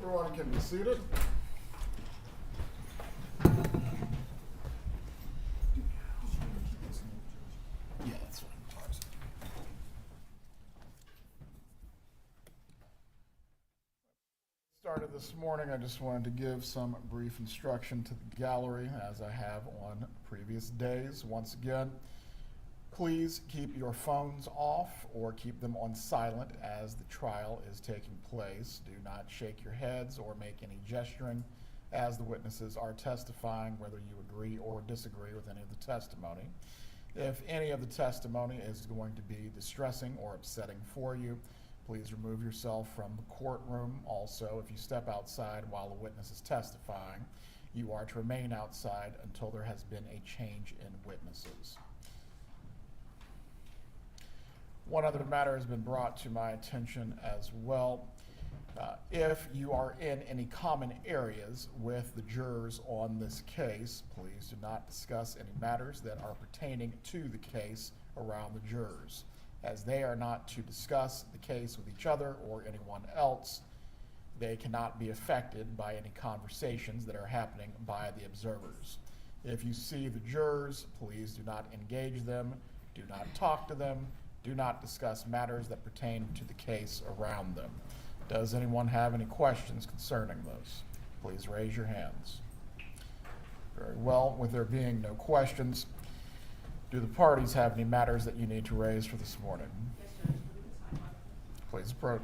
Everyone can be seated. Yeah, that's fine. Started this morning, I just wanted to give some brief instruction to the gallery as I have on previous days. Once again, please keep your phones off or keep them on silent as the trial is taking place. Do not shake your heads or make any gesturing as the witnesses are testifying, whether you agree or disagree with any of the testimony. If any of the testimony is going to be distressing or upsetting for you, please remove yourself from the courtroom. Also, if you step outside while a witness is testifying, you are to remain outside until there has been a change in witnesses. One other matter has been brought to my attention as well. If you are in any common areas with the jurors on this case, please do not discuss any matters that are pertaining to the case around the jurors. As they are not to discuss the case with each other or anyone else, they cannot be affected by any conversations that are happening by the observers. If you see the jurors, please do not engage them, do not talk to them, do not discuss matters that pertain to the case around them. Does anyone have any questions concerning this? Please raise your hands. Very well. With there being no questions, do the parties have any matters that you need to raise for this morning? Yes, Judge. Please approach.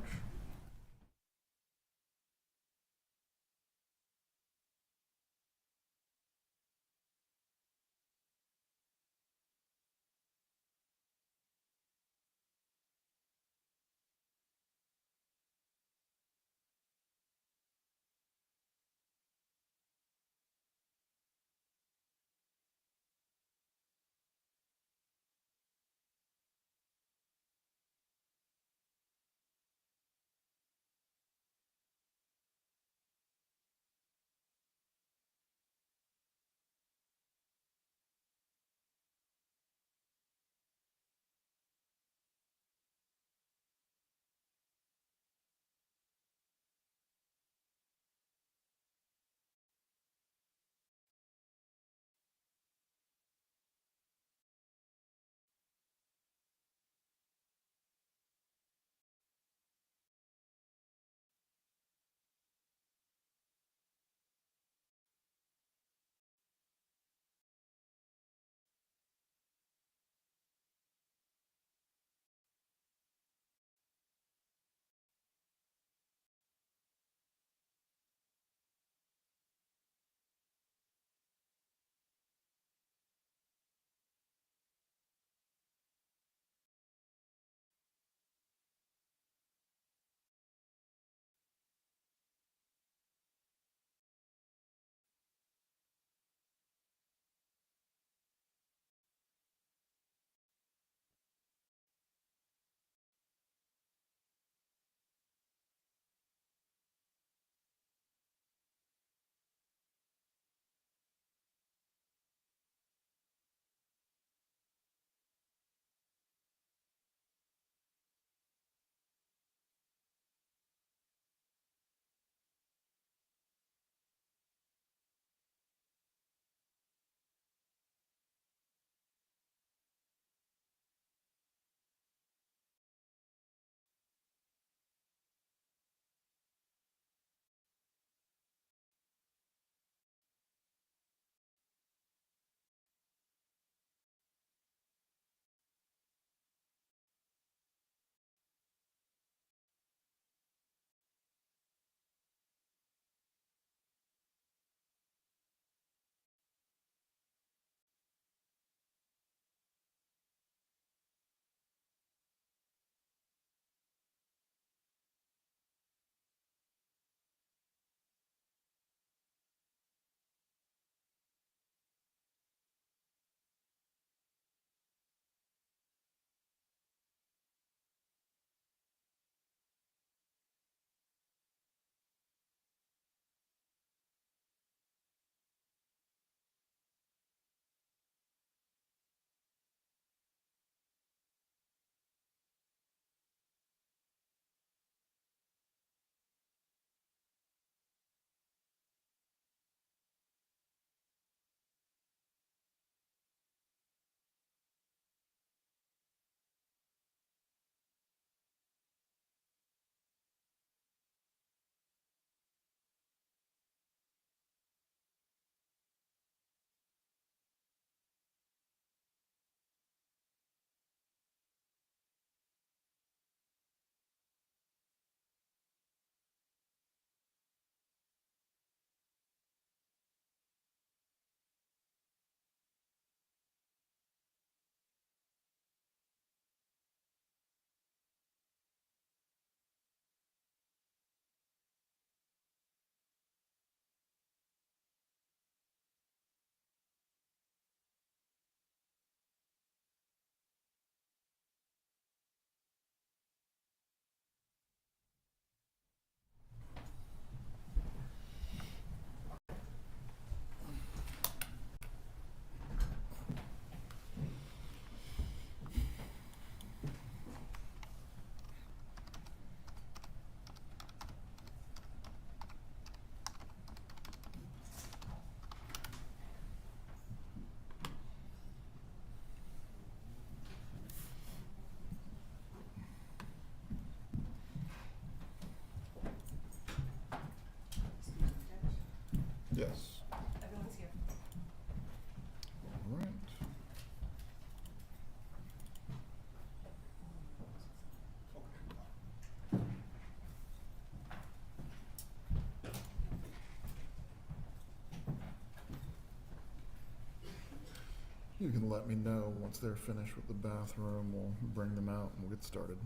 You can let me know once they're finished with the bathroom. We'll bring them out and we'll get started.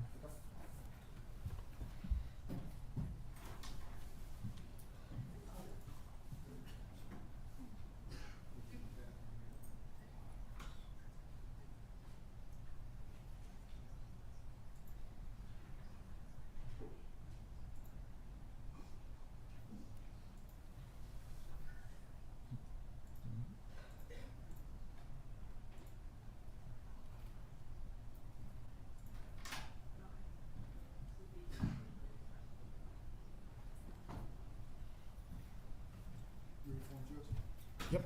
Yep.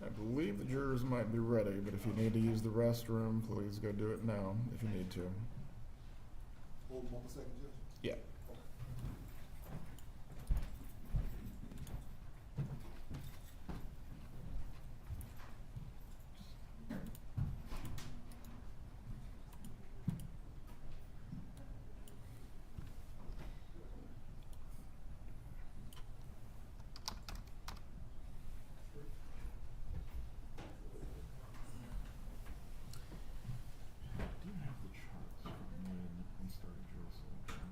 I believe the jurors might be ready, but if you need to use the restroom, please go do it now if you need to. Hold 1 second, Judge. Yeah. I do have the charts from when we started jury selection.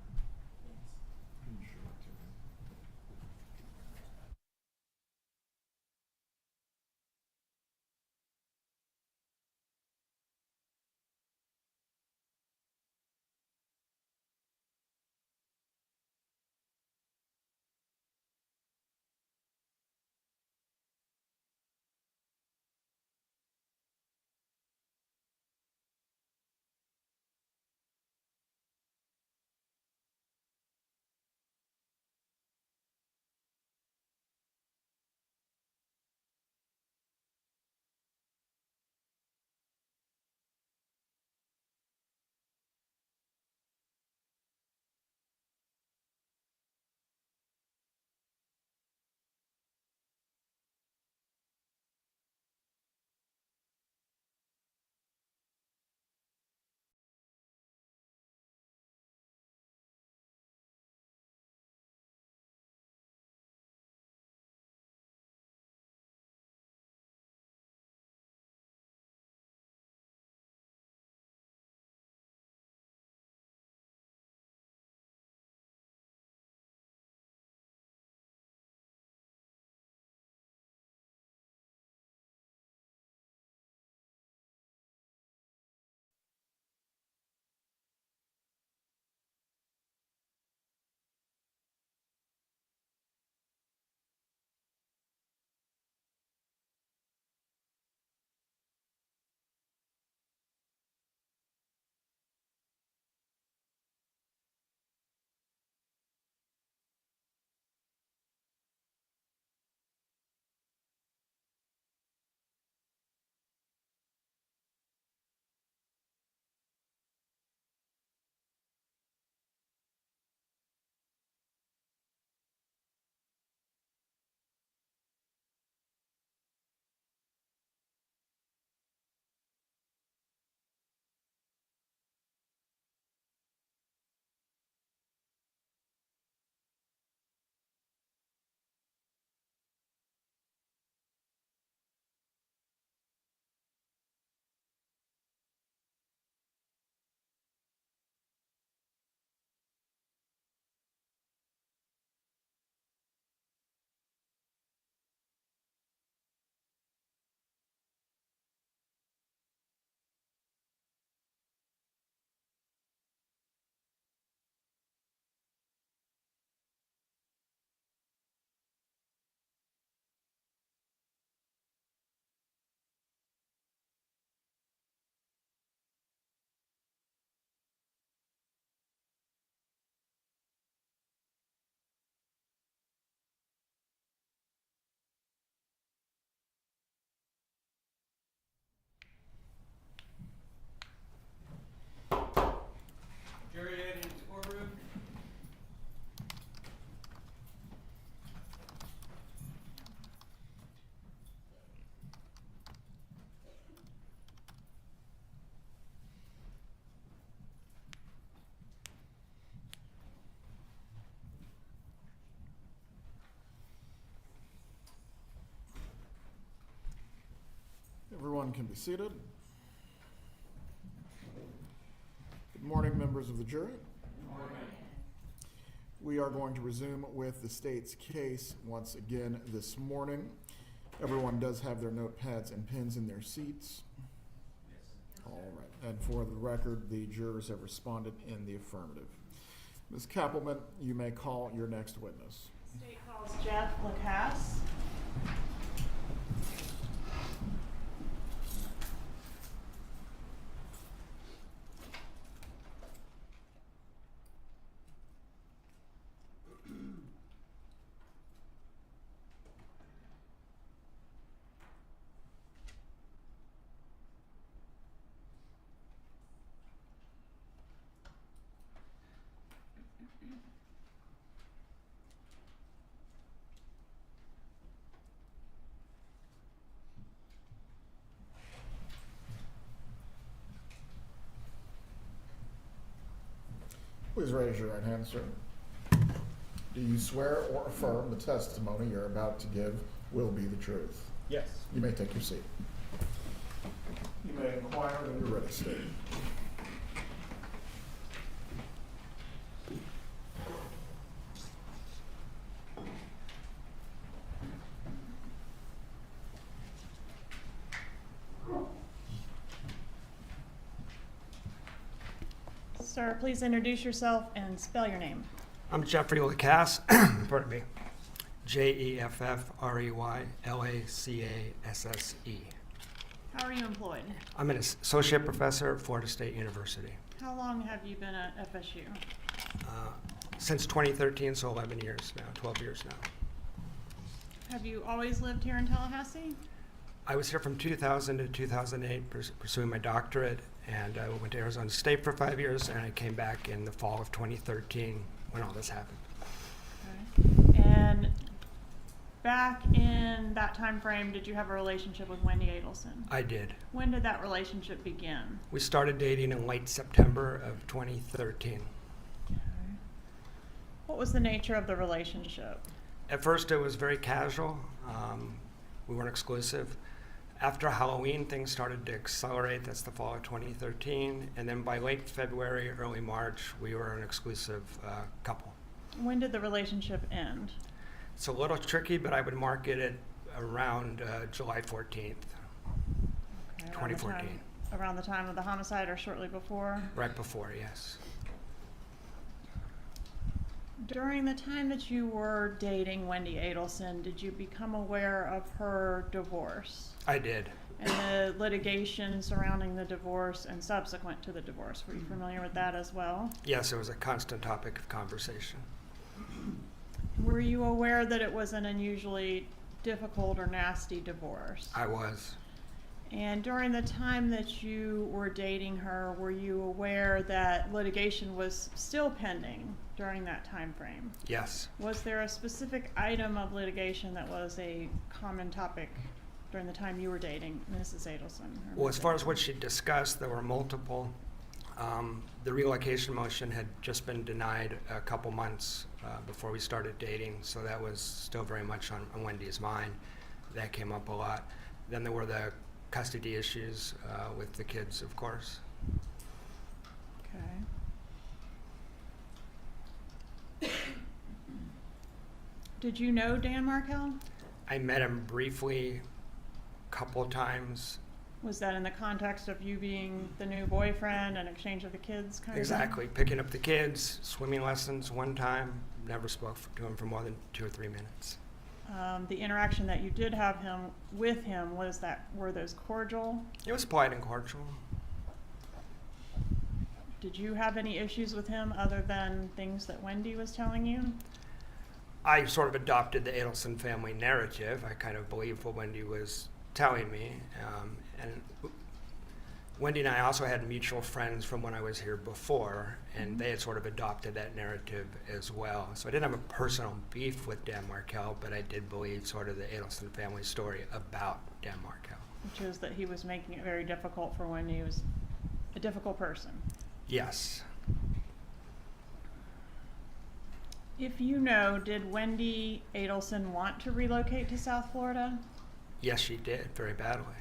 be seated. Good morning, members of the jury. Good morning. We are going to resume with the state's case once again this morning. Everyone does have their notepads and pens in their seats. Yes. All right. And for the record, the jurors have responded in the affirmative. Ms. Kappelman, you may call your next witness. State calls Jeff Lacasse. Please raise your right hand, sir. Do you swear or affirm the testimony you're about to give will be the truth? Yes. You may take your seat. You may inquire when you're ready, state. Sir, please introduce yourself and spell your name. I'm Jeffrey Lacasse, pardon me, Jeffrey-Lacasse. How are you employed? I'm an associate professor at Florida State University. How long have you been at FSU? Since 2013, so 11 years now, 12 years now. Have you always lived here in Tallahassee? I was here from 2000 to 2008 pursuing my doctorate, and I went to Arizona State for 5 years, and I came back in the fall of 2013 when all this happened. Okay. And back in that time frame, did you have a relationship with Wendy Adelson? I did. When did that relationship begin? We started dating in late September of 2013. Okay. What was the nature of the relationship? At first, it was very casual. We weren't exclusive. After Halloween, things started to accelerate. That's the fall of 2013. And then by late February, early March, we were an exclusive couple. When did the relationship end? It's a little tricky, but I would mark it at around July 14th, Okay, 2014. Around the time of the homicide or shortly before? Right before, yes. During the time that you were dating Wendy Adelson, did you become aware of her divorce I did. and the litigation surrounding the divorce and subsequent to the divorce? Were you familiar with that as well? Yes, it was a constant topic of conversation. Were you aware that it was an unusually difficult or nasty divorce? I was. And during the time that you were dating her, were you aware that litigation was still pending during that time frame? Yes. Was there a specific item of litigation that was a common topic during the time you were dating Mrs. Adelson? Well, as far as what she discussed, there were multiple. The relocation motion had just been denied a couple months before we started dating, so that was still very much on Wendy's mind. That came up a lot. Then there were the custody issues with the kids, of course. Okay. Did you know Dan Markel? I met him briefly a couple of times. Was that in the context of you being the new boyfriend and exchange of the kids kind of Exactly. Picking up the kids, swimming lessons one time. Never spoke to him for more than 2 or 3 minutes. The interaction that you did have with him, were those cordial? It was polite and cordial. Did you have any issues with him other than things that Wendy was telling you? I sort of adopted the Adelson family narrative. I kind of believed what Wendy was telling me. And Wendy and I also had mutual friends from when I was here before, and they had sort of adopted that narrative as well. So I didn't have a personal beef with Dan Markel, but I did believe sort of the Adelson family story about Dan Markel. Which is that he was making it very difficult for Wendy. He was a difficult person. Yes. If you know, did Wendy Adelson want to relocate to South Florida? Yes, she did, very badly.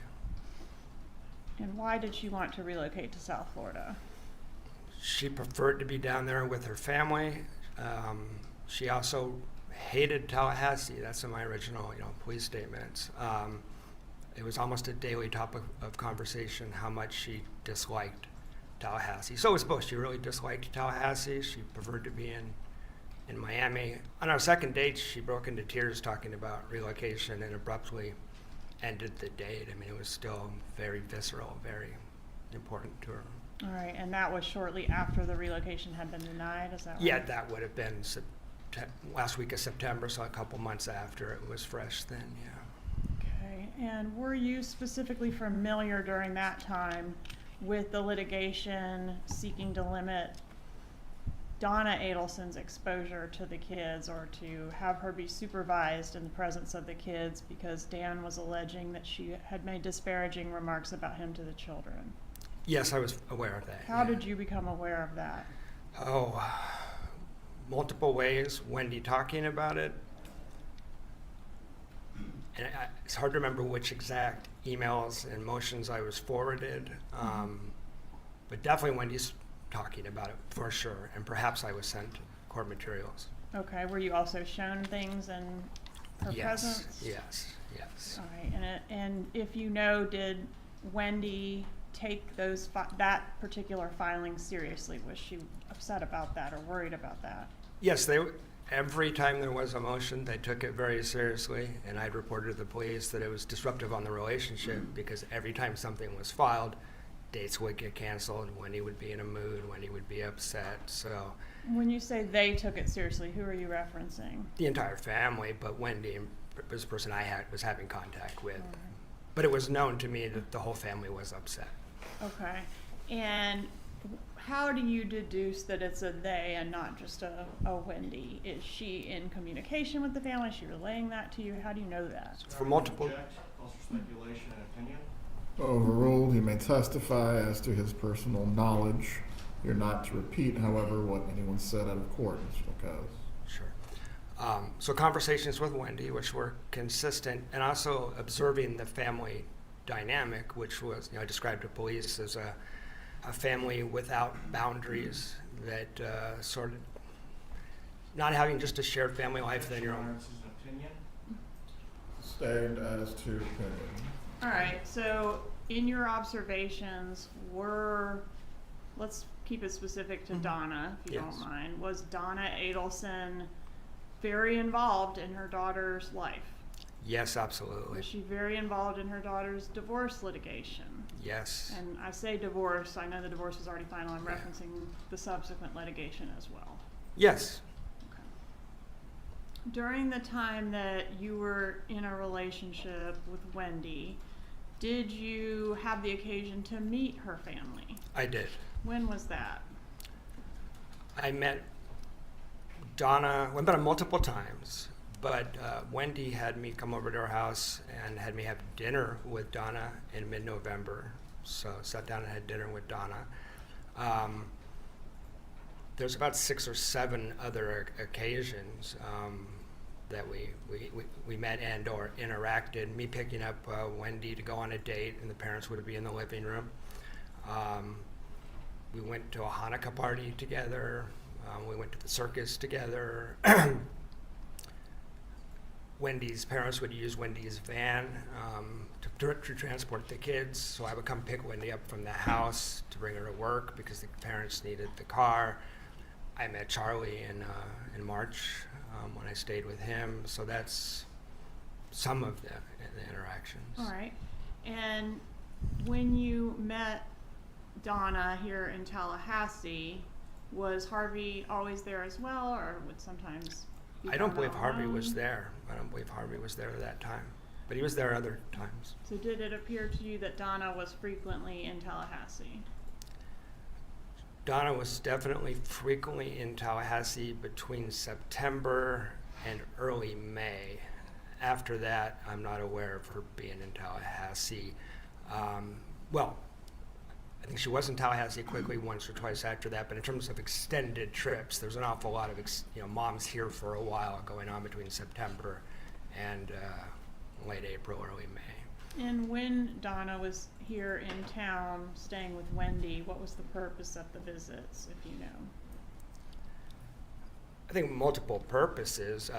And why did she want to relocate to South Florida? She preferred to be down there with her family. She also hated Tallahassee. That's in my original, police statements. It was almost a daily topic of conversation how much she disliked Tallahassee. So was both. She really disliked Tallahassee. She preferred to be in Miami. On our second date, she broke into tears talking about relocation and abruptly ended the date. I mean, it was still very visceral, very important to her. All right, and that was shortly after the relocation had been denied, is that right? Yeah, that would have been last week of September, so a couple months after it was fresh then, yeah. Okay, and were you specifically familiar during that time with the litigation seeking to limit Donna Adelson's exposure to the kids or to have her be supervised in the presence of the kids because Dan was alleging that she had made disparaging remarks about him to the children? Yes, I was aware of that. How yeah. did you become aware of that? Oh, multiple ways. Wendy talking about it. And it's hard to remember which exact emails and motions I was forwarded, but definitely Wendy's talking about it for sure, and perhaps I was sent court materials. Okay, were you also shown things in her presence? Yes. All right, and if you know, did Wendy take that particular filing seriously? Was she upset about that or worried about that? Yes, every time there was a motion, they took it very seriously, and I'd reported to the police that it was disruptive on the relationship because every time something was filed, dates would get canceled, Wendy would be in a mood, Wendy would be upset, so. When you say they took it seriously, who are you referencing? The entire family, but Wendy was the person was having contact with. All right. But it was known to me that the whole family was upset. Okay, and how do you deduce that it's a they and not just a Wendy? Is she in communication with the family? Is she relaying that to you? How do you know that? For multiple, Calls for speculation and opinion. Overruled, he may testify as to his personal knowledge. You're not to repeat, however, what anyone said out of court, Mr. Locose. sure. So conversations with Wendy, which were consistent, and also observing the family dynamic, which was, I described to police as a family without boundaries that sort of not having just a shared family life than your own. This is an opinion. Stand as to opinion. All right, so in your observations, let's keep it specific to Donna, if you Yes. don't mind. Was Donna Adelson very involved in her daughter's life? Yes, absolutely. Was she very involved in her daughter's divorce litigation? Yes. And I say divorce, I know the divorce was already final, I'm referencing the subsequent litigation as well. Yes. Okay. During the time that you were in a relationship with Wendy, did you have the occasion to meet her family? I did. When was that? I met Donna, we met her multiple times, but Wendy had me come over to her house and had me have dinner with Donna in mid-November. So sat down and had dinner with Donna. There's about 6 or 7 other occasions that we met and or interacted. Me picking up Wendy to go on a date, and the parents would be in the living room. We went to a Hanukkah party together. We went to the circus together. Wendy's parents would use Wendy's van to transport the kids, so I would come pick Wendy up from the house to bring her to work because the parents needed the car. I met Charlie in March when I stayed with him, so that's some of the interactions. All right. And when you met Donna here in Tallahassee, was Harvey always there as well, or would sometimes be I don't Donna believe Harvey was alone? there. I don't believe Harvey was there at that time, but he was there other times. So did it appear to you that Donna was frequently in Tallahassee? Donna was definitely frequently in Tallahassee between September and early May. After that, I'm not aware of her being in Tallahassee. Well, I think she was in Tallahassee quickly once or twice after that, but in terms of extended trips, there's an awful lot of moms here for a while going on between September and late April, early May. And when Donna was here in town staying with Wendy, what was the purpose of the visits, if you know? I think multiple purposes.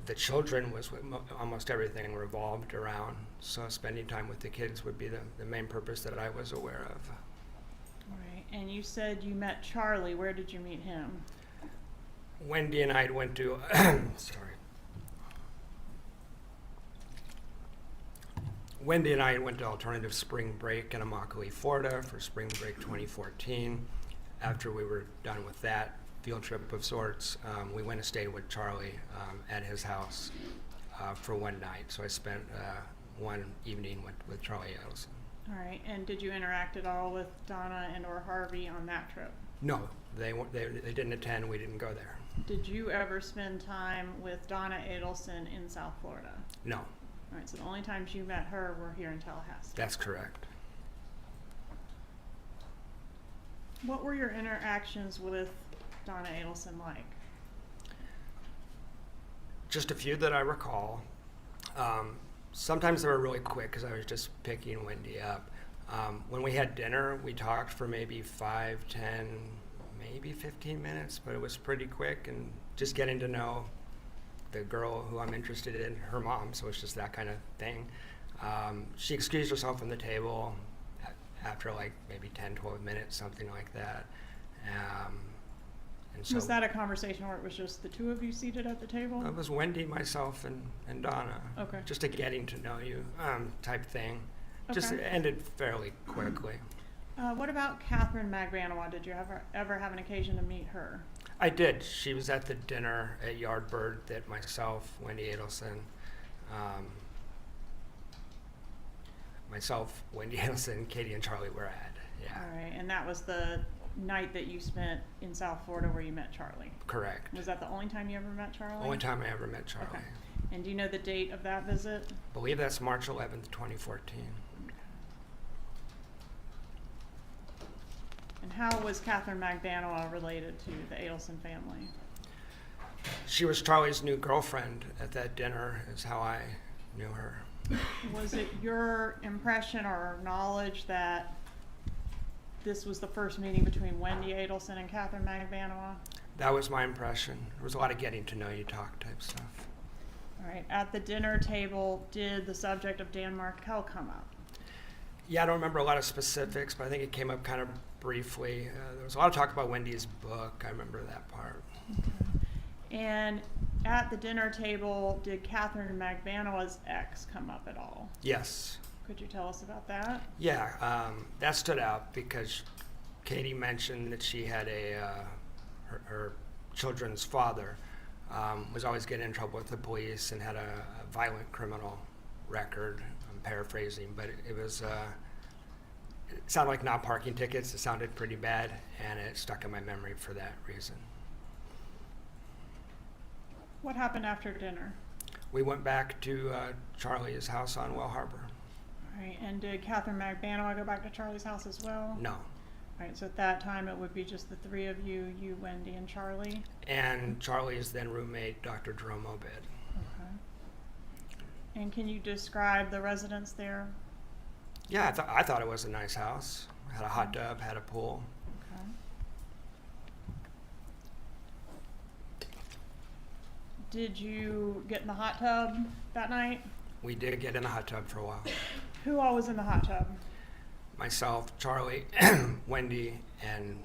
The children was what almost everything revolved around. So spending time with the kids would be the main purpose that I was aware of. All right, and you said you met Charlie. Where did you meet him? Wendy and I went to, sorry. Wendy and I went to Alternative Spring Break in Immokalee, Florida for Spring Break 2014. After we were done with that field trip of sorts, we went and stayed with Charlie at his house for one night. So I spent one evening with Charlie Edelson. All right, and did you interact at all with Donna and or Harvey on that trip? No, they didn't attend. We didn't go there. Did you ever spend time with Donna Adelson in South Florida? No, All right, so the only times you met her were here in Tallahassee. that's correct. What were your interactions with Donna Adelson like? Just a few that I recall. Sometimes they were really quick because I was just picking Wendy up. When we had dinner, we talked for maybe 5, 10, maybe 15 minutes, but it was pretty quick and just getting to know the girl who I'm interested in, her mom, so it's just that kind of thing. She excused herself from the table after like maybe 10, 12 minutes, something like that. And so Was that a conversation where it was just the two of you seated at the table? it was Wendy, myself, and Donna. Okay. Just a getting to know you type thing. Just Okay. ended fairly quickly. What about Catherine Magbanua? Did you ever have an occasion to meet her? I did. She was at the dinner at Yardbird that myself, Wendy Adelson, Katie, and Charlie were at. Yeah, All right, and that was the night that you spent in South Florida where you met Charlie. correct. Was that the only time you ever met Charlie? Only time I ever met Charlie. Okay. And do you know the date of that visit? I believe that's March 11th, 2014. And how was Catherine Magbanua related to the Adelson family? She was Charlie's new girlfriend at that dinner, is how I knew her. Was it your impression or knowledge that this was the first meeting between Wendy Adelson and Catherine Magbanua? That was my impression. There was a lot of getting to know you talk type stuff. All right, at the dinner table, did the subject of Dan Markel come up? Yeah, I don't remember a lot of specifics, but I think it came up kind of briefly. There was a lot of talk about Wendy's book. I remember that part. And at the dinner table, did Catherine Magbanua's ex come up at all? Yes. Could you tell us about that? Yeah, that stood out because Katie mentioned that she had her children's father was always getting in trouble with the police and had a violent criminal record. I'm paraphrasing, but it sounded like not parking tickets. It sounded pretty bad, and it stuck in my memory for that reason. What happened after dinner? We went back to Charlie's house on Well Harbor. All right, and did Catherine Magbanua go back to Charlie's house as well? No. All right, so at that time it would be just the three of you, Wendy, and Charlie? And Charlie's then roommate, Dr. Jerome Obed. Okay. And can you describe the residence there? Yeah, I thought it was a nice house. Had a hot tub, had a pool. Okay. Did you get in the hot tub that night? We did get in the hot tub for a while. Who all was in the hot tub? Myself, Charlie, Wendy, and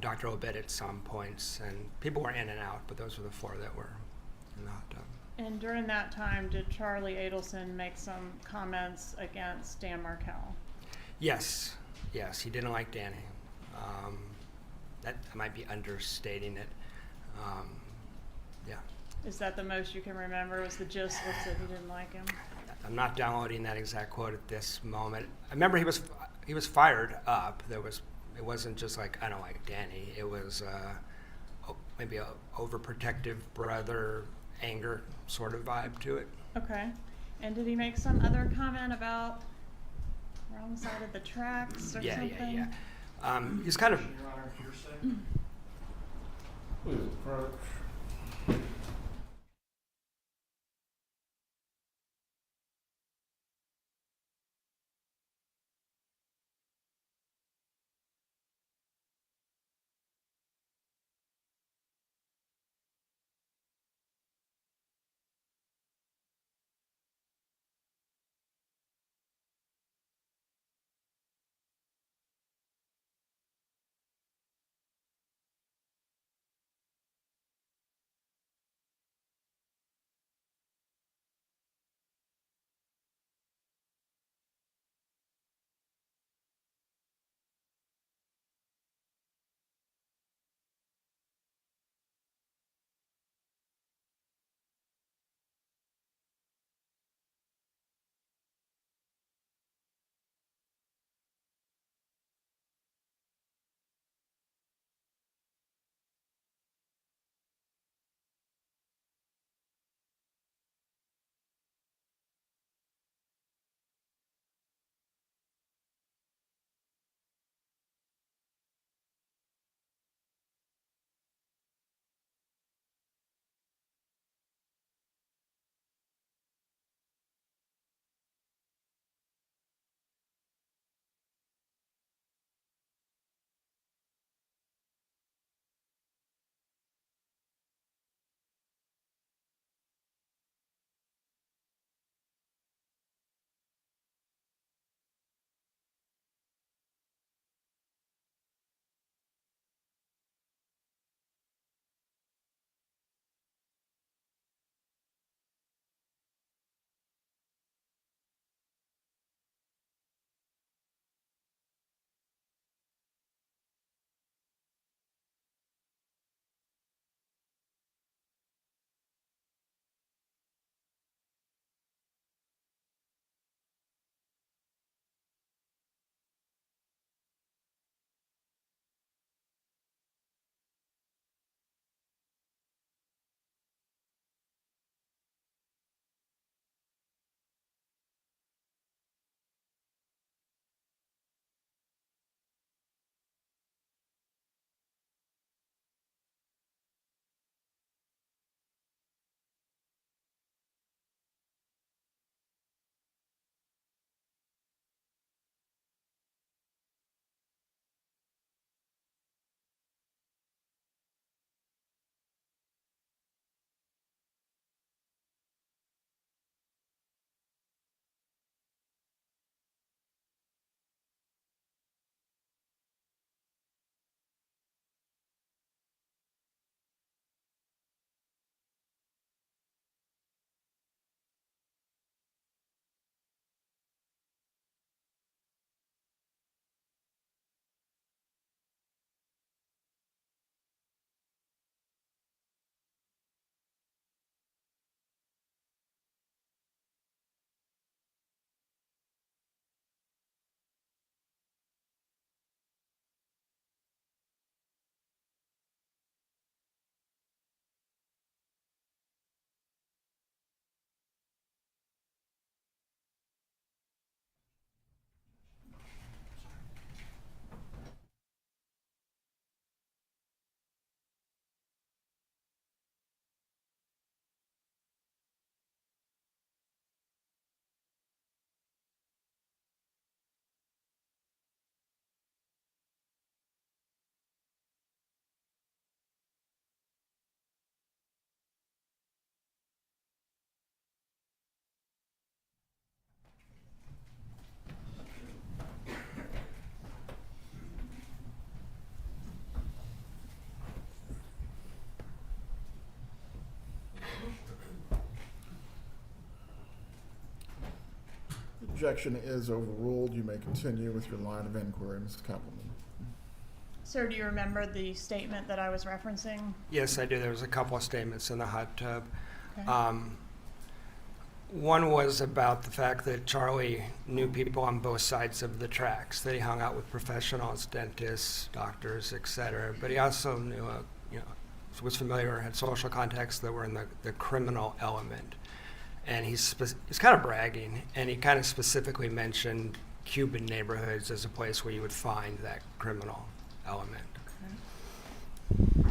Dr. Obed at some points. And people were in and out, but those were the 4 that were in the hot tub. And during that time, did Charlie Adelson make some comments against Dan Markel? Yes, he didn't like Danny. That might be understating it. Yeah, Is that the most you can remember? Was the gist was that he didn't like him? I'm not downloading that exact quote at this moment. I remember he was fired up. It wasn't just like I don't like Danny. It was maybe a overprotective brother anger sort of vibe to it. Okay. And did he make some other comment about wrong side of the tracks or something? Yeah. He's kind of Your Honor, hearsay? Please approach. objection is overruled. You may continue with your line of inquiry, Mrs. Kappelman. Sir, do you remember the statement that I was referencing? Yes, I do. There was a couple of statements in the hot tub. Okay. One was about the fact that Charlie knew people on both sides of the tracks, that he hung out with professionals, dentists, doctors, etc. But he also knew, was familiar, had social contacts that were in the criminal element. And he's kind of bragging, and he kind of specifically mentioned Cuban neighborhoods as a place where you would find that criminal element.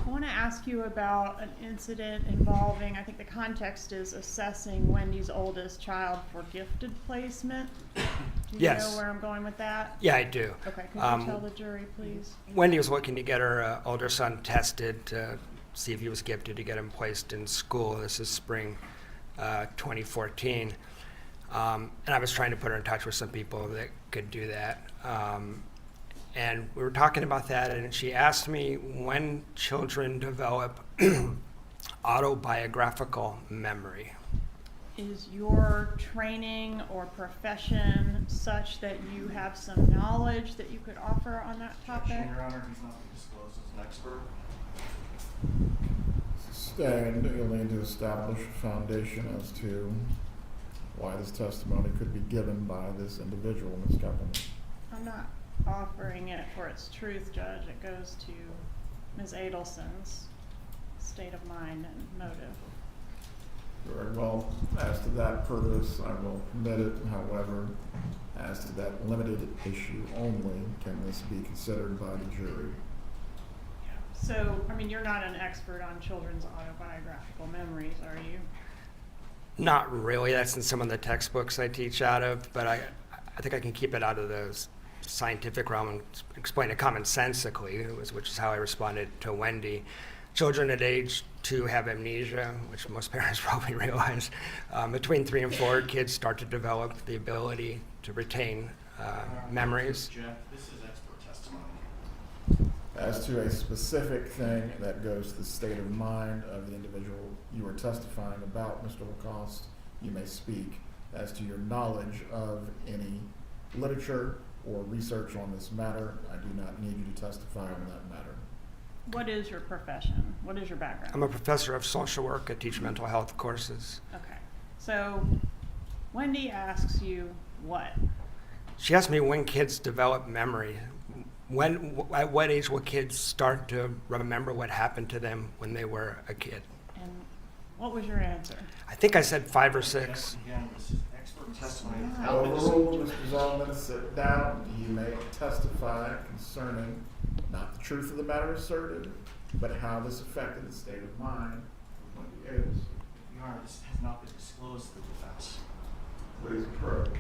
I want to ask you about an incident involving, I think the context is assessing Wendy's oldest child for gifted placement. Do you Yes. know where I'm going with that? Yeah, I do. Okay, could you tell the jury, please? Wendy was looking to get her older son tested to see if he was gifted, to get him placed in school. This is spring 2014. And I was trying to put her in touch with some people that could do that. And we were talking about that, and she asked me when children develop autobiographical memory. Is your training or profession such that you have some knowledge that you could offer on that topic? Objection, Your Honor, he's not been disclosed as an expert. Sustained, you'll need to establish a foundation as to why this testimony could be given by this individual, Ms. Kappelman. I'm not offering it for its truth, Judge. It goes to Ms. Adelson's state of mind and motive. Very well. As to that purpose, I will permit it. However, as to that limited issue only, can this be considered by the jury? So, I mean, you're not an expert on children's autobiographical memories, are you? Not really. That's in some of the textbooks I teach out of, but I think I can keep it out of the scientific realm and explain it commonsensically, which is how I responded to Wendy. Children at age 2 have amnesia, which most parents probably realize. Between 3 and 4, kids start to develop the ability to retain memories. Object, this is expert testimony. As to a specific thing that goes to the state of mind of the individual you are testifying about, Mr. Lacoste, you may speak. As to your knowledge of any literature or research on this matter, I do not need you to testify on that matter. What is your profession? What is your background? I'm a professor of social work. I teach mental health courses. Okay. So, Wendy asks you what? She asked me when kids develop memory. At what age will kids start to remember what happened to them when they were a kid? And what was your answer? I think I said 5 or 6. Again, this is expert testimony. Wow. Overruled, Mr. Zalman, sit down. You may testify concerning not the truth of the matter asserted, but how this affected the state of mind of Wendy Adams. Your Honor, this has not been disclosed to the defense. Please approach.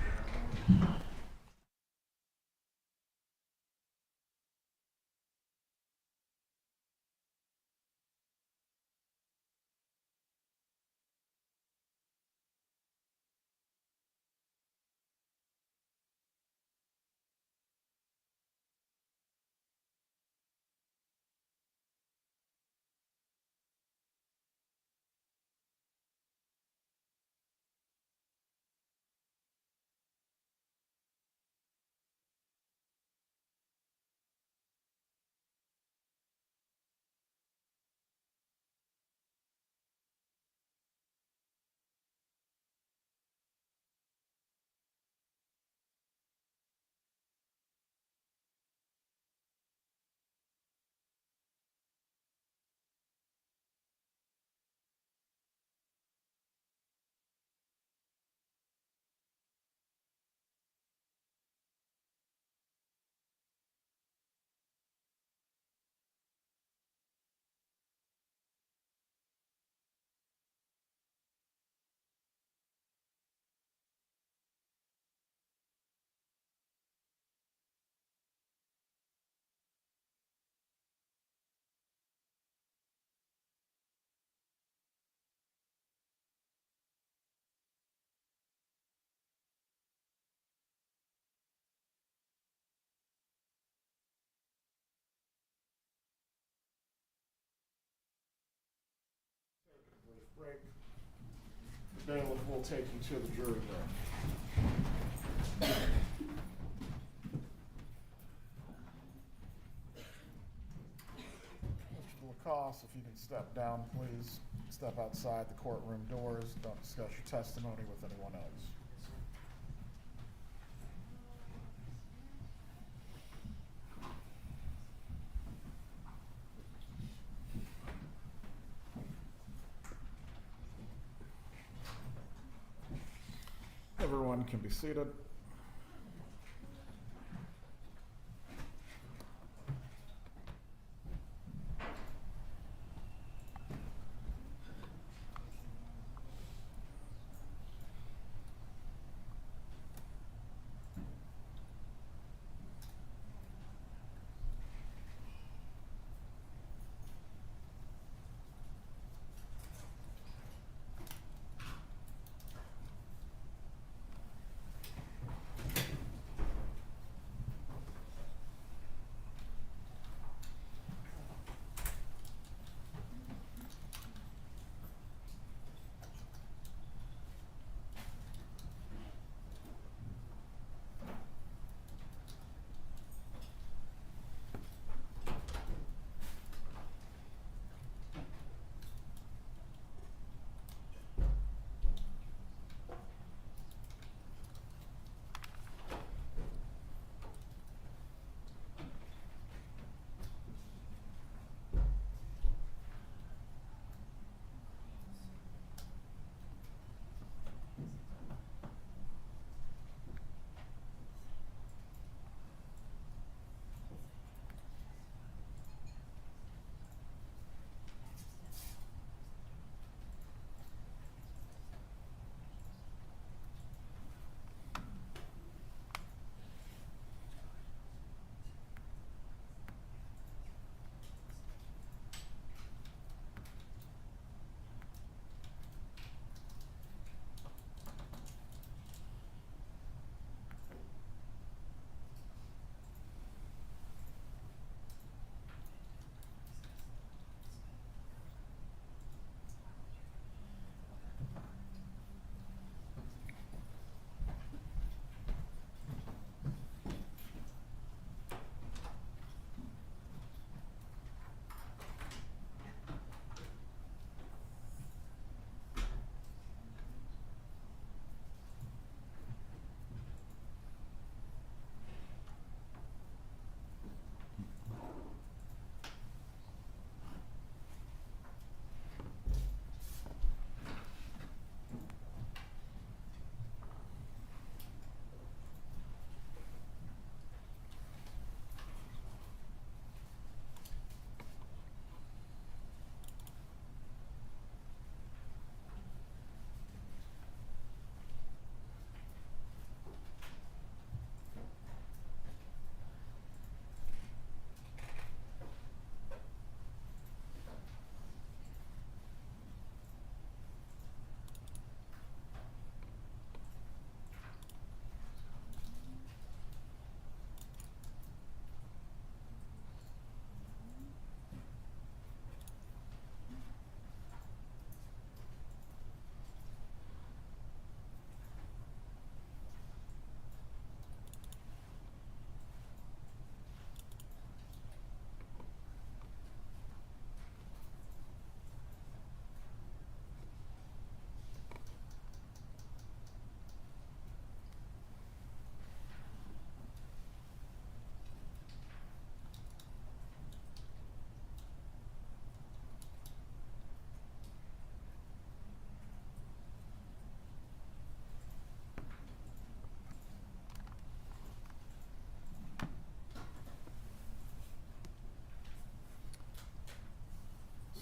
Break. The bailiff will take you to the jury room. Mr. Lacoste, if you can step down, please. Step outside the courtroom doors. Don't discuss your testimony with anyone else. Everyone can be seated.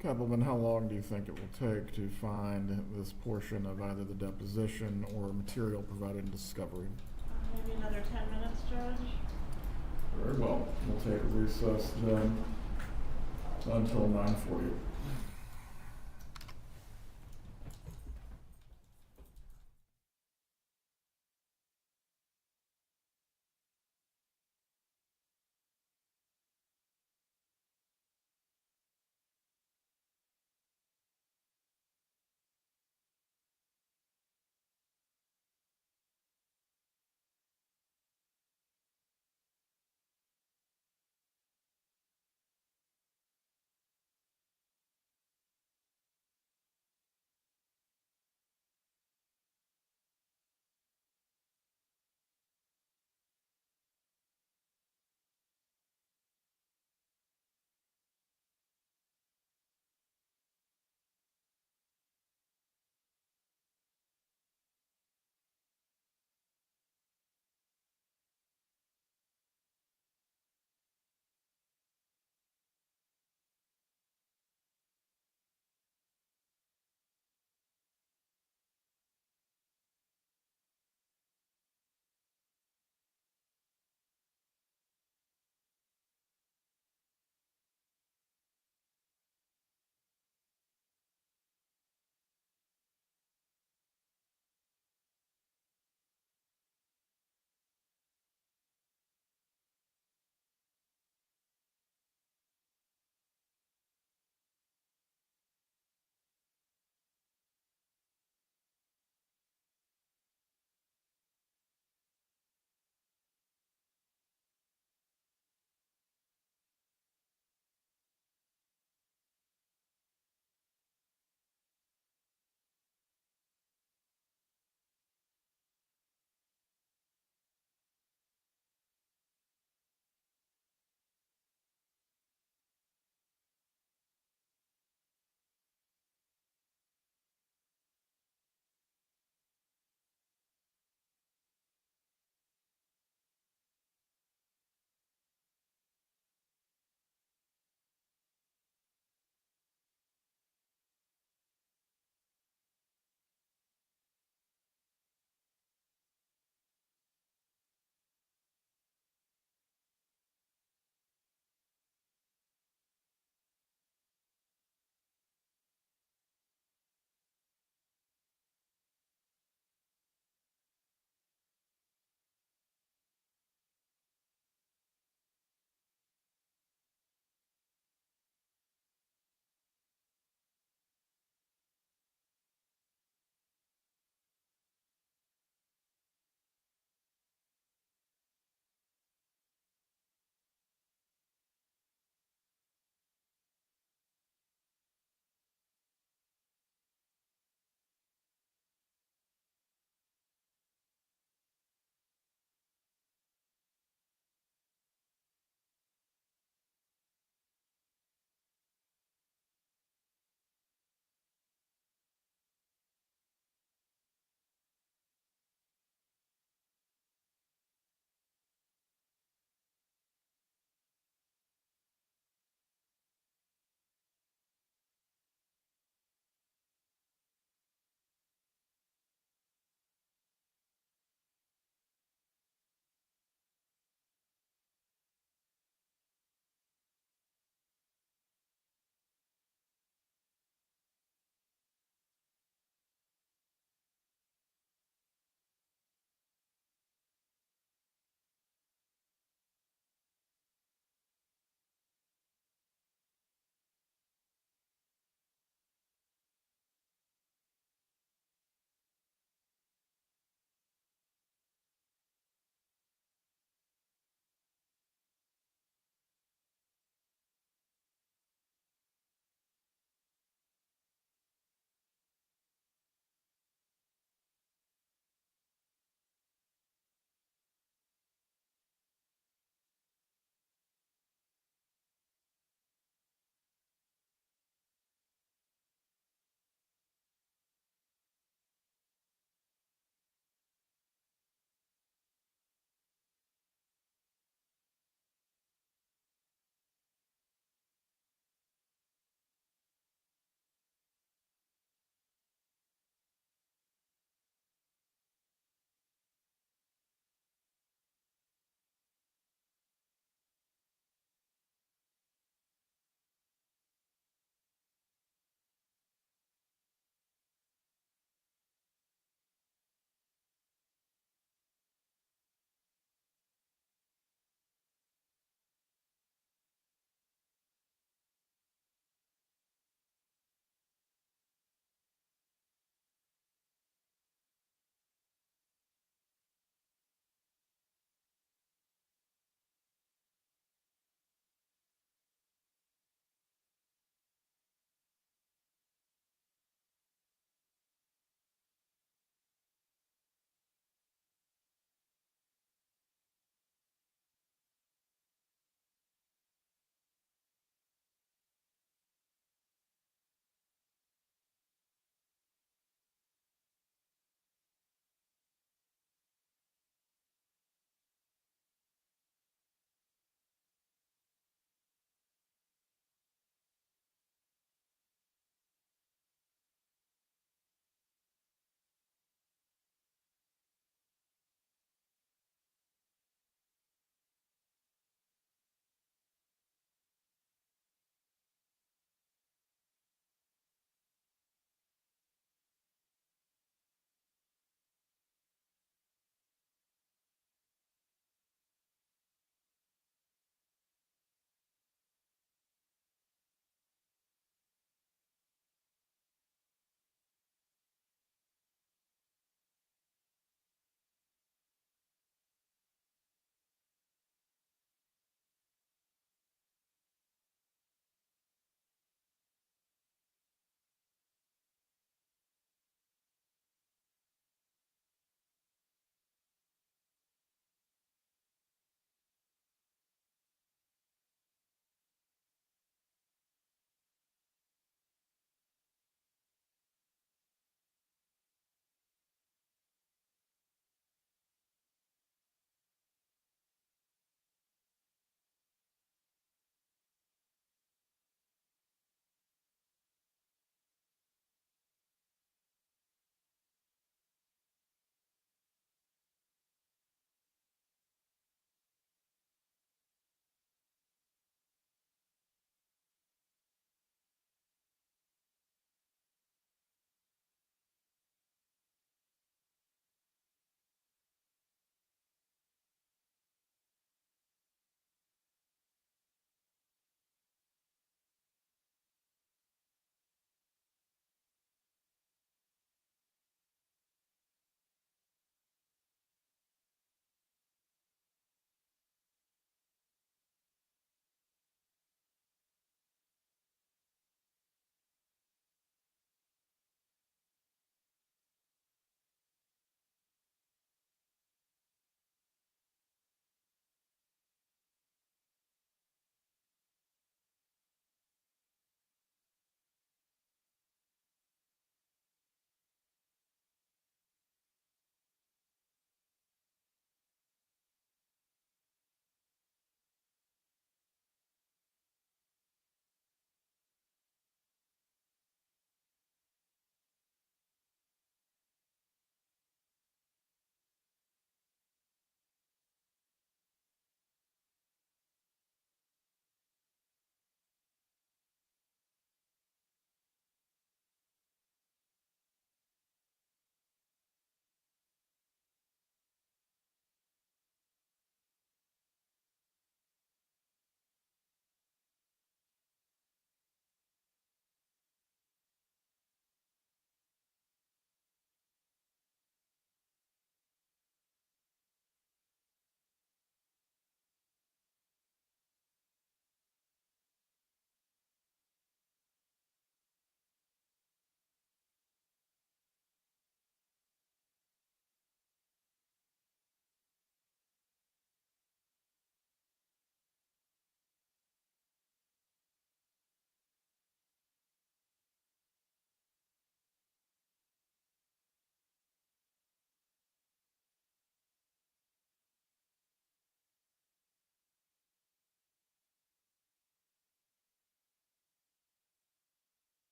Keppelman, how long do you think it will take to find this portion of either the deposition or material provided in discovery? Maybe another 10 minutes, Judge? Very well. We'll take a recess then until 9:40.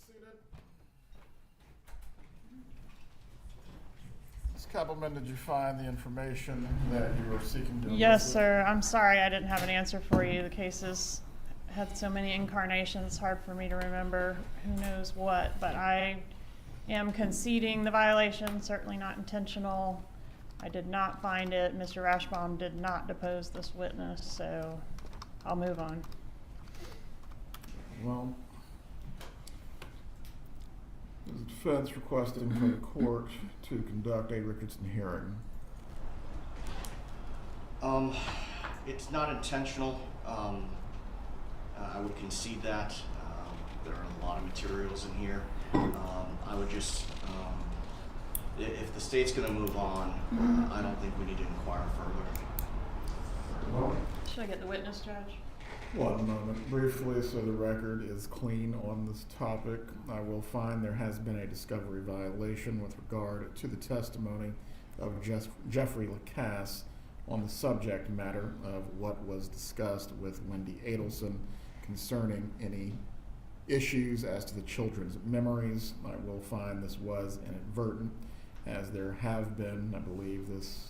seated. Ms. Kappelman, did you find the information that you were seeking to Yes, elicit? sir. I'm sorry I didn't have an answer for you. The cases had so many incarnations, it's hard for me to remember who knows what, but I am conceding the violation, certainly not intentional. I did not find it. Mr. Rashbaum did not depose this witness, so I'll move on. Well, the defense requesting from the court to conduct a Richardson hearing. It's not intentional. I would concede that. There are a lot of materials in here. I would just, if the state's gonna move on, I don't think we need to inquire further. Well, Should I get the witness, Judge? one moment, briefly, so the record is clean on this topic. I will find there has been a discovery violation with regard to the testimony of Jeffrey Lacasse on the subject matter of what was discussed with Wendy Adelson concerning any issues as to the children's memories. I will find this was inadvertent, as there have been, I believe this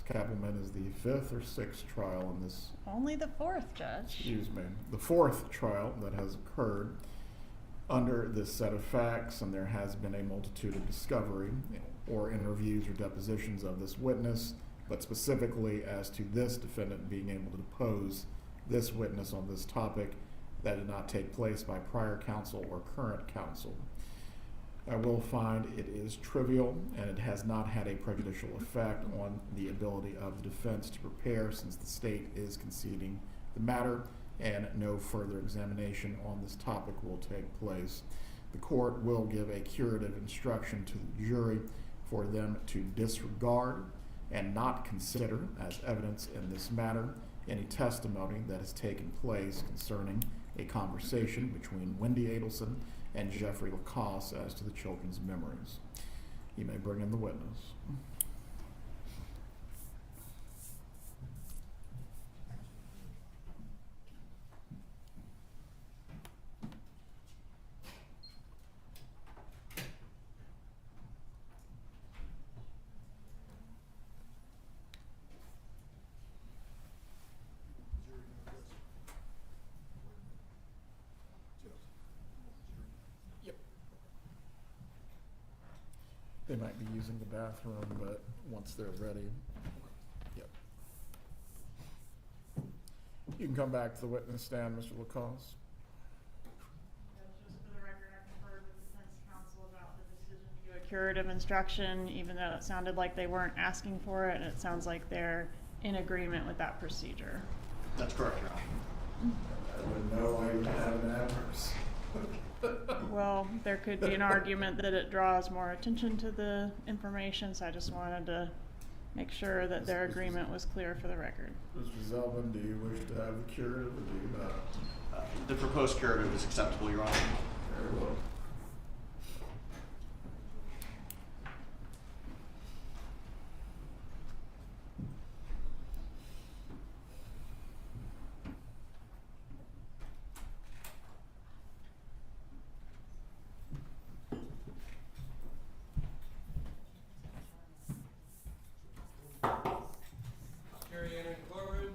Kappelman is the 5th or 6th trial in this, Only the fourth, Judge. excuse me, the 4th trial that has occurred under this set of facts, and there has been a multitude of discovery or interviews or depositions of this witness, but specifically as to this defendant being able to depose this witness on this topic, that did not take place by prior counsel or current counsel. I will find it is trivial, and it has not had a prejudicial effect on the ability of the defense to prepare, since the state is conceding the matter and no further examination on this topic will take place. The court will give a curative instruction to the jury for them to disregard and not consider as evidence in this matter any testimony that has taken place concerning a conversation between Wendy Adelson and Jeffrey Lacasse as to the children's memories. You may bring in the witness. Yep. They might be using the bathroom, but once they're ready, yep. You can come back to the witness stand, Mr. Lacasse. Just for the record, I conferred with the defense counsel about the decision to do a curative instruction, even though it sounded like they weren't asking for it, and it sounds like they're in agreement with that procedure. That's correct, Your Honor. I wouldn't know why you have an adverse. Well, there could be an argument that it draws more attention to the information, so I just wanted to make sure that their agreement was clear for the record. Mr. Zelvin, do you wish to have the curative or do you not? The proposed curative is acceptable, Your Honor. Very well. Carrie Ann in courtroom.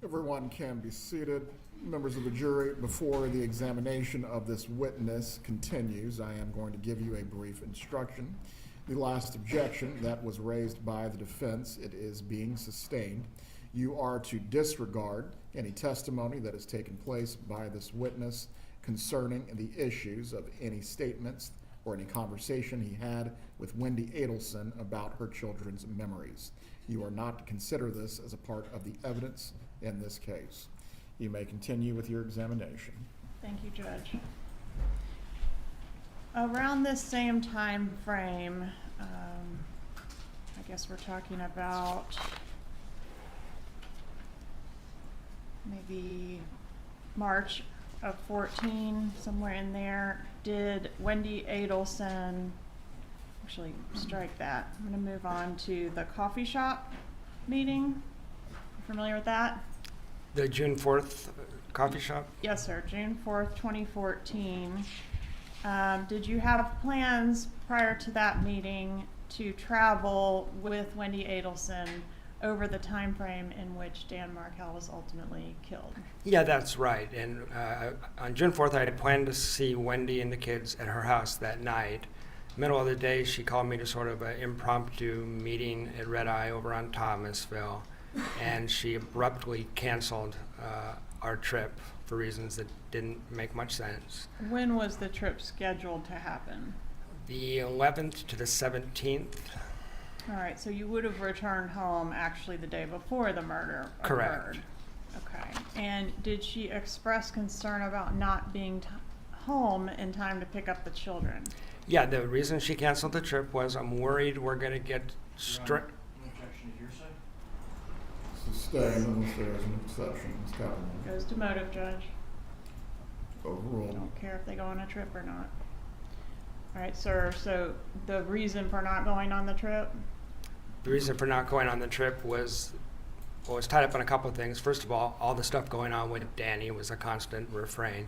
Everyone can be seated. Members of the jury, before the examination of this witness continues, I am going to give you a brief instruction. The last objection that was raised by the defense, it is being sustained. You are to disregard any testimony that has taken place by this witness concerning the issues of any statements or any conversation he had with Wendy Adelson about her children's memories. You are not to consider this as a part of the evidence in this case. You may continue with your examination. Thank you, Judge. Around this same time frame, I guess we're talking about the March of 14, somewhere in there, did Wendy Adelson, actually strike that. I'm gonna move on to the coffee shop meeting. You familiar with that? The June 4th coffee shop? Yes, sir, June 4th, 2014. Did you have plans prior to that meeting to travel with Wendy Adelson over the time frame in which Dan Markel was ultimately killed? Yeah, that's right. And on June 4th, I had planned to see Wendy and the kids at her house that night. Middle of the day, she called me to sort of an impromptu meeting at Red Eye over on Thomasville, and she abruptly canceled our trip for reasons that didn't make much sense. When was the trip scheduled to happen? The 11th to the 17th. All right, so you would have returned home actually the day before the murder Correct. occurred. Okay, and did she express concern about not being home in time to pick up the children? Yeah, the reason she canceled the trip was I'm worried we're going to get Objection to hearsay? Sustained unless there is an exception, Ms. Capital. Goes to motive, Judge. Overruled. Don't care if they go on a trip or not. All right, sir, so the reason for not going on the trip? The reason for not going on the trip was, well, it was tied up in a couple of things. First of all the stuff going on with Danny was a constant refrain.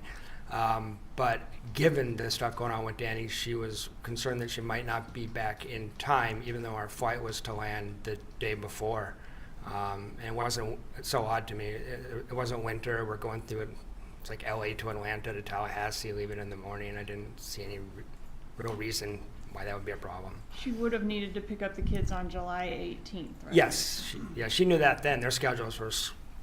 But given the stuff going on with Danny, she was concerned that she might not be back in time, even though our flight was to land the day before. And it wasn't so odd to me. It wasn't winter. We're going through it. It's like LA to Atlanta to Tallahassee, leaving in the morning. I didn't see any real reason why that would be a problem. She would have needed to pick up the kids on July 18th, right? Yes, she knew that then. Their schedules were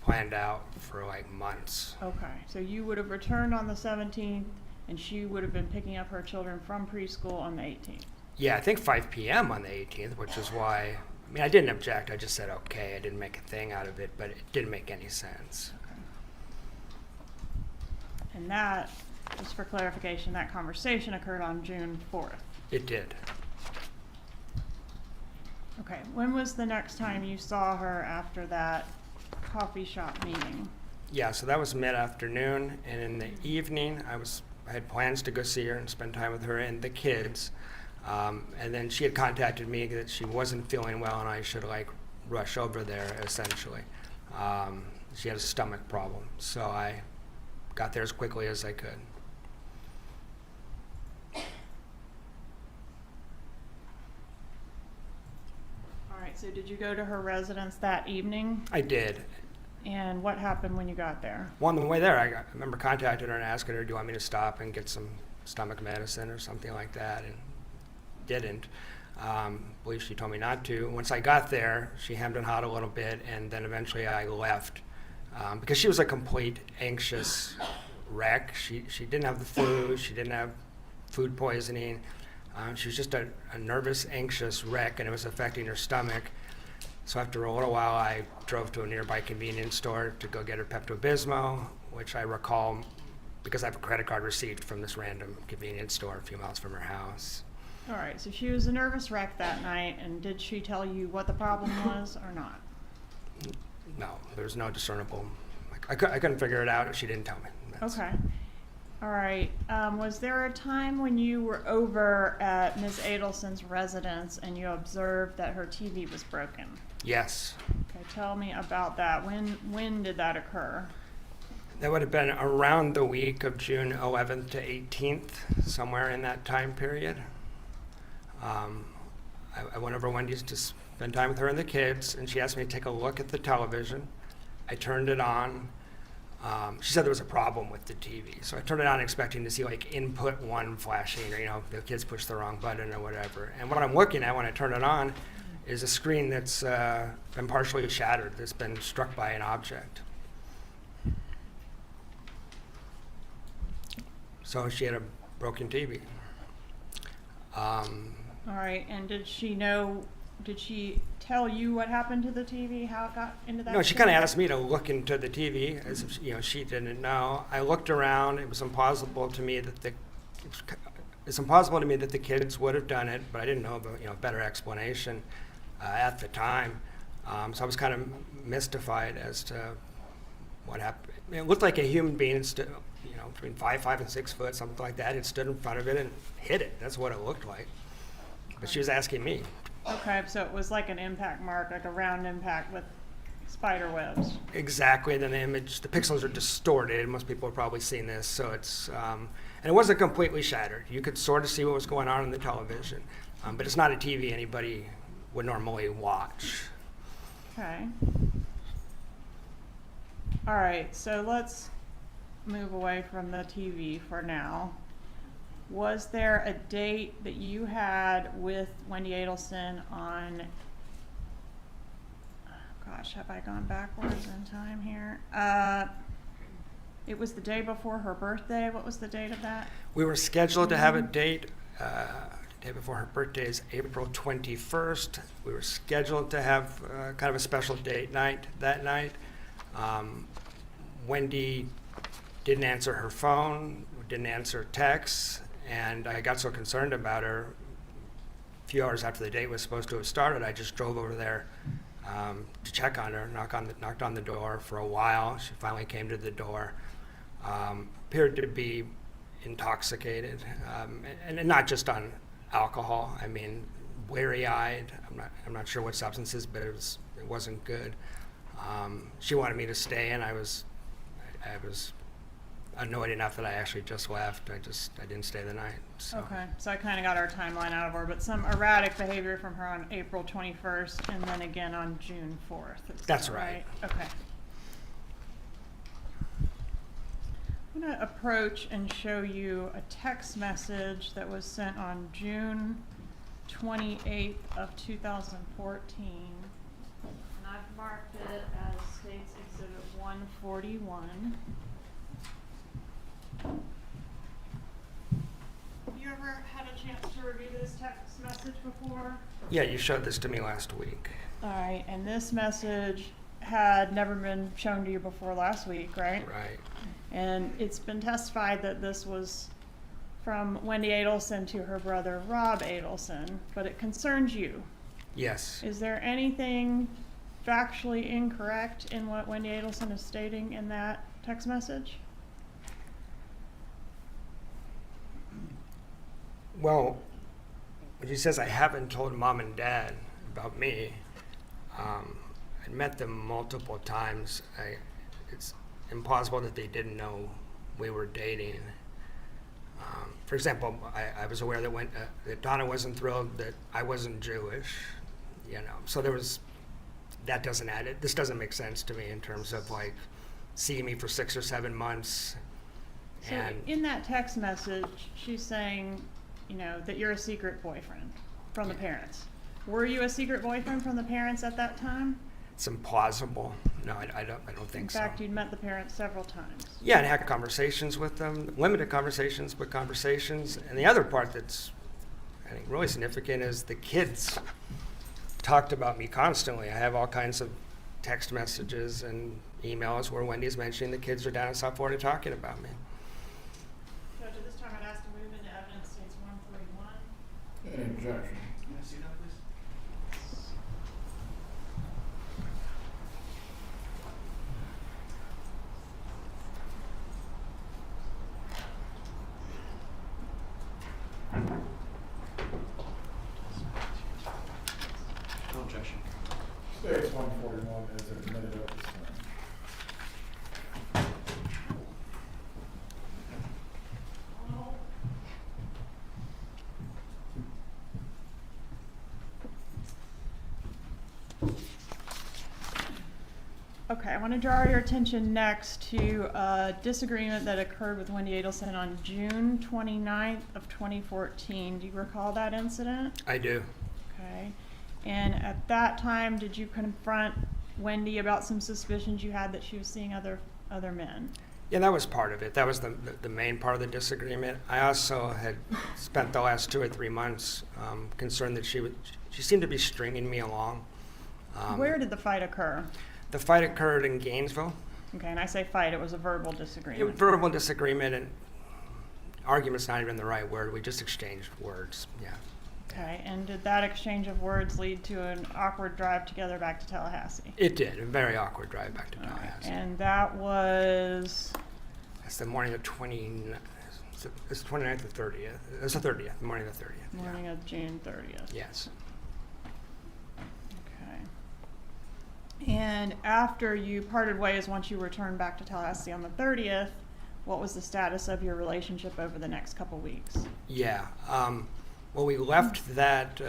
planned out for like months. Okay, so you would have returned on the 17th, and she would have been picking up her children from preschool on the 18th. Yeah, I think 5 p.m. on the 18th, which is why, I mean, I didn't object. I just said, okay, I didn't make a thing out of it, but it didn't make any sense. Okay. And that, just for clarification, that conversation occurred on June 4th. It did. Okay, when was the next time you saw her after that coffee shop meeting? Yeah, so that was mid-afternoon, and in the evening, I had plans to go see her and spend time with her and the kids. And then she had contacted me that she wasn't feeling well and I should like rush over there essentially. She had a stomach problem, so I got there as quickly as I could. All right, so did you go to her residence that evening? I did. And what happened when you got there? Well, on the way there, I remember contacting her and asking her, do you want me to stop and get some stomach medicine or something like that? And didn't. I believe she told me not to. Once I got there, she hemmed and hawed a little bit, and then eventually I left because she was a complete anxious wreck. She didn't have the flu. She didn't have food poisoning. She was just a nervous, anxious wreck, and it was affecting her stomach. So after a little while, I drove to a nearby convenience store to go get her Pepto-Bismol, which I recall because I have a credit card receipt from this random convenience store a few miles from her house. All right, so she was a nervous wreck that night, and did she tell you what the problem was or not? No, there's no discernible. I couldn't figure it out. She didn't tell me. Okay. All right. Was there a time when you were over at Ms. Adelson's residence and you observed that her TV was broken? Yes. Okay, tell me about that. When did that occur? That would have been around the week of June 11th to 18th, somewhere in that time period. I went over Wendy's to spend time with her and the kids, and she asked me to take a look at the television. I turned it on. She said there was a problem with the TV, so I turned it on expecting to see like input 1 flashing, or the kids pushed the wrong button or whatever. And what I'm looking at when I turn it on is a screen that's been partially shattered, that's been struck by an object. So she had a broken TV. All right, and did she tell you what happened to the TV, how it got into that? No, she kind of asked me to look into the TV as if she didn't know. I looked around. It was impossible to me that the kids would have done it, but I didn't know about a better explanation at the time. So I was kind of mystified as to what happened. It looked like a human being, between 5 and 6 foot, something like that. It stood in front of it and hit it. That's what it looked like. But she was asking me. Okay, so it was like an impact mark, like a round impact with spider webs. Exactly, and then the pixels are distorted. Most people have probably seen this, so it's, and it wasn't completely shattered. You could sort of see what was going on the television, but it's not a TV anybody would normally watch. Okay. All right, so let's move away from the TV for now. Was there a date that you had with Wendy Adelson on, gosh, have I gone backwards in time here? It was the day before her birthday. What was the date of that? We were scheduled to have a date, the day before her birthday is April 21st. We were scheduled to have kind of a special date night that night. Wendy didn't answer her phone, didn't answer texts, and I got so concerned about her. A few hours after the date was supposed to have started, I just drove over there to check on her, knocked on the door for a while. She finally came to the door. Appeared to be intoxicated, and not just on alcohol. I mean, weary-eyed. I'm not sure what substances, but it wasn't good. She wanted me to stay, and I was annoyed enough that I actually just left. I didn't stay the night. So. Okay, so I kind of got our timeline out of order, but some erratic behavior from her on April 21st and then again on June 4th. Is That's that right. Okay. I'm going to approach and show you a text message that was sent on June 28th of 2014. And I've marked it as States Exhibit 141. Have you ever had a chance to review this text message before? Yeah, you showed this to me last week. All right, and this message had never been shown to you before last week, right? Right. And it's been testified that this was from Wendy Adelson to her brother Rob Adelson, but it concerns you. Yes. Is there anything factually incorrect in what Wendy Adelson is stating in that text message? Well, when she says I haven't told mom and dad about me, I met them multiple times. It's impossible that they didn't know we were dating. For example, I was aware that Donna wasn't thrilled that I wasn't Jewish, So that doesn't add it. This doesn't make sense to me in terms of like seeing me for 6 or 7 months. So And in that text message, she's saying, that you're a secret boyfriend from the parents. Were you a secret boyfriend from the parents at that time? it's implausible. No, I don't think so. In fact, you'd met the parents several times. Yeah, and had conversations with them, limited conversations, but conversations. And the other part that's, I think, really significant is the kids talked about me constantly. I have all kinds of text messages and emails where Wendy's mentioning the kids are down in South Florida talking about me. Judge, at this time, I'd ask to move into evidence states 141. Any objection? Can I see that, please? No objection. States 141 is admitted at this time. Okay, I want to draw your attention next to a disagreement that occurred with Wendy Adelson on June 29th of 2014. Do you recall that incident? I do. Okay. And at that time, did you confront Wendy about some suspicions you had that she was seeing other men? Yeah, that was part of it. That was the main part of the disagreement. I also had spent the last 2 or 3 months concerned that she seemed to be stringing me along. Where did the fight occur? The fight occurred in Gainesville. Okay, and I say fight, it was a verbal disagreement. Verbal disagreement, and argument's not even the right word. We just exchanged words. Yeah. Okay, and did that exchange of words lead to an awkward drive together back to Tallahassee? It did, a very awkward drive back to All right, Tallahassee. and that was, That's the morning of it's 29th or 30th. It's the 30th, the morning of the 30th. yeah. morning of June 30th. Yes. Okay. And after you parted ways, once you returned back to Tallahassee on the 30th, what was the status of your relationship over the next couple weeks? Yeah. Well, we left that,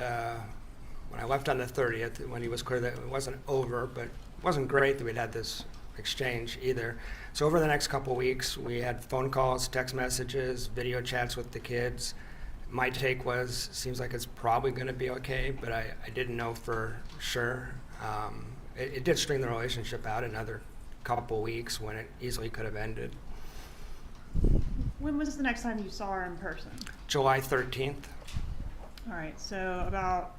when I left on the 30th, when he was clear that it wasn't over, but it wasn't great that we'd had this exchange either. So over the next couple weeks, we had phone calls, text messages, video chats with the kids. My take was, seems like it's probably going to be okay, but I didn't know for sure. It did string the relationship out another couple weeks when it easily could have ended. When was the next time you saw her in person? July 13th. All right, so about,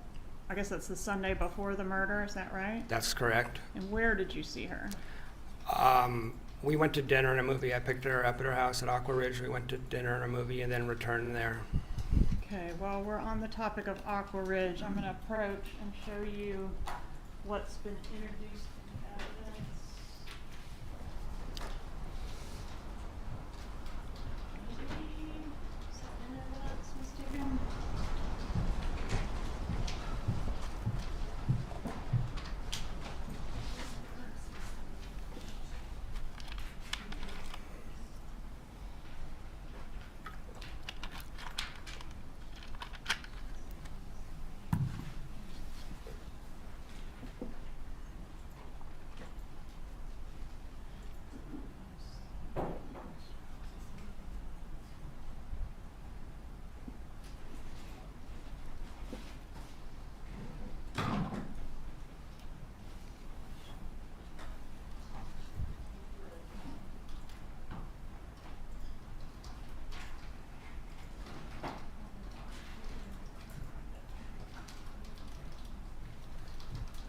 I guess that's the Sunday before the murder, is that right? That's correct. And where did you see her? We went to dinner and a movie. I picked her up at her house at Aqua Ridge. We went to dinner and a movie and then returned there. Okay, well, we're on the topic of Aqua Ridge. I'm gonna approach and show you what's been introduced in evidence. Is that in evidence, Ms. Dugan?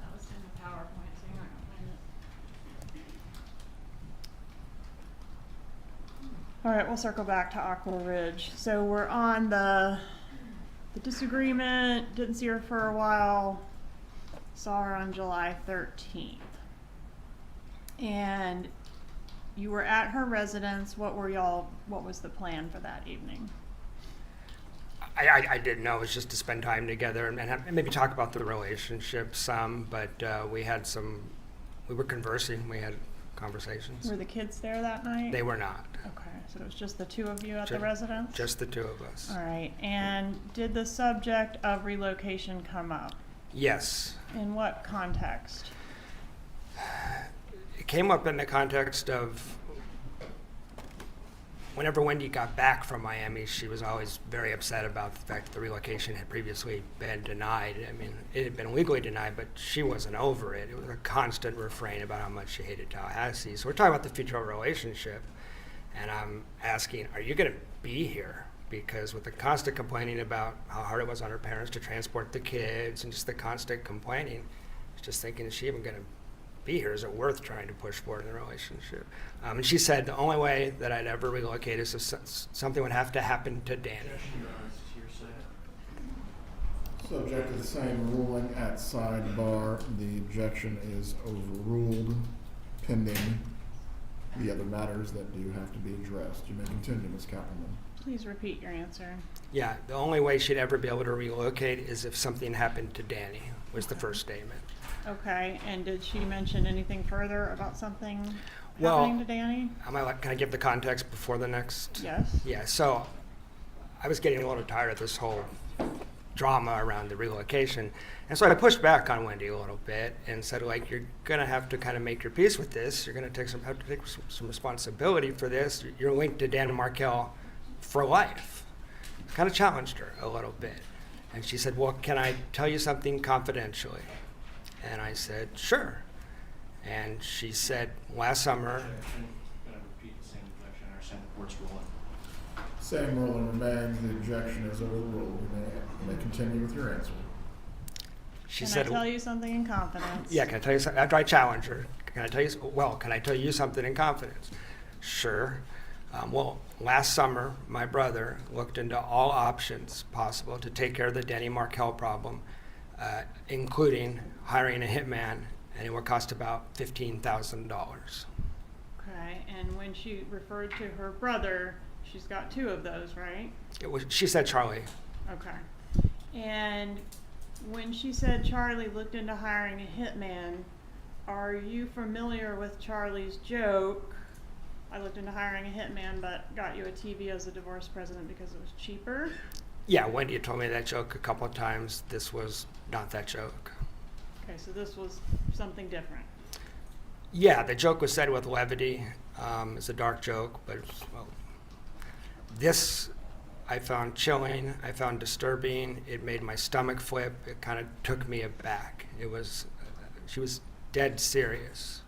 That was in the PowerPoint, so you're not gonna find it. All right, we'll circle back to Aqua Ridge. So we're on the disagreement, didn't see her for a while, saw her on July 13th. And you were at her residence. What was the plan for that evening? I didn't know. It was just to spend time together and maybe talk about the relationship some, but we were conversing. We had conversations. Were the kids there that night? They were not. Okay, so it was just the two of you at the Ju- residence? Just the two of us. All right, and did the subject of relocation come up? Yes. In what context? It came up in the context of whenever Wendy got back from Miami, she was always very upset about the fact that the relocation had previously been denied. I mean, it had been legally denied, but she wasn't over it. It was a constant refrain about how much she hated Tallahassee. So we're talking about the future of our relationship, and I'm asking, are you going to be here? Because with the constant complaining about how hard it was on her parents to transport the kids and just the constant complaining, I was just thinking, is she even going to be here? Is it worth trying to push forward in the relationship? And she said the only way that I'd ever relocate is if something would have to happen to Danny. Subject to the same ruling at sidebar, the objection is overruled pending the other matters that do have to be addressed. You may continue, Ms. Kappelman. Please repeat your answer. Yeah, the only way she'd ever be able to relocate is if something happened to Danny, was the first statement. Okay, and did she mention anything further about something Well, happening to Danny? Can I give the context before the next? Yes. Yeah, so I was getting a little tired of this whole drama around the relocation. And so I pushed back on Wendy a little bit and said, like, you're going to have to kind of make your peace with this. You're going to have to take some responsibility for this. You're linked to Dan Markell for life. Kind of challenged her a little bit. And she said, well, can I tell you something confidentially? And I said, sure. And she said, last summer, I'm going to repeat the same objection or same court's ruling. Same ruling remains, the objection is overruled. You may continue with your answer. she Can said, I tell you something in confidence? yeah, can I tell you something? After I challenge her, can I tell you something in confidence? Sure. Well, last summer, my brother looked into all options possible to take care of the Denny Markel problem, including hiring a hitman, and it would cost about $15,000. Okay, and when she referred to her brother, she's got two of those, right? She said Charlie. Okay. And when she said Charlie looked into hiring a hitman, are you familiar with Charlie's joke? I looked into hiring a hitman, but got you a TV as a divorced president because it was cheaper. Yeah, Wendy had told me that joke a couple of times. This was not that joke. Okay, so this was something different. Yeah, the joke was said with levity. It's a dark joke, but well, this I found chilling. I found disturbing. It made my stomach flip. It kind of took me aback. It was, she was dead serious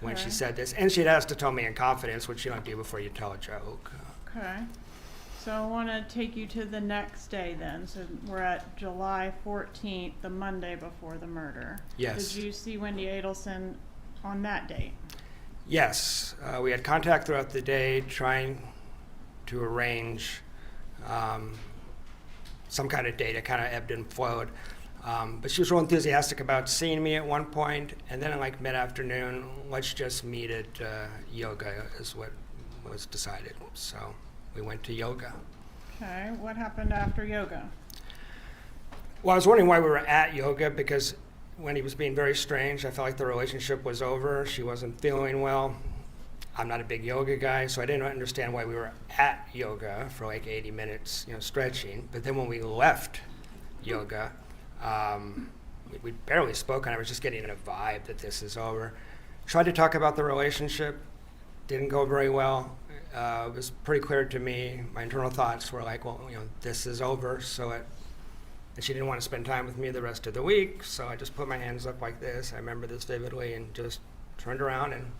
when she Okay. said this, and she'd asked to tell me in confidence, which you don't do before you tell a joke. Okay. So I want to take you to the next day then. So we're at July 14th, the Monday before the murder. Yes. Did you see Wendy Adelson on that date? Yes, we had contact throughout the day trying to arrange some kind of date. It kind of ebbed and flowed. But she was real enthusiastic about seeing me at one point, and then in like mid-afternoon, let's just meet at yoga is what was decided. So we went to yoga. Okay. What happened after yoga? Well, I was wondering why we were at yoga, because when he was being very strange, I felt like the relationship was over. She wasn't feeling well. I'm not a big yoga guy, so I didn't understand why we were at yoga for like 80 minutes, stretching. But then when we left yoga, we barely spoke, and I was just getting a vibe that this is over. Tried to talk about the relationship, didn't go very well. It was pretty clear to me. My internal thoughts were like, well, this is over. And she didn't want to spend time with me the rest of the week, so I just put my hands up like this. I remember this vividly, and just turned around and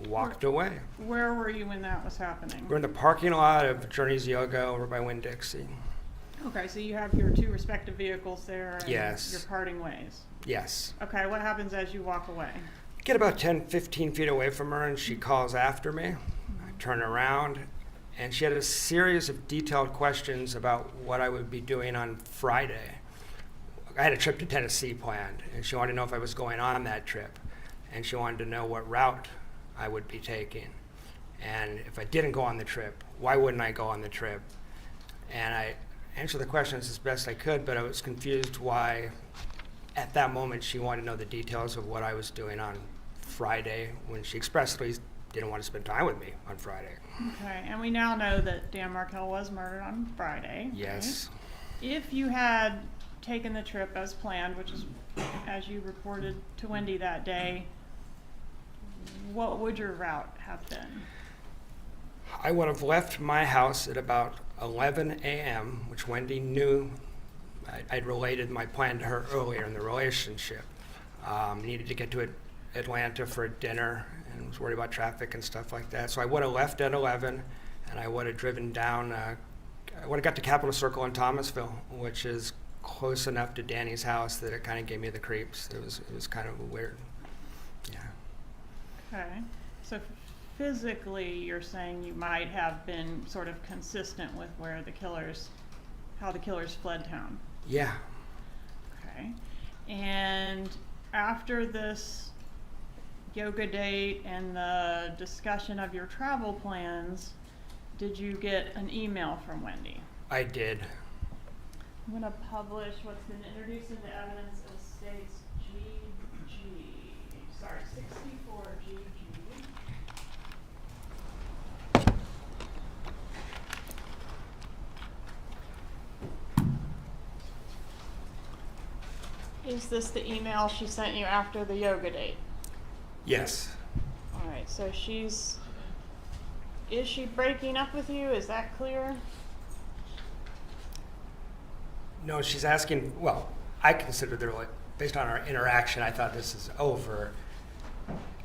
walked away. Where were you when that was happening? We're in the parking lot of Journey's Yoga over by Winn-Dixie. Okay, so you have your two respective vehicles there and Yes. you're parting ways. Yes. Okay, what happens as you walk away? Get about 10, 15 feet away from her, and she calls after me. I turn around, and she had a series of detailed questions about what I would be doing on Friday. I had a trip to Tennessee planned, and she wanted to know if I was going on that trip, and she wanted to know what route I would be taking. And if I didn't go on the trip, why wouldn't I go on the trip? And I answered the questions as best I could, but I was confused why, at that moment, she wanted to know the details of what I was doing on Friday when she expressly didn't want to spend time with me on Friday. Okay, and we now know that Dan Markel was murdered on Friday. Yes. Right? If you had taken the trip as planned, which is as you reported to Wendy that day, what would your route have been? I would have left my house at about 11 a.m., which Wendy knew. I'd related my plan to her earlier in the relationship. Needed to get to Atlanta for dinner, and was worried about traffic and stuff like that. So I would have left at 11, and I would have driven down. I would have got to Capitol Circle in Thomasville, which is close enough to Danny's house that it kind of gave me the creeps. It was kind of weird. Yeah. Okay, so physically, you're saying you might have been sort of consistent with where how the killers fled town. Yeah. Okay, and after this yoga date and the discussion of your travel plans, did you get an email from Wendy? I did. I'm gonna publish what's been introduced into evidence as states 64 GG. Is this the email she sent you after the yoga date? Yes. All right, so is she breaking up with you? Is that clear? No, she's asking, well, I considered based on our interaction, I thought this is over.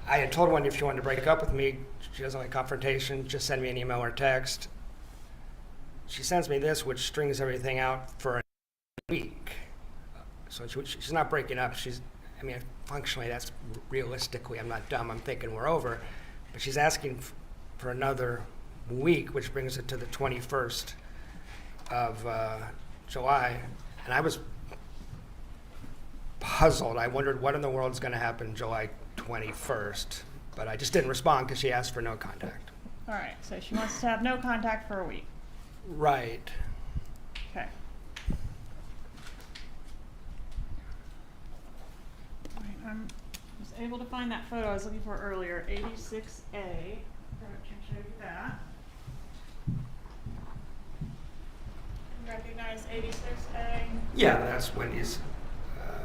I had told Wendy if she wanted to break up with me, she doesn't like confrontation, just send me an email or text. She sends me this, which strings everything out for a week. So she's not breaking up. Functionally, that's realistically, I'm not dumb. I'm thinking we're over. But she's asking for another week, which brings it to the 21st of July. And I was puzzled. I wondered what in the world is going to happen July 21st. But I just didn't respond because she asked for no contact. All right, so she wants to have no contact for a week. Right. Okay. All right, I was able to find that photo I was looking for earlier, 86A. I can show you that. You recognize 86A? Yeah, that's Wendy's,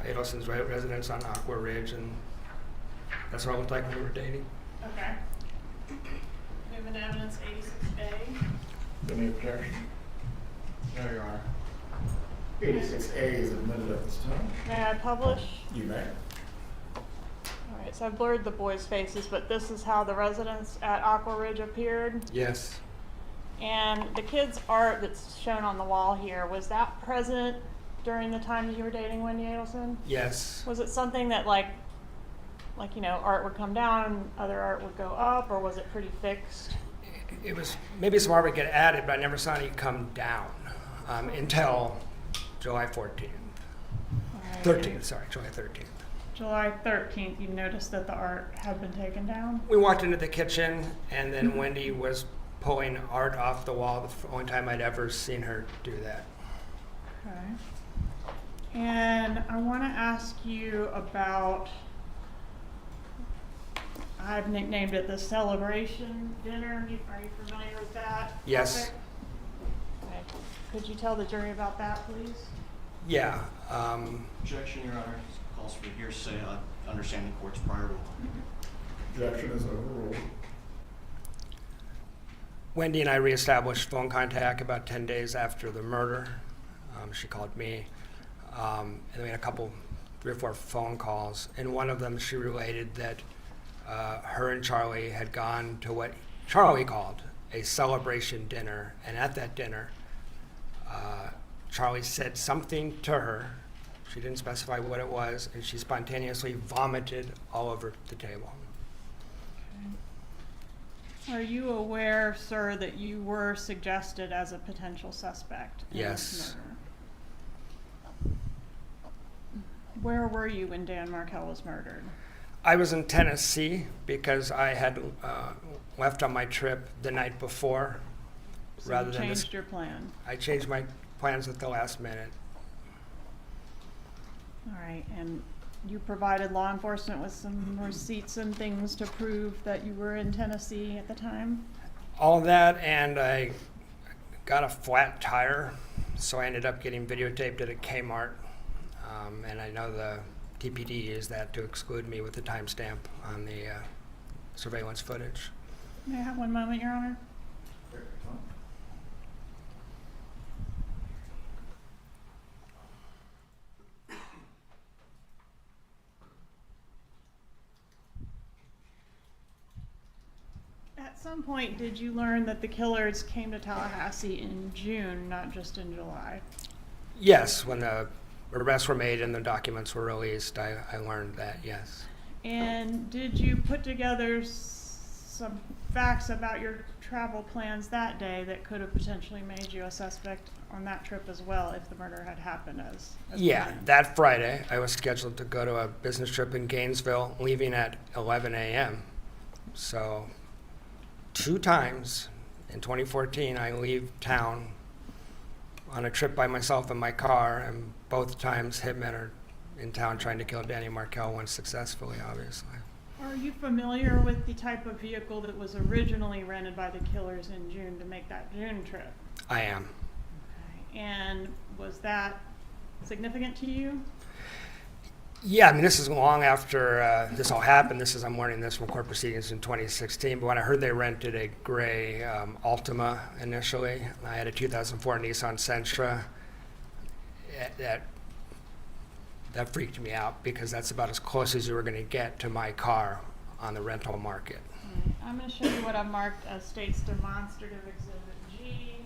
Adelson's residence on Aqua Ridge, and that's what it looked like when we were dating. Okay. Moving to evidence 86A. Any objection? No, Your Honor. 86A is admitted at this time. May I publish? You may. All right, so I blurred the boys' faces, but this is how the residents at Aqua Ridge appeared. Yes. And the kids' art that's shown on the wall here, was that present during the time that you were dating Wendy Adelson? Yes. Was it something that like, you know, art would come down, other art would go up, or was it pretty fixed? It was, maybe some art would get added, but I never saw any come down until July 14th. All right. 13th, sorry, July 13th. July 13th, you noticed that the art had been taken down? We walked into the kitchen, and then Wendy was pulling art off the wall. The only time I'd ever seen her do that. Okay. And I want to ask you about, I've nicknamed it the celebration dinner. Are you familiar with that? Yes. topic? Okay. Could you tell the jury about that, please? Yeah. Objection, Your Honor. Calls for hearsay. I understand the court's prior rule. Objection is overruled. Wendy and I reestablished phone contact about 10 days after the murder. She called me, and we had 3 or 4 phone calls. In one of them, she related that her and Charlie had gone to what Charlie called a celebration dinner, and at that dinner, Charlie said something to her. She didn't specify what it was, and she spontaneously vomited all over the table. Are you aware, sir, that you were suggested as a potential suspect in Yes. this murder? Where were you when Dan Markel was murdered? I was in Tennessee because I had left on my trip the night before. So Rather you than this- changed your plan. I changed my plans at the last minute. All right, and you provided law enforcement with some receipts and things to prove that you were in Tennessee at the time? All that, and I got a flat tire, so I ended up getting videotaped at a Kmart. And I know the TPD used that to exclude me with the timestamp on the surveillance footage. May I have one moment, Your Honor? At some point, did you learn that the killers came to Tallahassee in June, not just in July? Yes, when the arrests were made and the documents were released, I learned that, yes. And did you put together some facts about your travel plans that day that could have potentially made you a suspect on that trip as well if the murder had happened as Yeah, planned? that Friday, I was scheduled to go to a business trip in Gainesville, leaving at 11 a.m. So 2 times in 2014, I leave town on a trip by myself in my car, and both times hitmen are in town trying to kill Danny Markel, once successfully, obviously. Are you familiar with the type of vehicle that was originally rented by the killers in June to make that June trip? I am. And was that significant to you? Yeah, I mean, this is long after this all happened. I'm learning this from court proceedings in 2016. But when I heard they rented a gray Altima initially, I had a 2004 Nissan Sentra. That freaked me out because that's about as close as you were going to get to my car on the rental market. I'm going to show you what I've marked as State's Demonstrative Exhibit G.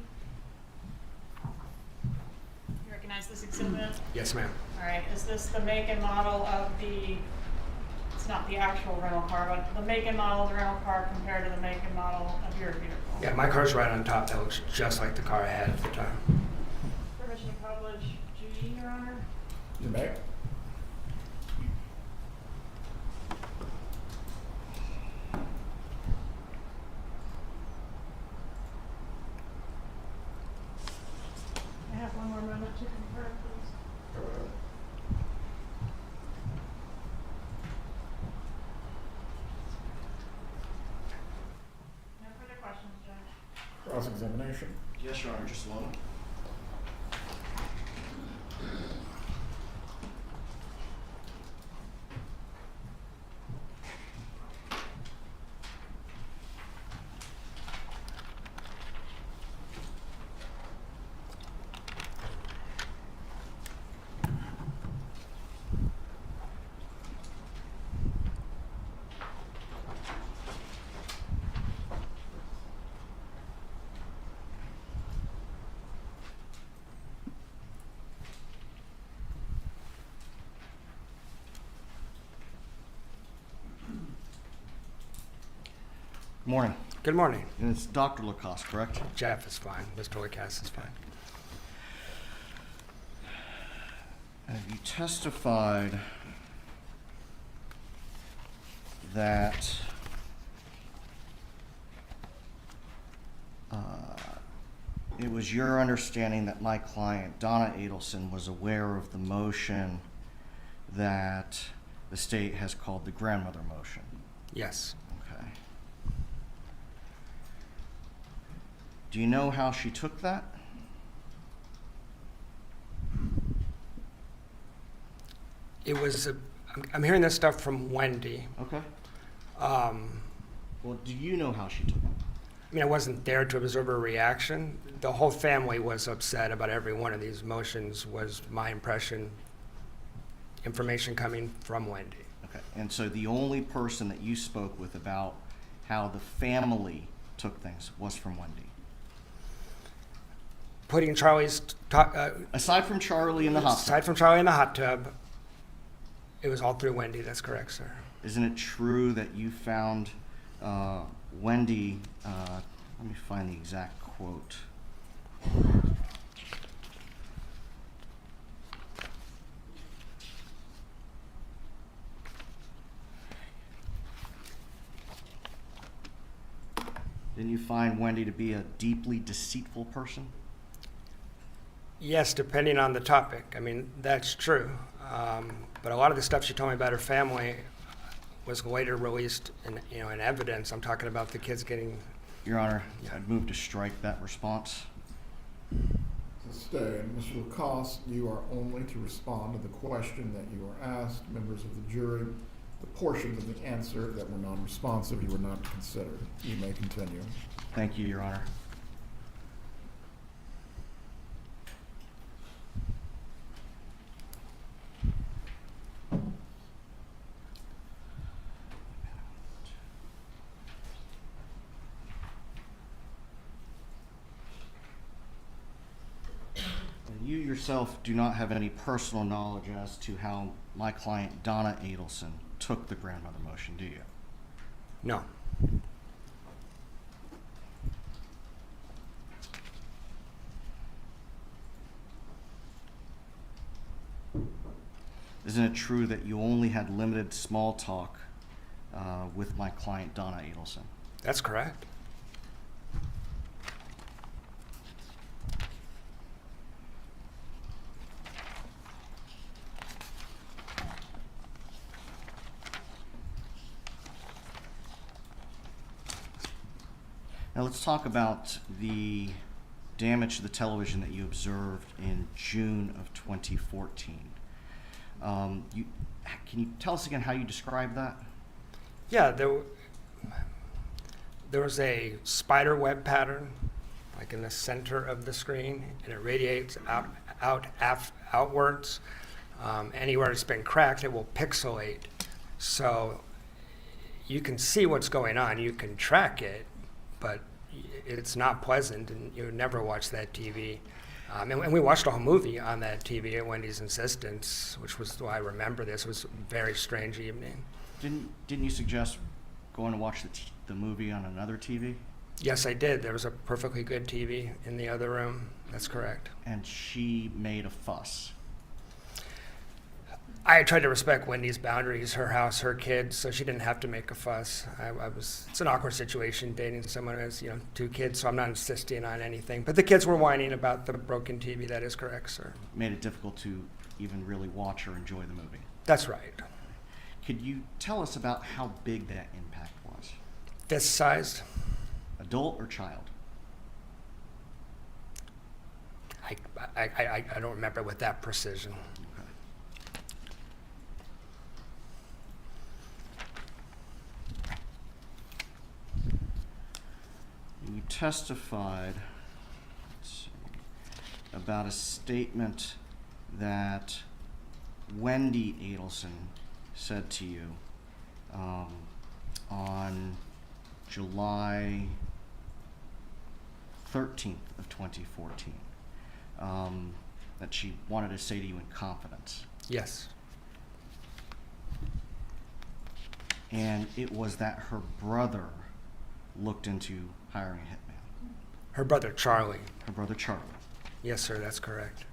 You recognize this exhibit? Yes, ma'am. All right, is this the make and model of the it's not the actual rental car, but the make and model of the rental car compared to the make and model of your vehicle. Yeah, my car's right on top. That looks just like the car I had at the time. Permission to publish G, Your Honor? You may. I have one more moment to confer, please. No further questions, Judge. Cross-examination. Yes, Your Honor, just a moment. Morning. Good morning. And it's Dr. Lacoste, correct? Jeff is fine. Mr. Lacasse is fine. You testified that it was your understanding that my client, Donna Adelson, was aware of the motion that the state has called the grandmother motion. Yes. Okay. Do you know how she took that? It was, I'm hearing this stuff from Wendy. Okay. Um, Well, do you know how she took it? I mean, I wasn't there to observe her reaction. The whole family was upset about every one of these motions, was my impression, information coming from Wendy. Okay. And so the only person that you spoke with about how the family took things was from Wendy? Putting Charlie's, Aside from Charlie in the hospital, aside from Charlie in the hot tub, it was all through Wendy. That's correct, sir. isn't it true that you found Wendy, let me find the exact quote. Didn't you find Wendy to be a deeply deceitful person? Yes, depending on the topic. I mean, that's true. But a lot of the stuff she told me about her family was later released in evidence. I'm talking about the kids getting. Your Honor, I'd move to strike that response. Sustained. Mr. Lacoste, you are only to respond to the question that you were asked. Members of the jury, the portions of the answer that were non-responsive, you were not considered. You may continue. Thank you, Your Honor. You yourself do not have any personal knowledge as to how my client, Donna Adelson, took the grandmother motion, do you? No. Isn't it true that you only had limited small talk with my client, Donna Adelson? That's correct. Now let's talk about the damage to the television that you observed in June of 2014. Can you tell us again how you described that? Yeah, there was a spider web pattern, like in the center of the screen, and it radiates outwards. Anywhere it's been cracked, it will pixelate. So you can see what's going on, you can track it, but it's not pleasant, and you would never watch that TV. And we watched a whole movie on that TV at Wendy's insistence, which was why I remember this. It was a very strange evening. Didn't you suggest going to watch the movie on another TV? Yes, I did. There was a perfectly good TV in the other room. That's correct. And she made a fuss. I tried to respect Wendy's boundaries, her house, her kids, so she didn't have to make a fuss. It's an awkward situation dating someone who has, 2 kids, so I'm not insisting on anything. But the kids were whining about the broken TV. That is correct, sir. Made it difficult to even really watch or enjoy the movie. That's right. Could you tell us about how big that impact was? Fist-sized. Adult or child? I don't remember with that precision. Okay. You testified, let's see, about a statement that Wendy Adelson said to you on July 13th of 2014, that she wanted to say to you in confidence. Yes. And it was that her brother looked into hiring a hitman. Her brother, Charlie. Her brother Charlie. Yes, sir, that's correct.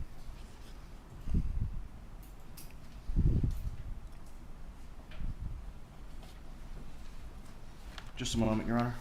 Just a moment, Your Honor.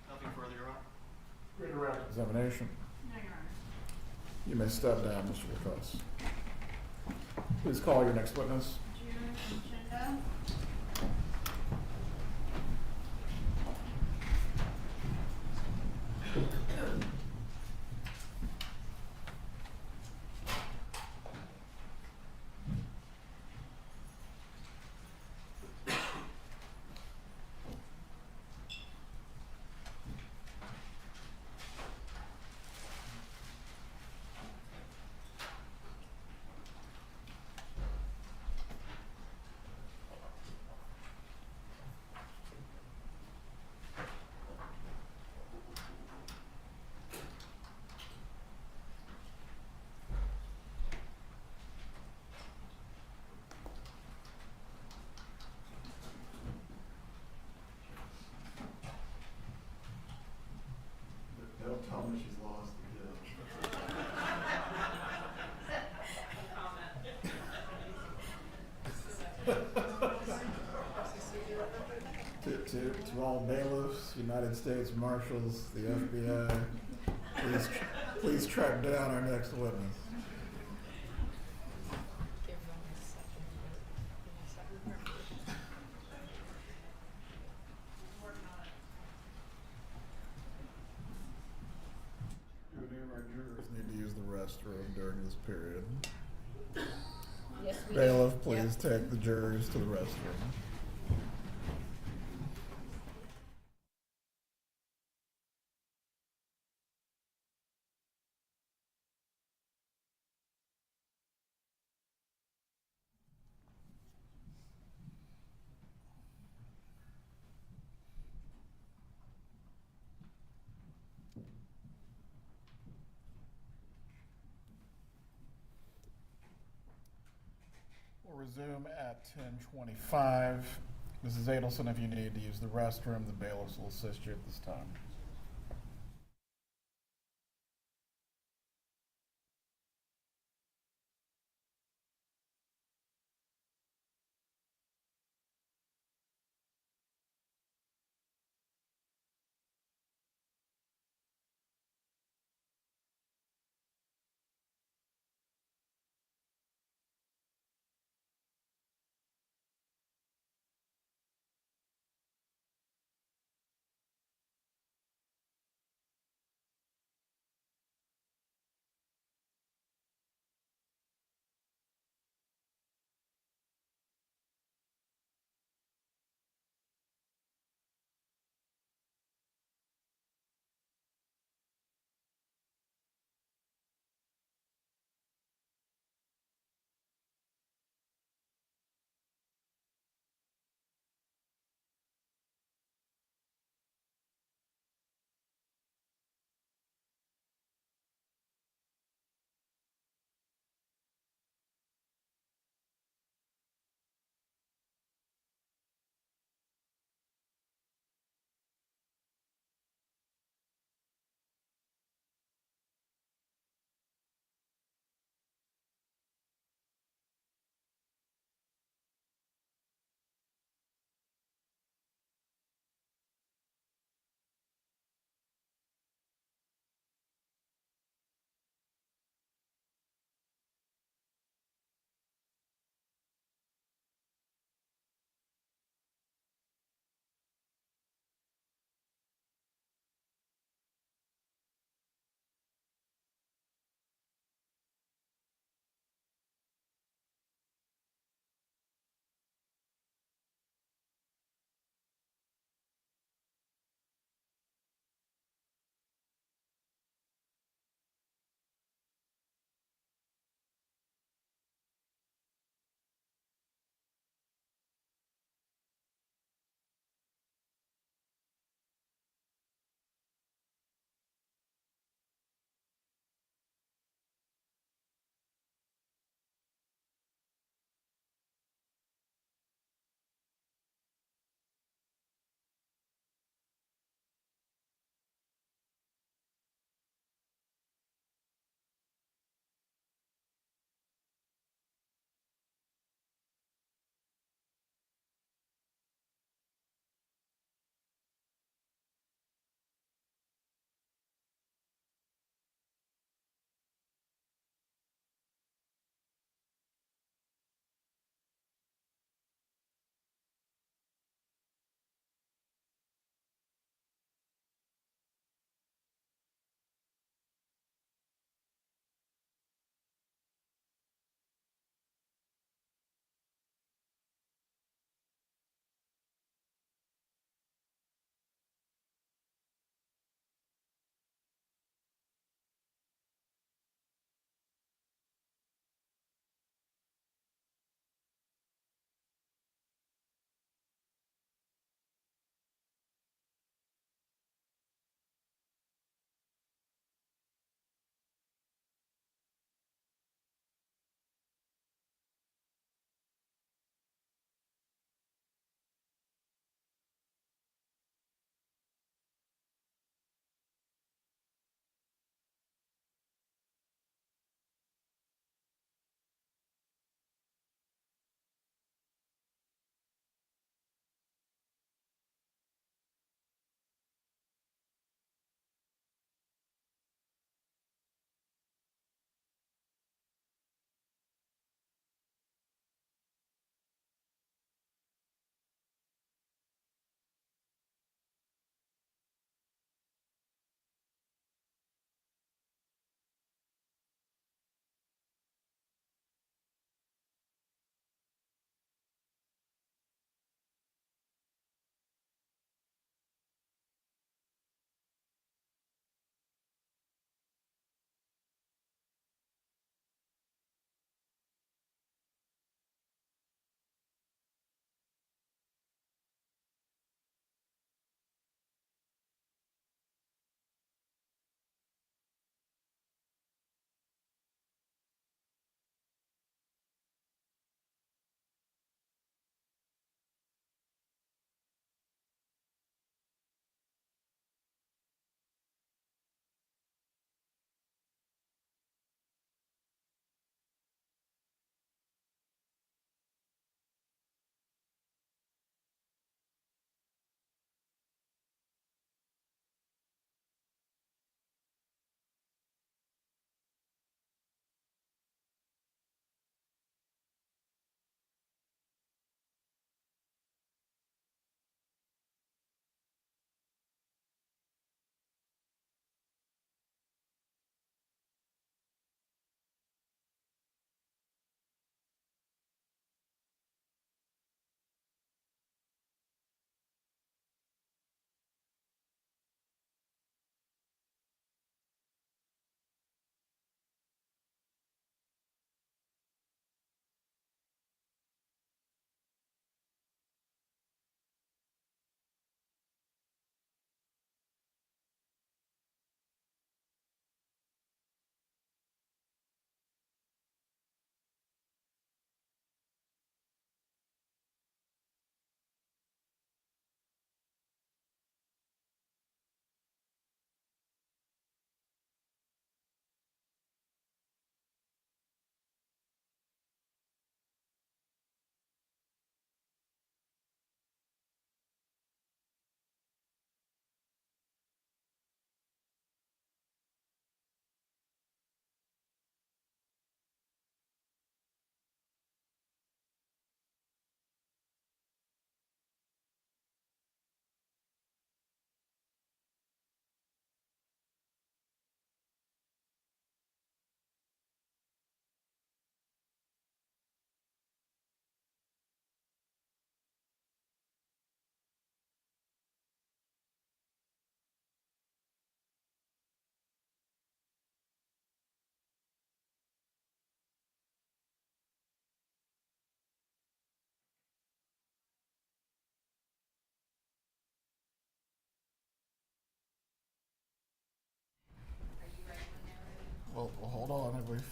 Nothing further, Your Honor. Redirect examination. No, Your Honor. You may step down, Mr. Lacoste. Please call your next witness. June Shindo. Don't tell me she's lost the to all bailiffs, United States Marshals, the FBI, please track down our next witness. Do any of our jurors need to use the restroom during this period? Yes, we do. Bailiff, please take the jurors to the restroom. We'll resume at 10:25. Mrs. Adelson, if you need to use the restroom, the bailiffs will assist you at this time.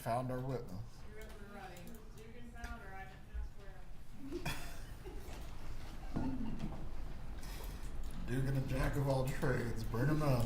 found our witness. Dugan found her, I didn't ask where. Dugan, a jack of all trades, bring him in.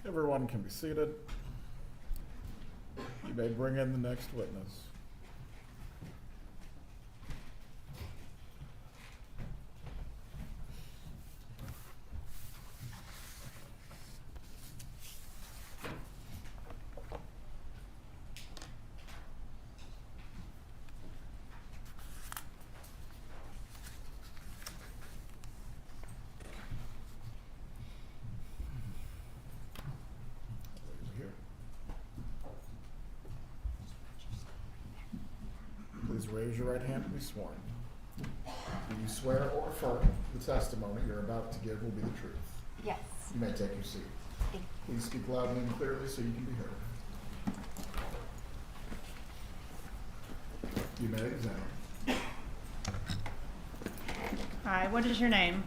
Everyone can be seated. You may bring in the next witness. Here. Please raise your right hand to be sworn. Do you swear or affirm the testimony you're about to give will be the truth? Yes. You may take your seat. Thank Please speak loudly and clearly so you can be heard. You may examine. Hi, what is your name?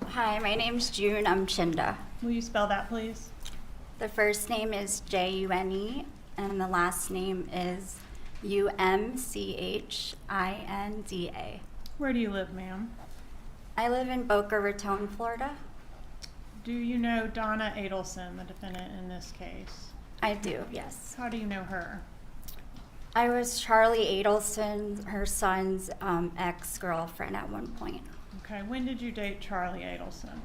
Hi, my name's June Umchinda. Will you spell that, please? The first name is June, and the last name is Umchinda. Where do you live, ma'am? I live in Boca Raton, Florida. Do you know Donna Adelson, the defendant in this case? I do, yes. How do you know her? I was Charlie Adelson, her son's ex-girlfriend at one point. Okay, when did you date Charlie Adelson?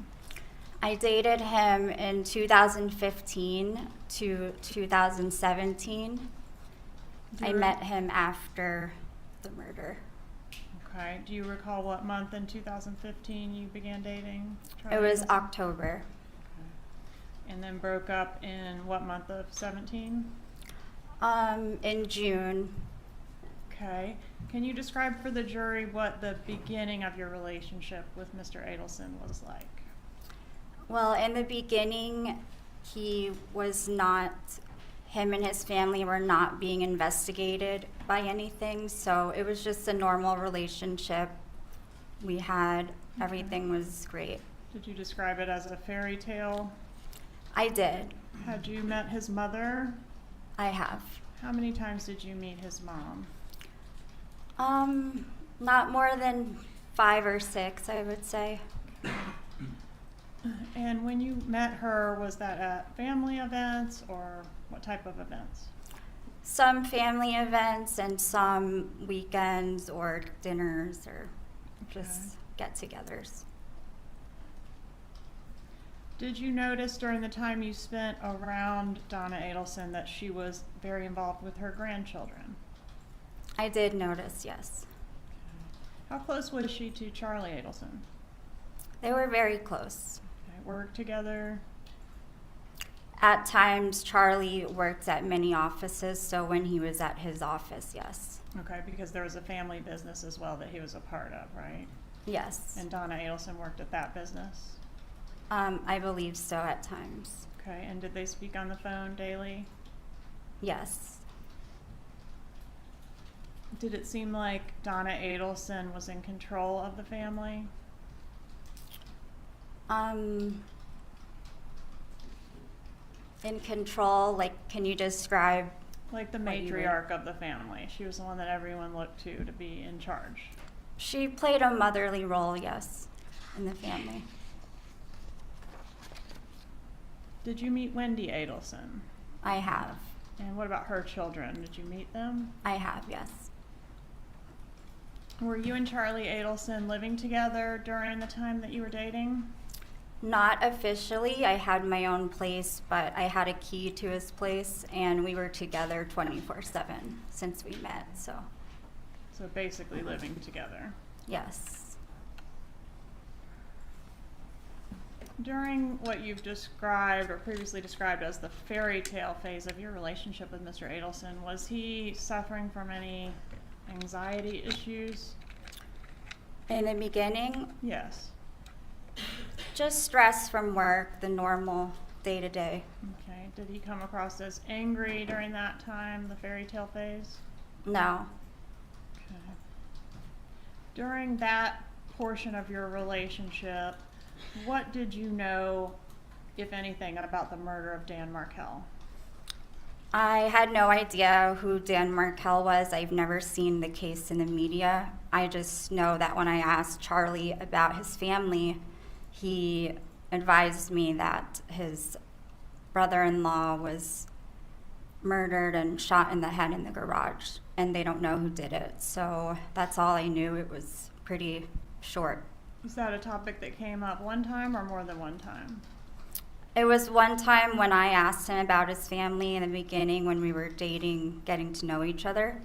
I dated him in 2015 to 2017. I You're- met him after the murder. Okay, do you recall what month in 2015 you began dating It Charlie was Adelson? October. And then broke up in what month of 17? In June. Okay, can you describe for the jury what the beginning of your relationship with Mr. Adelson was like? Well, in the beginning, him and his family were not being investigated by anything, so it was just a normal relationship we had. Everything was great. Did you describe it as a fairy tale? I did. Had you met his mother? I have. How many times did you meet his mom? Not more than 5 or 6, I would say. And when you met her, was that at family events or what type of events? Some family events and some weekends or dinners or just get-togethers. Did you notice during the time you spent around Donna Adelson that she was very involved with her grandchildren? I did notice, yes. How close was she to Charlie Adelson? They were very close. Okay, worked together? At times, Charlie worked at many offices, so when he was at his office, yes. Okay, because there was a family business as well that he was a part of, right? Yes. And Donna Adelson worked at that business? I believe so at times. Okay, and did they speak on the phone daily? Yes. Did it seem like Donna Adelson was in control of the family? In control, like, can you describe? Like the What do you mean? matriarch of the family. She was the one that everyone looked to be in charge. She played a motherly role, yes, in the family. Did you meet Wendy Adelson? I have. And what about her children? Did you meet them? I have, yes. Were you and Charlie Adelson living together during the time that you were dating? Not officially. I had my own place, but I had a key to his place, and we were together 24/7 since we met, so So basically living together. yes. During what you've described or previously described as the fairy tale phase of your relationship with Mr. Adelson, was he suffering from any anxiety issues? In the beginning, Yes. just stress from work, the normal day-to-day. Okay. Did he come across as angry during that time, the fairy tale phase? No. Okay. During that portion of your relationship, what did you know, if anything, about the murder of Dan Markel? I had no idea who Dan Markel was. I've never seen the case in the media. I just know that when I asked Charlie about his family, he advised me that his brother-in-law was murdered and shot in the head in the garage, and they don't know who did it. So that's all I knew. It was pretty short. Is that a topic that came up one time or more than one time? It was one time when I asked him about his family in the beginning when we were dating, getting to know each other.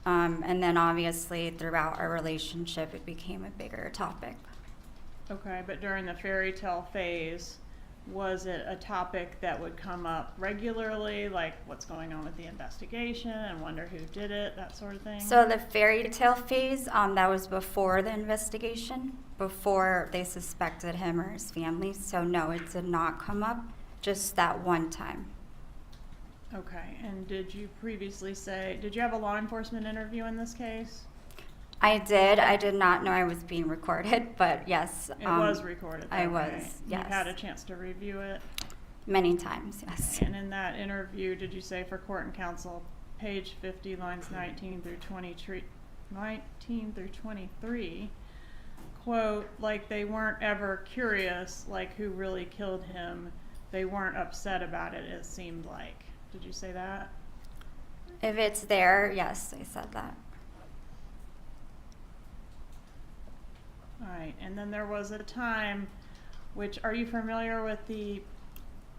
And then obviously throughout our relationship, it became a bigger topic. Okay, but during the fairy tale phase, was it a topic that would come up regularly, like what's going on with the investigation and wonder who did it, that sort of thing? So the fairy tale phase, that was before the investigation, before they suspected him or his family. So no, it did not come up, just that one time. Okay, and did you previously say, did you have a law enforcement interview in this case? I did. I did not know I was being recorded, but yes. It was recorded. I though, was, right? yes. You had a chance to review it? Many times, yes. And in that interview, did you say for court and counsel, page 50, lines 19 through 23, quote, like they weren't ever curious, like who really killed him. They weren't upset about it, it seemed like. Did you say that? If it's there, yes, I said that. All right, and then there was a time, which, are you familiar with the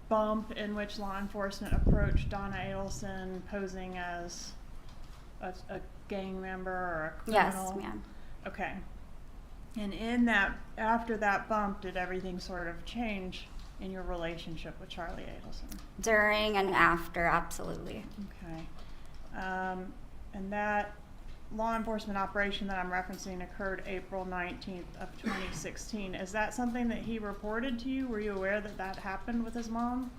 bump in which law enforcement approached Donna Adelson posing as a gang member or a criminal? Yes, ma'am. Okay. And in that, after that bump, did everything sort of change in your relationship with Charlie Adelson? During and after, absolutely. Okay. And that law enforcement operation that I'm referencing occurred April 19th of 2016. Is that something that he reported to you? Were you aware that that happened with his mom?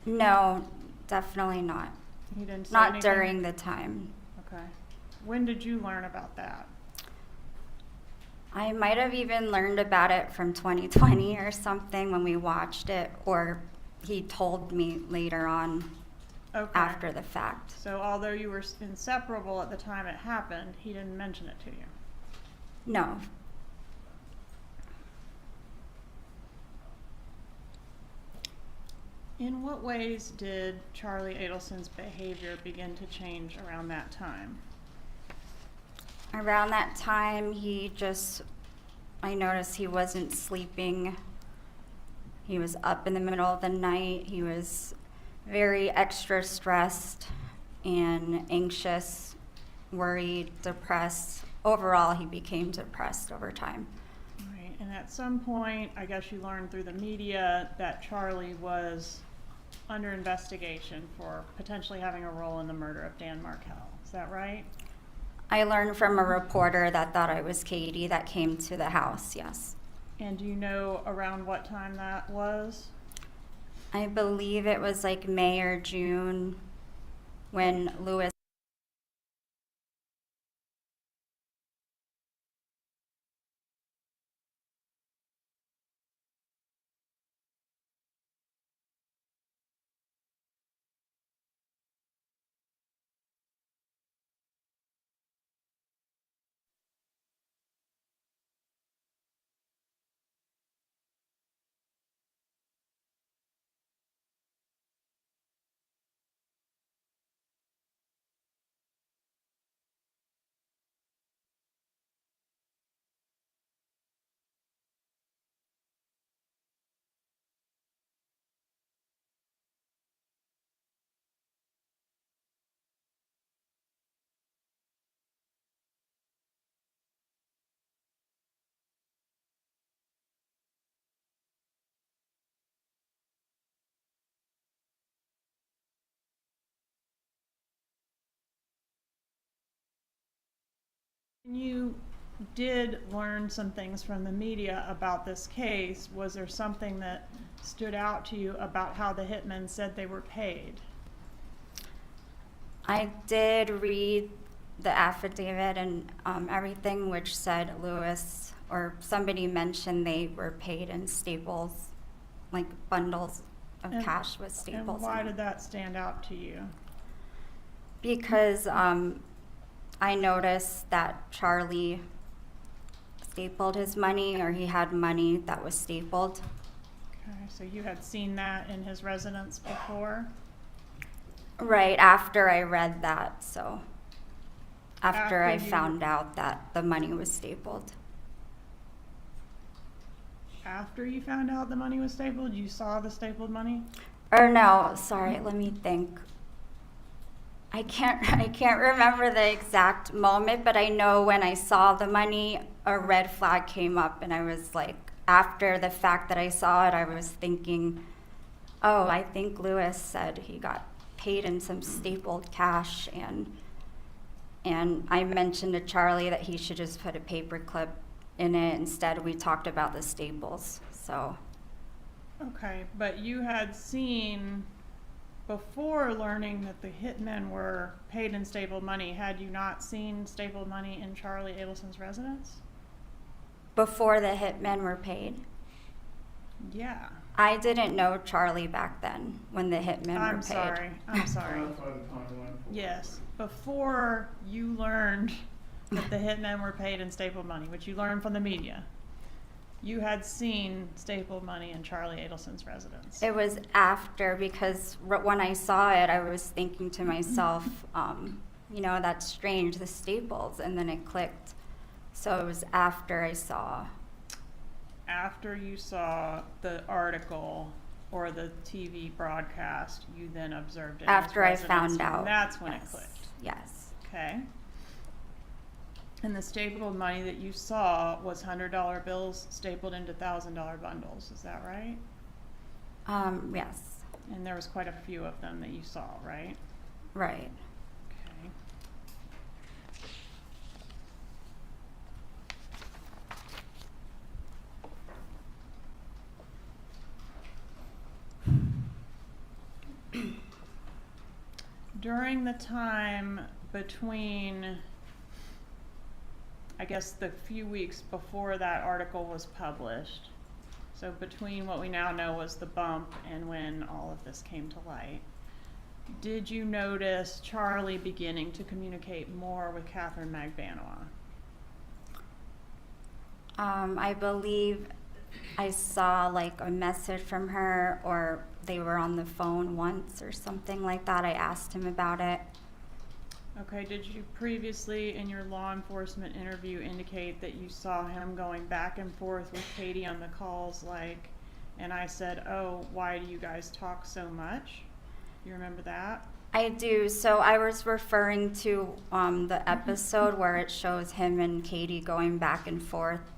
No, definitely not. He didn't say Not anything? during the time. Okay. When did you learn about that? I might have even learned about it from 2020 or something when we watched it, or he told me later on Okay. after the fact. So although you were inseparable at the time it happened, he didn't mention it to you? No. In what ways did Charlie Adelson's behavior begin to change around that time? Around that time, I noticed he wasn't sleeping. He was up in the middle of the night. He was very extra stressed and anxious, worried, depressed. Overall, he became depressed over time. Right, and at some point, I guess you learned through the media that Charlie was under investigation for potentially having a role in the murder of Dan Markel. Is that right? I learned from a reporter that thought I was Katie that came to the house, yes. And do you know around what time that was? I believe it was like May or June when Lewis. You did learn some things from the media about this case. Was there something that stood out to you about how the hitmen said they were paid? I did read the affidavit and everything, which said Lewis or somebody mentioned they were paid in staples, like bundles of And- cash with staples. And why in it. did that stand out to you? Because I noticed that Charlie stapled his money, or he had money that was stapled. Okay, so you had seen that in his residence before? Right after I read that, so after I After you- found out that the money was stapled. After you found out the money was stapled, you saw the stapled money? Or no, sorry, let me think. I can't remember the exact moment, but I know when I saw the money, a red flag came up, and I was like, after the fact that I saw it, I was thinking, oh, I think Lewis said he got paid in some stapled cash, and I mentioned to Charlie that he should just put a paper clip in it. Instead, we talked about the staples, so. Okay, but you had seen, before learning that the hitmen were paid in stapled money, had you not seen stapled money in Charlie Adelson's residence? Before the hitmen were paid? Yeah. I didn't know Charlie back then when the hitmen were I'm paid. sorry, I'm sorry. Yes, before you learned that the hitmen were paid in stapled money, which you learned from the media, you had seen stapled money in Charlie Adelson's residence. It was after, because when I saw it, I was thinking to myself, that's strange, the staples, and then it clicked. So it was after I saw. After you saw the article or the TV broadcast, you then observed it in his After I residence, found out. and that's when Yes. it clicked. Yes. Okay. And the stapled money that you saw was $100 bills stapled into $1,000 bundles. Is that right? Yes. And there was quite a few of them that you saw, right? Right. Okay. During the time between, I guess, the few weeks before that article was published, so between what we now know was the bump and when all of this came to light, did you notice Charlie beginning to communicate more with Catherine Magbanoa? I believe I saw like a message from her, or they were on the phone once or something like that. I asked him about it. Okay, did you previously in your law enforcement interview indicate that you saw him going back and forth with Katie on the calls, like, and I said, oh, why do you guys talk so much? You remember that? I do. So I was referring to the episode where it shows him and Katie going back and forth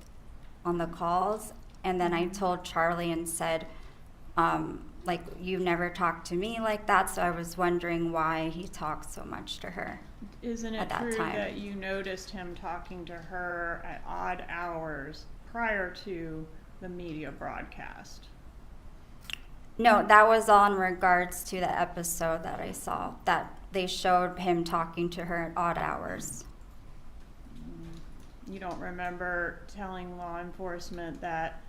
on the calls. And then I told Charlie and said, like, you never talked to me like that. So I was wondering why he talked so much to her. Isn't it At that true time. that you noticed him talking to her at odd hours prior to the media broadcast? No, that was all in regards to the episode that I saw, that they showed him talking to her at odd hours. You don't remember telling law enforcement that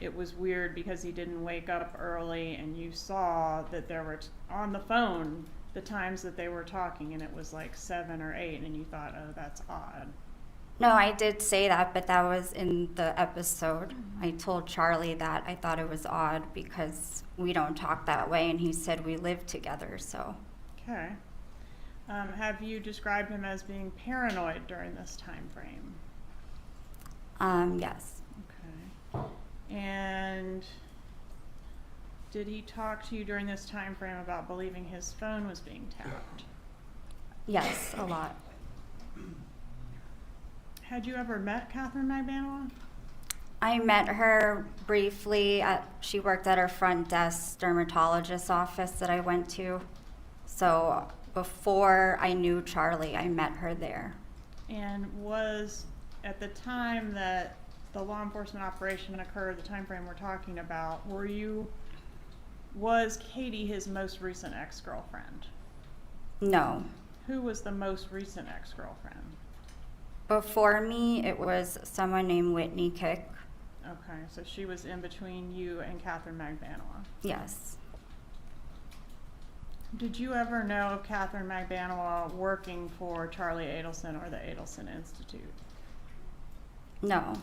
it was weird because he didn't wake up early, and you saw that there were on the phone the times that they were talking, and it was like 7 or 8, and you thought, oh, that's odd. No, I did say that, but that was in the episode. I told Charlie that I thought it was odd because we don't talk that way, and he said we live together, so. Okay. Have you described him as being paranoid during this time frame? Yes. Okay. And did he talk to you during this time frame about believing his phone was being tapped? Yes, a lot. Had you ever met Catherine Magbanoa? I met her briefly. She worked at her front desk dermatologist office that I went to. So before I knew Charlie, I met her there. And was, at the time that the law enforcement operation occurred, the time frame we're talking about, was Katie his most recent ex-girlfriend? No. Who was the most recent ex-girlfriend? Before me, it was someone named Whitney Kick. Okay, so she was in between you and Catherine Magbanoa. Yes. Did you ever know of Catherine Magbanoa working for Charlie Adelson or the Adelson Institute? No.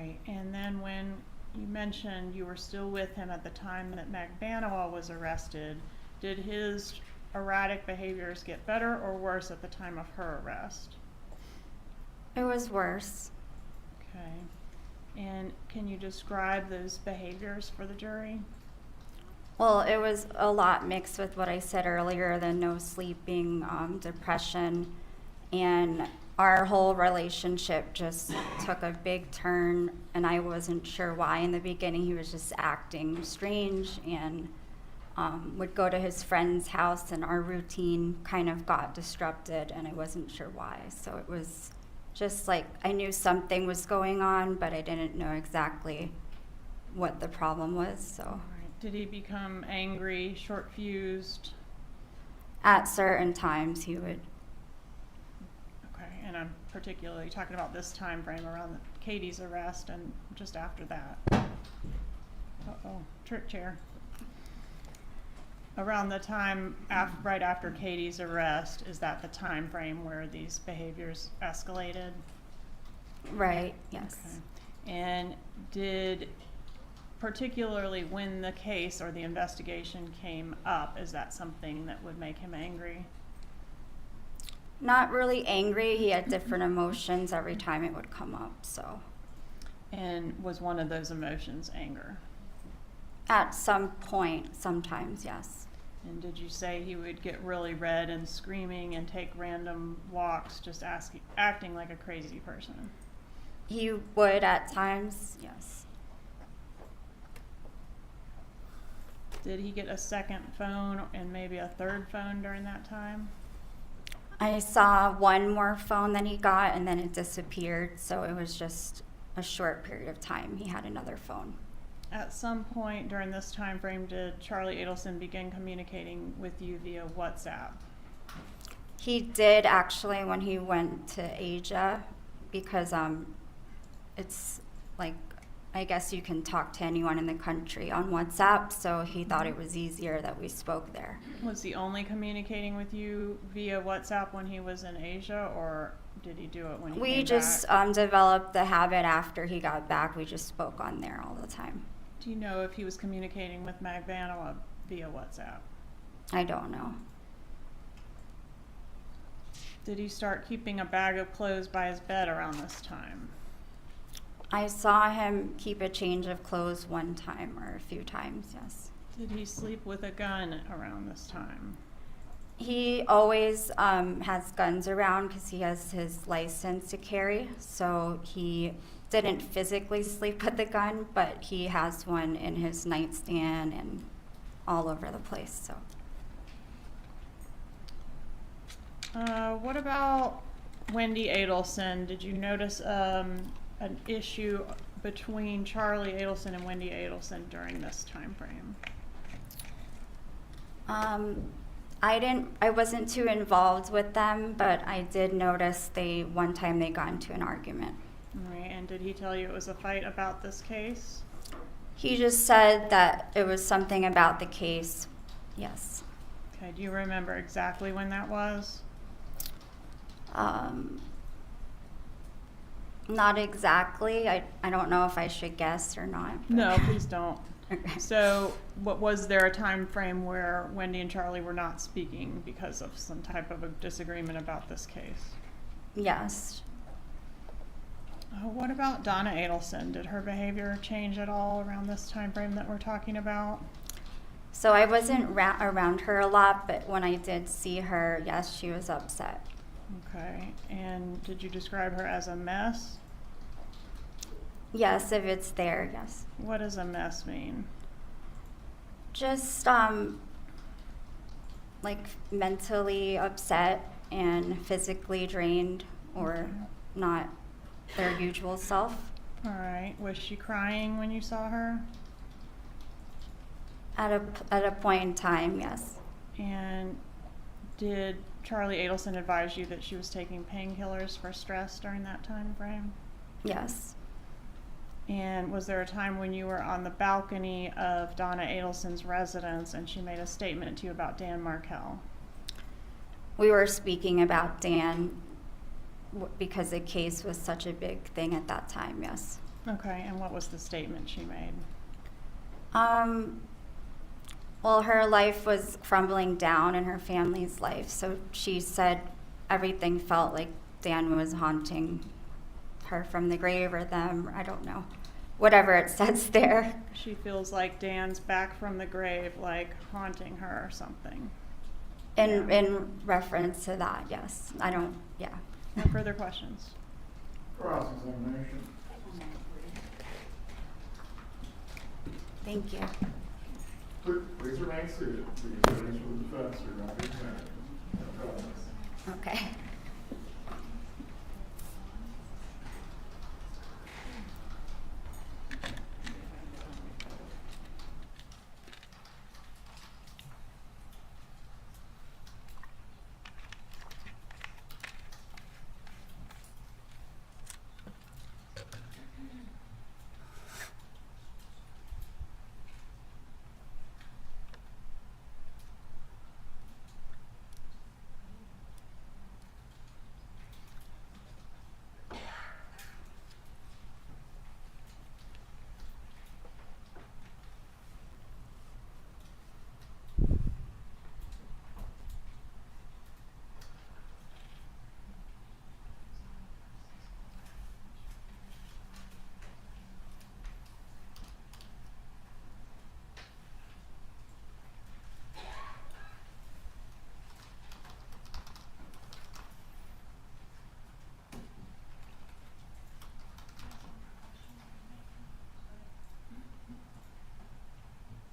right, and then when you mentioned you were still with him at the time that Magbanowa was arrested, did his erratic behaviors get better or worse at the time of her arrest? It was worse. Okay, and can you describe those behaviors for the jury? Well, it was a lot mixed with what I said earlier, the no sleeping, depression, and our whole relationship just took a big turn, and I wasn't sure why. In the beginning, he was just acting strange and would go to his friend's house, and our routine kind of got disrupted, and I wasn't sure why. So it was just like I knew something was going on, but I didn't know exactly what the problem was. So All right. Did he become angry, short-fused? at certain times, he would. Okay, and I'm particularly talking about this time frame around Katie's arrest and just after that. Uh-oh, trip chair. Around the time right after Katie's arrest, is that the time frame where these behaviors escalated? Right, yes. Okay. And did, particularly when the case or the investigation came up, is that something that would make him angry? Not really angry. He had different emotions every time it would come up, so. And was one of those emotions anger? At some point, sometimes, yes. And did you say he would get really red and screaming and take random walks, just acting like a crazy person? He would at times, yes. Did he get a second phone and maybe a third phone during that time? I saw one more phone that he got and then it disappeared, so it was just a short period of time he had another phone. At some point during this time frame, did Charlie Adelson begin communicating with you via WhatsApp? He did actually when he went to Asia, because it's like, I guess you can talk to anyone in the country on WhatsApp, so he thought it was easier that we spoke there. Was he only communicating with you via WhatsApp when he was in Asia, or did he do it when he We came just back? developed the habit after he got back. We just spoke on there all the time. Do you know if he was communicating with Magbanowa via WhatsApp? I don't know. Did he start keeping a bag of clothes by his bed around this time? I saw him keep a change of clothes one time or a few times, yes. Did he sleep with a gun around this time? He always has guns around because he has his license to carry, so he didn't physically sleep with the gun, but he has one in his nightstand and all over the place, so. What about Wendy Adelson? Did you notice an issue between Charlie Adelson and Wendy Adelson during this time frame? I wasn't too involved with them, but I did notice one time they got into an argument. All right, and did he tell you it was a fight about this case? He just said that it was something about the case, yes. Okay, do you remember exactly when that was? Not exactly. I don't know if I should guess or not. but- No, please don't. Okay. So, was there a time frame where Wendy and Charlie were not speaking because of some type of a disagreement about this case? Yes. What about Donna Adelson? Did her behavior change at all around this time frame that we're talking about? So I wasn't around her a lot, but when I did see her, yes, she was upset. Okay, and did you describe her as a mess? Yes, if it's there, yes. What does a mess mean? Just like mentally upset and physically drained or not their usual self. All right, was she crying when you saw her? At a point in time, yes. And did Charlie Adelson advise you that she was taking painkillers for stress during that time frame? Yes. And was there a time when you were on the balcony of Donna Adelson's residence and she made a statement to you about Dan Markell? We were speaking about Dan because the case was such a big thing at that time, yes. Okay, and what was the statement she made? Well, her life was crumbling down in her family's life, so she said everything felt like Dan was haunting her from the grave or them, I don't know. Whatever it says there. She feels like Dan's back from the grave, like haunting her or something. In reference to that, yes. I don't, yeah. No further questions? Cross-examination. Thank you. Please remain seated. Please raise for the defense or not be examined. No comments. Okay.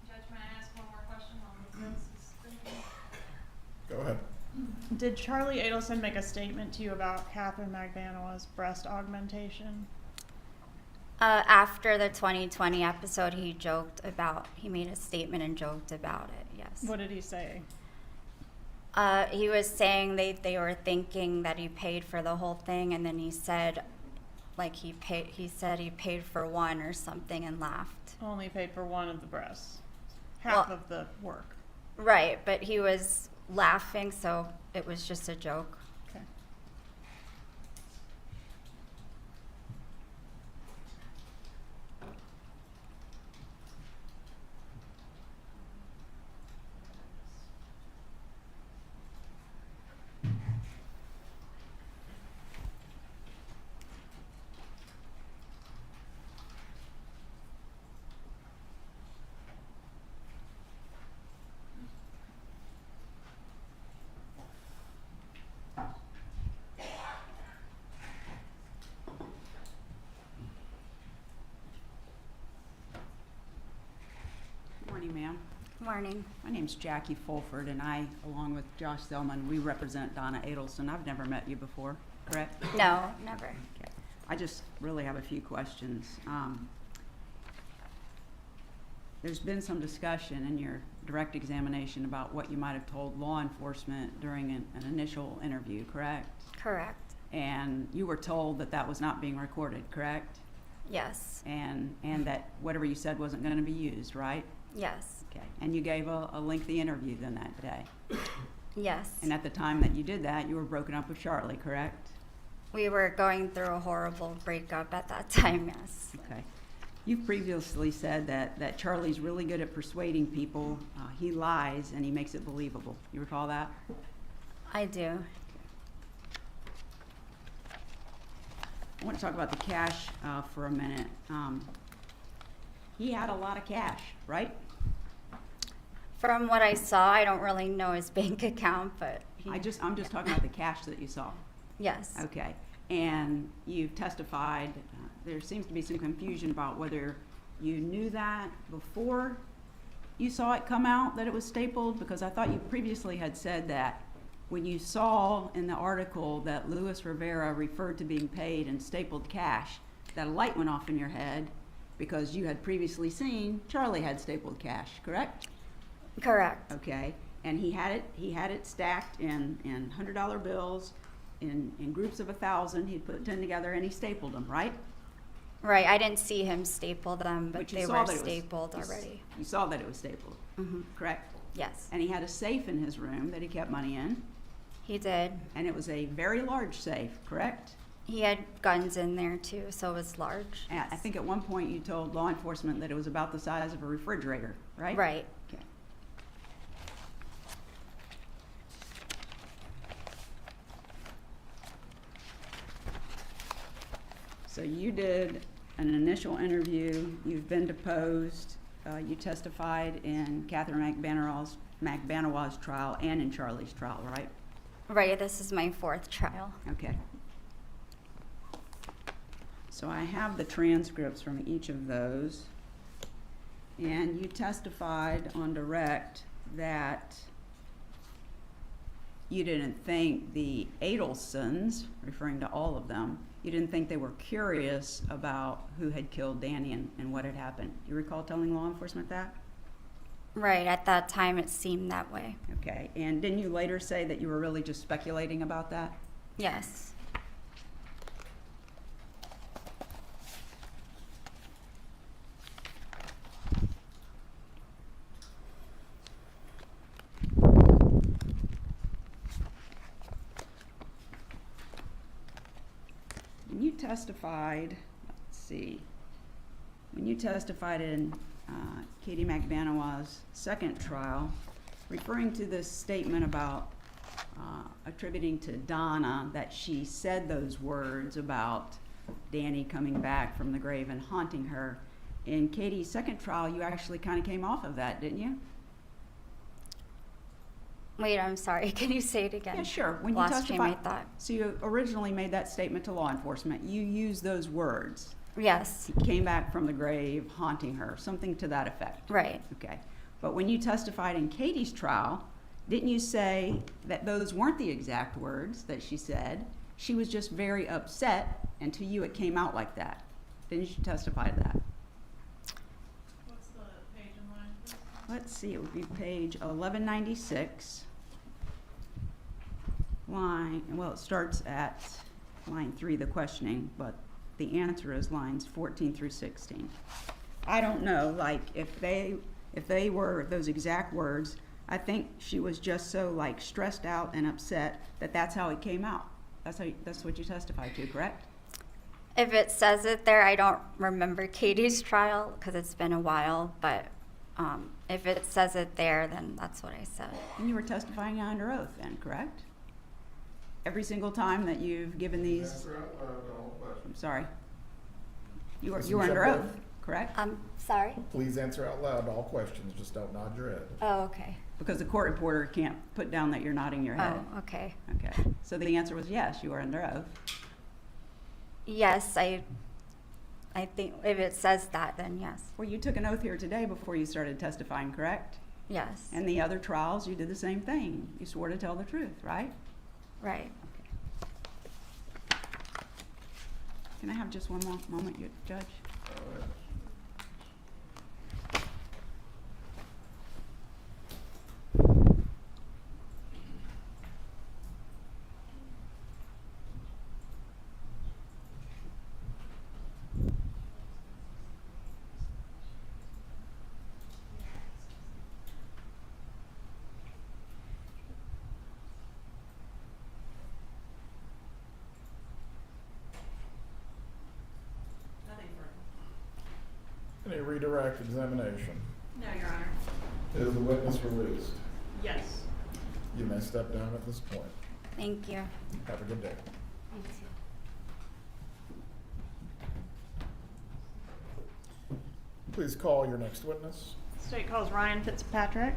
Judge, may I ask one more question on the defense's statement? Go ahead. Did Charlie Adelson make a statement to you about Catherine Magdanoa's breast augmentation? After the 2020 episode, he made a statement and joked about it, yes. What did he say? He was saying they were thinking that he paid for the whole thing, and then he said, he said he paid for one or something and laughed. Only paid for one of the breasts. Half Well- of the work. Right, but he was laughing, so it was just a joke. Okay. Morning, ma'am. Morning. My name's Jackie Fulford, and I, along with Josh Zellman, we represent Donna Adelson. I've never met you before, correct? No, never. Okay. I just really have a few questions. There's been some discussion in your direct examination about what you might have told law enforcement during an initial interview, correct? Correct. And you were told that that was not being recorded, correct? Yes. And that whatever you said wasn't going to be used, right? Yes. Okay. And you gave a lengthy interview then that day. Yes. And at the time that you did that, you were broken up with Charlie, correct? We were going through a horrible breakup at that time, yes. Okay. You've previously said that Charlie's really good at persuading people. He lies and he makes it believable. You recall that? I do. I want to talk about the cash for a minute. He had a lot of cash, right? From what I saw, I don't really know his bank account, but I'm just talking about the cash that you saw. yes. Okay. And you've testified, there seems to be some confusion about whether you knew that before you saw it come out, that it was stapled, because I thought you previously had said that when you saw in the article that Luis Rivera referred to being paid in stapled cash, that a light went off in your head because you had previously seen Charlie had stapled cash, correct? Correct. Okay. And he had it stacked in $100 bills, in groups of 1,000. He'd put 10 together and he stapled them, right? Right. I didn't see him staple them, but you they saw were that it was- stapled you s- already. You saw that it was stapled, correct? Yes. And he had a safe in his room that he kept money in, He did. and it was a very large safe, correct? He had guns in there too, so it was large. And I think at one point you told law enforcement that it was about the size of a refrigerator, right? Right. Okay. So you did an initial interview, you've been deposed, you testified in Catherine McBanawaz's trial and in Charlie's trial, right? Right, this is my 4th trial. Okay. So I have the transcripts from each of those. And you testified on direct that you didn't think the Adelsons, referring to all of them, you didn't think they were curious about who had killed Danny and what had happened. You recall telling law enforcement that? Right, at that time it seemed that way. Okay. And didn't you later say that you were really just speculating about that? Yes. When you testified, let's see, when you testified in Katie McBanawaz's second trial, referring to this statement about attributing to Donna that she said those words about Danny coming back from the grave and haunting her, in Katie's second trial, you actually kind of came off of that, didn't you? Wait, I'm sorry. Can you say it again? Yeah, sure. When you Lost train of testified, thought. so you originally made that statement to law enforcement. You used those words. Yes. He came back from the grave, haunting her, something to that effect. Right. Okay. But when you testified in Katie's trial, didn't you say that those weren't the exact words that she said? She was just very upset, and to you it came out like that. Didn't you testify to that? What's the page and line, please? Let's see, it would be page 1196. It starts at line 3, the questioning, but the answer is lines 14 through 16. I don't know, like, if they were those exact words, I think she was just so, like, stressed out and upset that that's how it came out. That's what you testified to, correct? If it says it there, I don't remember Katie's trial because it's been a while, but if it says it there, then that's what I said. And you were testifying under oath then, correct? Every single time that you've given these, I'm sorry. You were under oath, correct? I'm sorry? Please answer out loud all questions, just don't nod your head. Oh, okay. Because the court reporter can't put down that you're nodding your head. Oh, okay. Okay, so the answer was yes, you are under oath. Yes, I think if it says that, then yes. Well, you took an oath here today before you started testifying, correct? Yes. And the other trials, you did the same thing. You swore to tell the truth, right? Right. Okay. Can I have just one more moment, Judge? Any redirect examination? No, Your Honor. Is the witness released? Yes. You may step down at this point. Thank you. Have a good day. Please call your next witness. State calls Ryan Fitzpatrick.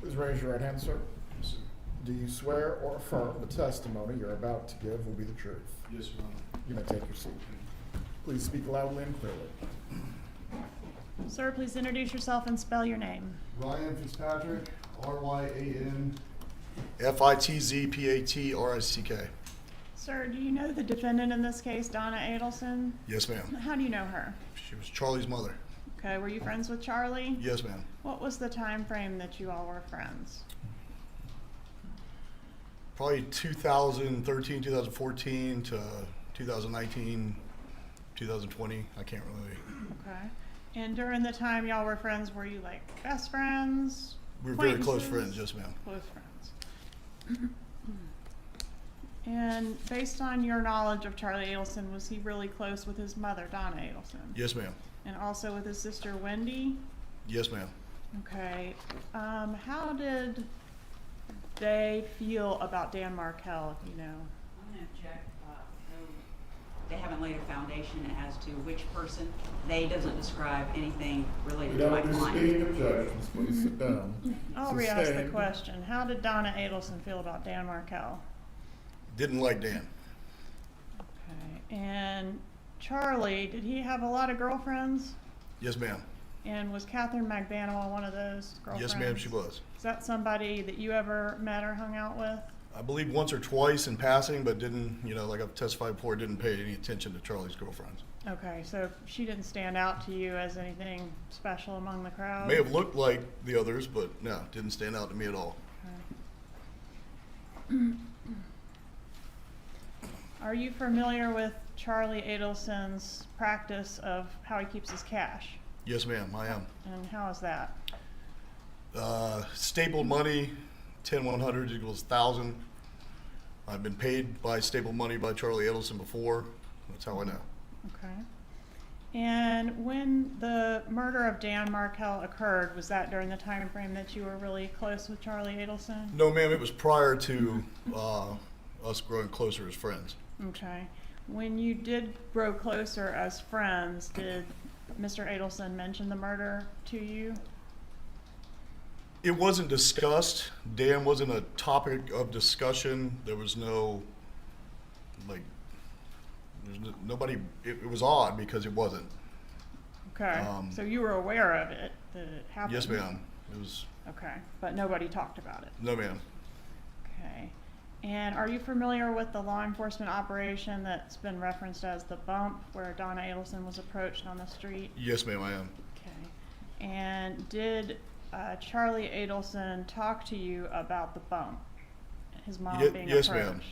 Please raise your right hand, sir. Do you swear or affirm the testimony you're about to give will be the truth? Yes, Your Honor. You may take your seat. Please speak loudly and clearly. Sir, please introduce yourself and spell your name. Ryan Fitzpatrick, RYAN FITZPATRICK. Sir, do you know the defendant in this case, Donna Adelson? Yes, ma'am. How do you know her? She was Charlie's mother. Okay, were you friends with Charlie? Yes, ma'am. What was the time frame that you all were friends? Probably 2013, 2014 to 2019, 2020. I can't really. Okay. And during the time y'all were friends, were you like best friends? We were very close acquaintances? friends, yes, ma'am. Close friends. And based on your knowledge of Charlie Adelson, was he really close with his mother, Donna Adelson? Yes, ma'am. And also with his sister, Wendy? Yes, ma'am. Okay. How did they feel about Dan Markel, if you know? I'm gonna object, no, they haven't laid a foundation as to which person. They doesn't describe anything related to my client. objections, please sit down. I'll re-ask the Sustained. question. How did Donna Adelson feel about Dan Markel? Didn't like Dan. Okay. And Charlie, did he have a lot of girlfriends? Yes, ma'am. And was Catherine McBanimal one of those girlfriends? Yes, ma'am, she was. Is that somebody that you ever met or hung out with? I believe once or twice in passing, but didn't, like I've testified before, didn't pay any attention to Charlie's girlfriends. Okay, so she didn't stand out to you as anything special among the crowd? May have looked like the others, but no, didn't stand out to me at all. Okay. Are you familiar with Charlie Adelson's practice of how he keeps his cash? Yes, ma'am, I am. And how is that? Stapled money, 10/100 equals 1,000. I've been paid by stapled money by Charlie Adelson before. That's how I know. Okay. And when the murder of Dan Markel occurred, was that during the time frame that you were really close with Charlie Adelson? No, ma'am, it was prior to us growing closer as friends. Okay. When you did grow closer as friends, did Mr. Adelson mention the murder to you? It wasn't discussed. Dan wasn't a topic of discussion. There was no, nobody, it was odd because it wasn't. Okay. So you were aware of it, that it happened? Yes, ma'am. It was, Okay. But nobody talked about it? no, ma'am. Okay. And are you familiar with the law enforcement operation that's been referenced as the bump, where Donna Adelson was approached on the street? Yes, ma'am, I am. Okay. And did Charlie Adelson talk to you about the bump? His mom being yes, approached? ma'am.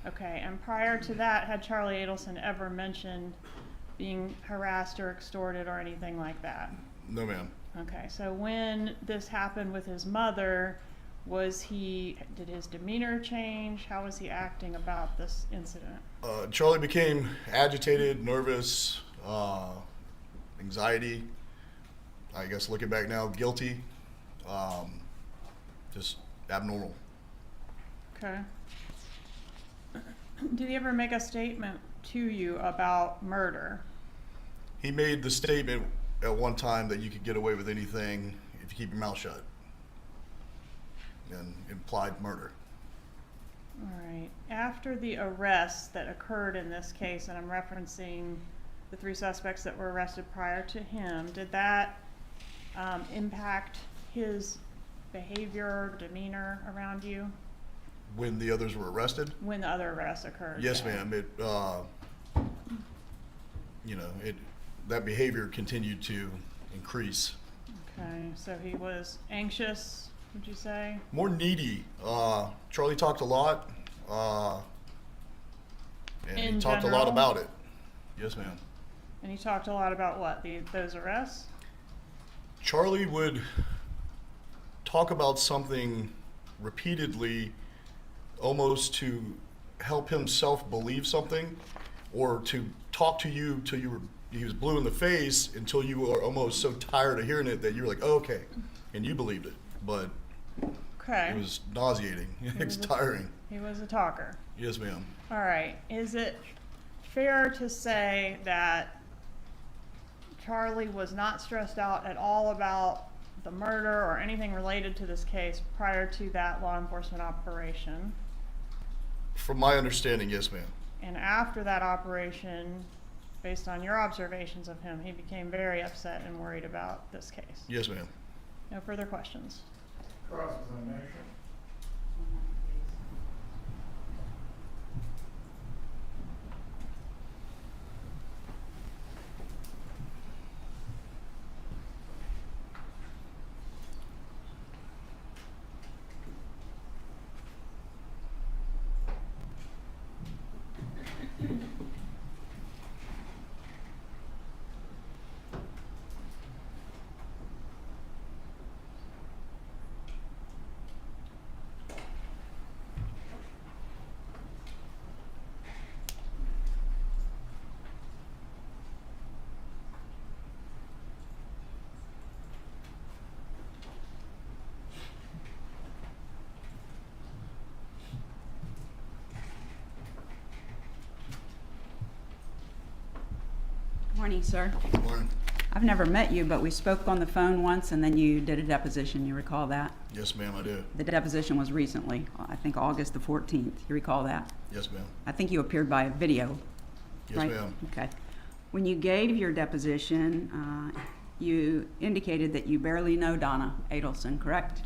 Okay. And prior to that, had Charlie Adelson ever mentioned being harassed or extorted or anything like that? No, ma'am. Okay. So when this happened with his mother, did his demeanor change? How was he acting about this incident? Charlie became agitated, nervous, anxiety. I guess looking back now, guilty. Just abnormal. Okay. Did he ever make a statement to you about murder? He made the statement at one time that you could get away with anything if you keep your mouth shut, and implied murder. All right. After the arrests that occurred in this case, and I'm referencing the 3 suspects that were arrested prior to him, did that impact his behavior, demeanor around you When the others were arrested? when the other arrests occurred? Yes, Yeah. ma'am. That behavior continued to increase. Okay. So he was anxious, would you say? More needy. Charlie talked a lot, and he In talked a lot general? about it. Yes, ma'am. And he talked a lot about what? Those arrests? Charlie would talk about something repeatedly, almost to help himself believe something, or to talk to you till he was blue in the face until you were almost so tired of hearing it that you were like, oh, okay, and you believed it. But Okay. it was nauseating. It's tiring. He was a talker. Yes, ma'am. All right. Is it fair to say that Charlie was not stressed out at all about the murder or anything related to this case prior to that law enforcement operation. From my understanding, yes, ma'am. And after that operation, based on your observations of him, he became very upset and worried about this case. Yes, ma'am. No further questions. Cross-examination. Morning, sir. Morning. I've never met you, but we spoke on the phone once, and then you did a deposition. You recall that? Yes, ma'am, I do. The deposition was recently, I think August the 14th. You recall that? Yes, ma'am. I think you appeared by video, Yes, right? ma'am. Okay. When you gave your deposition, you indicated that you barely know Donna Adelson, correct?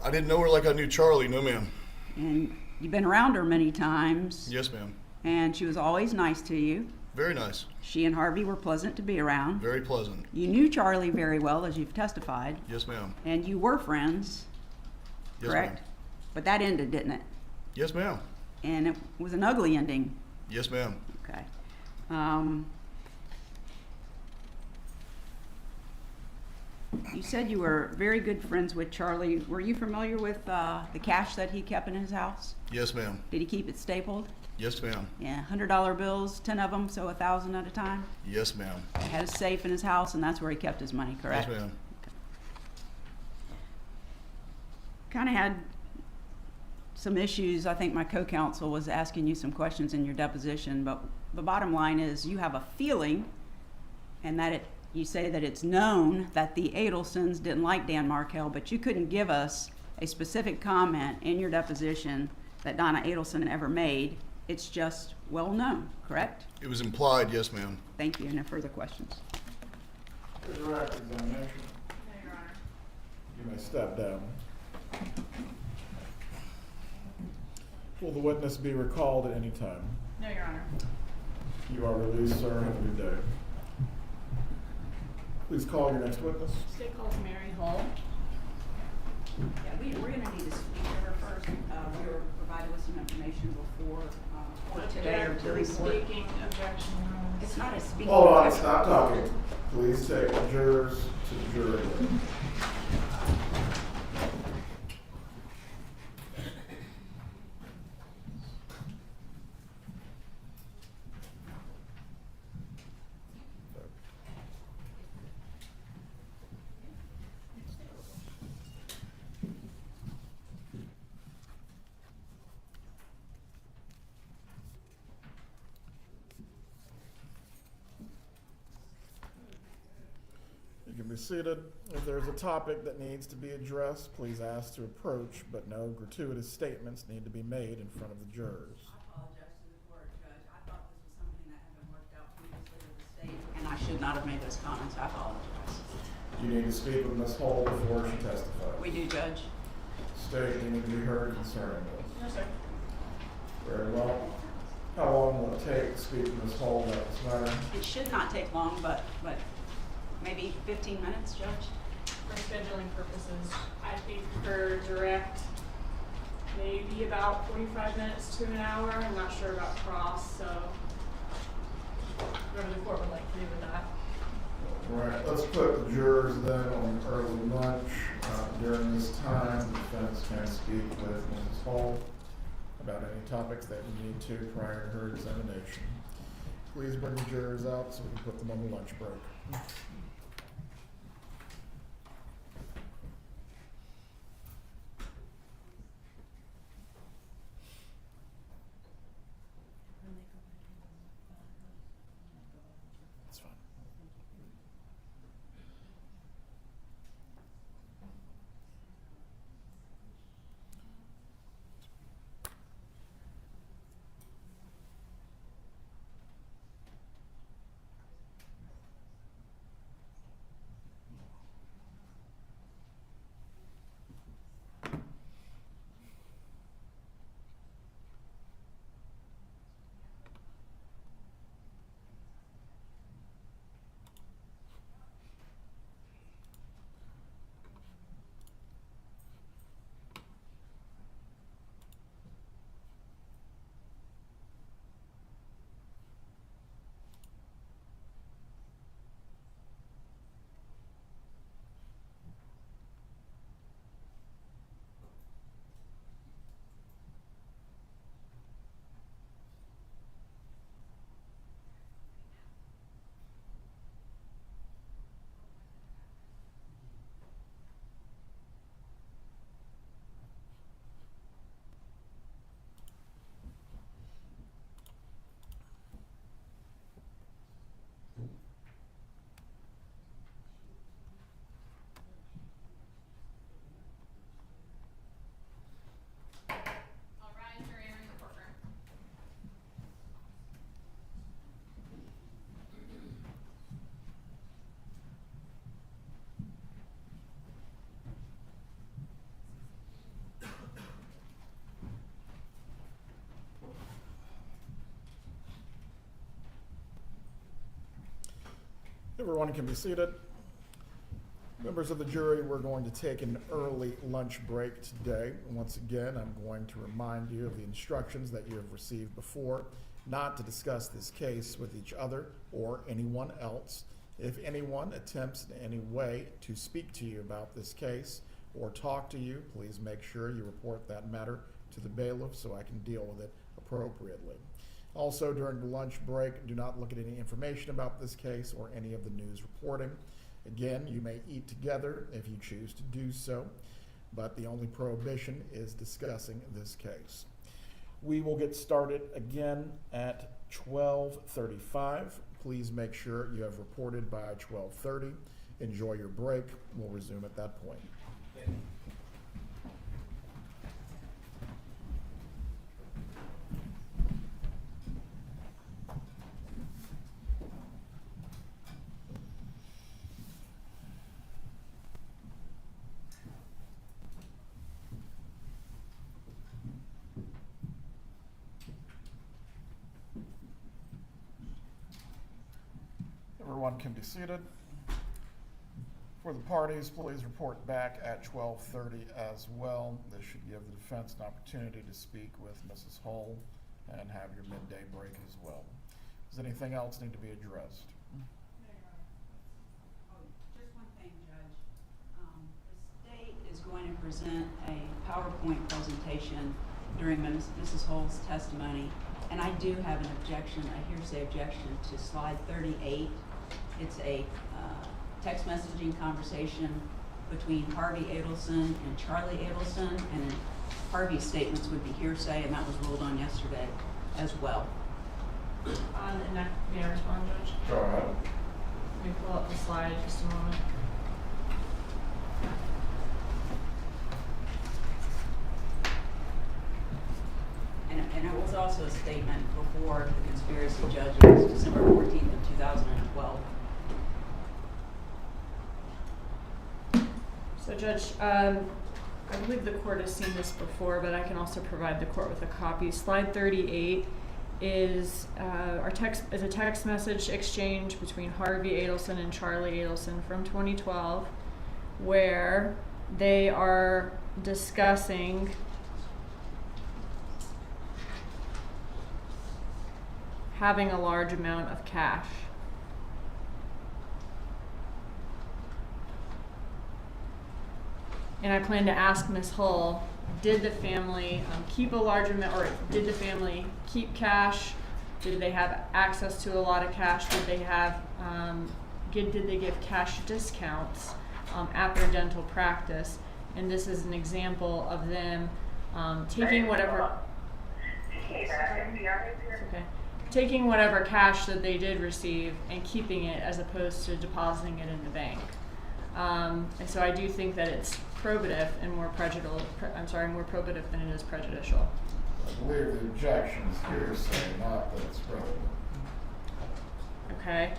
I didn't know her like I knew Charlie, no, ma'am. And you've been around her many times, Yes, ma'am. and she was always nice to you. Very nice. She and Harvey were pleasant to be around. Very pleasant. You knew Charlie very well, as you've testified, Yes, ma'am. and you were friends, Yes, correct? ma'am. But that ended, didn't it? Yes, ma'am. And it was an ugly ending. Yes, ma'am. Okay. You said you were very good friends with Charlie. Were you familiar with the cash that he kept in his house? Yes, ma'am. Did he keep it stapled? Yes, ma'am. Yeah, $100 bills, 10 of them, so 1,000 at a time. Yes, ma'am. He had a safe in his house, and that's where he kept his money, correct? Yes, ma'am. Kind of had some issues. I think my co-counsel was asking you some questions in your deposition, but the bottom line is you have a feeling, and that you say that it's known that the Adelsons didn't like Dan Markel, but you couldn't give us a specific comment in your deposition that Donna Adelson ever made. It's just well known, correct? It was implied, yes, ma'am. Thank you. No further questions. Direct examination. You may step down. Will the witness be recalled at any time? No, Your Honor. You are released, sir. Have a good day. Please call your next witness. State calls Mary Hall. Yeah, we're going to need to speak to her first. We were provided with some information before today or to report. Speaking, objection. It's not a speaking. Hold on, stop talking. Please take the jurors to the jury room. You can be seated. If there's a topic that needs to be addressed, please ask to approach, but no gratuitous statements need to be made in front of the jurors. I apologize to the court, Judge. I thought this was something that had been worked out previously with the state, and I should not have made those comments. I apologize. You need to speak with Ms. Hull before she testifies. We do, Judge. State you need to be heard concerning this. No, sir. Very well. How long will it take to speak with Ms. Hull about this matter? It should not take long, but maybe 15 minutes, Judge? For scheduling purposes, I think for direct, maybe about 45 minutes to an hour. I'm not sure about cross, so whatever the court would like to do with that. All right, let's put the jurors then on early lunch. During this time, the defense can speak with Mrs. Hull about any topics that you need to prior to her examination. Please bring the jurors out so we can put them on the lunch break. That's fine. Everyone can be seated. Members of the jury, we're going to take an early lunch break today. Once again, I'm going to remind you of the instructions that you have received before, not to discuss this case with each other or anyone else. If anyone attempts in any way to speak to you about this case or talk to you, please make sure you report that matter to the bailiff so I can deal with it appropriately. Also, during the lunch break, do not look at any information about this case or any of the news reporting. Again, you may eat together if you choose to do so, but the only prohibition is discussing this case. We will get started again at 12:35. Please make sure you have reported by 12:30. Enjoy your break. We'll resume at that point. Everyone can be seated. For the parties, please report back at 12:30 as well. This should give the defense an opportunity to speak with Mrs. Hull and have your midday break as well. Does anything else need to be addressed? Just one thing, Judge. The state is going to present a PowerPoint presentation during Mrs. Hull's testimony, and I do have an objection, a hearsay objection to slide 38. It's a text messaging conversation between Harvey Adelson and Charlie Adelson, and Harvey's statements would be hearsay, and that was ruled on yesterday as well. And that, may I respond, Judge? Go ahead. Let me pull up the slide just a moment. And it was also a statement before the conspiracy judges, December 14th of 2012. So Judge, I believe the court has seen this before, but I can also provide the court with a copy. Slide 38 is a text message exchange between Harvey Adelson and Charlie Adelson from 2012, where they are discussing having a large amount of cash. And I plan to ask Ms. Hull, did the family keep a large amount, or did the family keep cash? Did they have access to a lot of cash? Did they have, did they give cash discounts at their dental practice? And this is an example of them taking whatever. Okay. Taking whatever cash that they did receive and keeping it as opposed to depositing it in the bank. And so I do think that it's probative and more probative than it is prejudicial. I believe the objection is hearsay, not that it's relevant. Okay.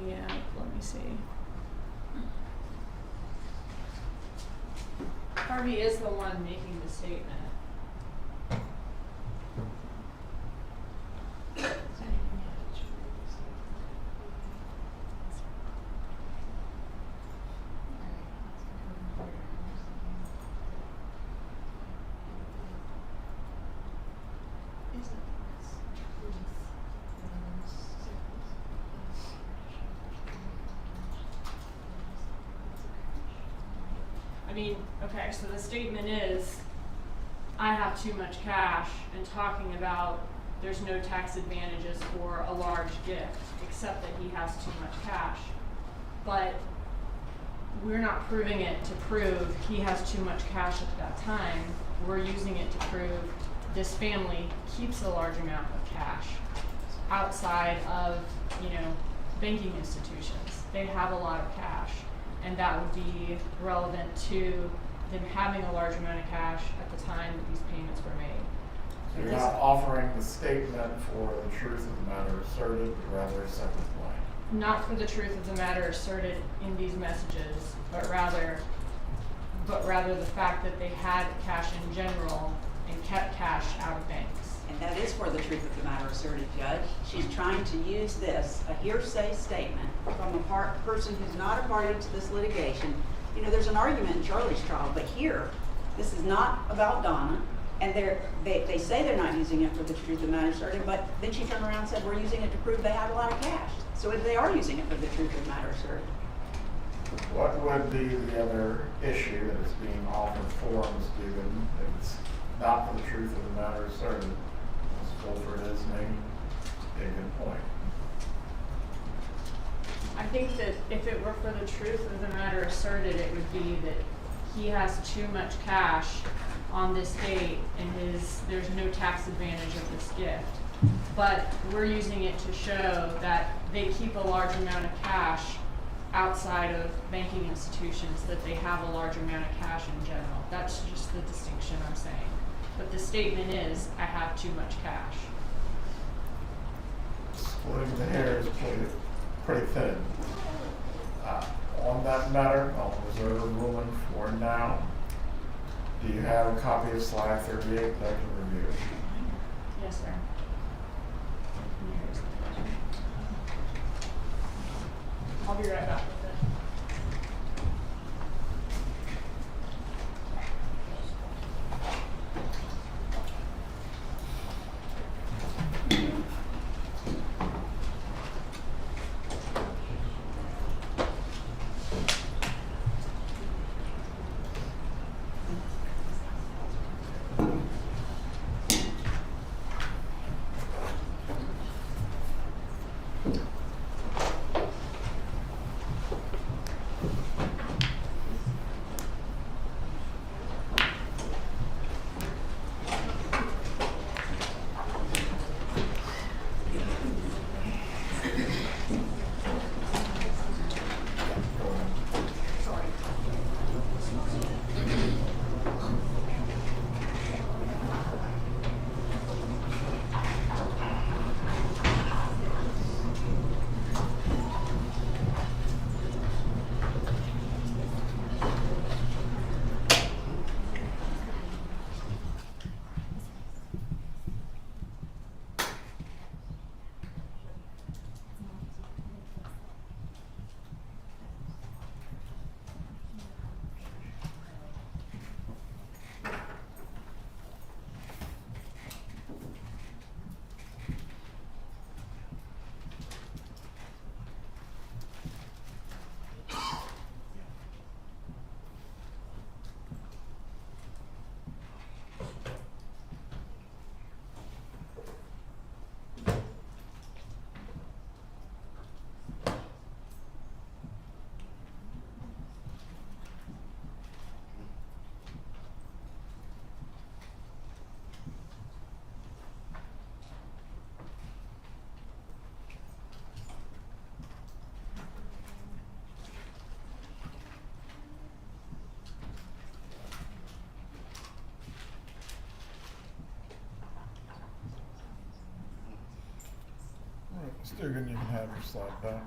Yeah, let me see. Harvey is the one making the statement. I mean, okay, so the statement is, I have too much cash, and talking about there's no tax advantages for a large gift, except that he has too much cash. But we're not proving it to prove he has too much cash at that time. We're using it to prove this family keeps a large amount of cash outside of, banking institutions. They have a lot of cash. And that would be relevant to them having a large amount of cash at the time that these payments were made. So you're not offering the statement for the truth of the matter asserted, but rather a separate blank. Not for the truth of the matter asserted in these messages, but rather the fact that they had cash in general and kept cash out of banks. And that is where the truth of the matter asserted, Judge. She's trying to use this, a hearsay statement from a person who's not a party to this litigation. You know, there's an argument in Charlie's trial, but here, this is not about Donna, and they say they're not using it for the truth of the matter asserted, but then she turned around and said, we're using it to prove they have a lot of cash. So they are using it for the truth of the matter asserted. What would be the other issue that is being offered for Ms. Dugan if it's not for the truth of the matter asserted? Ms. Fulford is making a good point. I think that if it were for the truth of the matter asserted, it would be that he has too much cash on this date and there's no tax advantage of this gift. But we're using it to show that they keep a large amount of cash outside of banking institutions, that they have a large amount of cash in general. That's just the distinction I'm saying. But the statement is, I have too much cash. Splitting the hairs pretty thin. On that matter, I'll reserve a ruling for now. Do you have a copy of slide 38 that I can review? Yes, sir. I'll be right back with it. Ms. Dugan, you can have your slide back.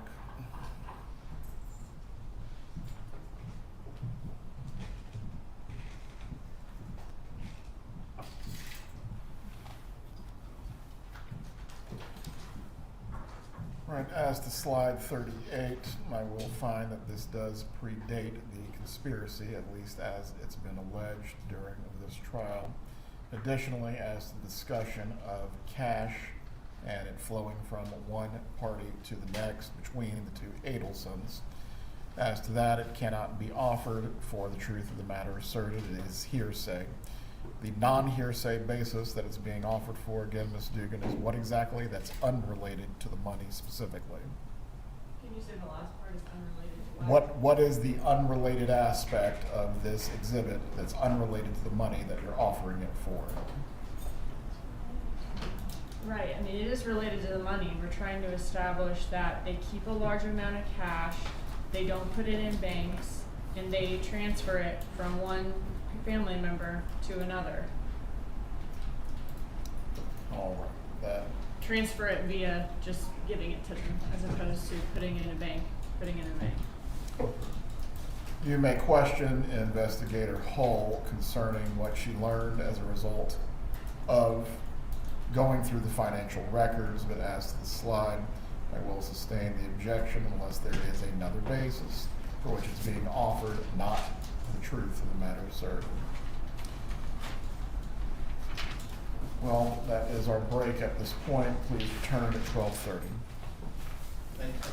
Right, as to slide 38, I will find that this does predate the conspiracy, at least as it's been alleged during this trial. Additionally, as to the discussion of cash and it flowing from one party to the next between the two Adelsons, as to that, it cannot be offered for the truth of the matter asserted. It is hearsay. The non-hearsay basis that it's being offered for, again, Ms. Dugan, is what exactly? That's unrelated to the money specifically. Can you say the last part is unrelated to what? What is the unrelated aspect of this exhibit that's unrelated to the money that you're offering it for? Right, I mean, it is related to the money. We're trying to establish that they keep a large amount of cash, they don't put it in banks, and they transfer it from one family member to another. All right, that, Transfer it via just giving it to them, as opposed to putting it in a bank, you may question Investigator Hull concerning what she learned as a result of going through the financial records, but as to the slide, I will sustain the objection unless there is another basis for which it's being offered, not the truth of the matter asserted. Well, that is our break at this point. Please return at 12:30. Thank you.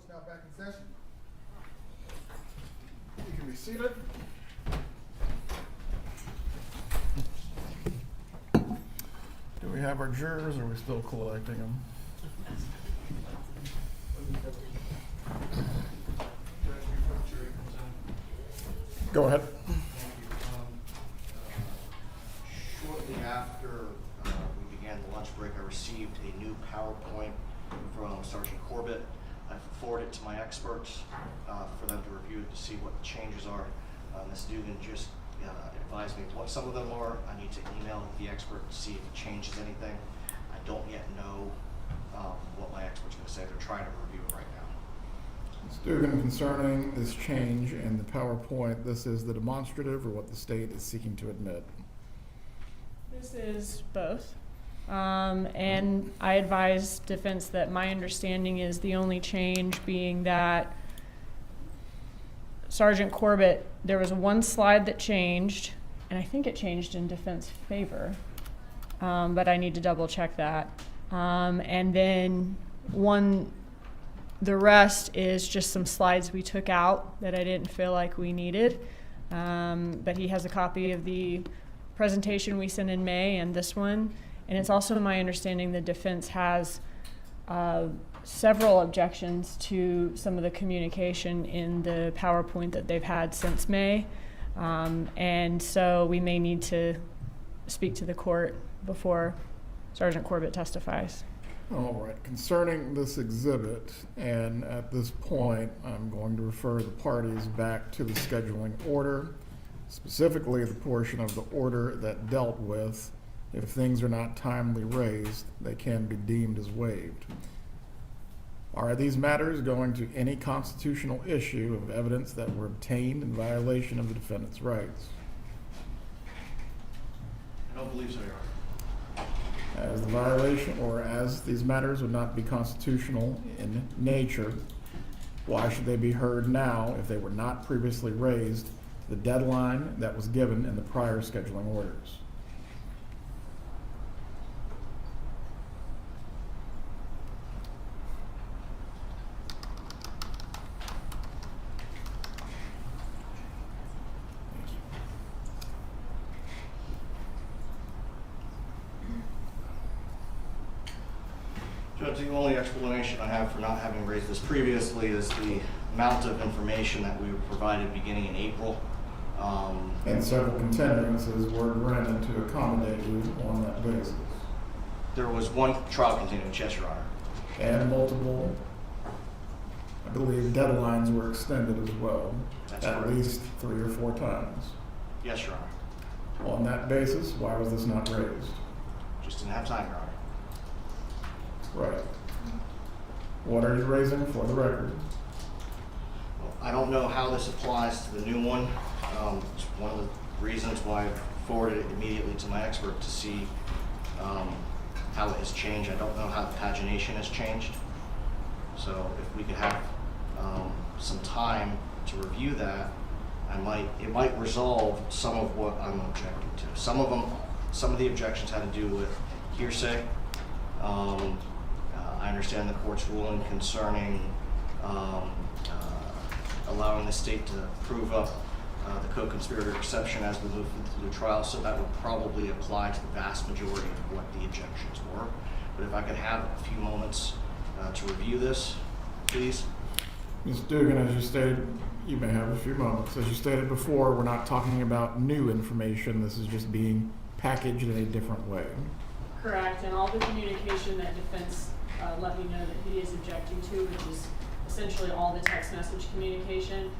Court's now back in session. You can be seated. Do we have our jurors, or are we still collecting them? Go ahead. Shortly after we began the lunch break, I received a new PowerPoint from Sergeant Corbett. I forwarded it to my experts for them to review it to see what the changes are. Ms. Dugan just advised me what some of them are. I need to email the expert to see if it changes anything. I don't yet know what my expert's going to say. They're trying to review it right now. Ms. Dugan, concerning this change in the PowerPoint, this is the demonstrative or what the state is seeking to admit? This is both. And I advised defense that my understanding is the only change being that Sergeant Corbett, there was one slide that changed, and I think it changed in defense favor, but I need to double check that. And then the rest is just some slides we took out that I didn't feel like we needed. But he has a copy of the presentation we sent in May and this one. And it's also my understanding the defense has several objections to some of the communication in the PowerPoint that they've had since May. And so we may need to speak to the court before Sergeant Corbett testifies. All right, concerning this exhibit, and at this point, I'm going to refer the parties back to the scheduling order, specifically the portion of the order that dealt with if things are not timely raised, they can be deemed as waived. Are these matters going to any constitutional issue of evidence that were obtained in violation of the defendant's rights? I don't believe so, Your Honor. As the violation, or as these matters would not be constitutional in nature, why should they be heard now if they were not previously raised the deadline that was given in the prior scheduling orders? Judge, the only explanation I have for not having raised this previously is the amount of information that we were provided beginning in April. And several continuances were granted to accommodate you on that basis. There was one trial continuance, yes, Your Honor. And multiple, I believe, deadlines were extended as well, That's at correct. least 3 or 4 times. Yes, Your Honor. On that basis, why was this not raised? Just didn't have time, Your Honor. Right. What are you raising for the record? Well, I don't know how this applies to the new one. It's one of the reasons why I forwarded it immediately to my expert to see how it has changed. I don't know how the pagination has changed. So if we could have some time to review that, it might resolve some of what I'm objecting to. Some of the objections had to do with hearsay. I understand the court's ruling concerning allowing the state to prove up the co-conspirator exception as we move through the trial, so that would probably apply to the vast majority of what the objections were. But if I could have a few moments to review this, please. Ms. Dugan, as you stated, you may have a few moments. As you stated before, we're not talking about new information. This is just being packaged in a different way. Correct, and all the communication that defense let me know that he is objecting to, which is essentially all the text message communication,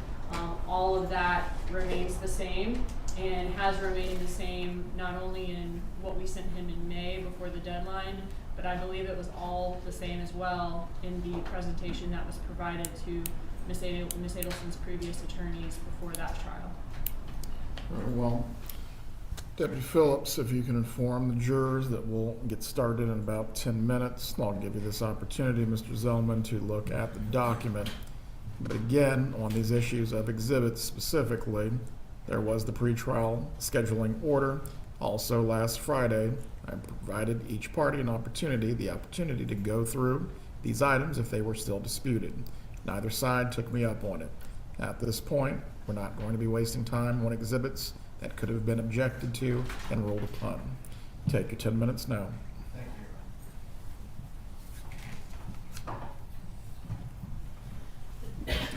all of that remains the same and has remained the same not only in what we sent him in May before the deadline, but I believe it was all the same as well in the presentation that was provided to Ms. Adelson's previous attorneys before that trial. Very well. Deputy Phillips, if you can inform the jurors that we'll get started in about 10 minutes. I'll give you this opportunity, Mr. Zellman, to look at the document. But again, on these issues of exhibits specifically, there was the pretrial scheduling order. Also last Friday, I provided each party the opportunity to go through these items if they were still disputed. Neither side took me up on it. At this point, we're not going to be wasting time on exhibits that could have been objected to and ruled upon. Take your 10 minutes now. Thank you.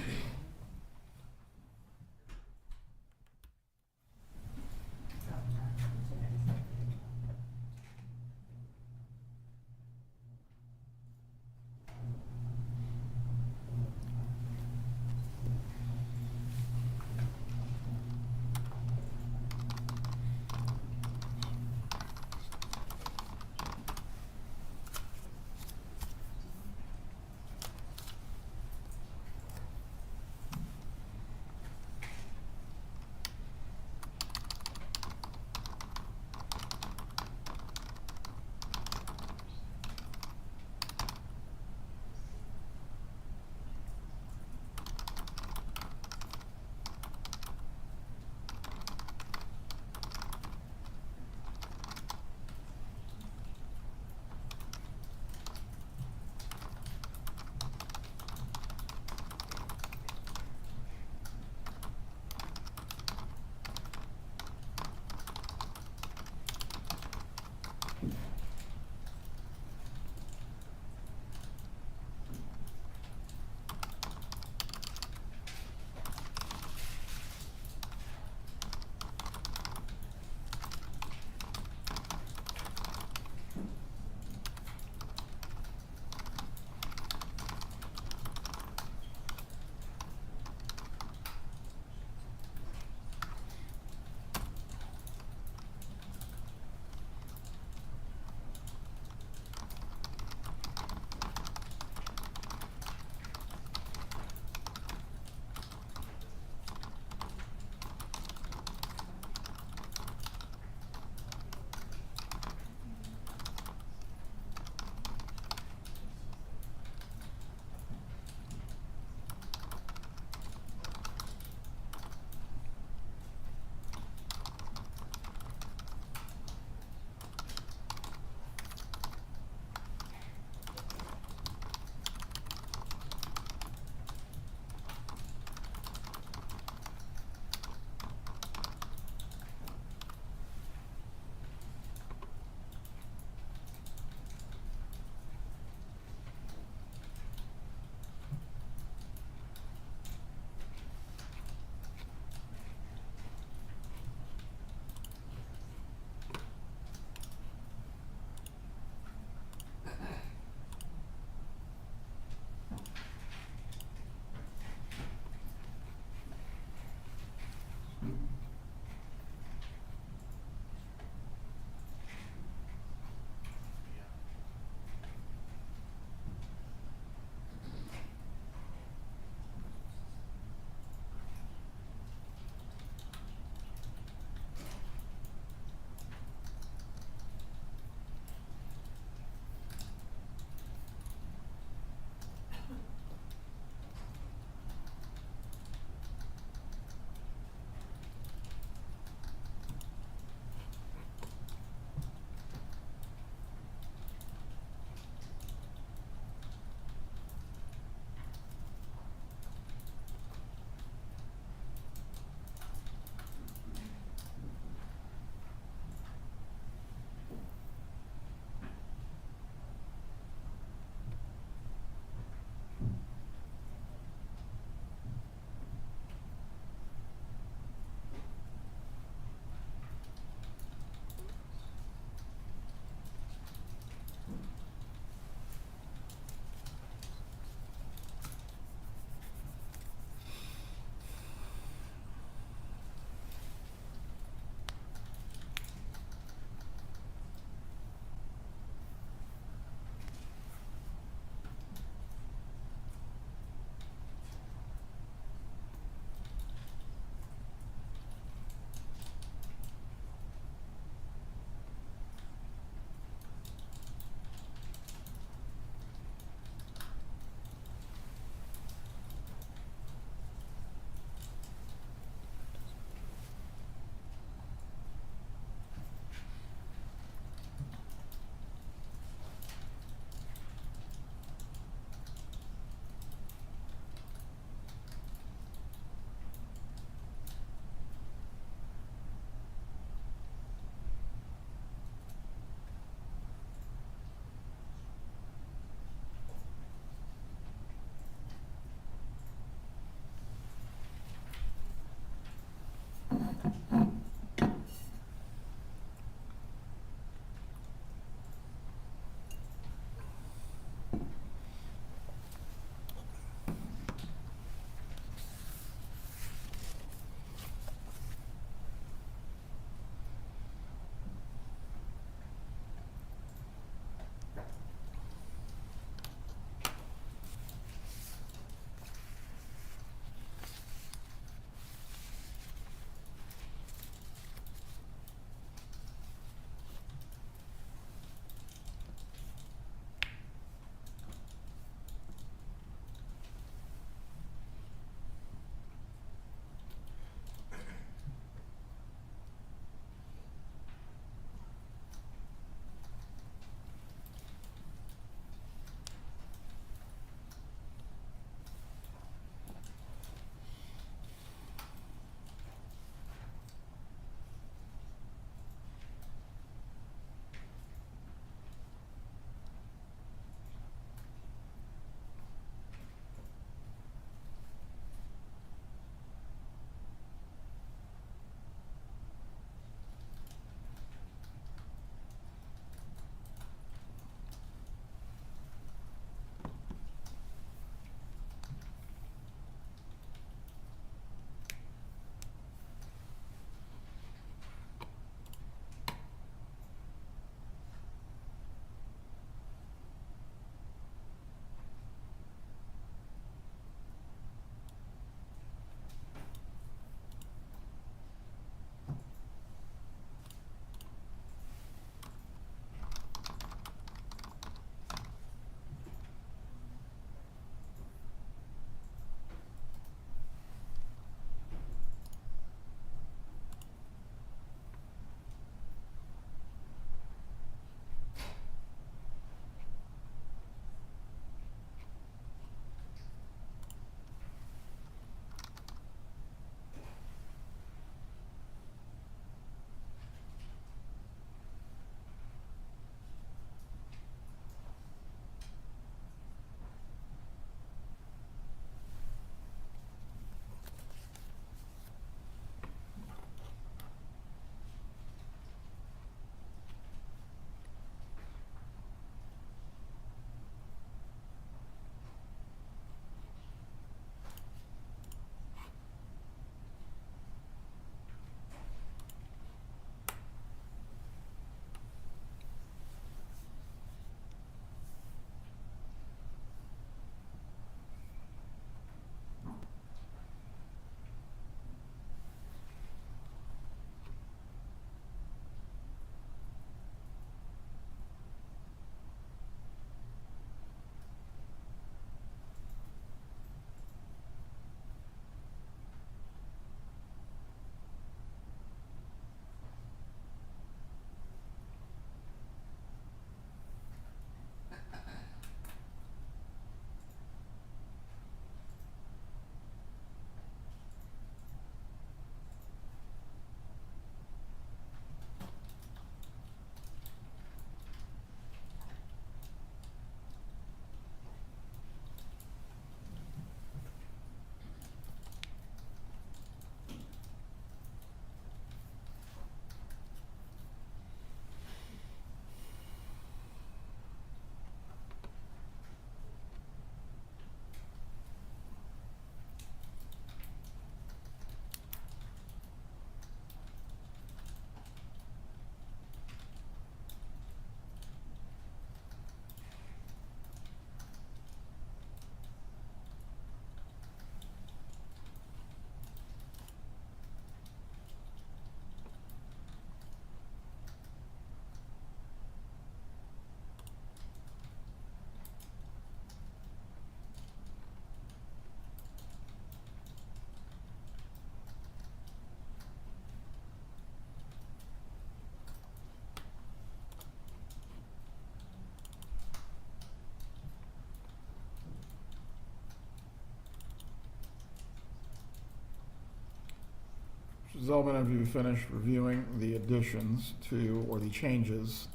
Zellman, have you finished reviewing the additions to, or the changes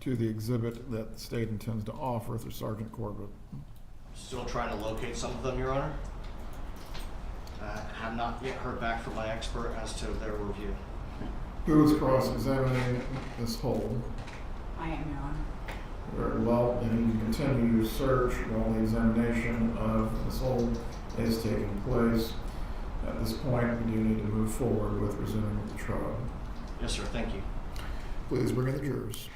to the exhibit that the state intends to offer through Sergeant Corbett? Still trying to locate some of them, Your Honor. Have not yet heard back from my expert as to their review. Who is cross-examining Ms. Hold? I am, Your Honor. Very well, and you can continue your search while the examination of Ms. Hold is taking place. At this point, we do need to move forward with resuming the trial. Yes, sir. Thank you. Please bring in the jurors.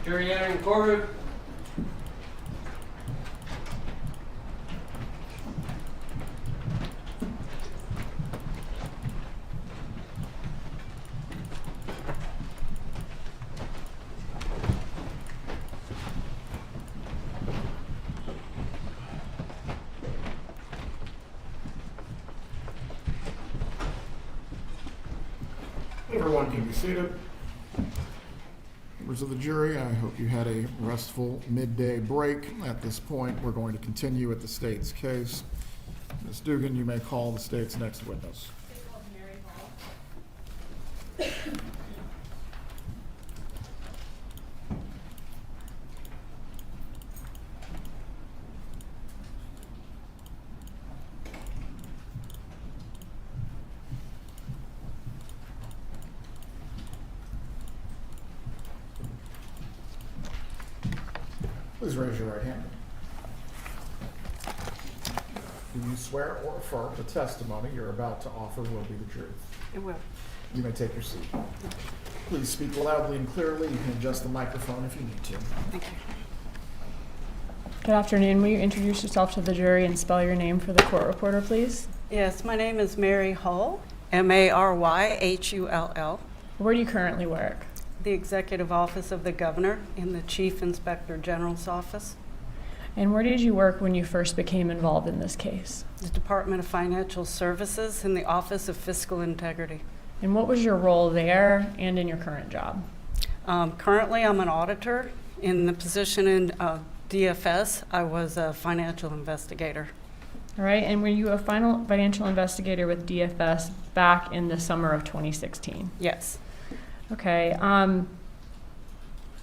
Jury entering courtroom. Everyone can be seated. Members of the jury, I hope you had a restful midday break. At this point, we're going to continue with the state's case. Ms. Dugan, you may call the state's next witness. Please raise your right hand. Do you swear or affirm the testimony you're about to offer will be the truth? It will. You may take your seat. Please speak loudly and clearly. You can adjust the microphone if you need to. Thank you. Good afternoon. Will you introduce yourself to the jury and spell your name for the court reporter, please? Yes, my name is Mary Hull, Maryhull. Where do you currently work? The Executive Office of the Governor in the Chief Inspector General's office. And where did you work when you first became involved in this case? The Department of Financial Services in the Office of Fiscal Integrity. And what was your role there and in your current job? Currently, I'm an auditor. In the position in DFS, I was a financial investigator. All right, and were you a financial investigator with DFS back in the summer of 2016? Yes. Okay,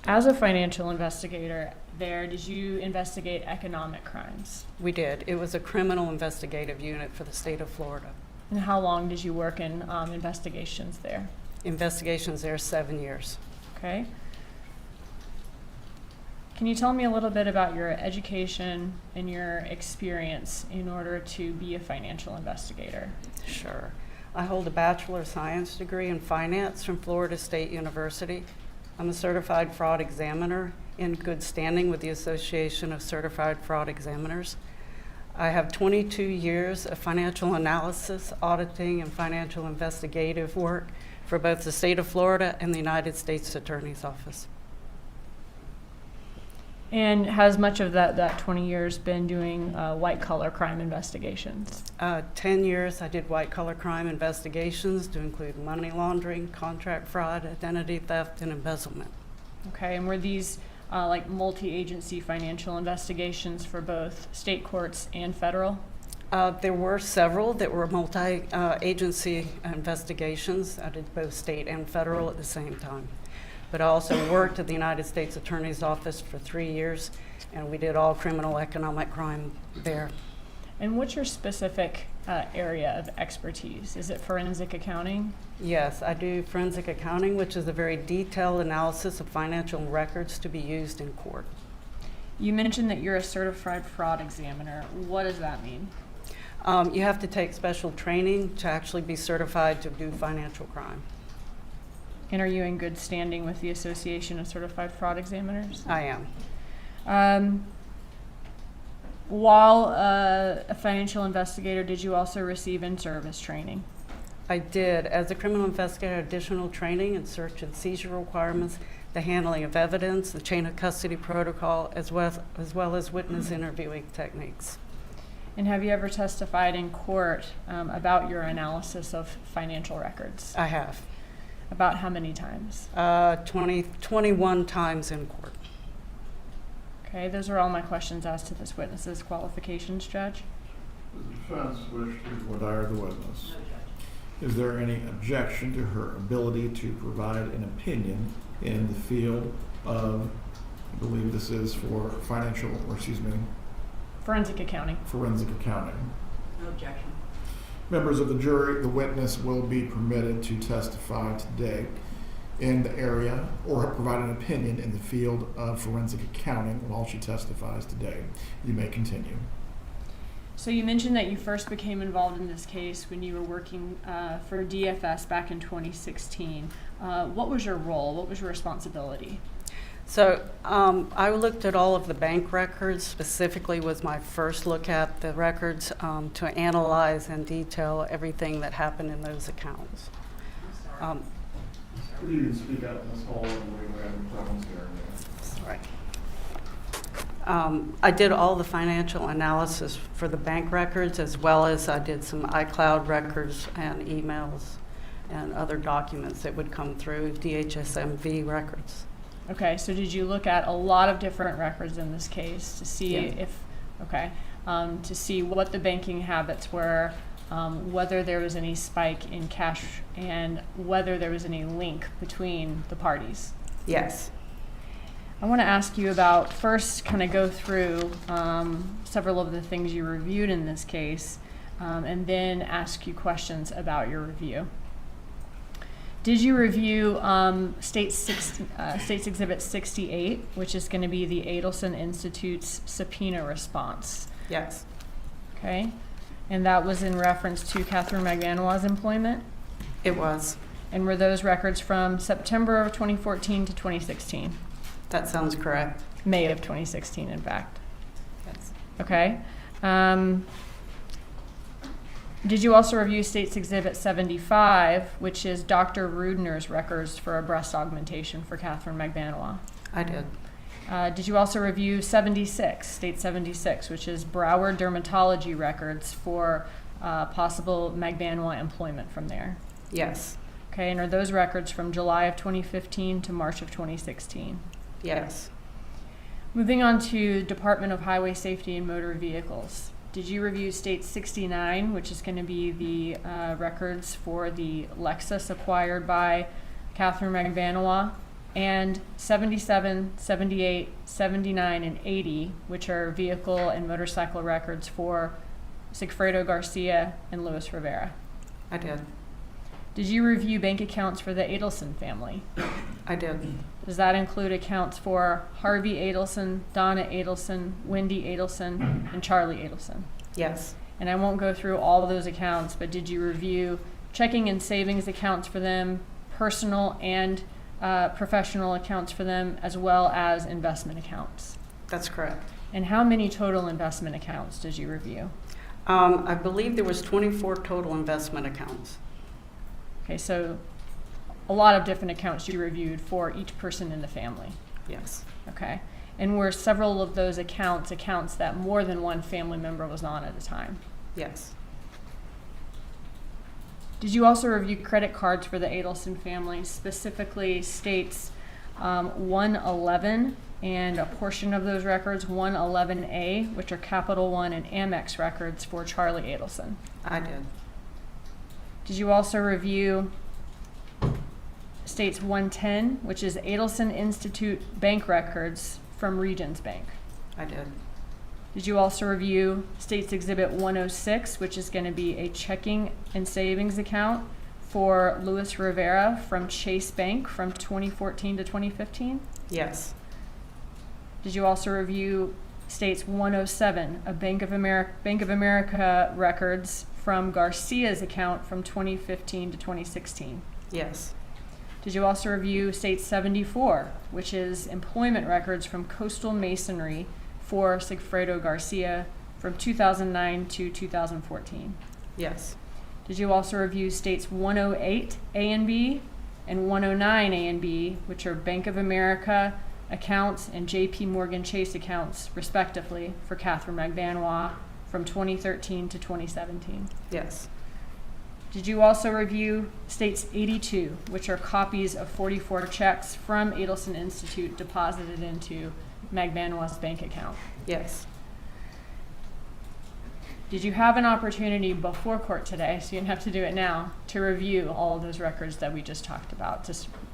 as a financial investigator there, did you investigate economic crimes? We did. It was a criminal investigative unit for the state of Florida. And how long did you work in investigations there? Investigations there 7 years. Okay. Can you tell me a little bit about your education and your experience in order to be a financial investigator? Sure. I hold a Bachelor of Science degree in finance from Florida State University. I'm a certified fraud examiner in good standing with the Association of Certified Fraud Examiners. I have 22 years of financial analysis, auditing, and financial investigative work for both the state of Florida and the United States Attorney's Office. And has much of that 20 years been doing white-collar crime investigations? 10 years I did white-collar crime investigations to include money laundering, contract fraud, identity theft, and embezzlement. Okay, and were these like multi-agency financial investigations for both state courts and federal? There were several that were multi-agency investigations. I did both state and federal at the same time. But I also worked at the United States Attorney's Office for 3 years, and we did all criminal economic crime there. And what's your specific area of expertise? Is it forensic accounting? Yes, I do forensic accounting, which is a very detailed analysis of financial records to be used in court. You mentioned that you're a certified fraud examiner. What does that mean? You have to take special training to actually be certified to do financial crime. And are you in good standing with the Association of Certified Fraud Examiners? I am. While a financial investigator, did you also receive in-service training? I did. As a criminal investigator, additional training in search and seizure requirements, the handling of evidence, the chain of custody protocol, as well as witness interviewing techniques. And have you ever testified in court about your analysis of financial records? I have. About how many times? 21 times in court. Okay, those are all my questions as to this witness's qualifications, Judge. Does the defense wish to voir dire the witness? Is there any objection to her ability to provide an opinion in the field of, I believe this is for Forensic accounting. forensic accounting? No objection. Members of the jury, the witness will be permitted to testify today in the area or provide an opinion in the field of forensic accounting while she testifies today. You may continue. So you mentioned that you first became involved in this case when you were working for DFS back in 2016. What was your role? What was your responsibility? So I looked at all of the bank records, specifically was my first look at the records to analyze and detail everything that happened in those accounts. Could you speak out in this hall and we're having problems hearing you? I did all the financial analysis for the bank records, as well as I did some iCloud records and emails and other documents that would come through DHSMV records. Okay, so did you look at a lot of different records in this case to see Yeah. to see what the banking habits were, whether there was any spike in cash, and whether there was any link between the parties? Yes. I want to ask you about, first kind of go through several of the things you reviewed in this case, and then ask you questions about your review. Did you review States Exhibit 68, which is going to be the Adelson Institute's subpoena response? Yes. Okay, and that was in reference to Catherine Magbanwa's employment? It was. And were those records from September of 2014 to 2016? That sounds correct. May of 2016, in fact. Yes. Okay. Did you also review States Exhibit 75, which is Dr. Rudner's records for a breast augmentation for Catherine Magbanwa? I did. Did you also review 76, State 76, which is Broward dermatology records for possible Magbanwa employment from there? Yes. Okay, and are those records from July of 2015 to March of 2016? Yes. Moving on to Department of Highway Safety and Motor Vehicles. Did you review State 69, which is going to be the records for the Lexus acquired by Catherine Magbanwa, and 77, 78, 79, and 80, which are vehicle and motorcycle records for Sigfredo Garcia and Luis Rivera? I did. Did you review bank accounts for the Adelson family? I did. Does that include accounts for Harvey Adelson, Donna Adelson, Wendy Adelson, and Charlie Adelson? Yes. And I won't go through all of those accounts, but did you review checking and savings accounts for them, personal and professional accounts for them, as well as investment accounts? That's correct. And how many total investment accounts did you review? I believe there was 24 total investment accounts. Okay, so a lot of different accounts you reviewed for each person in the family. Yes. Okay. And were several of those accounts that more than one family member was on at a time? Yes. Did you also review credit cards for the Adelson family, specifically States 111 and a portion of those records, 111A, which are Capital One and Amex records for Charlie Adelson? I did. Did you also review States 110, which is Adelson Institute bank records from Regions Bank? I did. Did you also review States Exhibit 106, which is going to be a checking and savings account for Luis Rivera from Chase Bank from 2014 to 2015? Yes. Did you also review States 107, a Bank of America records from Garcia's account from 2015 to 2016? Yes. Did you also review State 74, which is employment records from Coastal Masonry for Sigfredo Garcia from 2009 to 2014? Yes. Did you also review states 108 A and B and 109 A and B, which are Bank of America accounts and JP Morgan Chase accounts, respectively, for Catherine McBanois from 2013 to 2017? Yes. Did you also review states 82, which are copies of 44 checks from Adelson Institute deposited into McBanois' bank account? Yes. Did you have an opportunity before court today, so you didn't have to do it now, to review all of those records that we just talked about,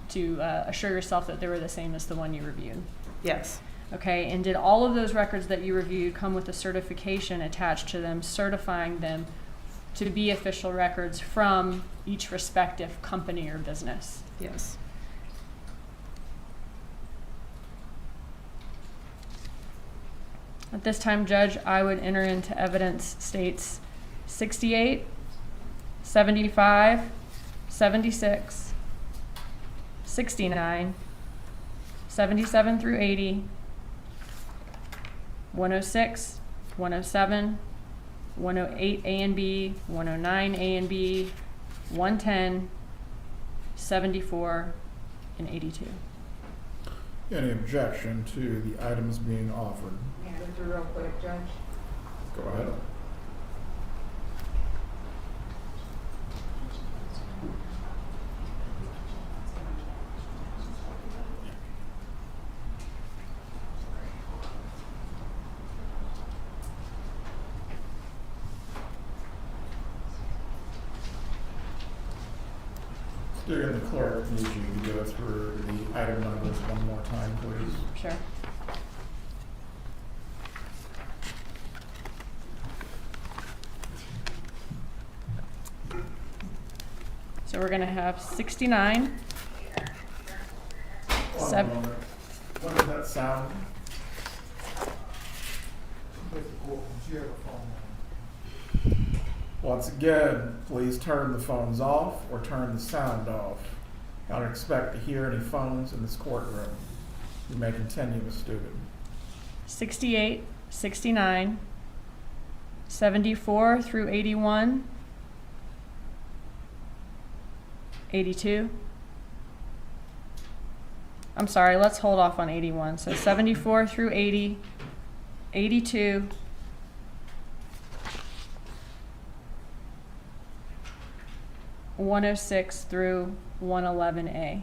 to assure yourself that they were the same as the one you reviewed? Yes. Okay, and did all of those records that you reviewed come with a certification attached to them, certifying them to be official records from each respective company or business? Yes. At this time, Judge, I would enter into evidence states 68, 75, 76, 69, 77 through 80, 106, 107, 108 A and B, 109 A and B, 110, 74, and 82. Any objection to the items being offered? Yeah, go through real quick, Judge. Go ahead. During the clerk, need you to go through the item numbers one more time, please. Sure. So we're gonna have 69, One Seven. moment. What does that sound? Once again, please turn the phones off or turn the sound off. I don't expect to hear any phones in this courtroom. You may continue, Ms. Steuben. 68, 69, 74 through 81, 82. I'm sorry, let's hold off on 81. So 74 through 80, 82, 106 through 111A.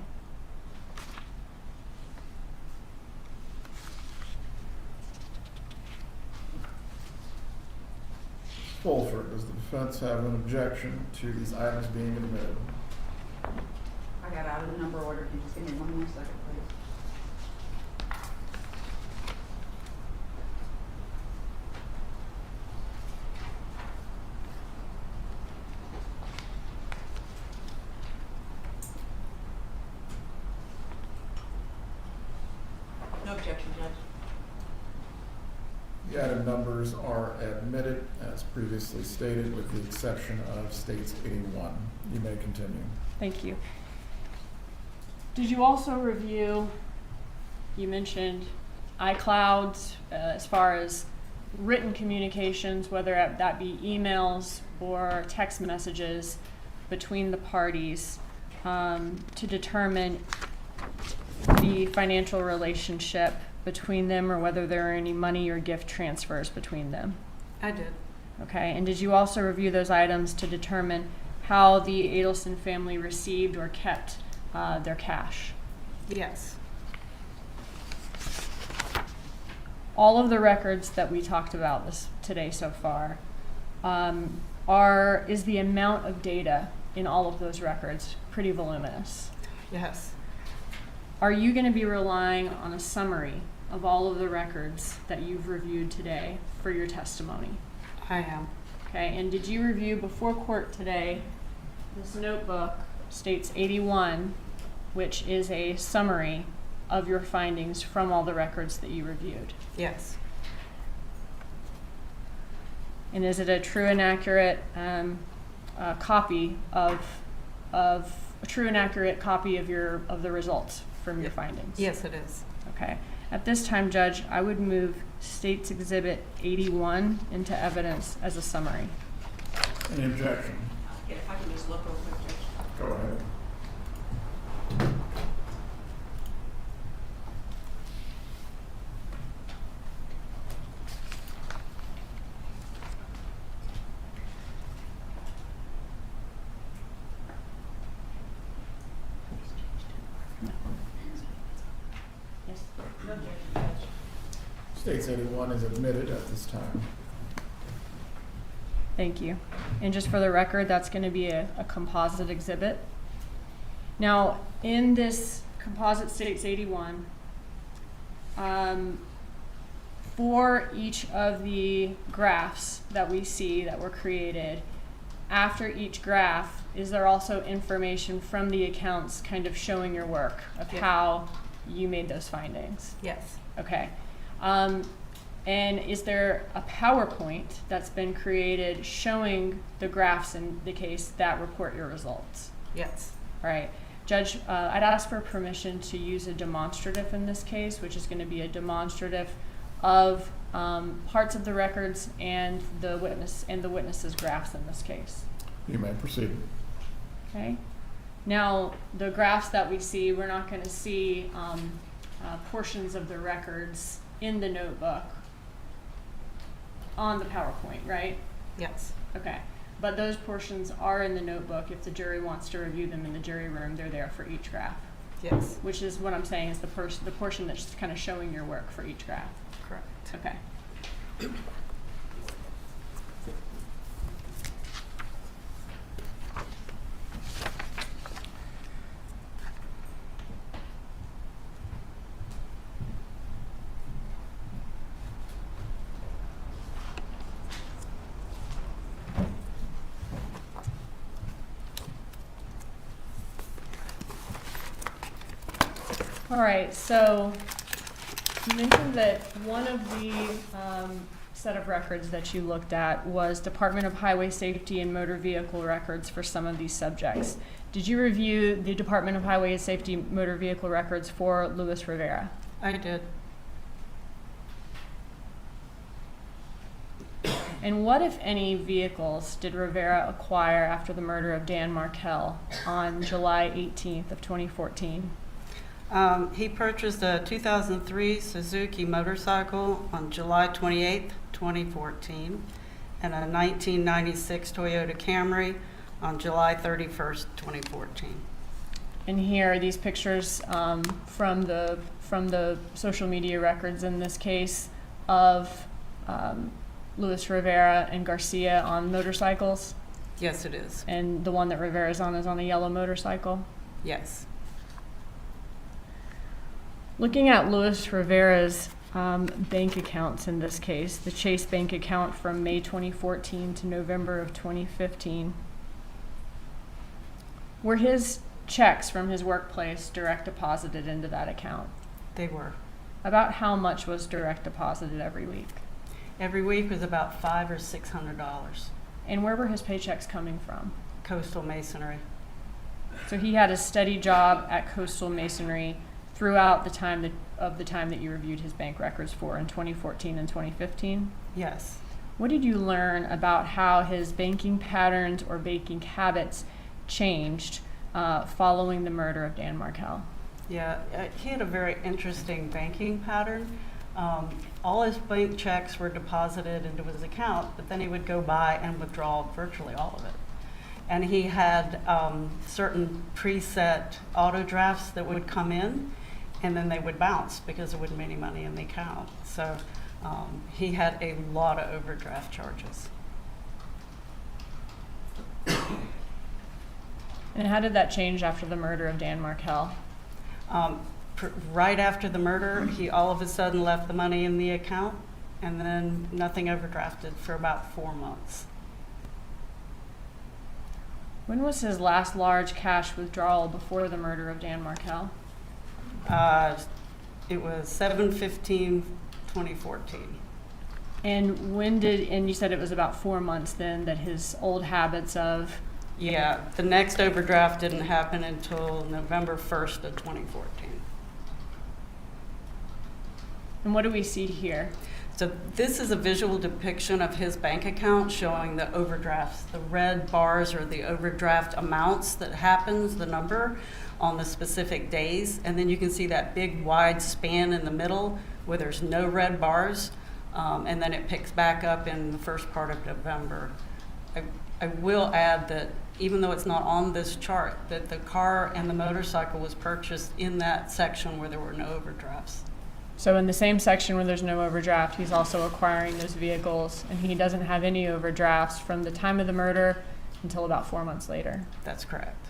Fulford, does the defense have an objection to these items being admitted? I got out of the number order. Can you just give me one more second, please? No objection, Judge. The item numbers are admitted as previously stated with the exception of states 81. You may continue. Thank you. Did you also review, you mentioned iCloud, as far as written communications, whether that be emails or text messages between the parties, to determine the financial relationship between them or whether there are any money or gift transfers between them? I did. Okay, and did you also review those items to determine how the Adelson family received or kept their cash? Yes. All of the records that we talked about today so far, is the amount of data in all of those records pretty voluminous? Yes. Are you going to be relying on a summary of all of the records that you've reviewed today for your testimony? I am. Okay, and did you review before court today, this notebook states 81, which is a summary of your findings from all the records that you reviewed? Yes. And is it a true and accurate copy of a true and accurate copy of the results from your findings? Yes, it is. Okay. At this time, Judge, I would move State's Exhibit 81 into evidence as a summary. Any objection? If I can just look real quick, Judge. Go ahead. States 81 is admitted at this time. Thank you. And just for the record, that's going to be a composite exhibit. Now, in this composite States 81, for each of the graphs that we see that were created, after each graph, is there also information from the accounts kind of showing your work of how you made those findings? Yes. Okay. And is there a PowerPoint that's been created showing the graphs in the case that report your results? Yes. All right. Judge, I'd ask for permission to use a demonstrative in this case, which is going to be a demonstrative of parts of the records and the witness's graphs in this case. You may proceed. Okay. Now, the graphs that we see, we're not going to see portions of the records in the notebook on the PowerPoint, right? Yes. Okay. But those portions are in the notebook. If the jury wants to review them in the jury room, they're there for each graph. Yes. Which is what I'm saying is the portion that's kind of showing your work for each graph. Correct. Okay. All right, so you mentioned that one of the set of records that you looked at was Department of Highway Safety and Motor Vehicle records for some of these subjects. Did you review the Department of Highway Safety Motor Vehicle records for Luis Rivera? I did. And what, if any, vehicles did Rivera acquire after the murder of Dan Markel on July 18th of 2014? He purchased a 2003 Suzuki motorcycle on July 28th, 2014, and a 1996 Toyota Camry on July 31st, 2014. And here are these pictures from the social media records in this case of Luis Rivera and Garcia on motorcycles. Yes, it is. And the one that Rivera's on is on a yellow motorcycle. Yes. Looking at Luis Rivera's bank accounts in this case, the Chase bank account from May 2014 to November of 2015, were his checks from his workplace direct deposited into that account? They were. About how much was direct deposited every week? Every week was about $500 or $600. And where were his paychecks coming from? Coastal Masonry. So he had a steady job at Coastal Masonry throughout the time that you reviewed his bank records for in 2014 and 2015? Yes. What did you learn about how his banking patterns or banking habits changed following the murder of Dan Markel? Yeah, he had a very interesting banking pattern. All his bank checks were deposited into his account, but then he would go by and withdraw virtually all of it. And he had certain preset auto drafts that would come in, and then they would bounce because there wouldn't be any money in the account. So he had a lot of overdraft charges. And how did that change after the murder of Dan Markel? Right after the murder, he all of a sudden left the money in the account, and then nothing overdrafted for about 4 months. When was his last large cash withdrawal before the murder of Dan Markel? It was 7/15/2014. And and you said it was about 4 months then that his old habits of... Yeah, the next overdraft didn't happen until November 1st of 2014. And what do we see here? So this is a visual depiction of his bank account showing the overdrafts. The red bars are the overdraft amounts that happens, the number, on the specific days. And then you can see that big wide span in the middle where there's no red bars. And then it picks back up in the first part of November. I will add that even though it's not on this chart, that the car and the motorcycle was purchased in that section where there were no overdrafts. So in the same section where there's no overdraft, he's also acquiring those vehicles, and he doesn't have any overdrafts from the time of the murder until about 4 months later. That's correct.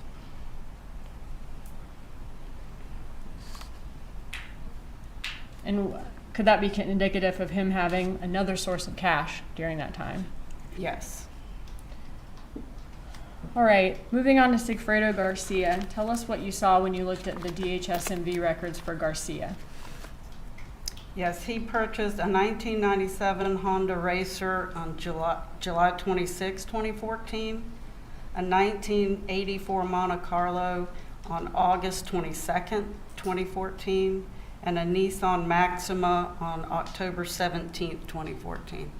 And could that be indicative of him having another source of cash during that time? Yes. All right, moving on to Sigfredo Garcia. Tell us what you saw when you looked at the DHS-MV records for Garcia. Yes, he purchased a 1997 Honda Racer on July 26, 2014, a 1984 Monte Carlo on August 22nd, 2014, and a Nissan Maxima on October 17th, 2014.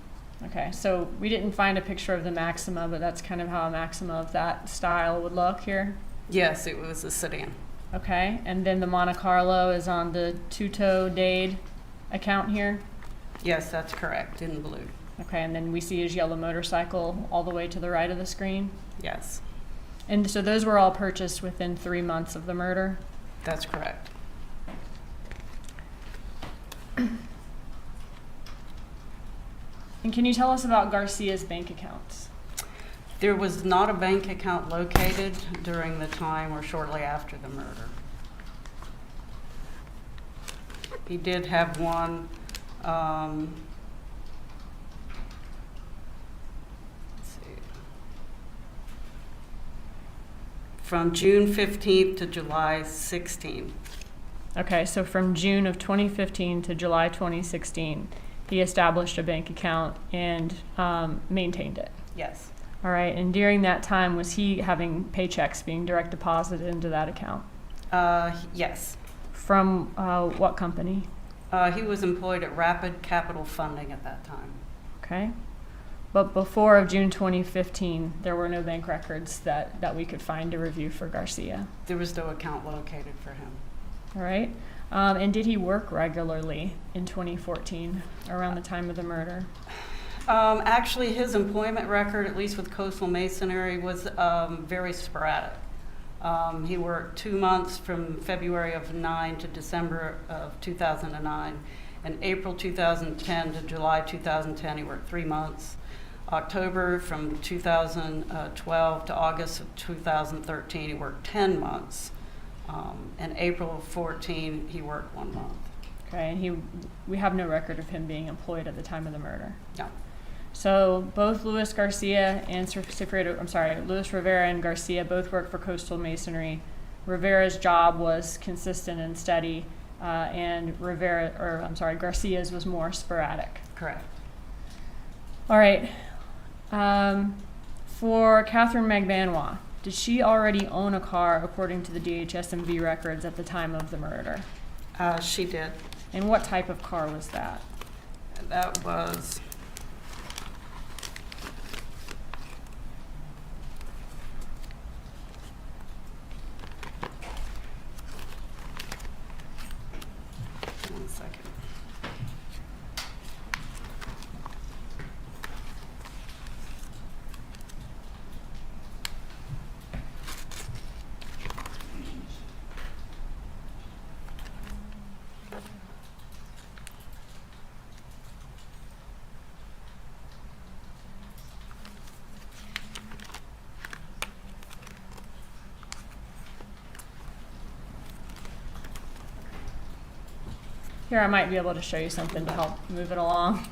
Okay, so we didn't find a picture of the Maxima, but that's kind of how a Maxima of that style would look here. Yes, it was a sedan. Okay, and then the Monte Carlo is on the two-toe Dade account here. Yes, that's correct, in blue. Okay, and then we see his yellow motorcycle all the way to the right of the screen. Yes, And so those were all purchased within 3 months of the murder. that's correct. And can you tell us about Garcia's bank accounts? There was not a bank account located during the time or shortly after the murder. He did have one, let's see, from June 15th to July 16th. Okay, so from June of 2015 to July 2016, he established a bank account and maintained it. Yes, All right, and during that time, was he having paychecks being direct deposited into that account? yes. From what company? He was employed at Rapid Capital Funding at that time. Okay. But before of June 2015, there were no bank records that we could find to review for Garcia. There was no account located for him. All right. And did he work regularly in 2014, around the time of the murder? Actually, his employment record, at least with Coastal Masonry, was very sporadic. He worked 2 months from February of 9 to December of 2009. In April 2010 to July 2010, he worked 3 months. October from 2012 to August of 2013, he worked 10 months. In April of 14, he worked 1 month. Okay, and we have no record of him being employed at the time of the murder. No. So both Luis Garcia and Luis Rivera and Garcia both worked for Coastal Masonry. Rivera's job was consistent and steady, and Garcia's was more sporadic. Correct. All right. For Catherine Magbanwa, did she already own a car according to the DHS-MV records at the time of the murder? She did. And what type of car was that? That was one second. Here, I might be able to show you something to help move it along.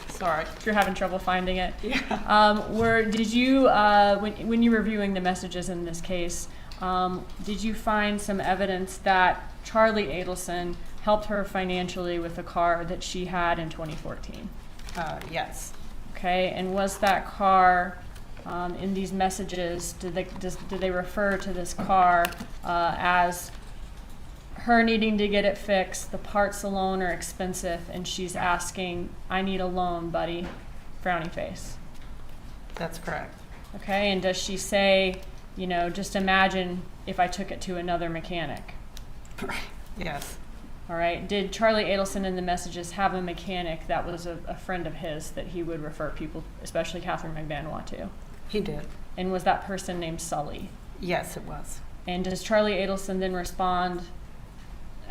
Sorry, if you're having trouble finding it. Yeah. Did you, when you were reviewing the messages in this case, did you find some evidence that Charlie Adelson helped her financially with a car that she had in 2014? Yes. Okay, and was that car, in these messages, did they refer to this car as her needing to get it fixed, the parts alone are expensive, and she's asking, I need a loan, buddy, frowny face. That's correct. Okay, and does she say, you know, just imagine if I took it to another mechanic? Yes, All right, did Charlie Adelson in the messages have a mechanic that was a friend of his that he would refer people, especially Catherine McBanois, to? he did. And was that person named Sully? Yes, it was. And does Charlie Adelson then respond,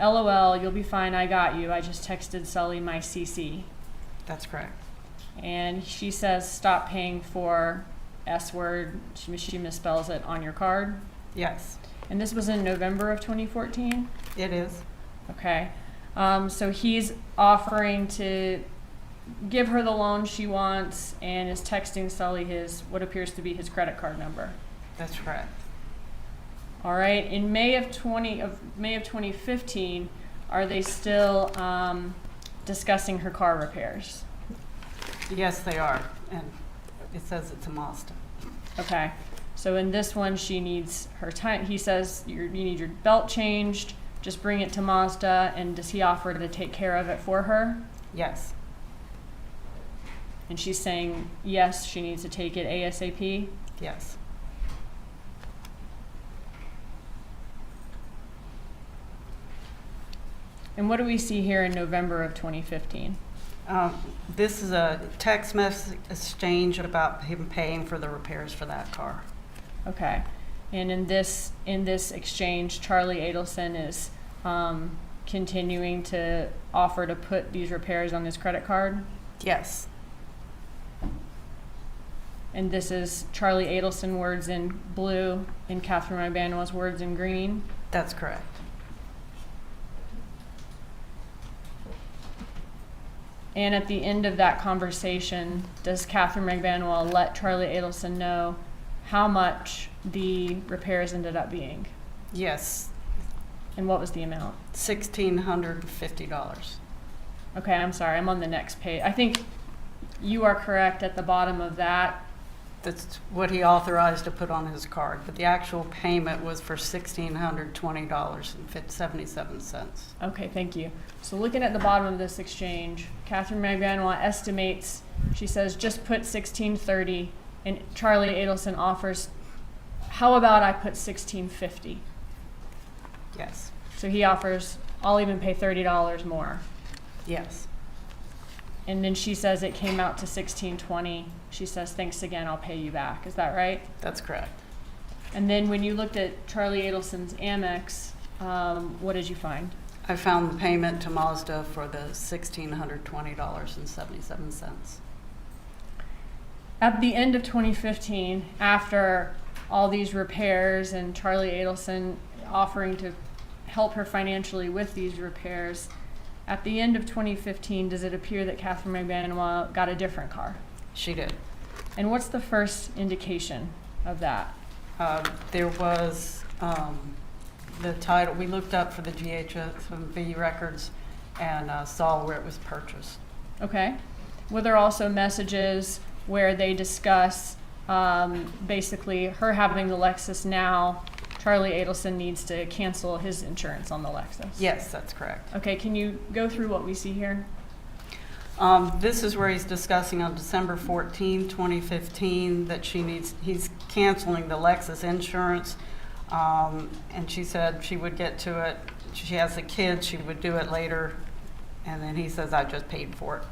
LOL, you'll be fine, I got you, I just texted Sully my CC. That's correct. And she says, stop paying for S word, she misspells it, on your card. Yes, And this was in November of 2014? it is. Okay. So he's offering to give her the loan she wants and is texting Sully his, what appears to be his credit card number. That's correct. All right, in May of 2015, are they still discussing her car repairs? Yes, they are, and it says it's a Mazda. Okay, so in this one, she needs her time, he says you need your belt changed, just bring it to Mazda, and does he offer to take care of it for her? Yes, And she's saying, yes, she needs to take it ASAP? yes. And what do we see here in November of 2015? This is a text message exchange about him paying for the repairs for that car. Okay, and in this exchange, Charlie Adelson is continuing to offer to put these repairs on his credit card? Yes, And this is Charlie Adelson words in blue and Catherine McBanois words in green? that's correct. And at the end of that conversation, does Catherine McBanois let Charlie Adelson know how much the repairs ended up being? Yes, And what was the amount? $1,650. Okay, I'm sorry, I'm on the next page. I think you are correct at the bottom of that. That's what he authorized to put on his card, but the actual payment was for $1,620.77. Okay, thank you. So looking at the bottom of this exchange, Catherine McBanois estimates, she says, just put $1,630, and Charlie Adelson offers, how about I put $1,650? Yes, So he offers, I'll even pay $30 more. yes, And then she says it came out to $1,620. She says, thanks again, I'll pay you back. Is that right? that's correct. And then when you looked at Charlie Adelson's Amex, what did you find? I found the payment to Mazda for the $1,620.77. At the end of 2015, after all these repairs and Charlie Adelson offering to help her financially with these repairs, at the end of 2015, does it appear that Catherine McBanois got a different car? She did. And what's the first indication of that? There was the title, we looked up for the GHSMV records and saw where it was purchased. Okay. Were there also messages where they discuss basically her having the Lexus now, Charlie Adelson needs to cancel his insurance on the Lexus? Yes, that's correct. Okay, can you go through what we see here? This is where he's discussing on December 14, 2015, that he's canceling the Lexus insurance. And she said she would get to it. She has a kid, she would do it later. And then he says, I just paid for it.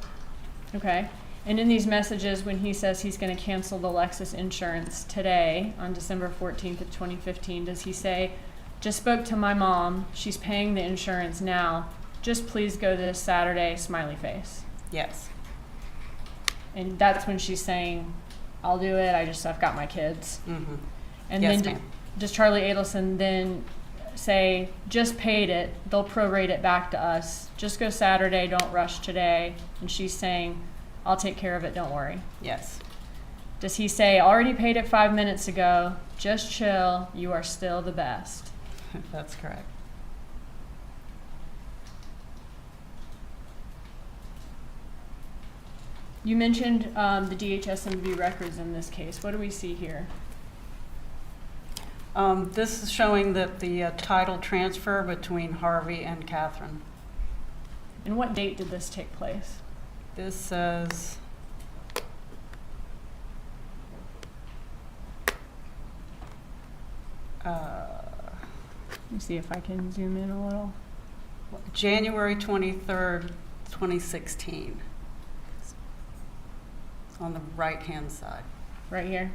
Okay. And in these messages, when he says he's going to cancel the Lexus insurance today, on December 14th of 2015, does he say, just spoke to my mom, she's paying the insurance now, just please go this Saturday, smiley face? Yes, And that's when she's saying, I'll do it, I've got my kids. mm-hmm. And Yes, then ma'am. does Charlie Adelson then say, just paid it, they'll prorate it back to us, just go Saturday, don't rush today? And she's saying, I'll take care of it, don't worry. Yes, Does he say, already paid it 5 minutes ago, just chill, you are still the best? that's correct. You mentioned the DHSMV records in this case. What do we see here? This is showing that the title transfer between Harvey and Catherine. And what date did this take place? This says, Let me see if I can zoom in a little. January 23rd, 2016. It's on the right-hand side. Right here.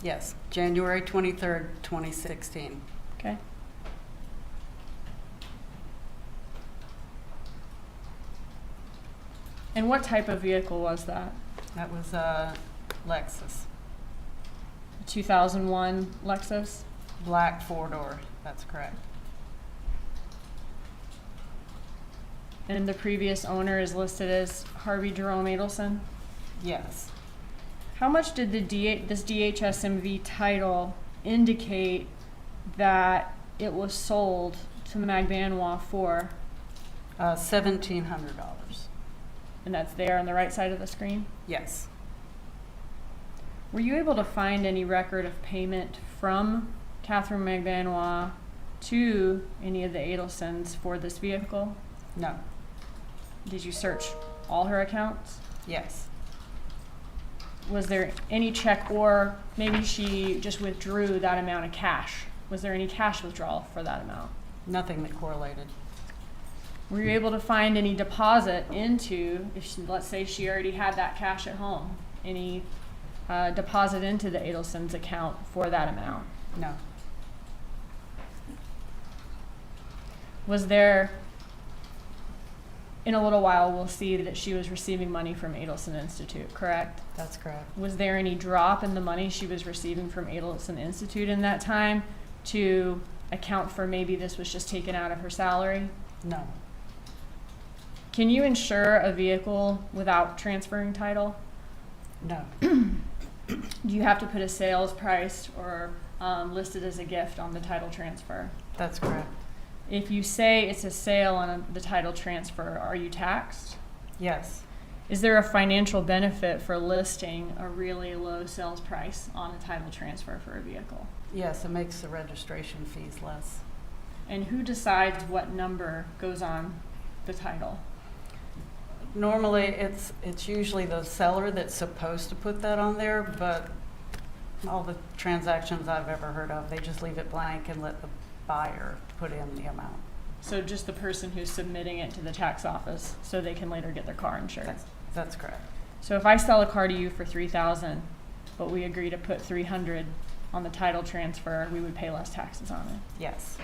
Yes, January 23rd, 2016. Okay. And what type of vehicle was that? That was a Lexus, A 2001 Lexus? black four-door, that's correct. And the previous owner is listed as Harvey Jerome Adelson? Yes. How much did this DHSMV title indicate that it was sold to Magbanois for? $1,700. And that's there on the right side of the screen? Yes. Were you able to find any record of payment from Catherine Magbanois to any of the Adelsons for this vehicle? No. Did you search all her accounts? Yes. Was there any check, or maybe she just withdrew that amount of cash? Was there any cash withdrawal for that amount? Nothing that correlated. Were you able to find any deposit into, if she, let's say she already had that cash at home, any deposit into the Adelsons account for that amount? No. Was there, in a little while, we'll see that she was receiving money from Adelson Institute, correct? That's correct. Was there any drop in the money she was receiving from Adelson Institute in that time to account for maybe this was just taken out of her salary? No. Can you insure a vehicle without transferring title? No. Do you have to put a sales price or list it as a gift on the title transfer? That's correct. If you say it's a sale on the title transfer, are you taxed? Yes. Is there a financial benefit for listing a really low sales price on a title transfer for a vehicle? Yes, it makes the registration fees less. And who decides what number goes on the title? Normally, it's usually the seller that's supposed to put that on there, but all the transactions I've ever heard of, they just leave it blank and let the buyer put in the amount. So just the person who's submitting it to the tax office so they can later get their car insured? That's correct. So if I sell a car to you for $3,000, but we agree to put $300 on the title transfer, we would pay less taxes on it? Yes.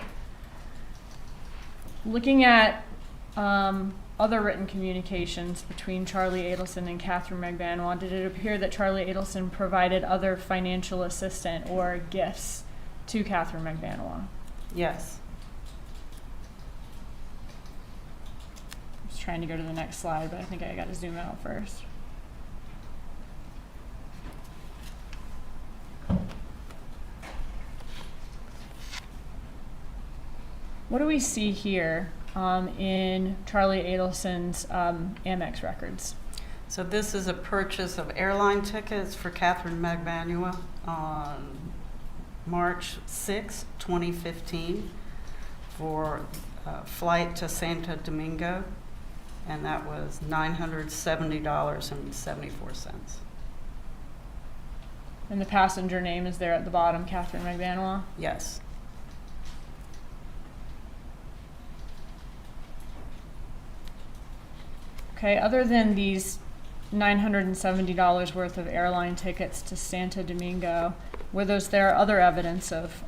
Looking at other written communications between Charlie Adelson and Catherine Magbanois, did it appear that Charlie Adelson provided other financial assistance or gifts to Catherine Magbanois? Yes. I was trying to go to the next slide, but I think I got to zoom out first. What do we see here in Charlie Adelson's Amex records? So this is a purchase of airline tickets for Catherine Magbanois on March 6, 2015 for a flight to Santo Domingo, and that was $970.74. And the passenger name is there at the bottom, Catherine Magbanois? Yes. Okay, other than these $970 worth of airline tickets to Santo Domingo, were there other evidence of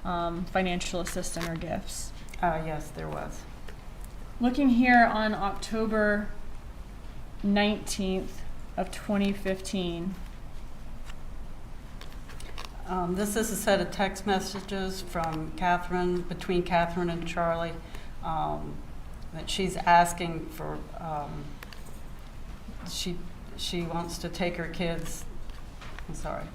financial assistance or gifts? Yes, there was. Looking here on October 19th of 2015, this is a set of text messages from Catherine, between Catherine and Charlie, that she's asking for, she wants to take her kids, I'm sorry.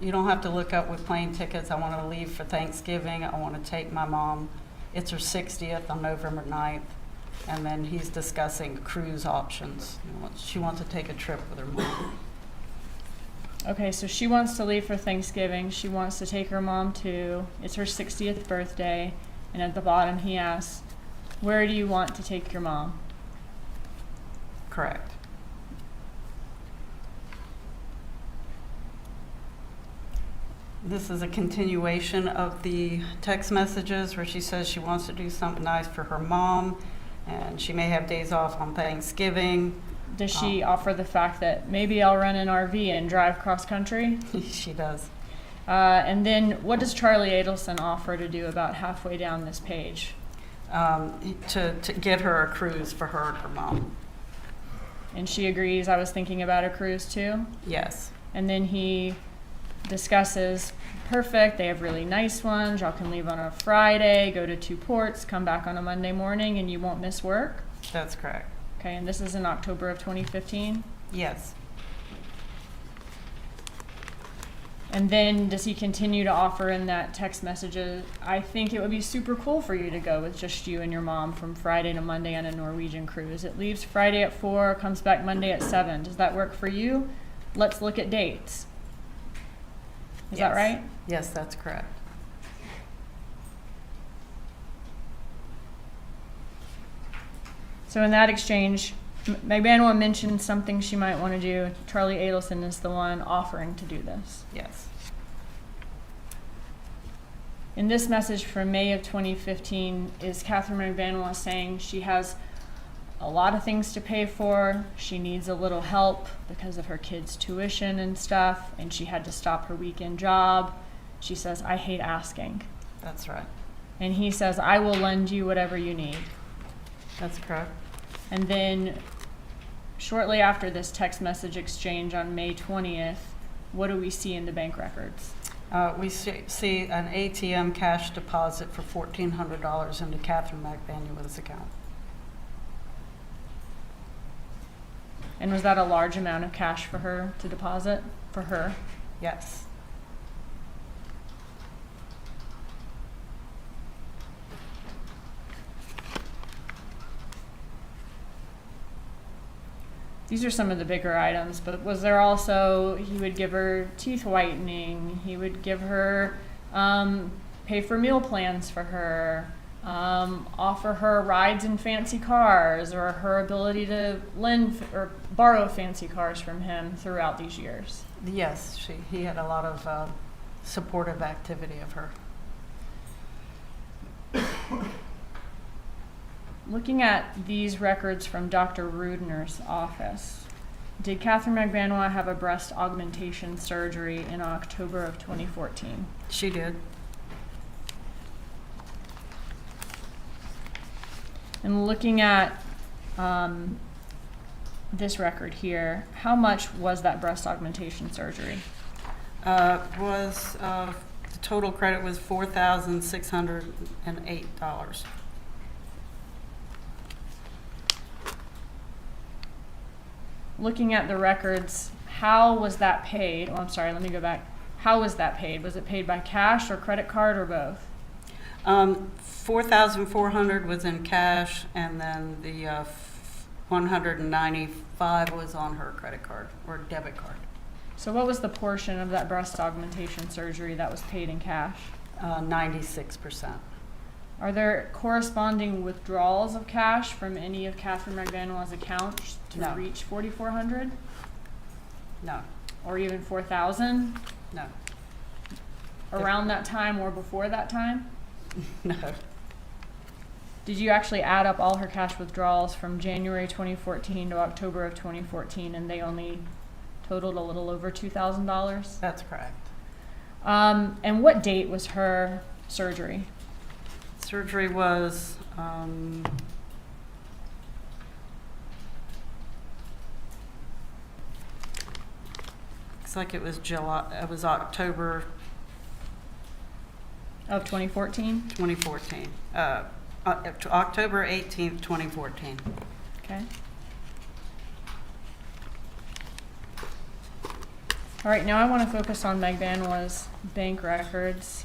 You don't have to look up with plane tickets. I want to leave for Thanksgiving. I want to take my mom. It's her 60th on November 9th. And then he's discussing cruise options. She wants to take a trip with her mom. Okay, so she wants to leave for Thanksgiving. She wants to take her mom too. It's her 60th birthday. And at the bottom, he asks, where do you want to take your mom? Correct. This is a continuation of the text messages where she says she wants to do something nice for her mom, and she may have days off on Thanksgiving. Does she offer the fact that maybe I'll rent an RV and drive cross country? She does. And then what does Charlie Adelson offer to do about halfway down this page? To get her a cruise for her and her mom. And she agrees. I was thinking about a cruise too. Yes. And then he discusses, perfect, they have really nice ones. Y'all can leave on a Friday, go to 2 ports, come back on a Monday morning, and you won't miss work. That's correct. Okay, and this is in October of 2015. Yes. And then does he continue to offer in that text messages, I think it would be super cool for you to go with just you and your mom from Friday to Monday on a Norwegian cruise. It leaves Friday at 4, comes back Monday at 7. Does that work for you? Let's look at dates. Is that Yes. right? Yes, that's correct. So in that exchange, McBanwell mentioned something she might want to do. Charlie Adelson is the one offering to do this. Yes. In this message from May of 2015, is Catherine McBanwell saying she has a lot of things to pay for, she needs a little help because of her kids' tuition and stuff, and she had to stop her weekend job. She says, I hate asking. That's right. And he says, I will lend you whatever you need. That's correct. And then shortly after this text message exchange on May 20th, what do we see in the bank records? We see an ATM cash deposit for $1,400 into Catherine McBanwell's account. And was that a large amount of cash for her to deposit for her? Yes. These are some of the bigger items, but was there also, he would give her teeth whitening, he would give her, pay for meal plans for her, offer her rides in fancy cars, or her ability to lend or borrow fancy cars from him throughout these years? Yes, he had a lot of supportive activity of her. Looking at these records from Dr. Rudner's office, did Catherine McBanwell have a breast augmentation surgery in October of 2014? She did. And looking at this record here, how much was that breast augmentation surgery? The total credit was $4,608. Looking at the records, how was that paid? Oh, I'm sorry, let me go back. How was that paid? Was it paid by cash or credit card or both? $4,400 was in cash, and then the $195 was on her credit card or debit card. So what was the portion of that breast augmentation surgery that was paid in cash? 96%. Are there corresponding withdrawals of cash from any of Catherine McBanwell's accounts to No. reach $4,400 No, or even $4,000 no, around that time or before that time? no. Did you actually add up all her cash withdrawals from January 2014 to October of 2014, and they only totaled a little over $2,000? That's correct. And what date was her surgery? Surgery was, looks like it was July, it was October Of 2014? 2014. October 18th, 2014. Okay. All right, now I want to focus on McBanwell's bank records.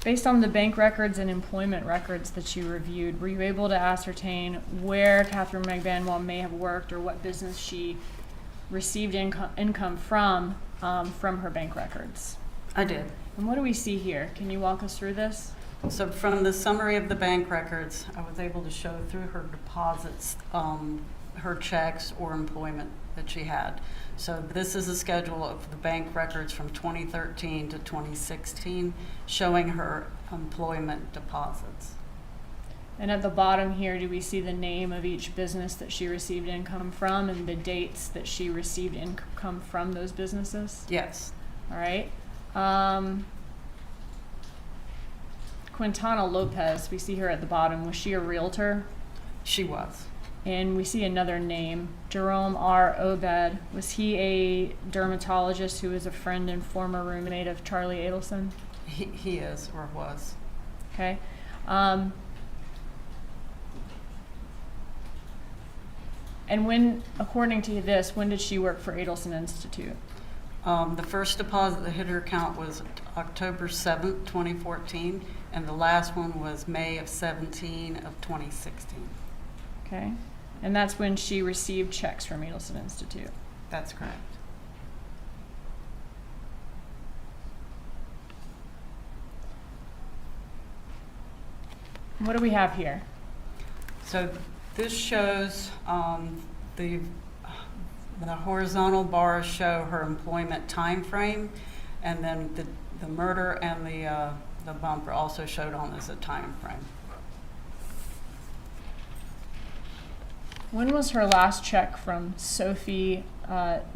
Based on the bank records and employment records that you reviewed, were you able to ascertain where Catherine McBanwell may have worked or what business she received income from her bank records. I did. And what do we see here? Can you walk us through this? So from the summary of the bank records, I was able to show through her deposits, her checks or employment that she had. So this is a schedule of the bank records from 2013 to 2016, showing her employment deposits. And at the bottom here, do we see the name of each business that she received income from and the dates that she received income from those businesses? Yes, All right. Quintana Lopez, we see her at the bottom. Was she a realtor? she was. And we see another name, Jerome R. Obed. Was he a dermatologist who was a friend and former roommate of Charlie Adelson? He is or was. Okay. And when, according to this, when did she work for Adelson Institute? The first deposit that hit her account was October 7th, 2014, and the last one was May of 17 of 2016. Okay. And that's when she received checks from Adelson Institute. That's correct. What do we have here? So this shows the horizontal bars show her employment time frame, and then the murder and the bump are also showed on as a time frame. When was her last check from Sophie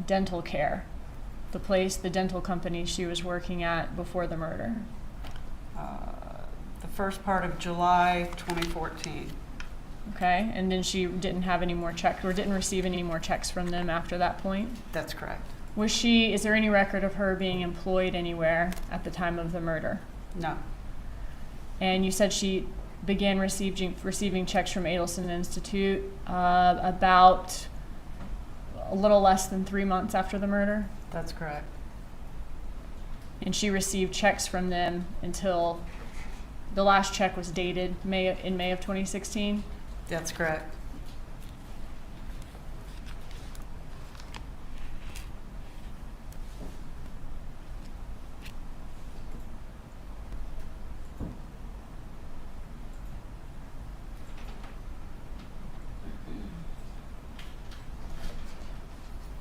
Dental Care, the dental company she was working at before the murder? The first part of July 2014. Okay, and then she didn't have any more checks, or didn't receive any more checks from them after that point? That's correct. Is there any record of her being employed anywhere at the time of the murder? No. And you said she began receiving checks from Adelson Institute about a little less than 3 months after the murder? That's correct. And she received checks from them until the last check was dated in May of 2016? That's correct.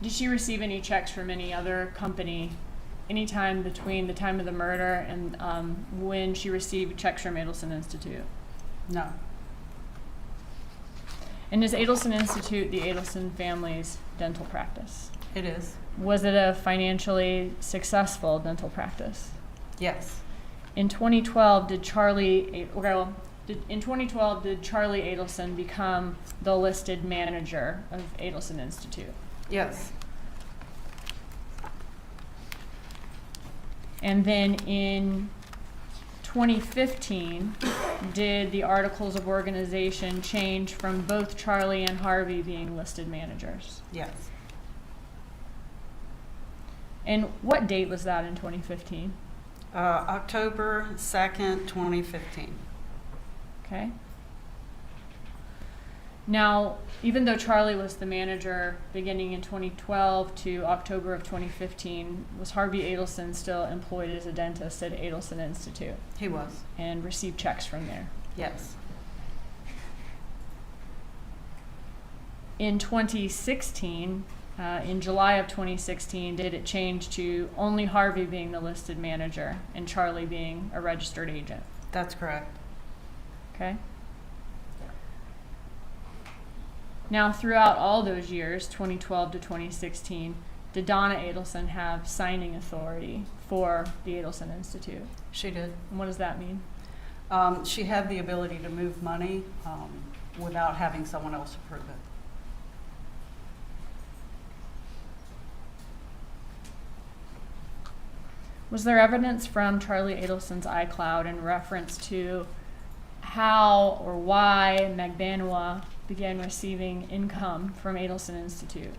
Did she receive any checks from any other company anytime between the time of the murder and when she received checks from Adelson Institute? No. And is Adelson Institute the Adelson family's dental practice? It is. Was it a financially successful dental practice? Yes. In 2012, did Charlie Adelson become the listed manager of Adelson Institute? Yes. And then in 2015, did the articles of organization change from both Charlie and Harvey being listed managers? Yes. And what date was that in 2015? October 2nd, 2015. Okay. Now, even though Charlie was the manager beginning in 2012 to October of 2015, was Harvey Adelson still employed as a dentist at Adelson Institute He was. and received checks from there? Yes. In 2016, in July of 2016, did it change to only Harvey being the listed manager and Charlie being a registered agent? That's correct. Okay. Now, throughout all those years, 2012 to 2016, did Donna Adelson have signing authority for the Adelson Institute? She did. And what does that mean? She had the ability to move money without having someone else approve it. Was there evidence from Charlie Adelson's iCloud in reference to how or why Magbanua began receiving income from Adelson Institute?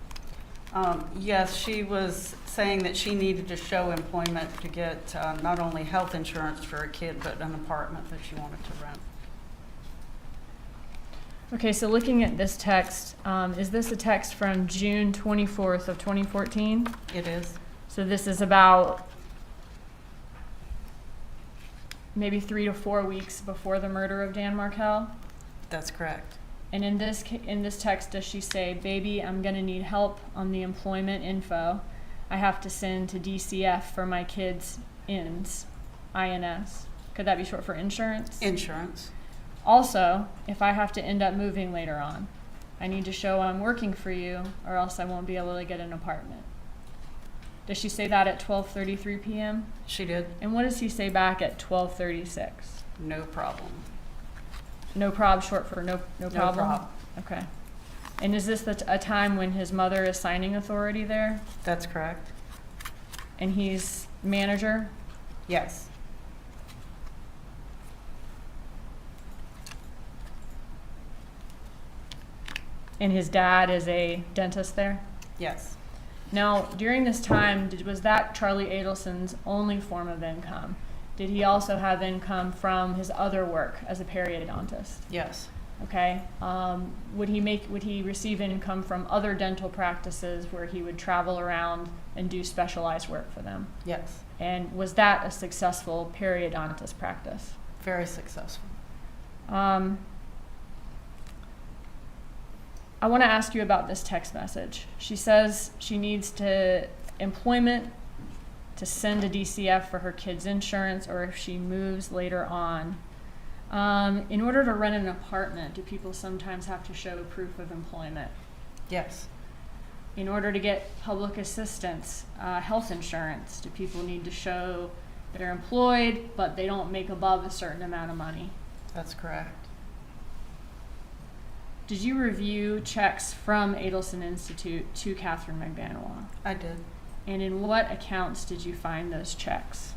Yes, she was saying that she needed to show employment to get not only health insurance for a kid, but an apartment that she wanted to rent. Okay, so looking at this text, is this a text from June 24th of 2014? It is. So this is about maybe 3 to 4 weeks before the murder of Dan Markel. That's correct. And in this text, does she say, "Baby, I'm gonna need help on the employment info. I have to send to DCF for my kids' INS." Could that be short for insurance? Insurance. Also, if I have to end up moving later on, I need to show I'm working for you, or else I won't be able to get an apartment. Does she say that at 12:33 p.m.? She did. And what does he say back at 12:36? No problem. No prob, short for no problem? prob. Okay. And is this a time when his mother is signing authority there, That's correct. and he's manager? Yes. And his dad is a dentist there? Yes. Now, during this time, was that Charlie Adelson's only form of income? Did he also have income from his other work as a periodontist? Yes. Okay. Would he receive income from other dental practices where he would travel around and do specialized work for them? Yes. And was that a successful periodontist practice? Very successful. I want to ask you about this text message. She says she needs employment to send to DCF for her kids' insurance, or if she moves later on. In order to rent an apartment, do people sometimes have to show proof of employment? Yes. In order to get public assistance, health insurance, do people need to show they're employed, but they don't make above a certain amount of money? That's correct. Did you review checks from Adelson Institute to Catherine McBanois? I did. And in what accounts did you find those checks?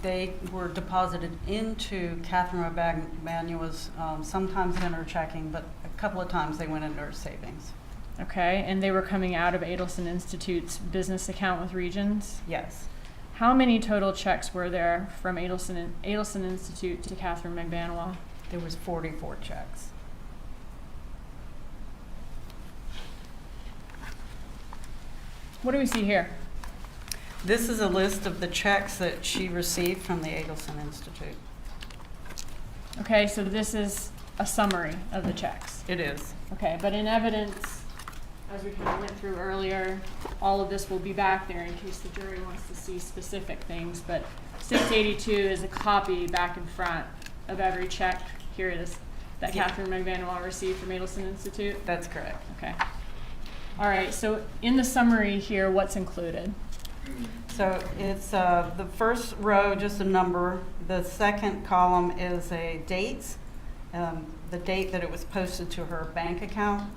They were deposited into Catherine McBanois, sometimes in her checking, but a couple of times they went into her savings. Okay, and they were coming out of Adelson Institute's business account with Regions? Yes. How many total checks were there from Adelson Institute to Catherine McBanois? There was 44 checks. What do we see here? This is a list of the checks that she received from the Adelson Institute. Okay, so this is a summary of the checks. It is. Okay, but in evidence, as we kind of went through earlier, all of this will be back there in case the jury wants to see specific things, but 682 is a copy back and front of every check. Here it is, that Yeah. Catherine McBanois received from Adelson Institute. That's correct. Okay. All right, so in the summary here, what's included? So it's the first row, just a number. The second column is a dates, the date that it was posted to her bank account.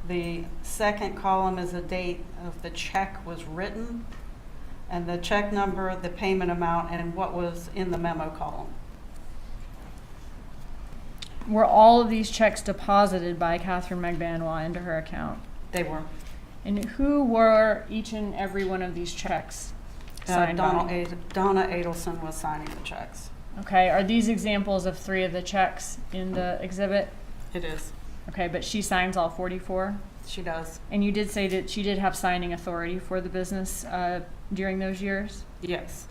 The second column is a date of the check was written, and the check number, the payment amount, and what was in the memo column. Were all of these checks deposited by Catherine McBanois into her account? They were. And who were each and every one of these checks signed by? Donna Adelson was signing the checks. Okay, are these examples of 3 of the checks in the exhibit? It is. Okay, but she signs all 44? She does. And you did say that she did have signing authority for the business during those years? Yes.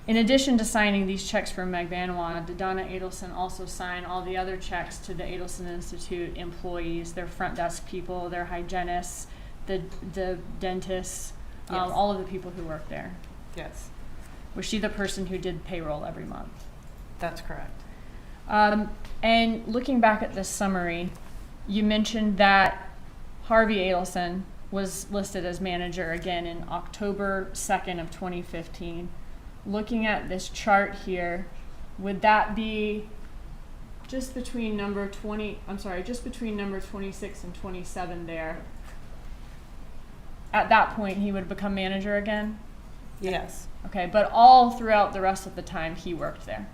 In addition to signing these checks from McBanois, did Donna Adelson also sign all the other checks to the Adelson Institute employees, their front desk people, their hygienists, the dentists, Yes. all of the people who work there? Yes. Was she the person who did payroll every month? That's correct. And looking back at this summary, you mentioned that Harvey Adelson was listed as manager again in October 2nd of 2015. Looking at this chart here, would that be just between number 26 and 27 there? At that point, he would become manager again? Yes. Okay, but all throughout the rest of the time, he worked there?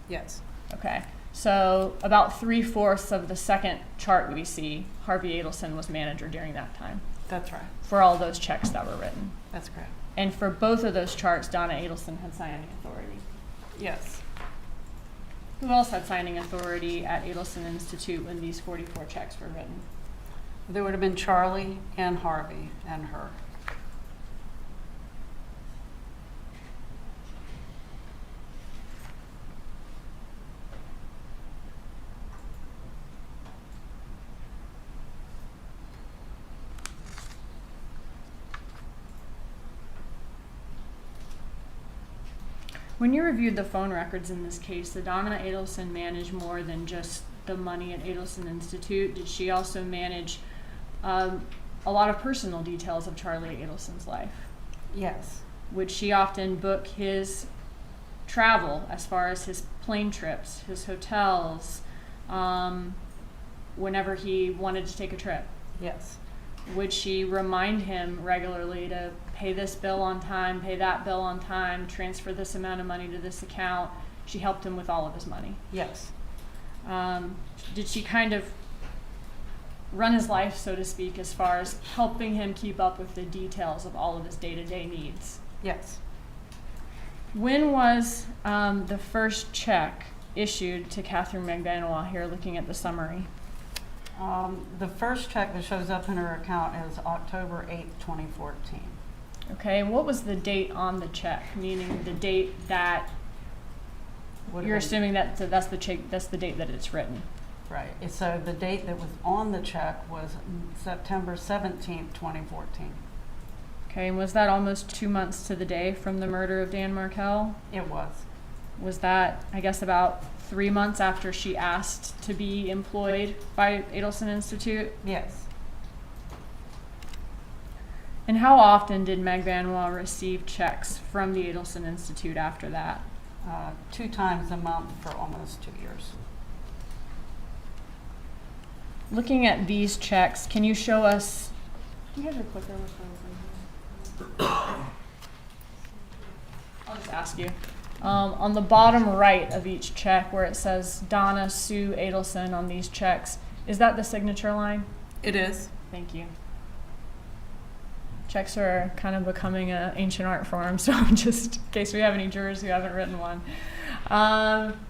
Yes. Okay, so about 3/4 of the second chart we see, Harvey Adelson was manager during that time That's right. for all those checks that were written. That's correct. And for both of those charts, Donna Adelson had signing authority. Yes. Who else had signing authority at Adelson Institute when these 44 checks were written? There would have been Charlie and Harvey and her. When you reviewed the phone records in this case, did Donna Adelson manage more than just the money at Adelson Institute? Did she also manage a lot of personal details of Charlie Adelson's life? Yes. Would she often book his travel as far as his plane trips, his hotels, whenever he wanted to take a trip? Yes. Would she remind him regularly to pay this bill on time, pay that bill on time, transfer this amount of money to this account? She helped him with all of his money. Yes. Did she kind of run his life, so to speak, as far as helping him keep up with the details of all of his day-to-day needs? Yes. When was the first check issued to Catherine McBenois here, looking at the summary? The first check that shows up in her account is October 8th, 2014. Okay, and what was the date on the check? Meaning the date that Would have you're been- assuming that that's the check, that's the date that it's written. Right. So the date that was on the check was September 17th, 2014. Okay, and was that almost 2 months to the day from the murder of Dan Markell? It was. Was that, I guess, about 3 months after she asked to be employed by Adelson Institute? Yes. And how often did Meg Benoit receive checks from the Adelson Institute after that? 2 times a month for almost 2 years. Looking at these checks, can you show us? Do you have your clicker with her over here? I'll just ask you. On the bottom right of each check, where it says Donna Sue Adelson on these checks, is that the signature line? It is. Thank you. Checks are kind of becoming an ancient art form, so just in case we have any jurors who haven't written one.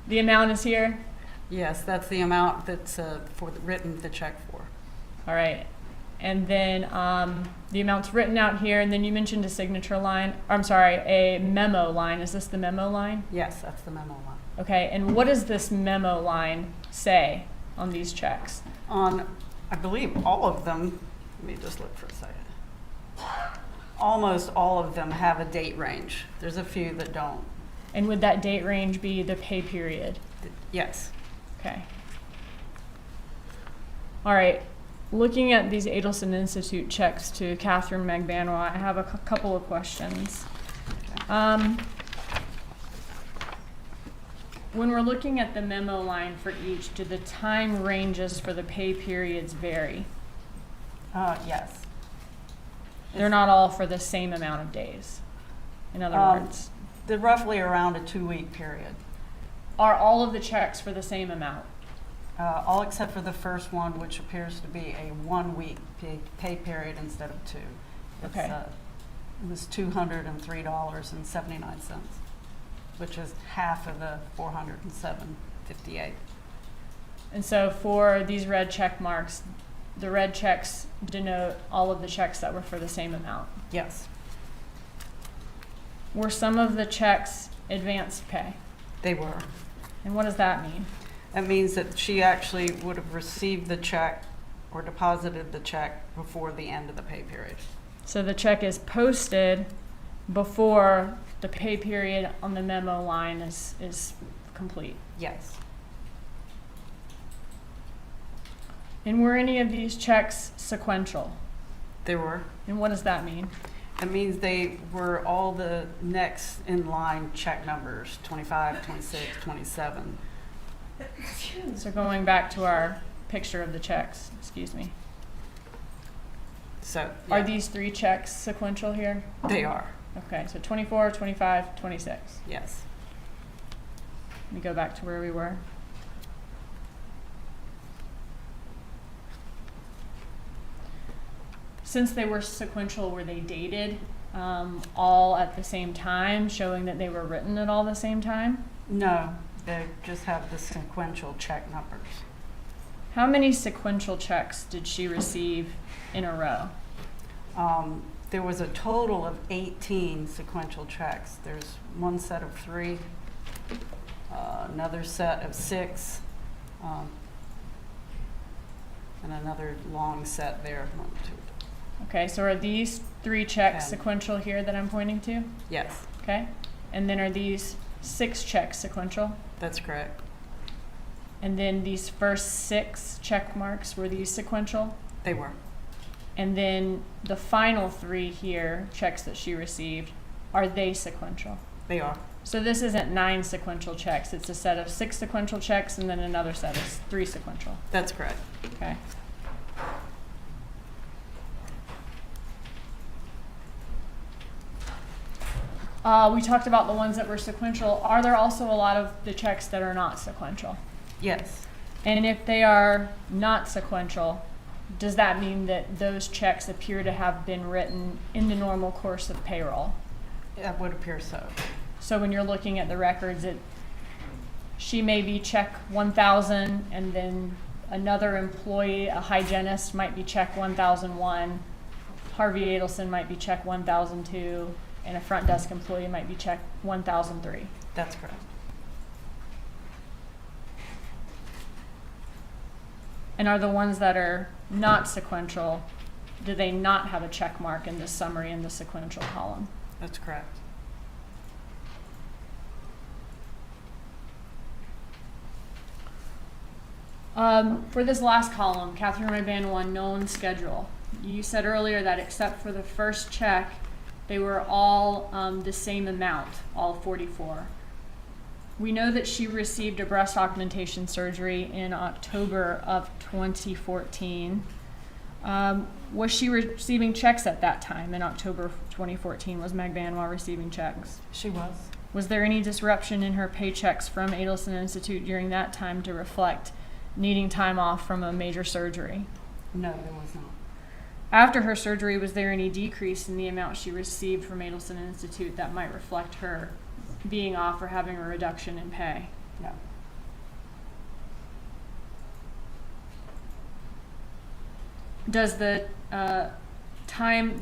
The amount is here. Yes, that's the amount that's written the check for. All right. And then the amount's written out here, and then you mentioned a signature line. I'm sorry, a memo line. Is this the memo line? Yes, that's the memo line. Okay, and what does this memo line say on these checks? On, I believe, all of them, let me just look for a second. Almost all of them have a date range. There's a few that don't. And would that date range be the pay period? Yes. Okay. All right. Looking at these Adelson Institute checks to Catherine McBenoit, I have a couple of questions. When we're looking at the memo line for each, do the time ranges for the pay periods vary? Yes. They're not all for the same amount of days, in other words. They're roughly around a 2-week period. Are all of the checks for the same amount? All except for the first one, which appears to be a 1-week pay period instead of 2. It's, Okay. It was $203.79, which is half of the $407.58. And so for these red check marks, the red checks denote all of the checks that were for the same amount. Yes, Were some of the checks advanced pay? they were. And what does that mean? That means that she actually would have received the check or deposited the check before the end of the pay period. So the check is posted before the pay period on the memo line is complete. Yes. And were any of these checks sequential? They were. And what does that mean? That means they were all the next in line check numbers, 25, 26, 27. So going back to our picture of the checks, excuse me. So, Are yeah, these 3 checks sequential here? they are, Okay, so 24, 25, 26. yes. Let me go back to where we were. Since they were sequential, were they dated all at the same time, showing that they were written at all the same time? No, They just have the sequential check numbers. How many sequential checks did she receive in a row? There was a total of 18 sequential checks. There's one set of 3, another set of 6, and another long set there. 1, 2. Okay, so are these 3 checks 10. sequential here that I'm pointing to? Yes, Okay, and then are these 6 checks sequential? that's correct. And then these first 6 check marks, were these sequential? They were. And then the final 3 here, checks that she received, are they sequential? They are. So this isn't 9 sequential checks, it's a set of 6 sequential checks and then another set of 3 sequential, That's correct. okay? We talked about the ones that were sequential. Are there also a lot of the checks that are not sequential? Yes, And if they are not sequential, does that mean that those checks appear to have been written in the normal course of payroll? that would appear so. So when you're looking at the records, she may be check 1,000, and then another employee, a hygienist, might be check 1,001. Harvey Adelson might be check 1,002, and a front desk employee might be check 1,003. That's correct. And are the ones that are not sequential, do they not have a check mark in the summary in the sequential column? That's correct. For this last column, Catherine McBanwell, known schedule. You said earlier that except for the first check, they were all the same amount, all 44. We know that she received a breast augmentation surgery in October of 2014. Was she receiving checks at that time in October of 2014? Was McBanwell receiving checks? She was. Was there any disruption in her paychecks from Adelson Institute during that time to reflect needing time off from a major surgery? No, there was not. After her surgery, was there any decrease in the amount she received from Adelson Institute that might reflect her being off or having a reduction in pay? No. Does the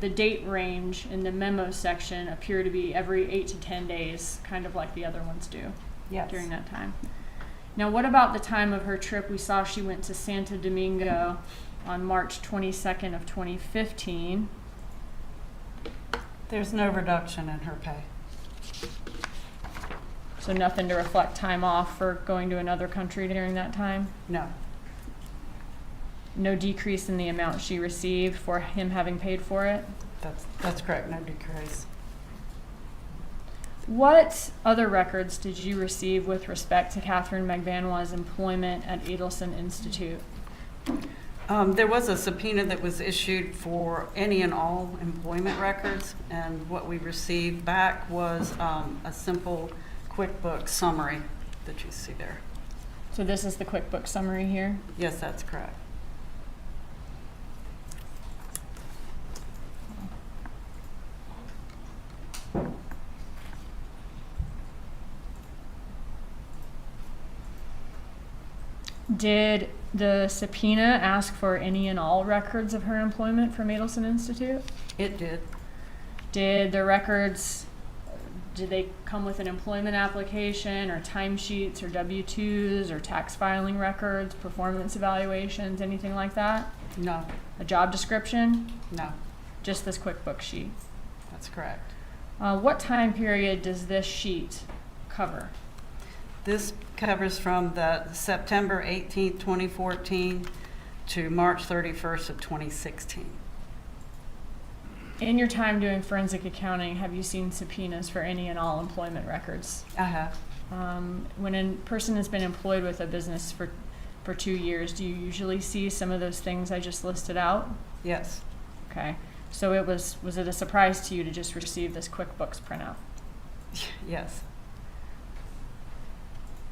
the date range in the memo section appear to be every 8 to 10 days, kind of like the other ones do Yes. during that time? Now, what about the time of her trip? We saw she went to Santo Domingo on March 22nd of 2015. There's no reduction in her pay. So nothing to reflect time off for going to another country during that time? No. No decrease in the amount she received for him having paid for it? That's correct. No decrease. What other records did you receive with respect to Catherine McBanwell's employment at Adelson Institute? There was a subpoena that was issued for any and all employment records, and what we received back was a simple QuickBooks summary that you see there. So this is the QuickBooks summary here. Yes, that's correct. Did the subpoena ask for any and all records of her employment from Adelson Institute? It did. Did the records, did they come with an employment application or timesheets or W-2s or tax filing records, performance evaluations, anything like that? No, A job description? no, Just this QuickBooks sheet? that's correct. What time period does this sheet cover? This covers from the September 18th, 2014 to March 31st of 2016. In your time doing forensic accounting, have you seen subpoenas for any and all employment records? I have. When a person has been employed with a business for 2 years, do you usually see some of those things I just listed out? Yes. Okay, so was it a surprise to you to just receive this QuickBooks printout? Yes.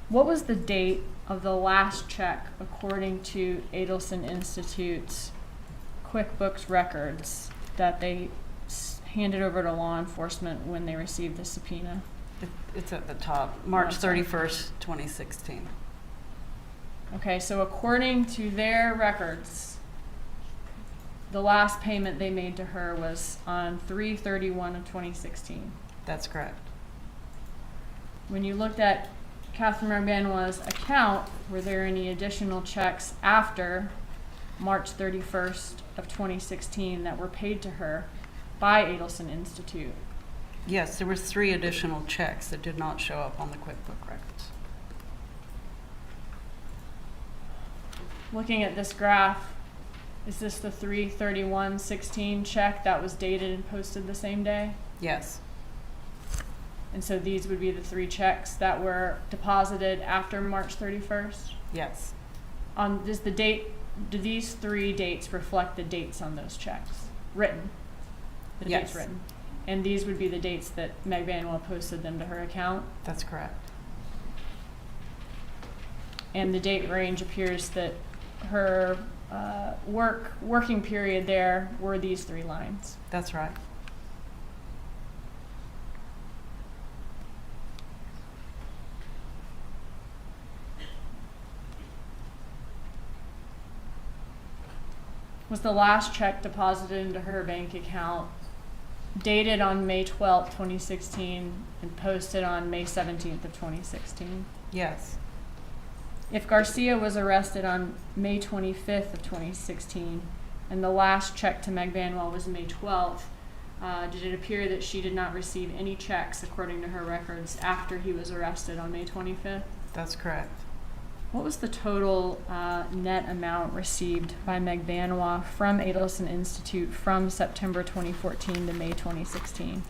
What was the date of the last check according to Adelson Institute's QuickBooks records that they handed over to law enforcement when they received the subpoena? It's at the top, March I'm sorry. 31st, 2016. Okay, so according to their records, the last payment they made to her was on 3/31 of 2016. That's correct. When you looked at Catherine Magbanwa's account, were there any additional checks after March 31st of 2016 that were paid to her by Adelson Institute? Yes, there were 3 additional checks that did not show up on the QuickBook records. Looking at this graph, is this the 3/31/16 check that was dated and posted the same day? Yes, And so these would be the 3 checks that were deposited after March 31st? yes, Does the date, do these 3 dates reflect the dates on those checks? Written? The dates Yes. written? And these would be the dates that Meg Banwell posted them to her account? that's correct. And the date range appears that her working period there were these 3 lines. That's right. Was the last check deposited into her bank account dated on May 12th, 2016 and posted on May 17th of 2016? Yes, If Garcia was arrested on May 25th of 2016 and the last check to Meg Banwell was May 12th, did it appear that she did not receive any checks according to her records after he was arrested on May 25th? that's correct. What was the total net amount received by Meg Banwell from Adelson Institute from September 2014 to May 2016?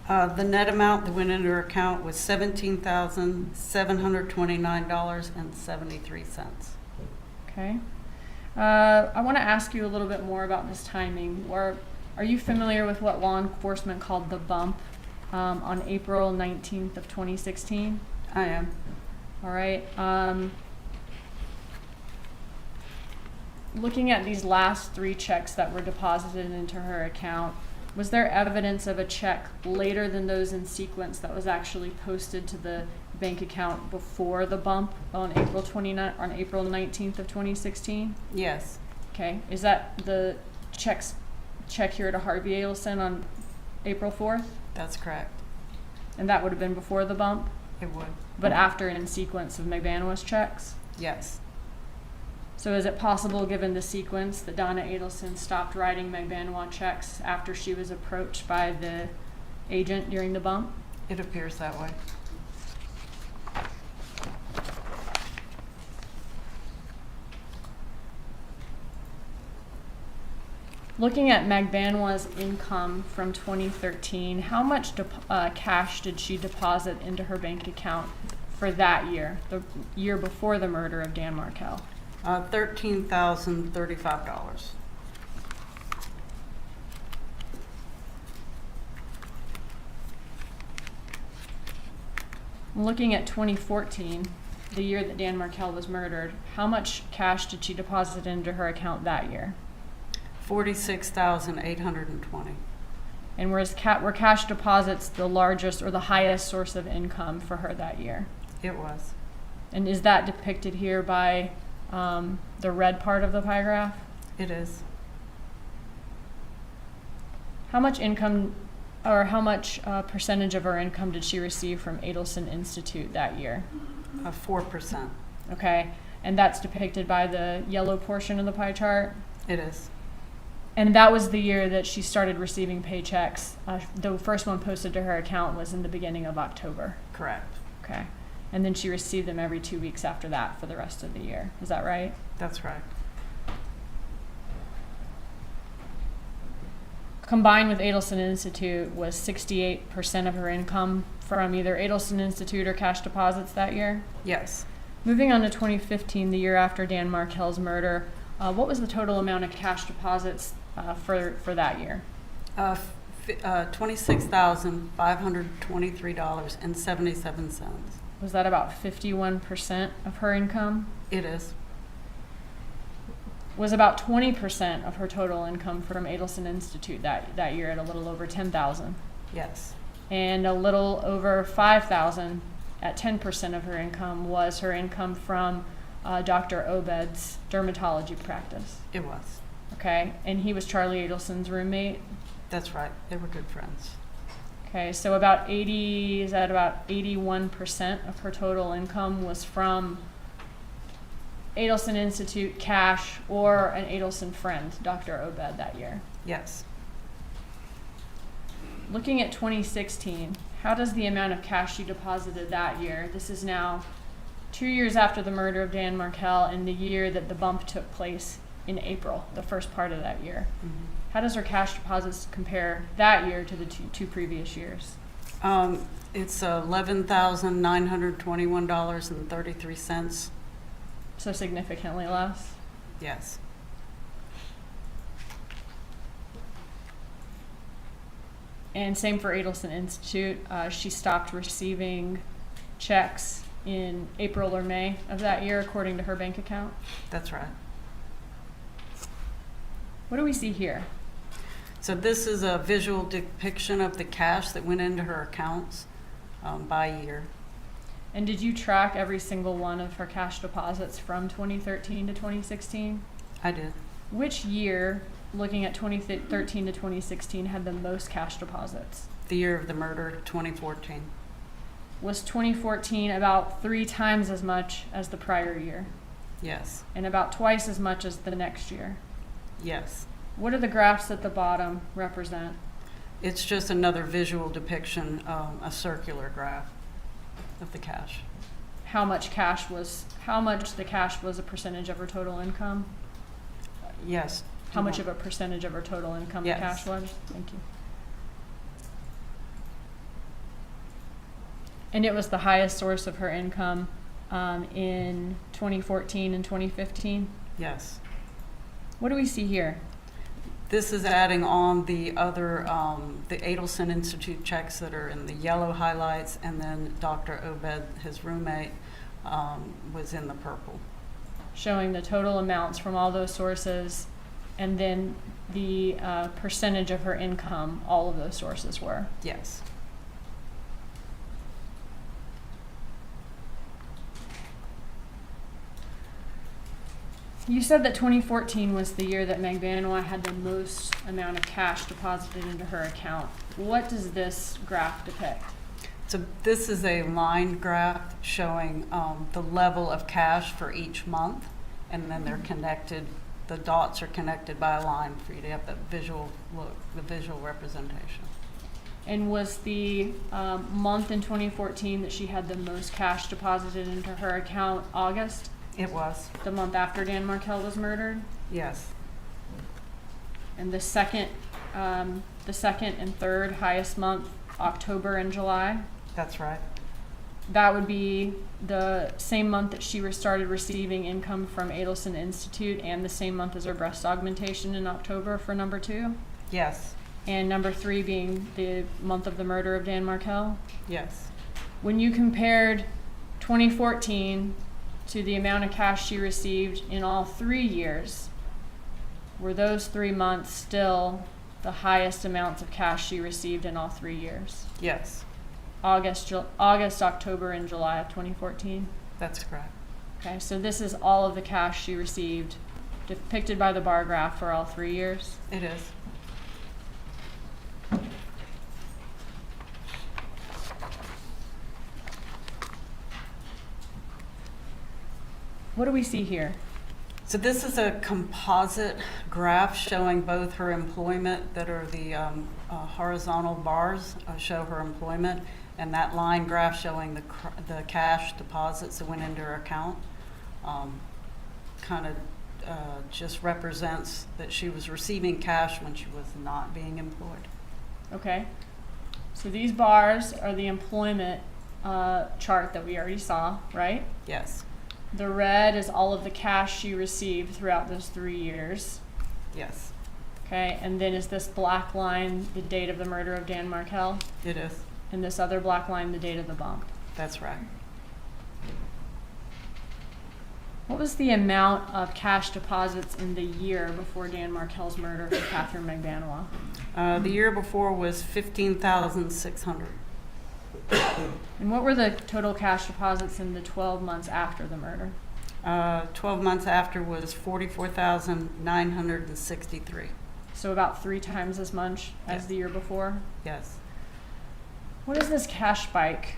The net amount that went into her account was $17,729.73. Okay. I want to ask you a little bit more about this timing. Are you familiar with what law enforcement called the bump on April 19th of 2016? I am. All right. Looking at these last 3 checks that were deposited into her account, was there evidence of a check later than those in sequence that was actually posted to the bank account before the bump on April 19th of 2016? Yes, Okay. Is that the check here to Harvey Adelson on April 4th? that's correct. And that would have been before the bump, It would. but after and in sequence of Meg Banwell's checks? Yes, So is it possible, given the sequence, that Donna Adelson stopped writing Meg Banwell checks after she was approached by the agent during the bump? it appears that way. Looking at Meg Banwell's income from 2013, how much cash did she deposit into her bank account for that year, the year before the murder of Dan Markell? $13,035. Looking at 2014, the year that Dan Markell was murdered, how much cash did she deposit into her account that year? $46,820. And were cash deposits the largest or the highest source of income for her that year? It was. And is that depicted here by the red part of the pie graph? It is. How much income, or how much percentage of her income did she receive from Adelson Institute that year? 4%. Okay, and that's depicted by the yellow portion of the pie chart? It is. And that was the year that she started receiving paychecks. The first one posted to her account was in the beginning of October. Correct. Okay. And then she received them every 2 weeks after that for the rest of the year. Is that right? That's right. Combined with Adelson Institute was 68% of her income from either Adelson Institute or cash deposits that year. Yes. Moving on to 2015, the year after Dan Markell's murder, what was the total amount of cash deposits for that year? $26,523.77. Was that about 51% of her income? It is. Was about 20% of her total income from Adelson Institute that year at a little over $10,000. Yes. and a little over 5,000 at 10% of her income was her income from Dr. Obed's dermatology practice. It was. Okay, and he was Charlie Adelson's roommate. That's right. They were good friends. Okay, so about 81% of her total income was from Adelson Institute cash or an Adelson friend, Dr. Obed, that year. Yes. Looking at 2016, how does the amount of cash she deposited that year, this is now 2 years after the murder of Dan Markel and the year that the bump took place in April, the first part of that year. Mm-hmm. How does her cash deposits compare that year to the two previous years? It's $11,921.33. So significantly less. Yes. And same for Adelson Institute. She stopped receiving checks in April or May of that year, according to her bank account. That's right. What do we see here? So this is a visual depiction of the cash that went into her accounts by year. And did you track every single one of her cash deposits from 2013 to 2016? I did. Which year, looking at 2013 to 2016, had the most cash deposits? The year of the murder, 2014. Was 2014 about 3 times as much as the prior year? Yes. And about twice as much as the next year? Yes. What do the graphs at the bottom represent? It's just another visual depiction, a circular graph of the cash. How much the cash was a percentage of her total income? Yes. How much of a percentage of her total income the Yes. cash was? Thank you. And it was the highest source of her income in 2014 and 2015? Yes. What do we see here? This is adding on the other, the Adelson Institute checks that are in the yellow highlights, and then Dr. Obed, his roommate, was in the purple. Showing the total amounts from all those sources, and then the percentage of her income all of those sources were. Yes. You said that 2014 was the year that Meg Banois had the most amount of cash deposited into her account. What does this graph depict? So this is a line graph showing the level of cash for each month, and then they're connected, the dots are connected by a line for you to have that visual look, the visual representation. And was the month in 2014 that she had the most cash deposited into her account August, It was, the month after Dan Markel was murdered? yes, And the second and third highest month, October and July? that's right. That would be the same month that she started receiving income from Adelson Institute, and the same month as her breast augmentation in October for number 2? Yes, And number 3 being the month of the murder of Dan Markel? yes, When you compared 2014 to the amount of cash she received in all 3 years, were those 3 months still the highest amounts of cash she received in all 3 years? yes, August, October, and July of 2014? that's correct. Okay, so this is all of the cash she received depicted by the bar graph for all 3 years? It is. What do we see here? So this is a composite graph showing both her employment, that are the horizontal bars show her employment, and that line graph showing the cash deposits that went into her account. Kind of just represents that she was receiving cash when she was not being employed. Okay, so these bars are the employment chart that we already saw, right? Yes, The red is all of the cash she received throughout those 3 years. yes, Okay, and then is this black line the date of the murder of Dan Markel? it is. And this other black line the date of the bump? That's right. What was the amount of cash deposits in the year before Dan Markel's murder for Catherine McBanois? The year before was 15,600. And what were the total cash deposits in the 12 months after the murder? 12 months after was 44,963. So about 3 times as much as Yes. the year before? Yes. What is this cash spike?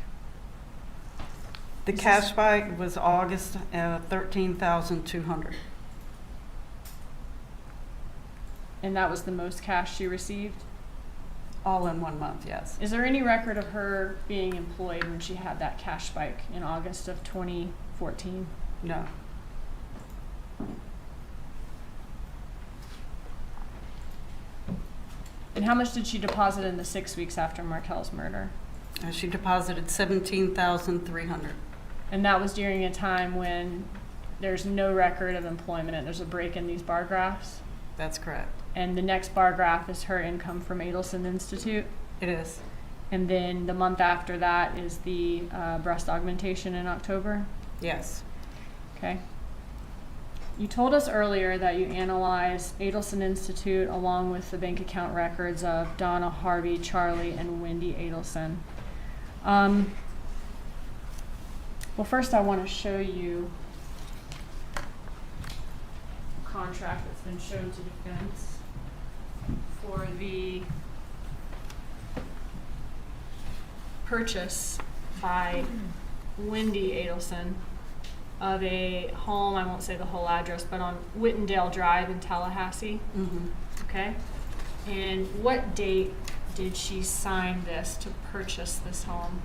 The Is cash this- spike was August, 13,200. And that was the most cash she received? All in 1 month, yes. Is there any record of her being employed when she had that cash spike in August of 2014? No. And how much did she deposit in the 6 weeks after Markel's murder? She deposited 17,300. And that was during a time when there's no record of employment and there's a break in these bar graphs? That's correct. And the next bar graph is her income from Adelson Institute? It is. And then the month after that is the breast augmentation in October? Yes. Okay. You told us earlier that you analyzed Adelson Institute along with the bank account records of Donna, Harvey, Charlie, and Wendy Adelson. Well, first I want to show you a contract that's been shown to defense for the purchase by Wendy Adelson of a home, I won't say the whole address, but on Whittendale Drive in Tallahassee, Mm-hmm. okay? And what date did she sign this to purchase this home?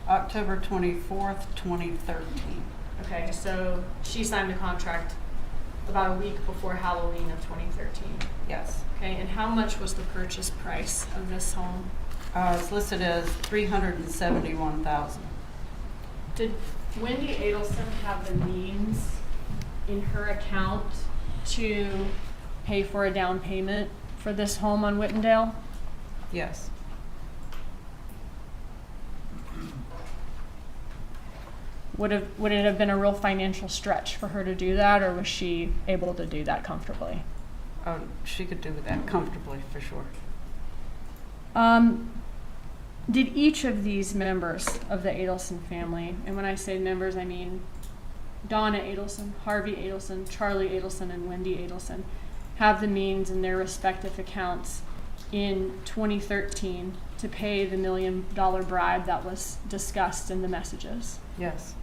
October 24th, 2013. Okay, so she signed the contract about a week before Halloween of 2013. Yes. Okay, and how much was the purchase price of this home? It's listed as 371,000. Did Wendy Adelson have the means in her account to pay for a down payment for this home on Whittendale? Yes. Would it have been a real financial stretch for her to do that, or was she able to do that comfortably? Oh, she could do that comfortably, for sure. Did each of these members of the Adelson family, and when I say members, I mean Donna Adelson, Harvey Adelson, Charlie Adelson, and Wendy Adelson, have the means in their respective accounts in 2013 to pay the $1 million bribe that was discussed in the messages? Yes.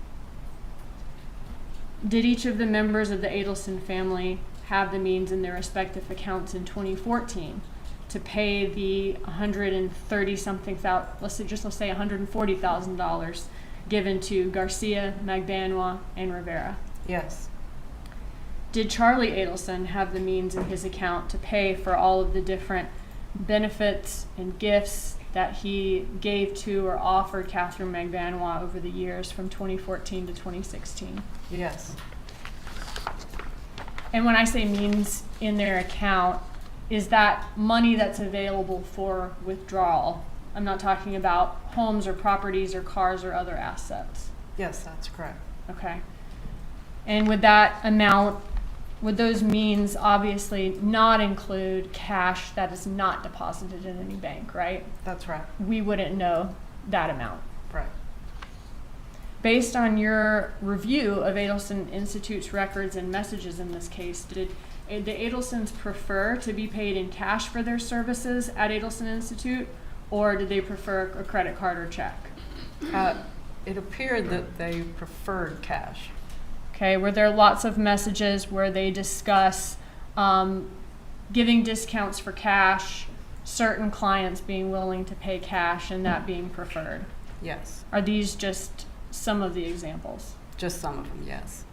Did each of the members of the Adelson family have the means in their respective accounts in 2014 to pay the $130-something thousand, let's say $140,000 given to Garcia, Magbanua, and Rivera? Yes. Did Charlie Adelson have the means in his account to pay for all of the different benefits and gifts that he gave to or offered Catherine Magbanua over the years from 2014 to 2016? Yes. And when I say means in their account, is that money that's available for withdrawal? I'm not talking about homes or properties or cars or other assets. Yes, that's correct. Okay. And would that amount, would those means obviously not include cash that is not deposited in any bank, right? That's right. We wouldn't know that amount. Right. Based on your review of Adelson Institute's records and messages in this case, did the Adelsons prefer to be paid in cash for their services at Adelson Institute, or did they prefer a credit card or check? It appeared that they preferred cash. Okay, were there lots of messages where they discuss giving discounts for cash, certain clients being willing to pay cash, and that being preferred? Yes. Are these just some of the examples? Just some of them, yes.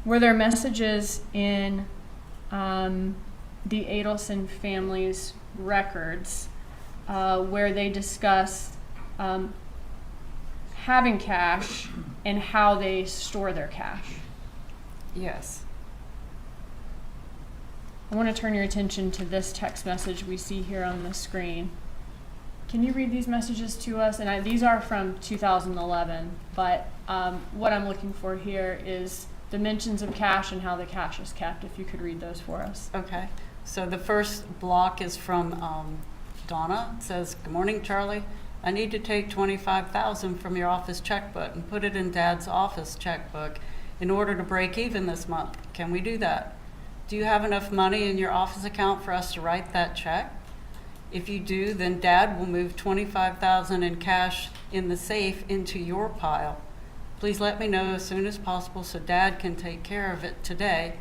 Were there messages in the Adelson family's records where they discuss having cash and how they store their cash? Yes. I want to turn your attention to this text message we see here on the screen. Can you read these messages to us? And these are from 2011, but what I'm looking for here is the mentions of cash and how the cash is kept, if you could read those for us. Okay, so the first block is from Donna. It says, "Good morning, Charlie. I need to take $25,000 from your office checkbook and put it in Dad's office checkbook in order to break even this month. Can we do that? Do you have enough money in your office account for us to write that check? If you do, then Dad will move $25,000 in cash in the safe into your pile. Please let me know as soon as possible so Dad can take care of it today.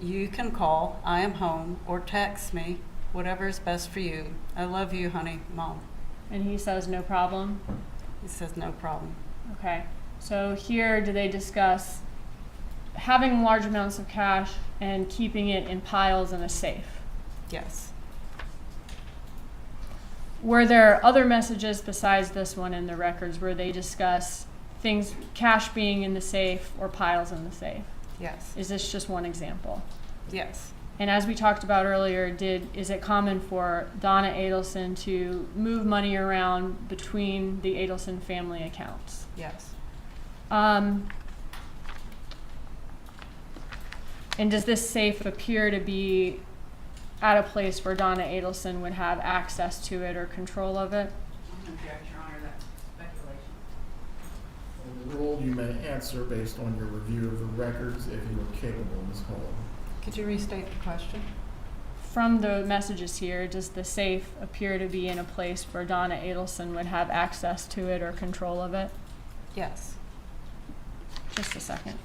You can call, I am home, or text me, whatever is best for you. I love you, honey, Mom." And he says no problem. He says no problem. Okay, so here do they discuss having large amounts of cash and keeping it in piles in a safe? Yes. Were there other messages besides this one in the records where they discuss things, cash being in the safe or piles in the safe? Yes. Is this just one example? Yes. And as we talked about earlier, is it common for Donna Adelson to move money around between the Adelson family accounts? Yes. And does this safe appear to be at a place where Donna Adelson would have access to it or control of it? The rule you may answer based on your review of the records if you are capable, Ms. Hull. Could you restate the question? From the messages here, does the safe appear to be in a place where Donna Adelson would have access to it or control of it? Yes. Just a second.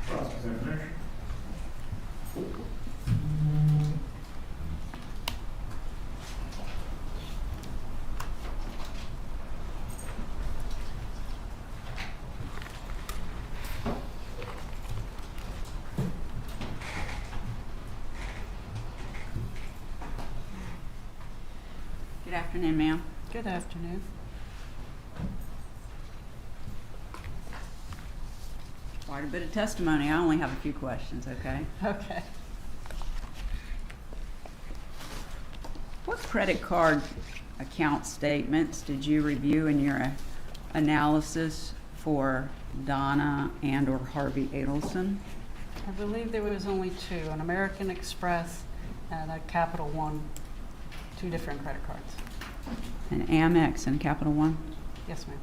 Cross-examination. Good afternoon, ma'am. Good afternoon. Quite a bit of testimony. I only have a few questions, okay? Okay. What credit card account statements did you review in your analysis for Donna and or Harvey Adelson? I believe there was only two, an American Express and a Capital One, two different credit cards. An Amex and Capital One? Yes, ma'am.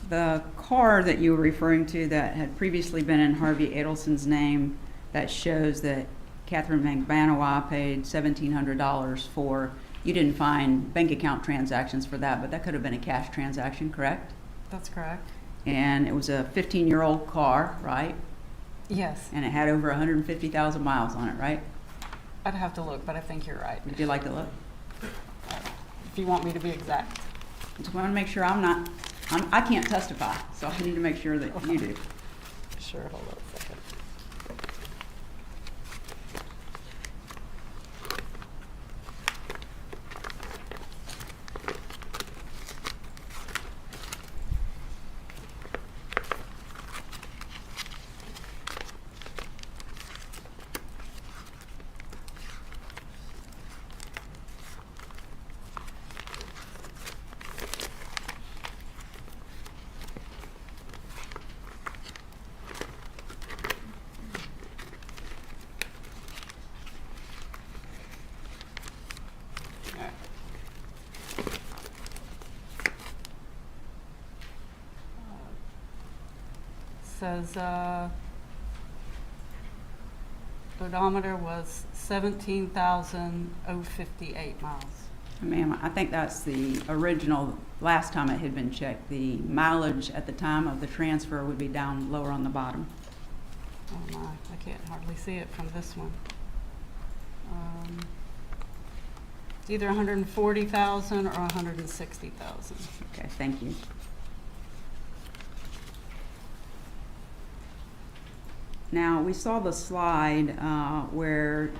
The car that you were referring to that had previously been in Harvey Adelson's name that shows that Catherine McBanois paid $1,700 for, you didn't find bank account transactions for that, but that could have been a cash transaction, correct? That's correct. And it was a 15-year-old car, right? Yes. And it had over 150,000 miles on it, right? I'd have to look, but I think you're right. Would you like to look? If you want me to be exact. Just want to make sure I can't testify, so I need to make sure that you do. Sure, hold on a second. says, odometer was 17,058 miles. Ma'am, I think that's the original, last time it had been checked. The mileage at the time of the transfer would be down lower on the bottom. Oh my, I can't hardly see it from this one. It's either 140,000 or 160,000. Okay, thank you. Now, we saw the slide where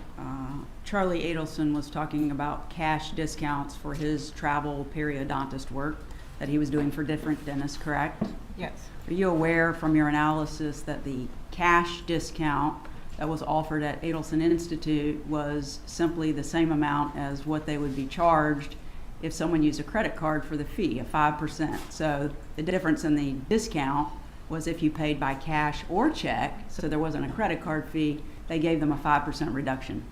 Charlie Adelson was talking about cash discounts for his travel periodontist work that he was doing for different dentists, correct? Yes. Are you aware from your analysis that the cash discount that was offered at Adelson Institute was simply the same amount as what they would be charged if someone used a credit card for the fee, a 5%? So the difference in the discount was if you paid by cash or check, so there wasn't a credit card fee, they gave them a 5% reduction.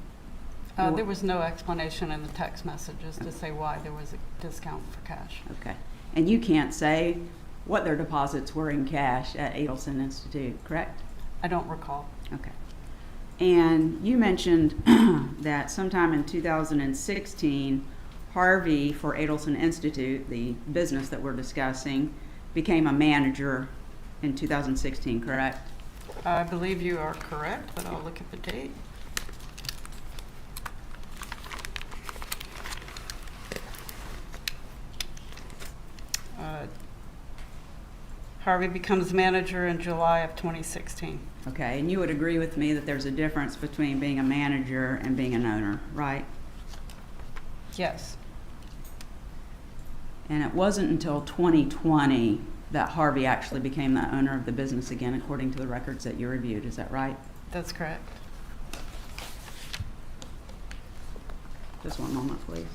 There was no explanation in the text messages to say why there was a discount for cash. Okay. And you can't say what their deposits were in cash at Adelson Institute, correct? I don't recall. Okay. And you mentioned that sometime in 2016, Harvey for Adelson Institute, the business that we're discussing, became a manager in 2016, correct? I believe you are correct, but I'll look at the date. Harvey becomes manager in July of 2016. Okay, and you would agree with me that there's a difference between being a manager and being an owner, right? Yes. And it wasn't until 2020 that Harvey actually became the owner of the business again, according to the records that you reviewed. Is that right? That's correct. Just one moment, please.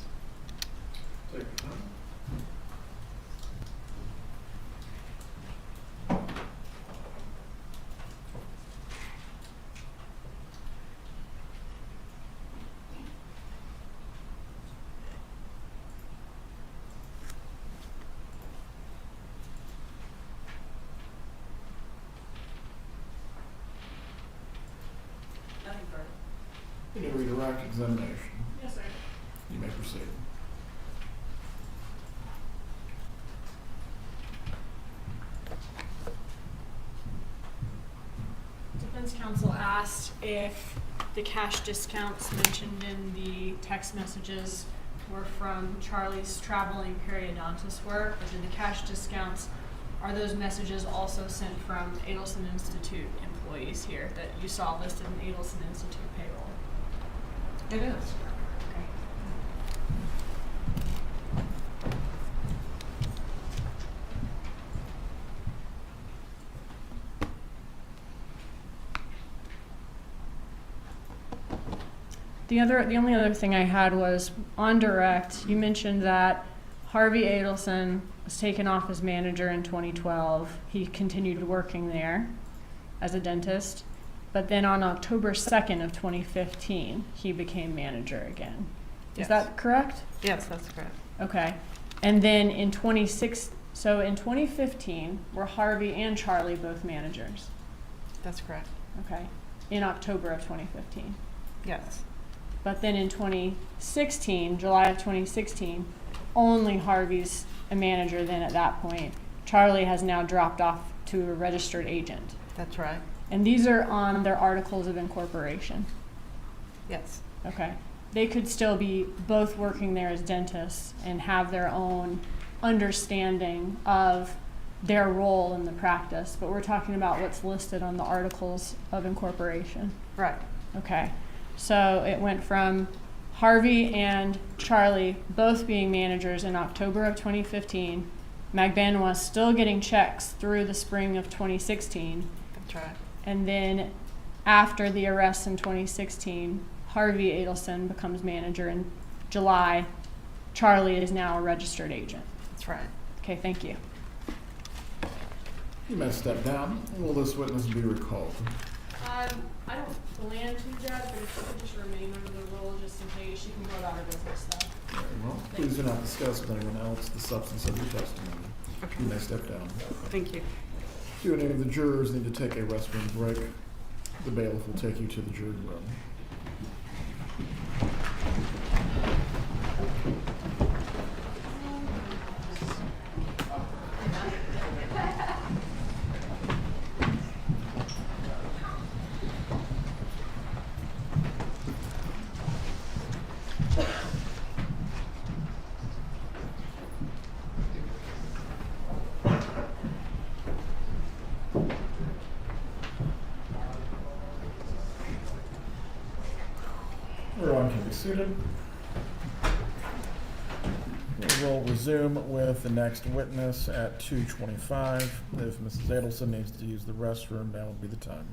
Any redirect examination? Yes, sir. You may proceed. Defense counsel asked if the cash discounts mentioned in the text messages were from Charlie's traveling periodontist work, or did the cash discounts, are those messages also sent from Adelson Institute employees here that you saw listed in Adelson Institute payroll? It is. Okay. The only other thing I had was on direct, you mentioned that Harvey Adelson was taken off as manager in 2012. He continued working there as a dentist. But then on October 2nd of 2015, he became manager again. Is Yes. that correct? Yes, that's correct. Okay. And then in 2015, were Harvey and Charlie both managers? That's correct. Okay. In October of 2015. Yes. But then in 2016, July of 2016, only Harvey's a manager then at that point. Charlie has now dropped off to a registered agent. That's right. And these are on their articles of incorporation. Yes. Okay. They could still be both working there as dentists and have their own understanding of their role in the practice, but we're talking about what's listed on the articles of incorporation. Right. Okay. So it went from Harvey and Charlie both being managers in October of 2015. Magbanoa still getting checks through the spring of 2016. That's right. And then after the arrest in 2016, Harvey Adelson becomes manager in July. Charlie is now a registered agent. That's right. Okay, thank you. You may step down. Will this witness be recalled? I don't plan to, Judge, but if you could just remain under the rule just in case, you can go about her business though. Very well. Please do not discuss with anyone else the substance of your testimony. You may step down. Thank you. Do any of the jurors need to take a restroom break? The bailiff will take you to the jury room. Everyone can be seated. We will resume with the next witness at 2:25. If Mrs. Adelson needs to use the restroom, now would be the time.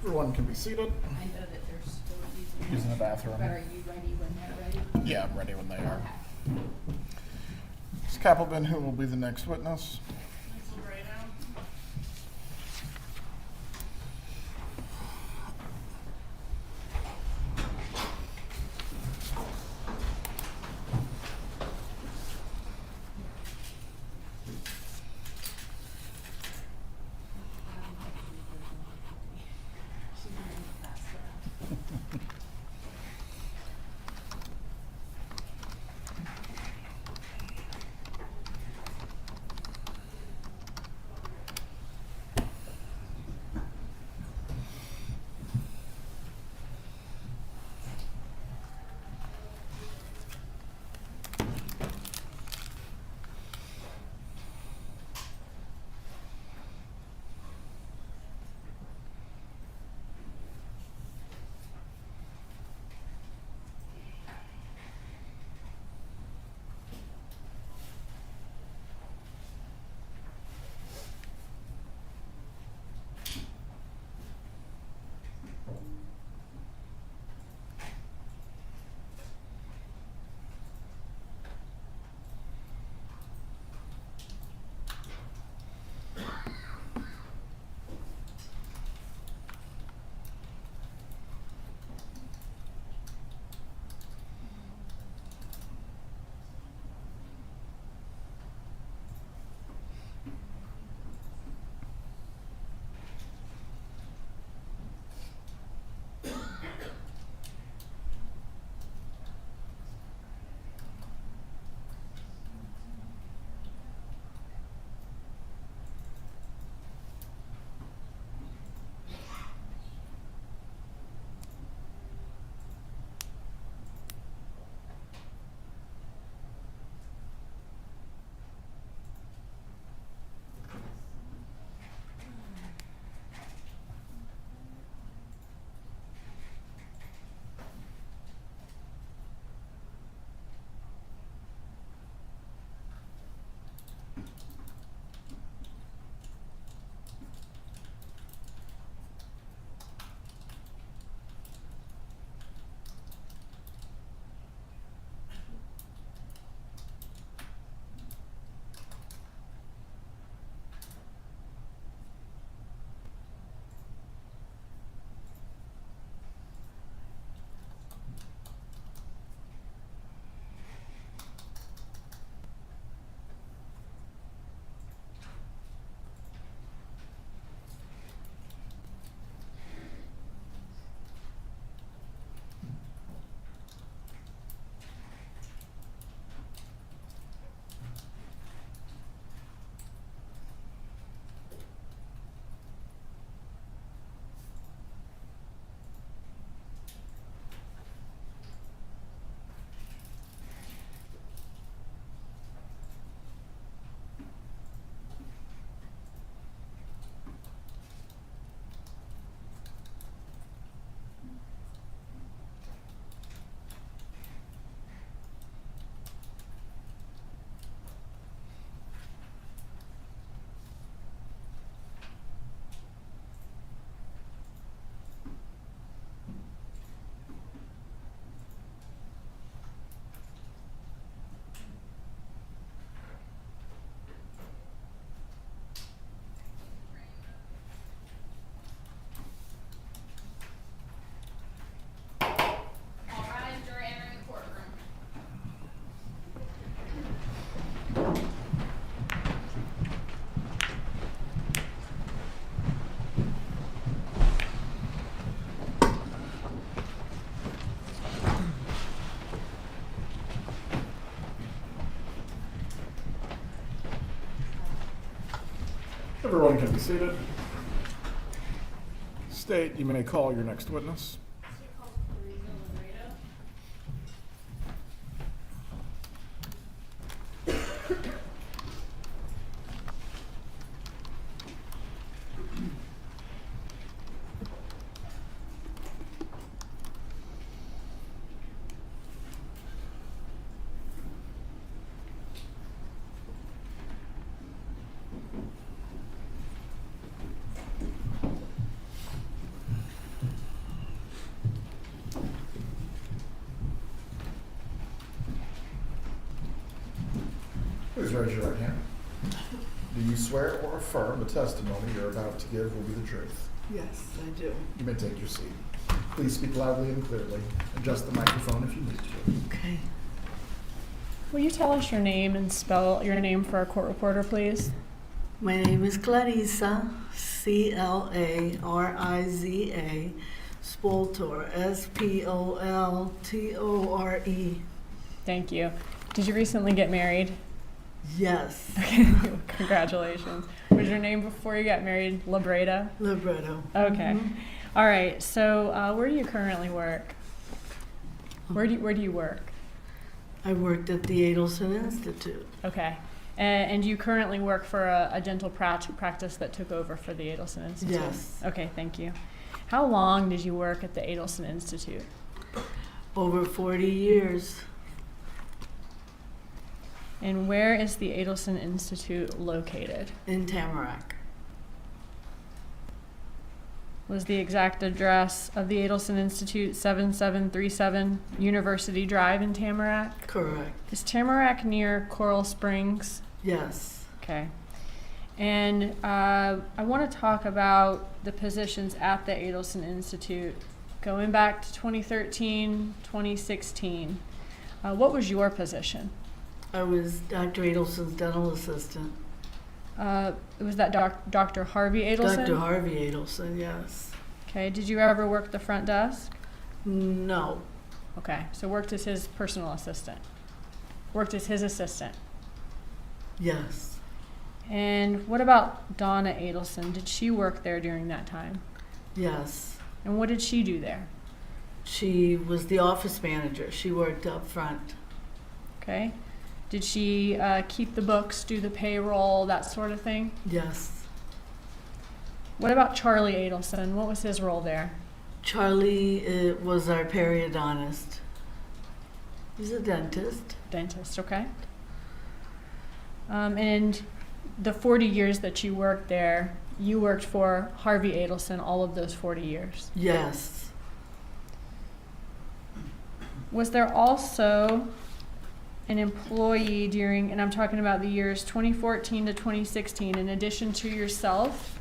Everyone can be seated. I know that they're still Using the bathroom. But are you ready when they're ready? Yeah, I'm ready when they are. Ms. Kappelman, who will be the next witness? Everyone can be seated. State, you may call your next witness. Please raise your right hand. Do you swear or affirm the testimony you're about to give will be the truth? Yes, I do. You may take your seat. Please speak loudly and clearly. Adjust the microphone if you need to. Okay. Will you tell us your name and spell your name for our court reporter, please? My name is Clarissa, Clariza, Spoltor, Spoltore. Thank you. Did you recently get married? Yes, Okay, congratulations. Was your name before you got married Labreda? libretto. Okay. All right. So, where do you currently work? Where do you work? I worked at the Adelson Institute. Okay. And you currently work for a dental practice that took over for the Adelson Institute? Yes. Okay, thank you. How long did you work at the Adelson Institute? Over 40 years. And where is the Adelson Institute located? In Tamarack. Was the exact address of the Adelson Institute 7737 University Drive in Tamarack? Correct. Is Tamarack near Coral Springs? Yes. Okay. And I want to talk about the positions at the Adelson Institute going back to 2013, 2016. What was your position? I was Dr. Adelson's dental assistant. Was that Dr. Harvey Adelson? Dr. Harvey Adelson, yes. Okay. Did you ever work the front desk? No. Okay. So worked as his personal assistant. Worked as his assistant. Yes. And what about Donna Adelson? Did she work there during that time? Yes. And what did she do there? She was the office manager. She worked up front. Okay. Did she keep the books, do the payroll, that sort of thing? Yes. What about Charlie Adelson? What was his role there? Charlie was our periodontist. He's a dentist. Dentist, okay. And the 40 years that you worked there, you worked for Harvey Adelson all of those 40 years. Yes. Was there also an employee during, and I'm talking about the years 2014 to 2016, in addition to yourself,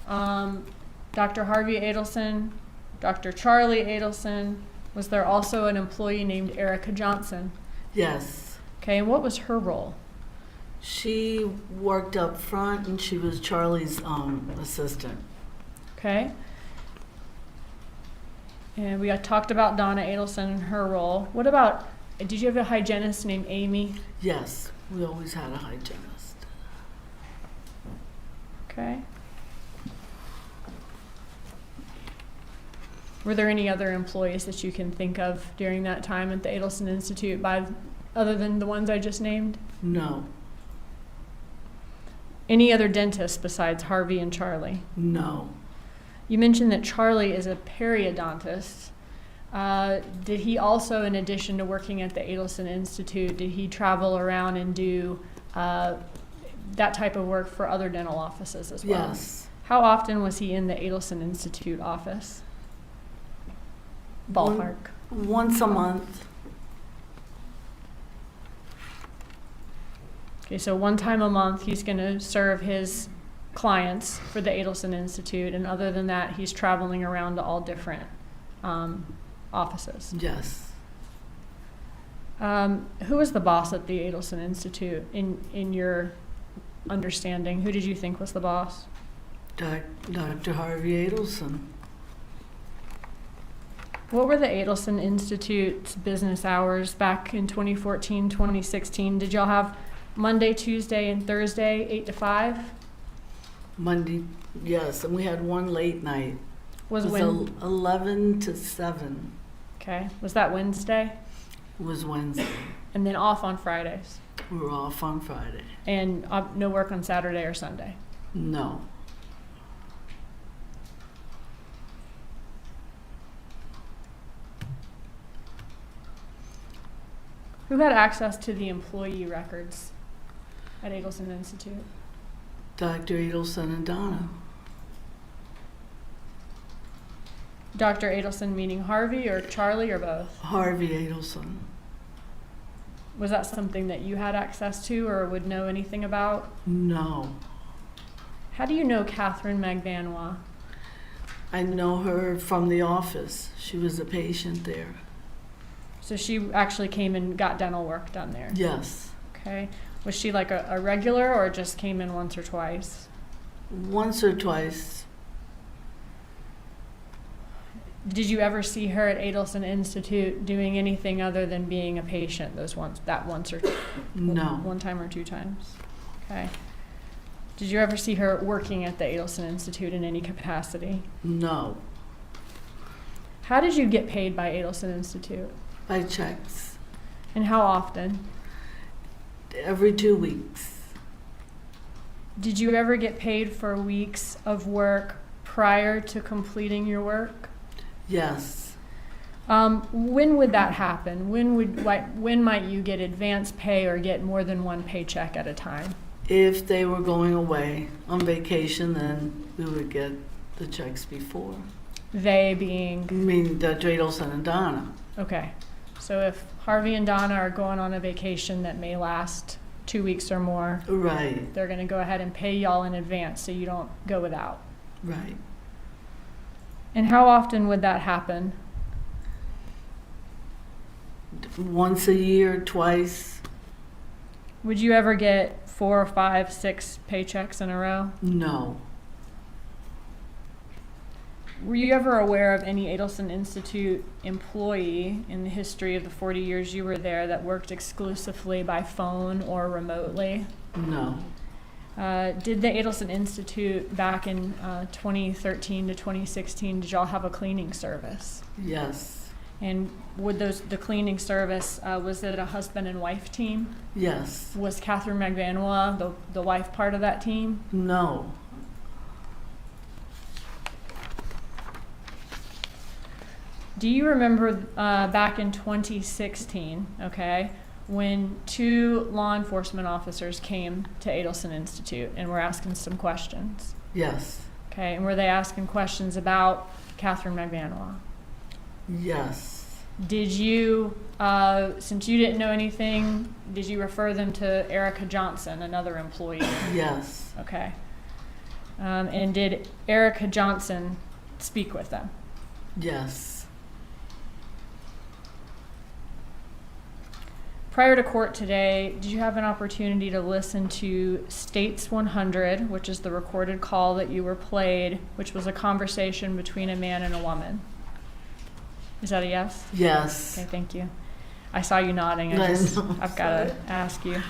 Dr. Harvey Adelson, Dr. Charlie Adelson, was there also an employee named Erica Johnson? Yes. Okay, and what was her role? She worked up front and she was Charlie's assistant. Okay. And we talked about Donna Adelson and her role. What about, did you have a hygienist named Amy? Yes, we always had a hygienist. Okay. Were there any other employees that you can think of during that time at the Adelson Institute other than the ones I just named? No. Any other dentists besides Harvey and Charlie? No. You mentioned that Charlie is a periodontist. Did he also, in addition to working at the Adelson Institute, did he travel around and do that type of work for other dental offices as well? Yes. How often was he in the Adelson Institute office? Ballpark. Once a month. Okay, so one time a month he's going to serve his clients for the Adelson Institute, and other than that, he's traveling around to all different offices. Yes. Who was the boss at the Adelson Institute in your understanding? Who did you think was the boss? Dr. Harvey Adelson. What were the Adelson Institute's business hours back in 2014, 2016? Did y'all have Monday, Tuesday, and Thursday, 8 to 5? Monday, yes, and we had one late night. Was It when? 11 to 7 Okay. Was that Wednesday? was Wednesday. And then off on Fridays? We were off on Friday. And no work on Saturday or Sunday? No. Who had access to the employee records at Adelson Institute? Dr. Adelson and Donna. Dr. Adelson meaning Harvey or Charlie or both? Harvey Adelson. Was that something that you had access to or would know anything about? No. How do you know Catherine Magbanwa? I know her from the office. She was a patient there. So she actually came and got dental work done there? Yes. Okay. Was she like a regular or just came in once or twice? Once or twice. Did you ever see her at Adelson Institute doing anything other than being a patient that once or No. one time or two times? Okay. Did you ever see her working at the Adelson Institute in any capacity? No. How did you get paid by Adelson Institute? By checks. And how often? Every 2 weeks. Did you ever get paid for weeks of work prior to completing your work? Yes. When would that happen? When might you get advance pay or get more than one paycheck at a time? If they were going away on vacation, then we would get the checks before. They being? I mean, Dr. Adelson and Donna. Okay. So if Harvey and Donna are going on a vacation that may last 2 weeks or more, Right. they're going to go ahead and pay y'all in advance so you don't go without. Right. And how often would that happen? Once a year, twice. Would you ever get 4, 5, 6 paychecks in a row? No. Were you ever aware of any Adelson Institute employee in the history of the 40 years you were there that worked exclusively by phone or remotely? No. Did the Adelson Institute back in 2013 to 2016, did y'all have a cleaning service? Yes. And would the cleaning service, was it a husband and wife team? Yes. Was Catherine Magbanwa the wife part of that team? No. Do you remember back in 2016, okay, when 2 law enforcement officers came to Adelson Institute and were asking some questions? Yes. Okay, and were they asking questions about Catherine Magbanwa? Yes. Did you, since you didn't know anything, did you refer them to Erica Johnson, another employee? Yes. Okay. And did Erica Johnson speak with them? Yes. Prior to court today, did you have an opportunity to listen to States 100, which is the recorded call that you were played, which was a conversation between a man and a woman? Is that a yes? Yes. Okay, thank you. I saw you nodding. I've got to ask you.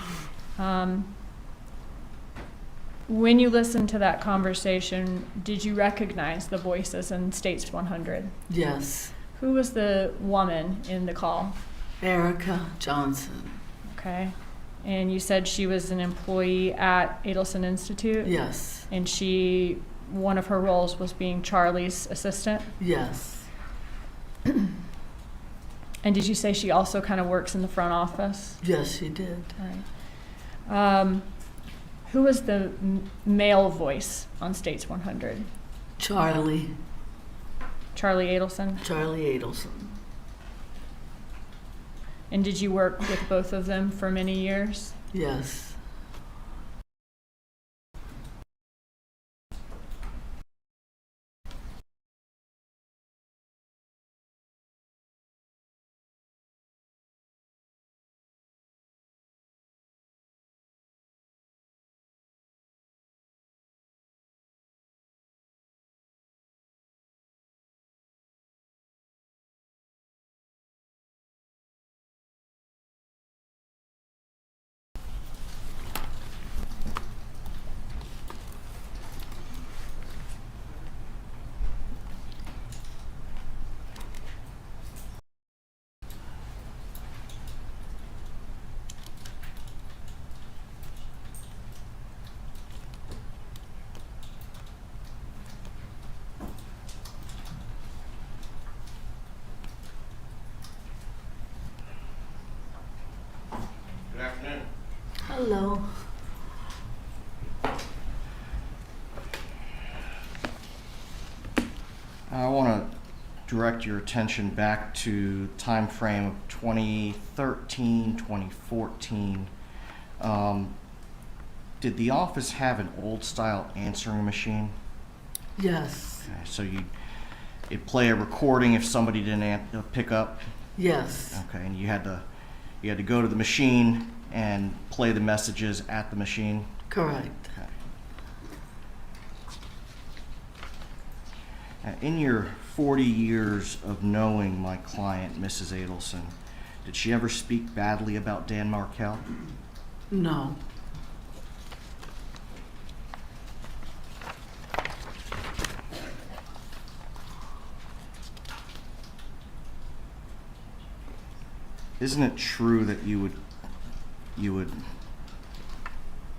When you listened to that conversation, did you recognize the voices in States 100? Yes. Who was the woman in the call? Erica Johnson. Okay. And you said she was an employee at Adelson Institute? Yes. And one of her roles was being Charlie's assistant? Yes. And did you say she also kind of works in the front office? Yes, she did. All right. Who was the male voice on States 100? Charlie. Charlie Adelson? Charlie Adelson. And did you work with both of them for many years? Yes. redirect your attention back to time frame of 2013, 2014. Did the office have an old style answering machine? Yes. Okay, so it'd play a recording if somebody didn't pick up. Yes. Okay, and you had to go to the machine and play the messages at the machine. Correct. Okay. In your 40 years of knowing my client, Mrs. Adelson, did she ever speak badly about Dan Markel? No. Isn't it true that you would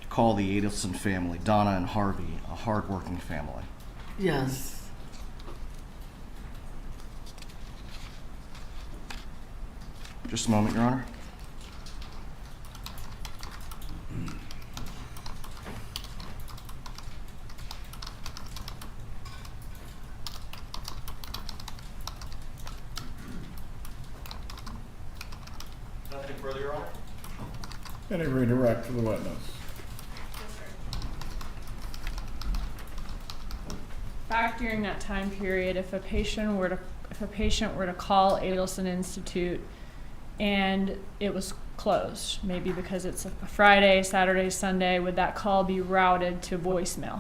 call the Adelson family, Donna and Harvey, a hardworking family? Yes. Just a moment, Your Honor. Nothing further, Your Honor? Any redirect to the witness? Back during that time period, if a patient were to call Adelson Institute and it was closed, maybe because it's a Friday, Saturday, Sunday, would that call be routed to voicemail?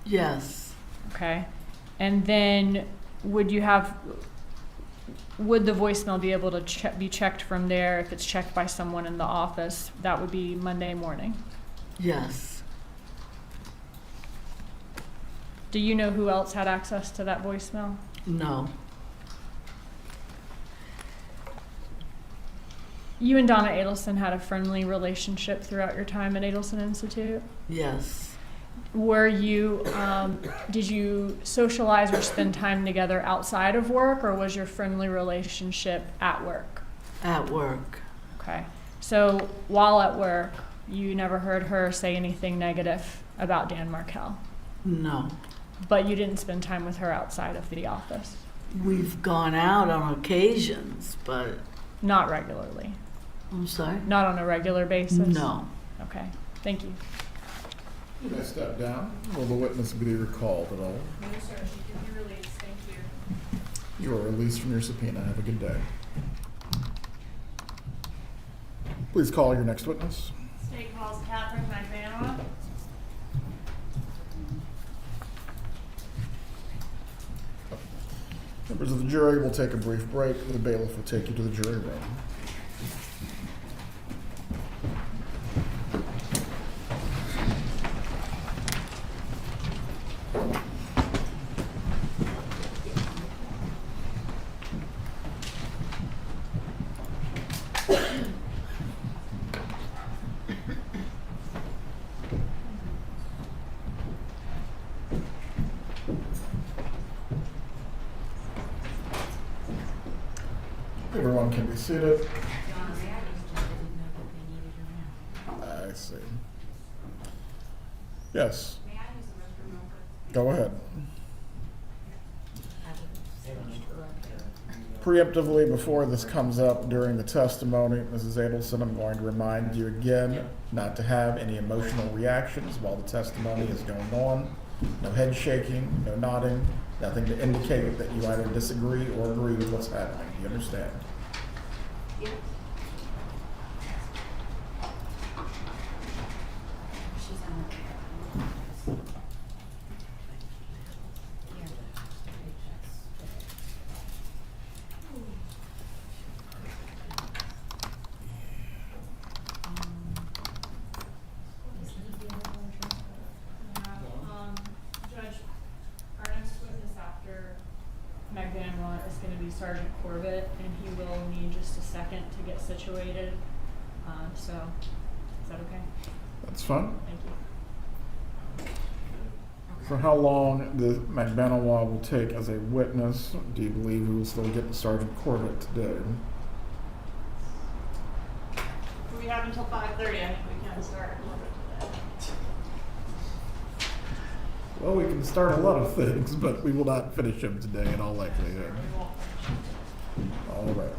Yes. Okay. And then would the voicemail be able to be checked from there? If it's checked by someone in the office, that would be Monday morning. Yes. Do you know who else had access to that voicemail? No. You and Donna Adelson had a friendly relationship throughout your time at Adelson Institute. Yes. Were you, did you socialize or spend time together outside of work, or was your friendly relationship at work? At work. Okay. So while at work, you never heard her say anything negative about Dan Markel, No. but you didn't spend time with her outside of the office? We've gone out on occasions, but Not regularly? I'm sorry? Not on a regular basis? No. Okay. Thank you. May I step down? Will the witness be recalled at all? No, sir. She can be released. Thank you. You are released from your subpoena. Have a good day. Please call your next witness. State calls Catherine McManama. Members of the jury will take a brief break. The bailiff will take you to the jury room. Everyone can be seated. I see. Yes. Go ahead. Preemptively, before this comes up during the testimony, Mrs. Adelson, I'm going to remind you again not to have any emotional reactions while the testimony is going on. No head shaking, no nodding, nothing to indicate that you either disagree or agree with what's happening. Do you understand? Judge, our next witness after McManama is going to be Sergeant Corbett, and he will need just a second to get situated. So, is that okay? That's fine. Thank you. For how long the McManama will take as a witness? Do you believe we will still get Sergeant Corbett today? We have until 5:30. I think we can start. Well, we can start a lot of things, but we will not finish them today in all likelihood. All right.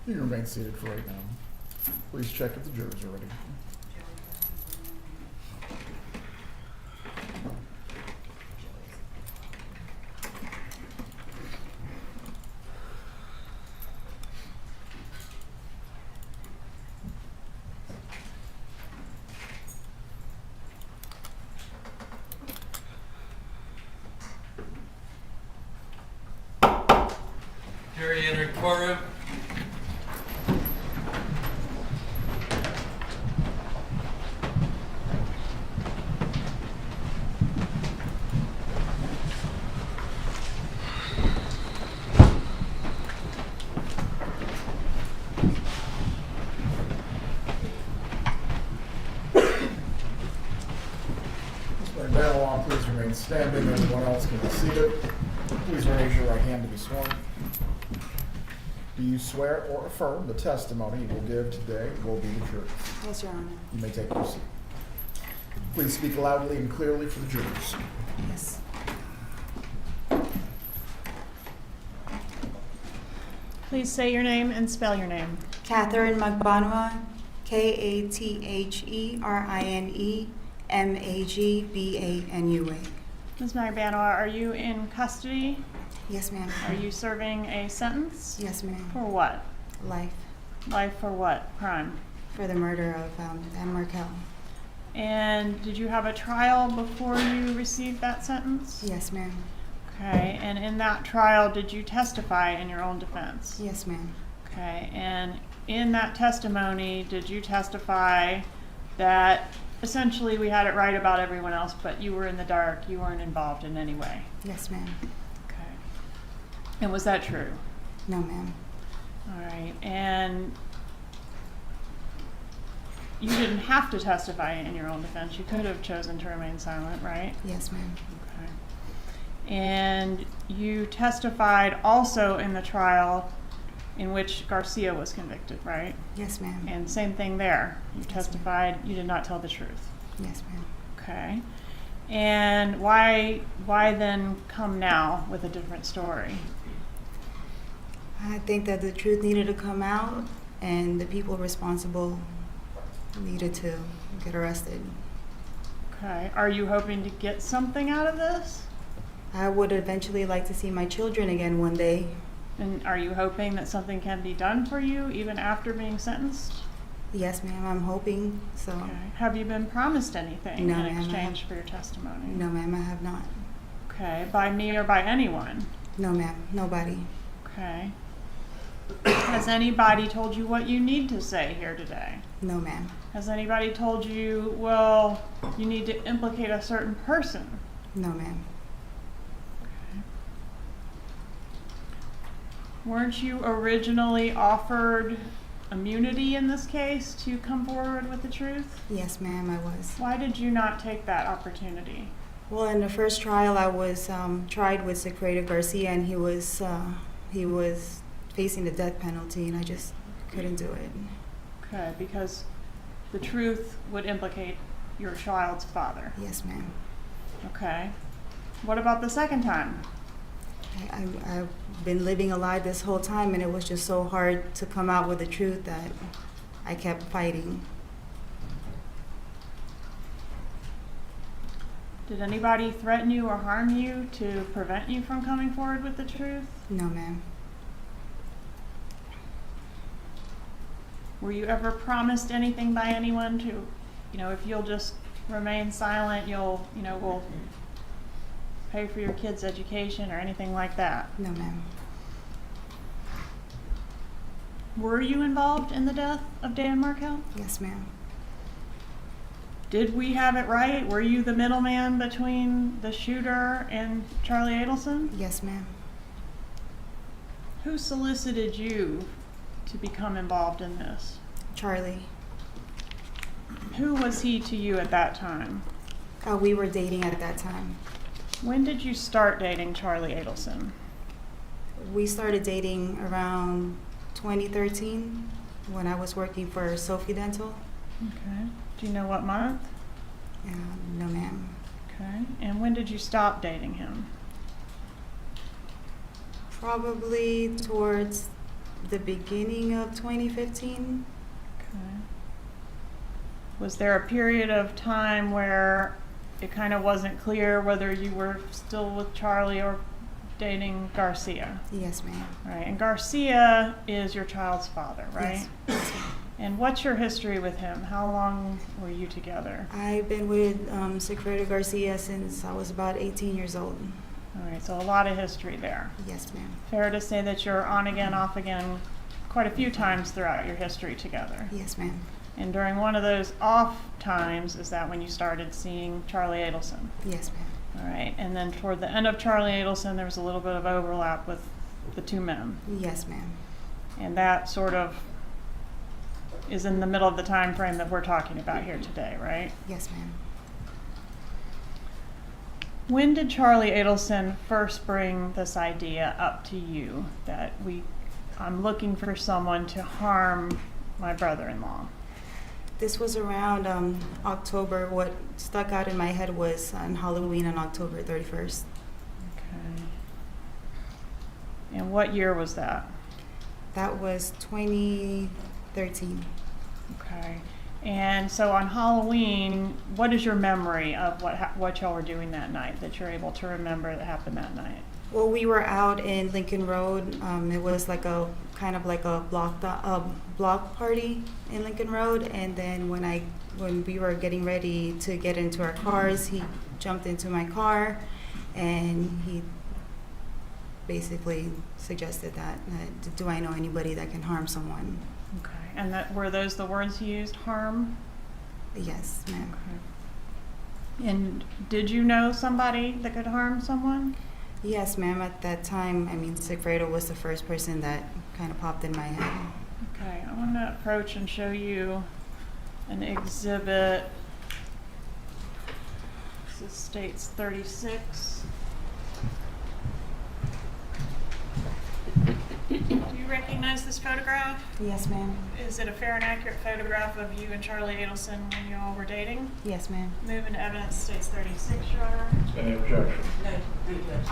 You can remain seated for right now. Please check if the jurors are ready. Jury entering courtroom. Mr. Mandelbaum, please remain standing. Everyone else can be seated. Please raise your right hand to be sworn. Do you swear or affirm the testimony you will give today will be the truth? Yes, Your Honor. You may take your seat. Please speak loudly and clearly for the jurors. Yes. Please say your name and spell your name. Catherine Magbanua, KATHERINE MAGBANUA. Ms. Magbanua, are you in custody? Yes, ma'am. Are you serving a sentence? Yes, ma'am. For what? Life Life for what crime? for the murder of Dan Markel. And did you have a trial before you received that sentence? Yes, ma'am. Okay, and in that trial, did you testify in your own defense? Yes, ma'am. Okay, and in that testimony, did you testify that essentially we had it right about everyone else, but you were in the dark, you weren't involved in any way? Yes, ma'am. Okay. And was that true? No, ma'am. All right, and you didn't have to testify in your own defense. You could have chosen to remain silent, right? Yes, ma'am. Okay. And you testified also in the trial in which Garcia was convicted, right? Yes, ma'am. And same thing there. You Yes, ma'am. testified you did not tell the truth. Yes, ma'am. Okay. And why then come now with a different story? I think that the truth needed to come out, and the people responsible needed to get arrested. Okay. Are you hoping to get something out of this? I would eventually like to see my children again one day. And are you hoping that something can be done for you even after being sentenced? Yes, ma'am. I'm hoping so. Okay. Have you been promised anything No, in ma'am, I exchange have- for your testimony? No, ma'am. I have not. Okay. By me or by anyone? No, ma'am. Nobody. Okay. Has anybody told you what you need to say here today? No, ma'am. Has anybody told you, well, you need to implicate a certain person? No, ma'am. Weren't you originally offered immunity in this case to come forward with the truth? Yes, ma'am. I was. Why did you not take that opportunity? Well, in the first trial, I was tried with Secreto Garcia, and he was facing the death penalty, and I just couldn't do it. Okay, because the truth would implicate your child's father. Yes, ma'am. Okay. What about the second time? I've been living a lie this whole time, and it was just so hard to come out with the truth that I kept fighting. Did anybody threaten you or harm you to prevent you from coming forward with the truth? No, ma'am. Were you ever promised anything by anyone to, if you'll just remain silent, we'll pay for your kids' education or anything like that? No, ma'am. Were you involved in the death of Dan Markel? Yes, ma'am. Did we have it right? Were you the middleman between the shooter and Charlie Adelson? Yes, ma'am. Who solicited you to become involved in this? Charlie. Who was he to you at that time? We were dating at that time. When did you start dating Charlie Adelson? We started dating around 2013 when I was working for Sophie Dental. Okay. Do you know what month? No, ma'am. Okay. And when did you stop dating him? Probably towards the beginning of 2015. Okay. Was there a period of time where it kind of wasn't clear whether you were still with Charlie or dating Garcia? Yes, ma'am. Right, and Garcia is your child's father, right? Yes. And what's your history with him? How long were you together? I've been with Sigfredo Garcia since I was about 18 years old. All right, so a lot of history there. Yes, ma'am. Fair to say that you're on again, off again quite a few times throughout your history together. Yes, ma'am. And during one of those off times, is that when you started seeing Charlie Adelson? Yes, ma'am. All right, and then toward the end of Charlie Adelson, there was a little bit of overlap with the two men. Yes, ma'am. And that sort of is in the middle of the time frame that we're talking about here today, right? Yes, ma'am. When did Charlie Adelson first bring this idea up to you that I'm looking for someone to harm my brother-in-law? This was around October. What stuck out in my head was on Halloween on October 31st. Okay. And what year was that? That was 2013. Okay. And so on Halloween, what is your memory of what y'all were doing that night that you're able to remember that happened that night? Well, we were out in Lincoln Road. It was like a kind of like a block party in Lincoln Road. And then when we were getting ready to get into our cars, he jumped into my car, and he basically suggested that do I know anybody that can harm someone? Okay. And were those the words he used, harm? Yes, ma'am. Okay. And did you know somebody that could harm someone? Yes, ma'am. At that time, I mean, Sigfredo was the first person that kind of popped in my head. Okay, I want to approach and show you an exhibit. This is States 36. Do you recognize this photograph? Yes, ma'am. Is it a fair and accurate photograph of you and Charlie Adelson when you all were dating? Yes, ma'am. Moving to evidence, States 36, Your Honor. Any objection? No, no, yes.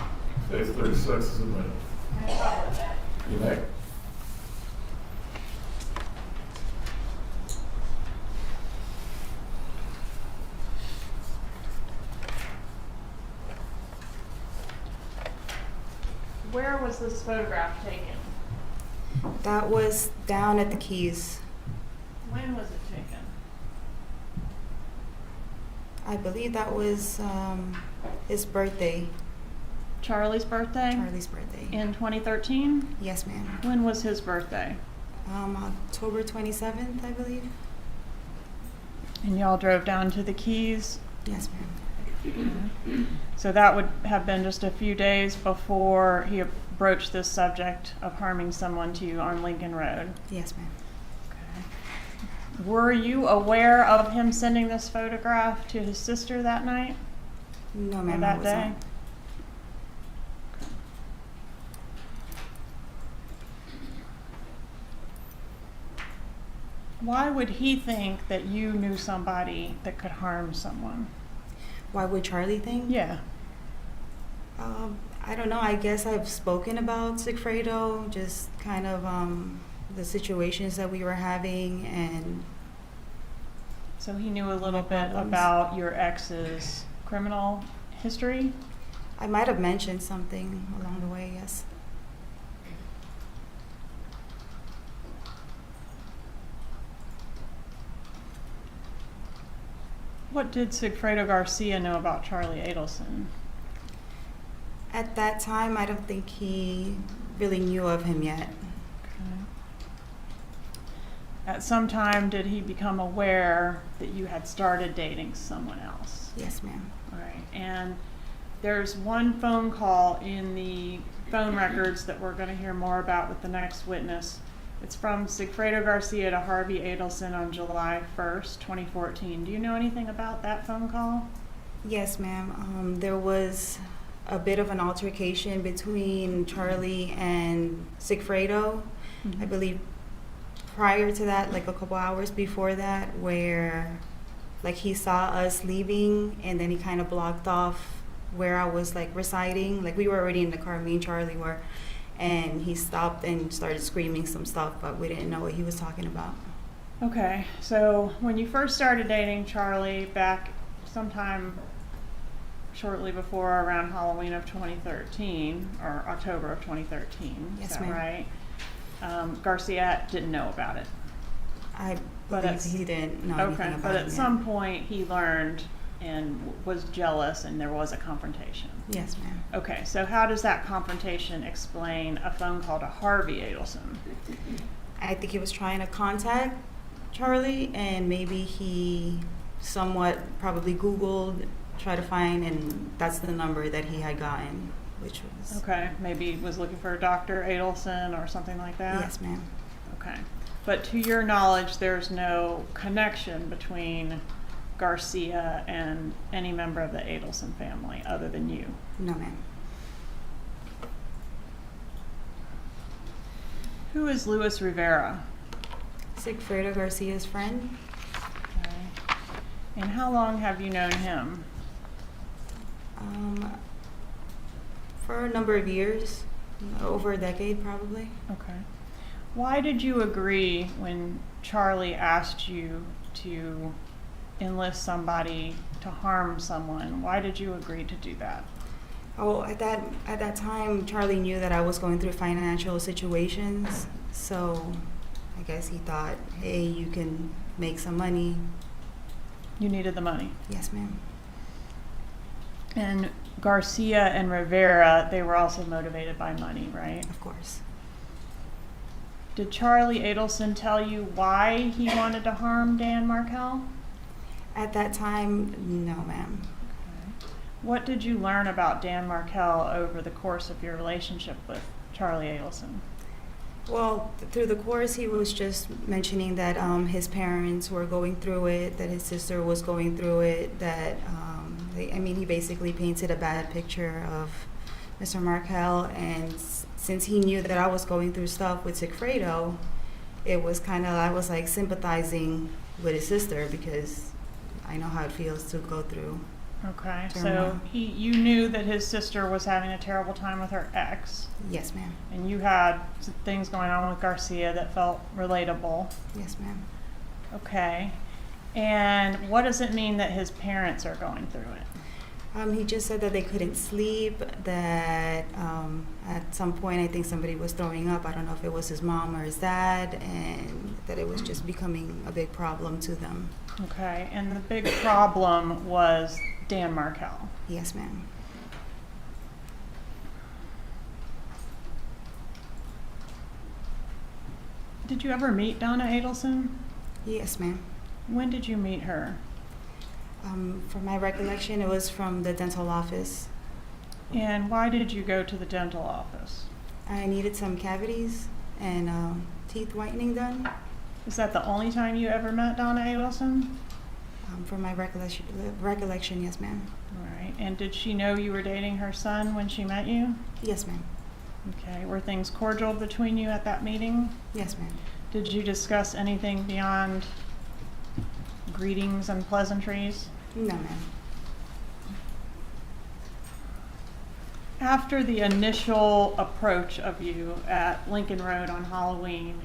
States 36 is admitted. No problem with that. You may. Where was this photograph taken? That was down at the Keys. When was it taken? I believe that was his birthday, Charlie's birthday? Charlie's birthday. In 2013? Yes, ma'am. When was his birthday? October 27th, I believe. And y'all drove down to the Keys? Yes, ma'am. So that would have been just a few days before he broached this subject of harming someone to you on Lincoln Road. Yes, ma'am. Okay. Were you aware of him sending this photograph to his sister that night? No, Or ma'am, I that was day? not. Why would he think that you knew somebody that could harm someone? Why would Charlie think? Yeah. I don't know. I guess I've spoken about Sigfredo, just kind of the situations that we were having, and So he knew a little My bit problems. about your ex's criminal history? I might have mentioned something along the way, yes. What did Sigfredo Garcia know about Charlie Adelson? At that time, I don't think he really knew of him yet. Okay. At some time, did he become aware that you had started dating someone else? Yes, ma'am. All right, and there's one phone call in the phone records that we're gonna hear more about with the next witness. It's from Sigfredo Garcia to Harvey Adelson on July 1st, 2014. Do you know anything about that phone call? Yes, ma'am. There was a bit of an altercation between Charlie and Sigfredo. I believe prior to that, like a couple hours before that, where like he saw us leaving and then he kind of blocked off where I was like residing. Like we were already in the car, me and Charlie were. and he stopped and started screaming some stuff, but we didn't know what he was talking about. Okay, so when you first started dating Charlie back sometime shortly before around Halloween of 2013 or October of 2013, Yes, is that ma'am. right? Garcia didn't know about it. I But believe it's- he didn't know anything Okay, about but it. at yeah. some point he learned and was jealous and there was a confrontation. Yes, ma'am. Okay, so how does that confrontation explain a phone call to Harvey Adelson? I think he was trying to contact Charlie, and maybe he somewhat probably Googled, tried to find, and that's the number that he had gotten, which was. Okay, maybe he was looking for Dr. Adelson or something like that? Yes, ma'am. Okay, but to your knowledge, there's no connection between Garcia and any member of the Adelson family other than you? No, ma'am. Who is Luis Rivera? Sigfredo Garcia's friend. Okay. And how long have you known him? For a number of years, over a decade probably. Okay. Why did you agree when Charlie asked you to enlist somebody to harm someone? Why did you agree to do that? Oh, at that time, Charlie knew that I was going through financial situations, so I guess he thought, hey, you can make some money. You needed the money. Yes, ma'am. And Garcia and Rivera, they were also motivated by money, right? Of course. Did Charlie Adelson tell you why he wanted to harm Dan Markel? At that time, no, ma'am. What did you learn about Dan Markel over the course of your relationship with Charlie Adelson? Well, through the course, he was just mentioning that his parents were going through it, that his sister was going through it, that, he basically painted a bad picture of Mr. Markel, and since he knew that I was going through stuff with Sigfredo, it was kind of, I was like sympathizing with his sister because I know how it feels to go through. Okay, so Turmoil. you knew that his sister was having a terrible time with her ex, Yes, ma'am. and you had some things going on with Garcia that felt relatable. Yes, ma'am. Okay, and what does it mean that his parents are going through it? He just said that they couldn't sleep, that at some point I think somebody was throwing up. I don't know if it was his mom or his dad, and that it was just becoming a big problem to them. Okay, and the big problem was Dan Markel. Yes, ma'am. Did you ever meet Donna Adelson? Yes, ma'am. When did you meet her? From my recollection, it was from the dental office. And why did you go to the dental office? I needed some cavities and teeth whitening done. Is that the only time you ever met Donna Adelson? From my recollection, yes, ma'am. All right, and did she know you were dating her son when she met you? Yes, ma'am. Okay, were things cordial between you at that meeting? Yes, ma'am. Did you discuss anything beyond greetings and pleasantries? No, ma'am. After the initial approach of you at Lincoln Road on Halloween,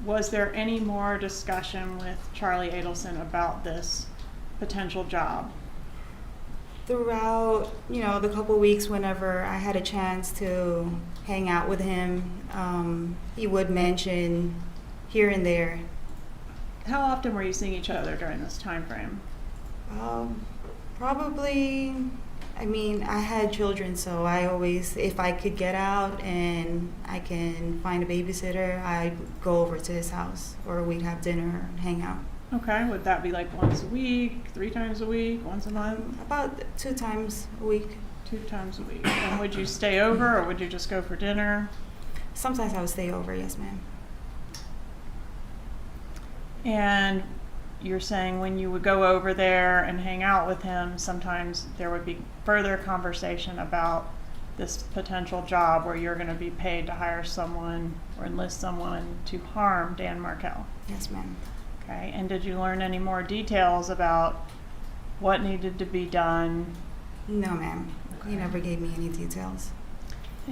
was there any more discussion with Charlie Adelson about this potential job? Throughout, the couple weeks whenever I had a chance to hang out with him, he would mention here and there. How often were you seeing each other during this time frame? Probably, I had children, so I always, if I could get out and I can find a babysitter, I'd go over to his house, or we'd have dinner and hang out. Okay, would that be like once a week, 3 times a week, once a month? About 2 times a week. 2 times a week. And would you stay over or would you just go for dinner? Sometimes I would stay over, yes, ma'am. And you're saying when you would go over there and hang out with him, sometimes there would be further conversation about this potential job where you're going to be paid to hire someone or enlist someone to harm Dan Markel. Yes, ma'am. Okay, and did you learn any more details about what needed to be done? No, ma'am. He never gave me any details.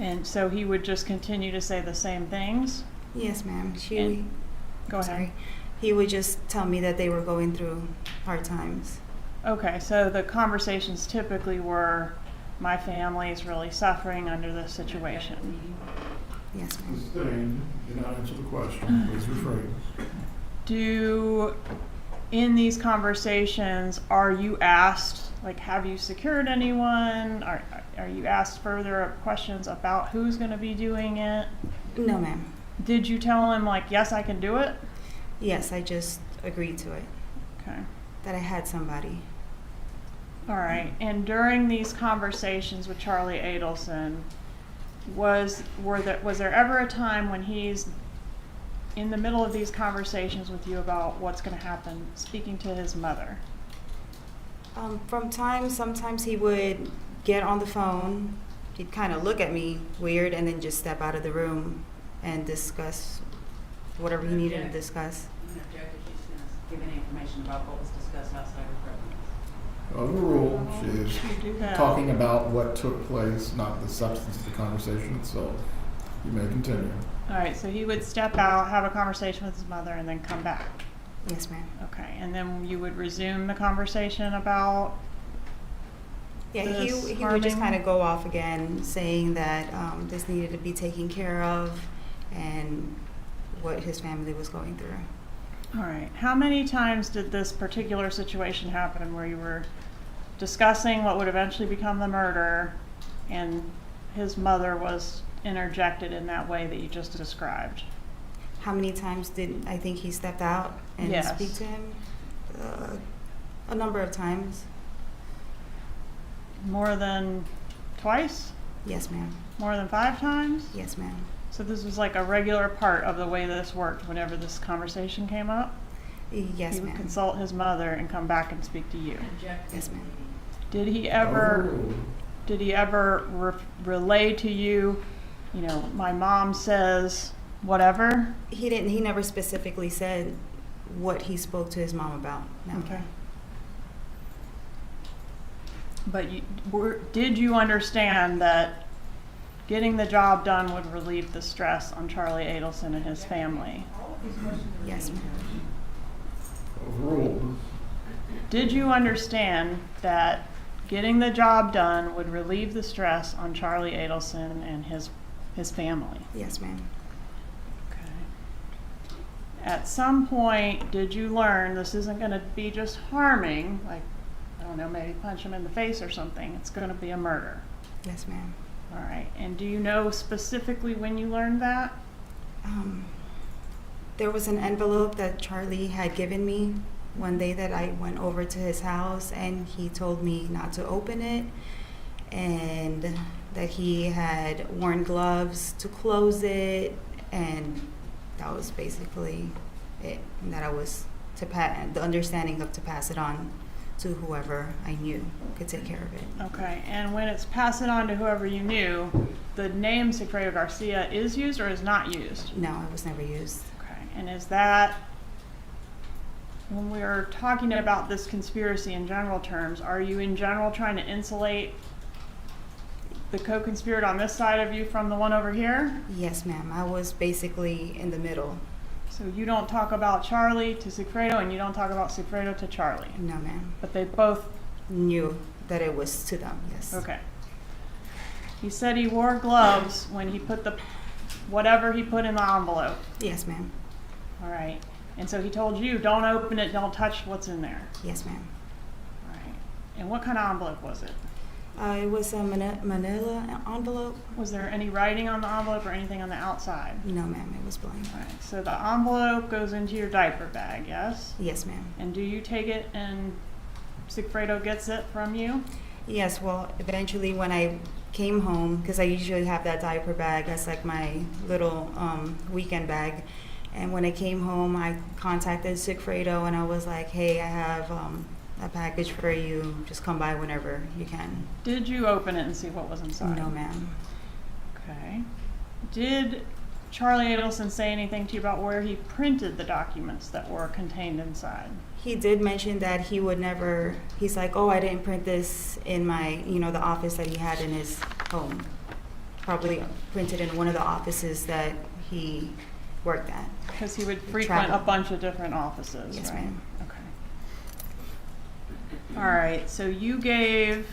And so he would just continue to say the same things? Yes, ma'am. And- Go ahead. Sorry. He would just tell me that they were going through hard times. Okay, so the conversations typically were, my family is really suffering under this situation. Yes, ma'am. Sustained, did not answer the question, please rephrase. In these conversations, are you asked, like, have you secured anyone? Are you asked further questions about who's gonna be doing it? No, ma'am. Did you tell him, like, yes, I can do it? Yes, I just agreed to it. Okay. That I had somebody. All right, and during these conversations with Charlie Adelson, was there ever a time when he's in the middle of these conversations with you about what's gonna happen, speaking to his mother? Sometimes he would get on the phone, he'd kind of look at me weird, and then just step out of the room and discuss whatever he needed to discuss. You object if she's gonna give any information about what was discussed outside her presence. Overruled, she is You do that. talking about what took place, not the substance of the conversation itself. You may continue. All right, so he would step out, have a conversation with his mother, and then come back. Yes, ma'am. Okay, and then you would resume the conversation about, Yeah, This he would just harming- kind of go off again, saying that this needed to be taken care of and what his family was going through. all right, how many times did this particular situation happen where you were discussing what would eventually become the murder and his mother was interjected in that way that you just described? How many times did I think he stepped out and Yes. speak to him? A number of times. More than twice? Yes, ma'am. More than 5 times? Yes, ma'am. So this was like a regular part of the way this worked whenever this conversation came up? Yes, He would ma'am. consult his mother and come back and speak to you. Yes, ma'am. Did he ever, Overruled. did he ever relay to you, you know, my mom says whatever? He didn't. He never specifically said what he spoke to his mom about. No. Okay. But did you understand that getting the job done would relieve the stress on Charlie Adelson and his family? Yes, ma'am. Overruled. Did you understand that getting the job done would relieve the stress on Charlie Adelson and his family? Yes, ma'am. Okay. At some point, did you learn this isn't going to be just harming, like, I don't know, maybe punch him in the face or something? It's going to be a murder. Yes, ma'am. All right. And do you know specifically when you learned that? There was an envelope that Charlie had given me one day that I went over to his house, and he told me not to open it, and that he had worn gloves to close it, and that was basically it. And that I was the understanding of to pass it on to whoever I knew could take care of it. Okay. And when it's pass it on to whoever you knew, the name Sigfredo Garcia is used or is not used? No, it was never used. Okay. And is that, when we're talking about this conspiracy in general terms, are you in general trying to insulate the co-conspirator on this side of you from the one over here? Yes, ma'am. I was basically in the middle. So you don't talk about Charlie to Sigfredo and you don't talk about Sigfredo to Charlie? No, ma'am. But they both, Knew that it was to them, yes. okay. He said he wore gloves when he put whatever he put in the envelope. Yes, ma'am. All right. And so he told you, don't open it, don't touch what's in there. Yes, ma'am. All right. And what kind of envelope was it? It was a manila envelope. Was there any writing on the envelope or anything on the outside? No, ma'am. It was blank. All right. So the envelope goes into your diaper bag, yes? Yes, ma'am. And do you take it and Sigfredo gets it from you? Yes, well, eventually when I came home, because I usually have that diaper bag, that's like my little weekend bag. And when I came home, I contacted Sigfredo and I was like, hey, I have a package for you. Just come by whenever you can. Did you open it and see what was inside? No, ma'am. Okay. Did Charlie Adelson say anything to you about where he printed the documents that were contained inside? He did mention that he would never, he's like, oh, I didn't print this in my, the office that he had in his home. probably printed in one of the offices that he worked at. Because he would frequent a Travel. bunch of different offices, Yes, right? ma'am. Okay. All right, so you gave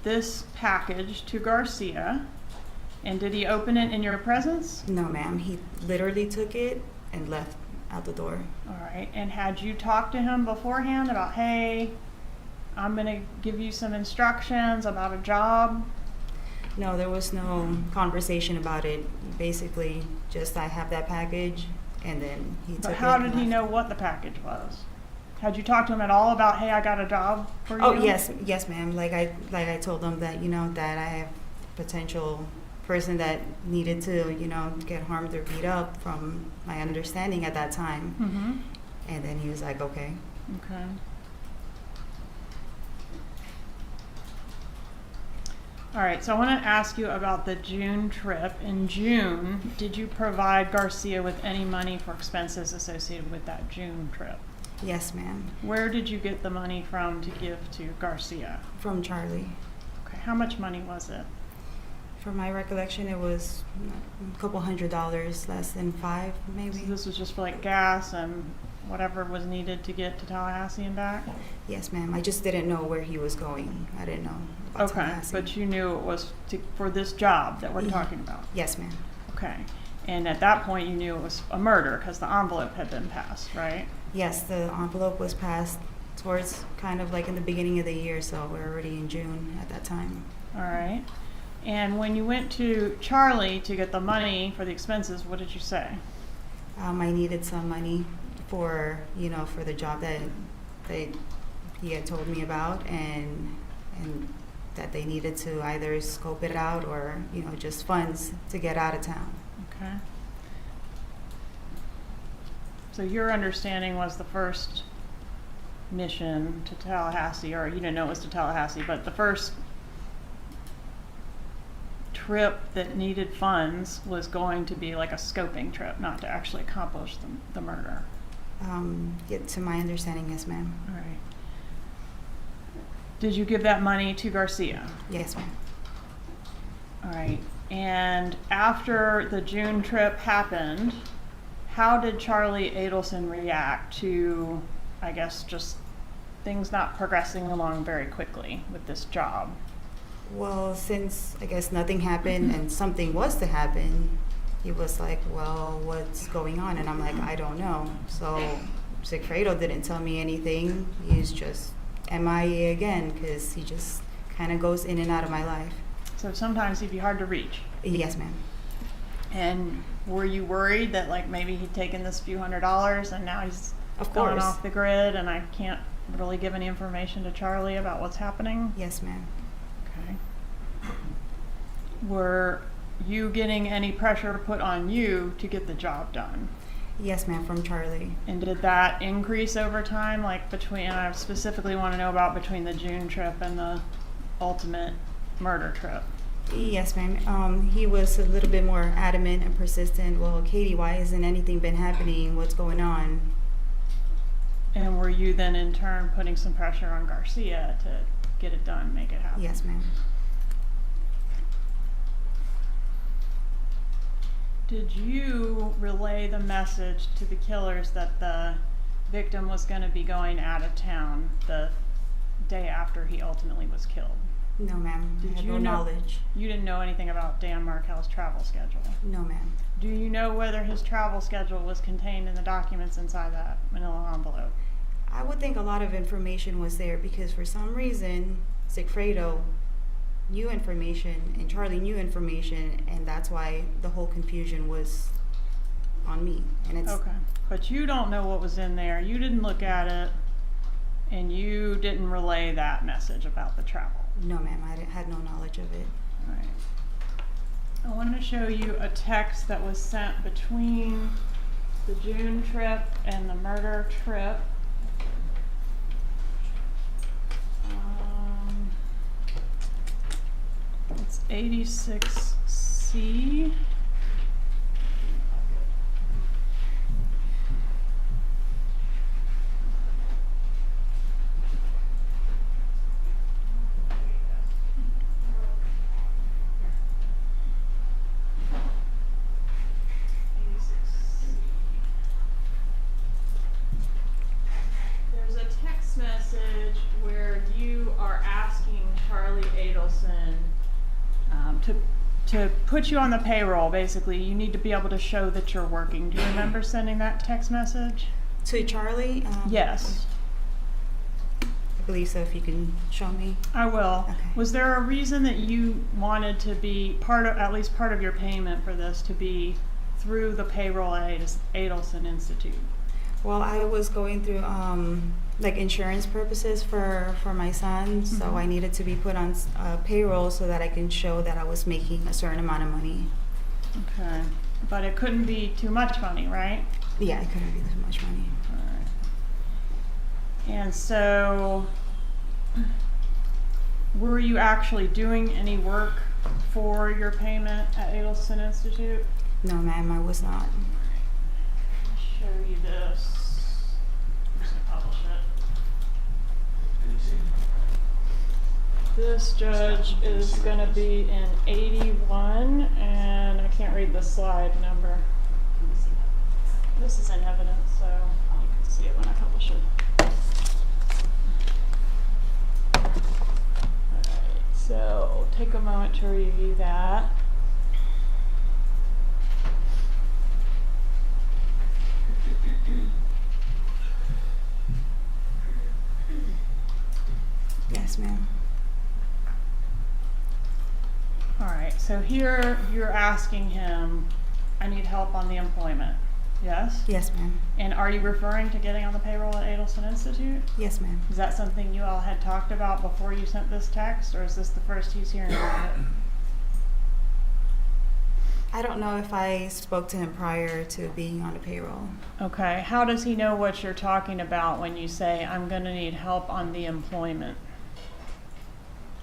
this package to Garcia, and did he open it in your presence? No, ma'am. He literally took it and left out the door. All right, and had you talked to him beforehand about, hey, I'm gonna give you some instructions about a job? No, there was no conversation about it. Basically, just I have that package, and then he took But it. how and did he left. know what the package was? Had you talked to him at all about, hey, I got a job for you? Oh yes, ma'am. Like I told him that that I have potential person that needed to get harmed or beat up from my understanding at that time, Mm-hmm, and then he was like, okay. okay. All right, so I want to ask you about the June trip. In June, did you provide Garcia with any money for expenses associated with that June trip? Yes, ma'am. Where did you get the money from to give to Garcia? From Charlie. Okay, how much money was it? From my recollection, it was a couple $100, less than $5, maybe. So this was just for like gas and whatever was needed to get to Tallahassee and back? Yes, ma'am. I just didn't know where he was going. I didn't know about Okay, Tallahassee. but you knew it was for this job that we're Mhm. talking about? Yes, ma'am. Okay, and at that point you knew it was a murder because the envelope had been passed, right? Yes, the envelope was passed towards kind of like in the beginning of the year, so we're already in June at that time. All right, and when you went to Charlie to get the money for the expenses, what did you say? I needed some money for for the job that he had told me about, and that they needed to either scope it out or just funds to get out of town. Okay. So your understanding was the first mission to Tallahassee, or you didn't know it was to Tallahassee, but the first trip that needed funds was going to be like a scoping trip, not to actually accomplish the murder. Yeah, to my understanding, yes, ma'am. All right. Did you give that money to Garcia? Yes, ma'am. All right. And after the June trip happened, how did Charlie Adelson react to, I guess, just things not progressing along very quickly with this job? Well, since I guess nothing happened and something was to happen, he was like, well, what's going on? And I'm like, I don't know. So Sigfredo didn't tell me anything. He's just MIA again, because he just kind of goes in and out of my life. So sometimes he'd be hard to reach. Yes, ma'am. And were you worried that like maybe he'd taken this few $100s and now he's Of gone course. off the grid and I can't really give any information to Charlie about what's happening? Yes, ma'am. Okay. Were you getting any pressure put on you to get the job done? Yes, ma'am, from Charlie. And did that increase over time, like between, and I specifically want to know about between the June trip and the ultimate murder trip? Yes, ma'am. He was a little bit more adamant and persistent. Well, Katie, why hasn't anything been happening? What's going on? And were you then in turn putting some pressure on Garcia to get it done, make it happen? Yes, ma'am. Did you relay the message to the killers that the victim was going to be going out of town the day after he ultimately was killed? No, ma'am. Did I have you no know- knowledge. You didn't know anything about Dan Markel's travel schedule? No, ma'am. Do you know whether his travel schedule was contained in the documents inside that manila envelope? I would think a lot of information was there because for some reason, Sigfredo knew information and Charlie knew information, and that's why the whole confusion was on me. And it's Okay, but you don't know what was in there, you didn't look at it, and you didn't relay that message about the travel? no, ma'am. Had no knowledge of it. Alright. I wanted to show you a text that was sent between the June trip and the murder trip. It's 86C. Adelson, to put you on the payroll, basically, you need to be able to show that you're working. Do you remember sending that text message? To Charlie? Yes, I believe so, if you can show me. I will. Okay. Was there a reason that you wanted to be at least part of your payment for this to be through the payroll at Adelson Institute? Well, I was going through like insurance purposes for my son, so I needed to be put on payroll so that I can show that I was making a certain amount of money. Okay, but it couldn't be too much money, right? Yeah, it couldn't be too much money. Alright. And so, were you actually doing any work for your payment at Adelson Institute? No, ma'am, I was not. I'll show you this. I'm just gonna publish it. This judge is gonna be in 81, and I can't read the slide number. This is in evidence, so you can see it when I publish it. Alright, so take a moment to review that. Yes, ma'am. Alright, so here you're asking him, I need help on the employment, yes? Yes, ma'am. And are you referring to getting on the payroll at Adelson Institute? Yes, ma'am. Is that something you all had talked about before you sent this text, or is this the first he's hearing about it? I don't know if I spoke to him prior to being on the payroll. Okay, how does he know what you're talking about when you say, I'm gonna need help on the employment?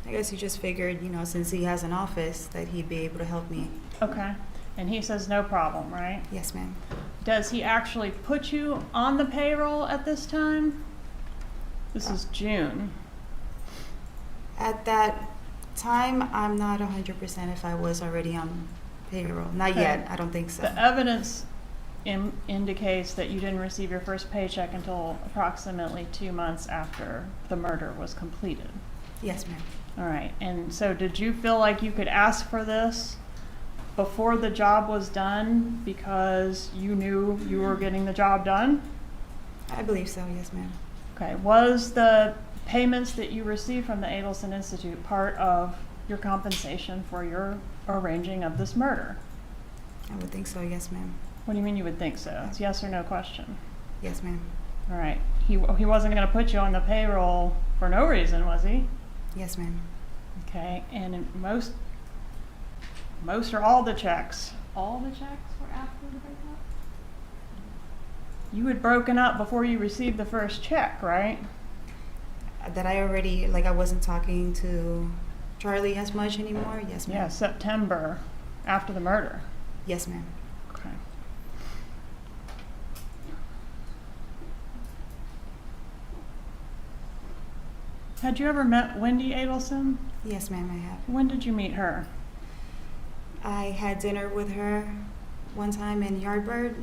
I guess he just figured, since he has an office, that he'd be able to help me. Okay, and he says no problem, right? Yes, ma'am. Does he actually put you on the payroll at this time? This is June. At that time, I'm not 100% if I was already on payroll. Not Okay. yet. I don't think so. The evidence indicates that you didn't receive your first paycheck until approximately 2 months after the murder was completed. Yes, ma'am. All right, and so did you feel like you could ask for this before the job was done because you knew you were getting the job done? I believe so. Yes, ma'am. Okay, was the payments that you received from the Adelson Institute part of your compensation for your arranging of this murder? I would think so. Yes, ma'am. What do you mean you would think so? It's yes or no question. Yes, ma'am. All right, he wasn't gonna put you on the payroll for no reason, was he? Yes, ma'am. Okay, and in most or all the checks were after the breakup? You had broken up before you received the first check, right? That I already, I wasn't talking to Charlie as much anymore. Yes, ma'am. Yeah, September, after the murder. Yes, ma'am. Okay. Had you ever met Wendy Adelson? Yes, ma'am, I have. When did you meet her? I had dinner with her one time in Yardbird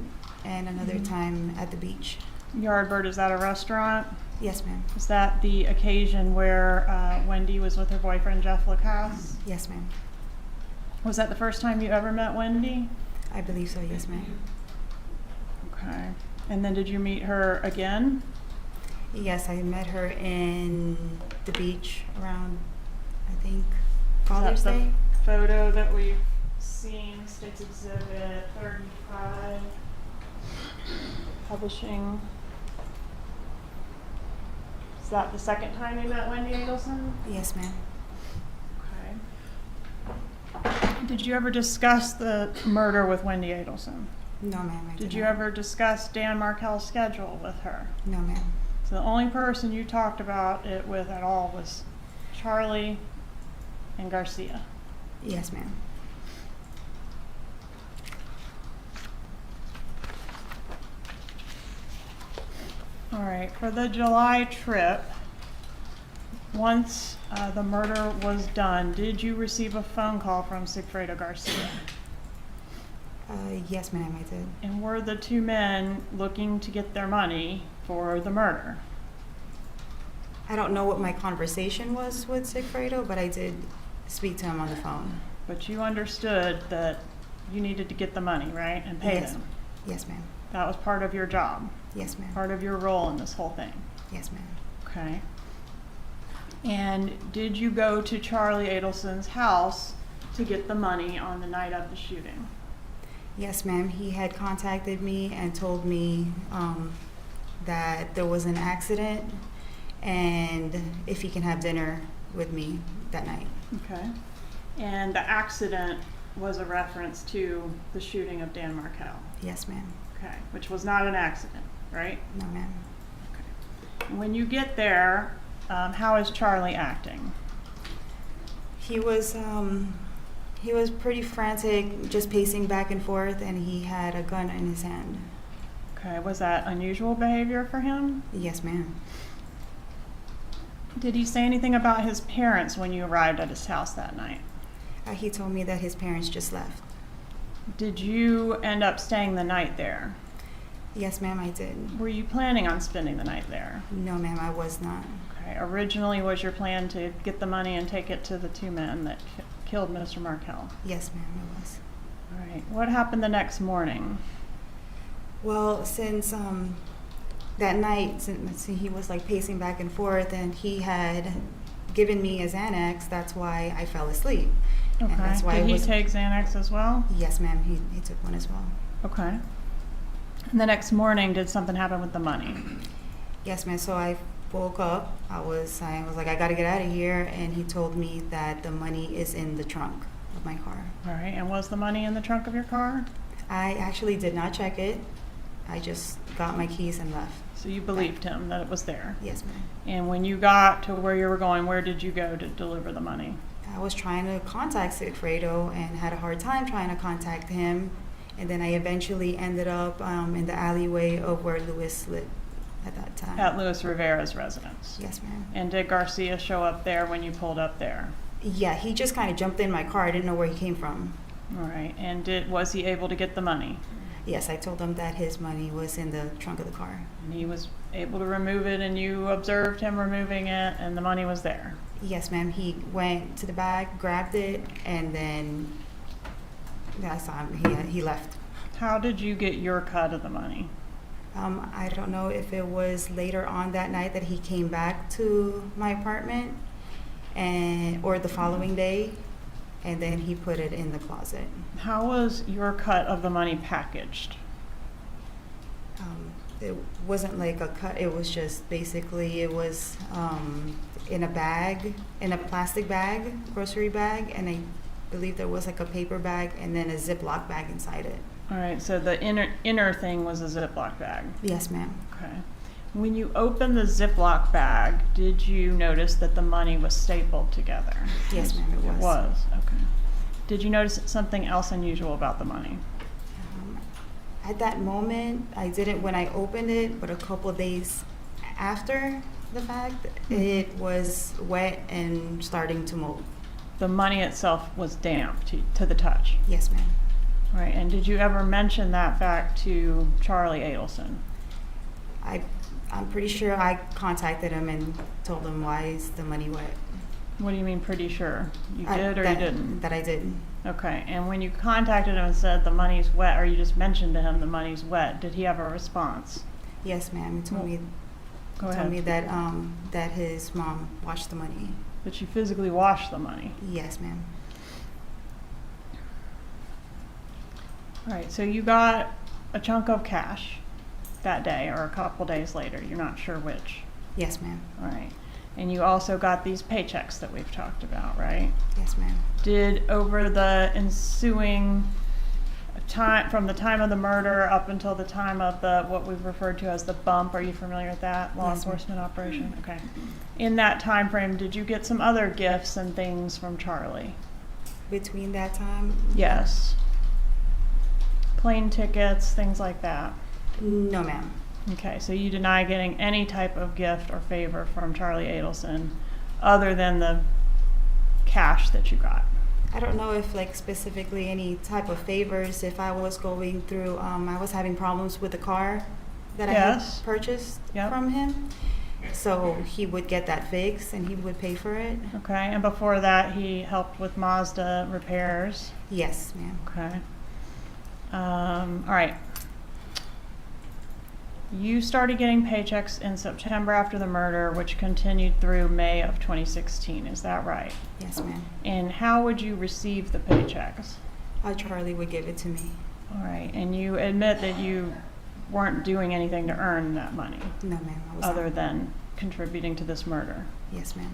and another Mm-hmm. time at the beach. Yardbird, is that a restaurant? Yes, ma'am. Is that the occasion where Wendy was with her boyfriend Jeff Lacasse? Yes, ma'am. Was that the first time you ever met Wendy? I believe so. Yes, ma'am. Okay. And then did you meet her again? Yes, I met her in the beach around, I think, Is Father's that the Day. photo that we've seen, State's Exhibit 35, publishing. Is that the second time you met Wendy Adelson? Yes, ma'am. Okay. Did you ever discuss the murder with Wendy Adelson? No, ma'am. I Did you not. ever discuss Dan Markel's schedule with her? No, ma'am. So the only person you talked about it with at all was Charlie and Garcia. Yes, ma'am. All right, for the July trip, once the murder was done, did you receive a phone call from Sigfredo Garcia? Yes, ma'am, I did. And were the two men looking to get their money for the murder? I don't know what my conversation was with Sigfredo, but I did speak to him on the phone. But you understood that you needed to get the money, right, and pay Yes. them. Yes, ma'am. That was part of your job, Yes, ma'am. part of your role in this whole thing. Yes, ma'am. Okay. And did you go to Charlie Adelson's house to get the money on the night of the shooting? Yes, ma'am. He had contacted me and told me that there was an accident and if he can have dinner with me that night. Okay. And the accident was a reference to the shooting of Dan Markel. Yes, ma'am. Okay, which was not an accident, right? No, ma'am. When you get there, how is Charlie acting? He was pretty frantic, just pacing back and forth, and he had a gun in his hand. Okay, was that unusual behavior for him? Yes, ma'am. Did he say anything about his parents when you arrived at his house that night? He told me that his parents just left. Did you end up staying the night there? Yes, ma'am, I did. Were you planning on spending the night there? No, ma'am, I was not. Okay, originally was your plan to get the money and take it to the two men that killed Mr. Markel? Yes, ma'am, it was. All right, what happened the next morning? Well, since that night, since he was like pacing back and forth, and he had given me a Xanax, that's why I fell asleep. Okay, And that's why did it he was- take Xanax as well? Yes, ma'am, he took one as well. Okay. And the next morning, did something happen with the money? Yes, ma'am. So I woke up. I was like, I gotta get out of here, and he told me that the money is in the trunk of my car. All right, and was the money in the trunk of your car? I actually did not check it. I just got my keys and left. So you believed him that it was there? Yes, ma'am. And when you got to where you were going, where did you go to deliver the money? I was trying to contact Sigfredo and had a hard time trying to contact him. And then I eventually ended up in the alleyway of where Louis lived at that time. At Luis Rivera's residence? Yes, ma'am. And did Garcia show up there when you pulled up there? Yeah, he just kind of jumped in my car. I didn't know where he came from. All right, and was he able to get the money? Yes, I told him that his money was in the trunk of the car. And he was able to remove it, and you observed him removing it, and the money was there? Yes, ma'am. He went to the bag, grabbed it, and then I saw him. He left. How did you get your cut of the money? I don't know if it was later on that night that he came back to my apartment, or the following day, and then he put it in the closet. How was your cut of the money packaged? It wasn't like a cut. It was just basically it was in a bag, in a plastic bag, grocery bag, and I believe there was like a paper bag and then a Ziploc bag inside it. All right, so the inner thing was a Ziploc bag. Yes, ma'am. Okay. When you opened the Ziploc bag, did you notice that the money was stapled together? Yes, ma'am, it was. It was, okay. Did you notice something else unusual about the money? At that moment, I didn't when I opened it, but a couple days after the fact, it was wet and starting to mold. The money itself was damp to the touch. Yes, ma'am. All right, and did you ever mention that fact to Charlie Adelson? I'm pretty sure I contacted him and told him why is the money wet. What do you mean pretty sure? You did or you didn't? That I didn't. Okay, and when you contacted him and said the money's wet, or you just mentioned to him the money's wet, did he have a response? Yes, ma'am. He told me. Go He ahead. told me that that his mom washed the money. That you physically washed the money? Yes, ma'am. All right, so you got a chunk of cash that day or a couple days later, you're not sure which. Yes, ma'am. All right, and you also got these paychecks that we've talked about, right? Yes, ma'am. Did over the ensuing time, from the time of the murder up until the time of the, what we've referred to as the bump, are you familiar with that law Yes, ma'am. enforcement operation? Okay. In that time frame, did you get some other gifts and things from Charlie? Between that time? Yes. Plane tickets, things like that? No, ma'am. Okay, so you deny getting any type of gift or favor from Charlie Adelson other than the cash that you got? I don't know if like specifically any type of favors. If I was going through, I was having problems with the car that I had Yes. purchased Yep. from him. So he would get that fixed and he would pay for it. Okay, and before that, he helped with Mazda repairs. Yes, ma'am. Okay. All right. You started getting paychecks in September after the murder, which continued through May of 2016. Is that right? Yes, ma'am. And how would you receive the paychecks? Charlie would give it to me. All right, and you admit that you weren't doing anything to earn that money No, ma'am. I was other not. than contributing to this murder. Yes, ma'am.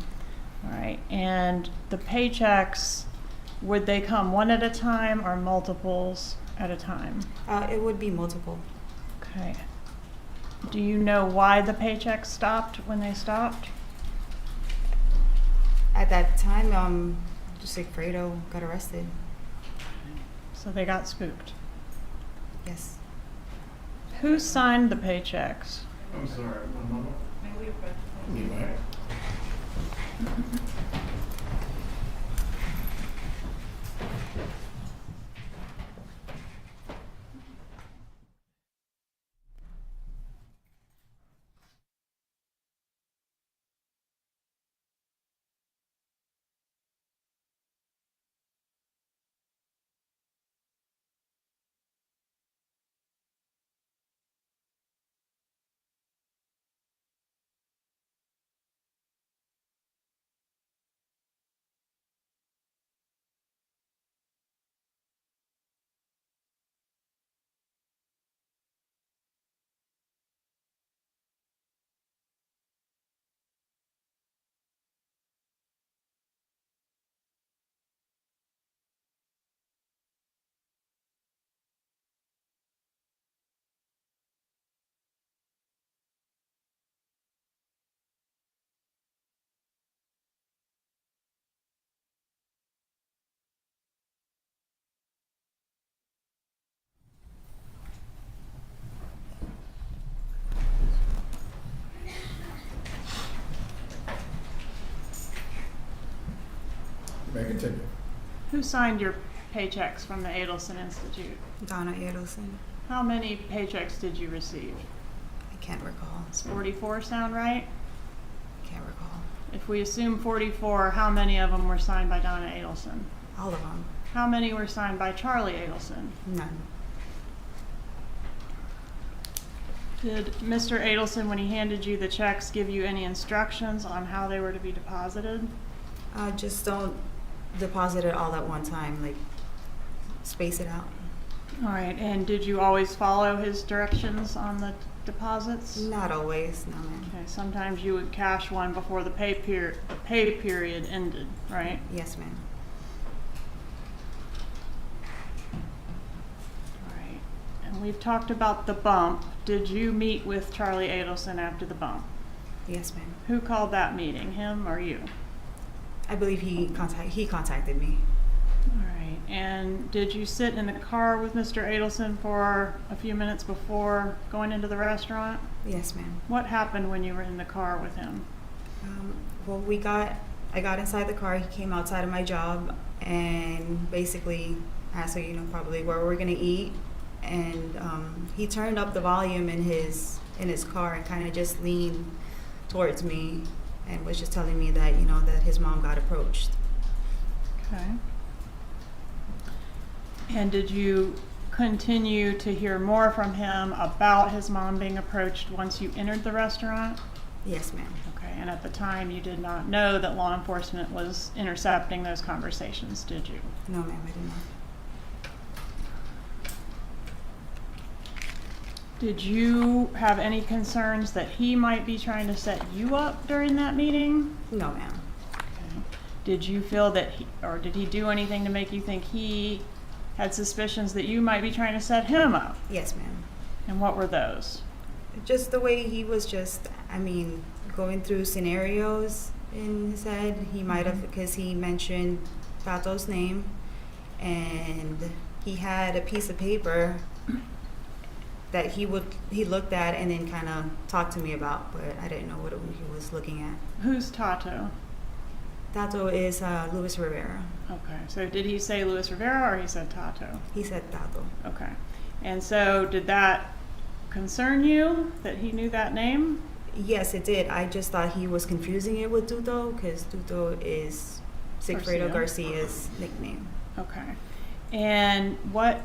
All right, and the paychecks, would they come one at a time or multiples at a time? It would be multiple. Okay. Do you know why the paychecks stopped when they stopped? At that time, Sigfredo got arrested. So they got spooked. Yes. Who signed the paychecks? I'm sorry, one moment. May continue. Who signed your paychecks from the Adelson Institute? Donna Adelson. How many paychecks did you receive? I can't recall. Does 44 sound right? Can't recall. If we assume 44, how many of them were signed by Donna Adelson? All of them. How many were signed by Charlie Adelson? None. Did Mr. Adelson, when he handed you the checks, give you any instructions on how they were to be deposited? Just don't deposit it all at one time. Like, space it out. All right, and did you always follow his directions on the deposits? Not always, no, ma'am. Okay, sometimes you would cash one before the pay period ended, right? Yes, ma'am. All right, and we've talked about the bump. Did you meet with Charlie Adelson after the bump? Yes, ma'am. Who called that meeting, him or you? I believe he contacted me. All right, and did you sit in the car with Mr. Adelson for a few minutes before going into the restaurant? Yes, ma'am. What happened when you were in the car with him? Well, I got inside the car. He came outside of my job and basically asked, probably where we're gonna eat. And he turned up the volume in his car and kind of just leaned towards me and was just telling me that, that his mom got approached. Okay. And did you continue to hear more from him about his mom being approached once you entered the restaurant? Yes, ma'am. Okay, and at the time you did not know that law enforcement was intercepting those conversations, did you? No, ma'am, I did not. Did you have any concerns that he might be trying to set you up during that meeting? No, ma'am. Okay. Did you feel that did he do anything to make you think he had suspicions that you might be trying to set him up? Yes, ma'am. And what were those? Just the way he was going through scenarios in his head. He might have, because he mentioned Tato's name, and he had a piece of paper that he looked at and then kind of talked to me about, but I didn't know what he was looking at. Who's Tato? Tato is Luis Rivera. Okay, so did he say Luis Rivera or he said Tato? He said Tato. Okay, and so did that concern you that he knew that name? Yes, it did. I just thought he was confusing it with Duto because Duto is Sigfredo Garcia's nickname. Okay. And what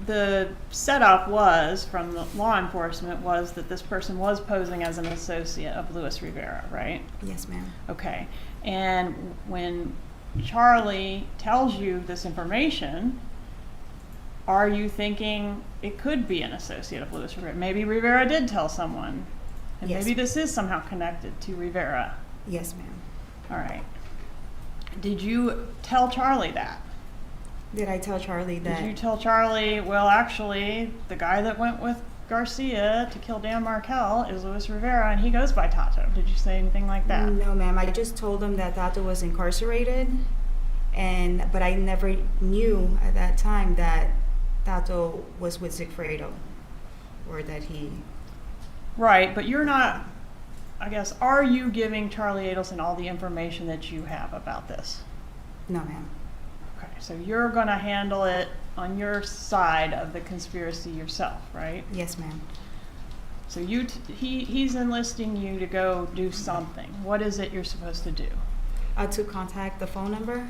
the setup was from the law enforcement was that this person was posing as an associate of Luis Rivera, right? Yes, ma'am. Okay. And when Charlie tells you this information, are you thinking it could be an associate of Luis Rivera? Maybe Rivera did tell someone, and Yes. maybe this is somehow connected to Rivera. Yes, ma'am. All right. Did you tell Charlie that? Did I tell Charlie that? Did you tell Charlie, well, actually, the guy that went with Garcia to kill Dan Markel is Luis Rivera, and he goes by Tato? Did you say anything like that? No, ma'am. I just told him that Tato was incarcerated, but I never knew at that time that Tato was with Sigfredo, or that he. Right, but you're not, I guess, are you giving Charlie Adelson all the information that you have about this? No, ma'am. Okay, so you're gonna handle it on your side of the conspiracy yourself, right? Yes, ma'am. So he's enlisting you to go do something. What is it you're supposed to do? To contact the phone number.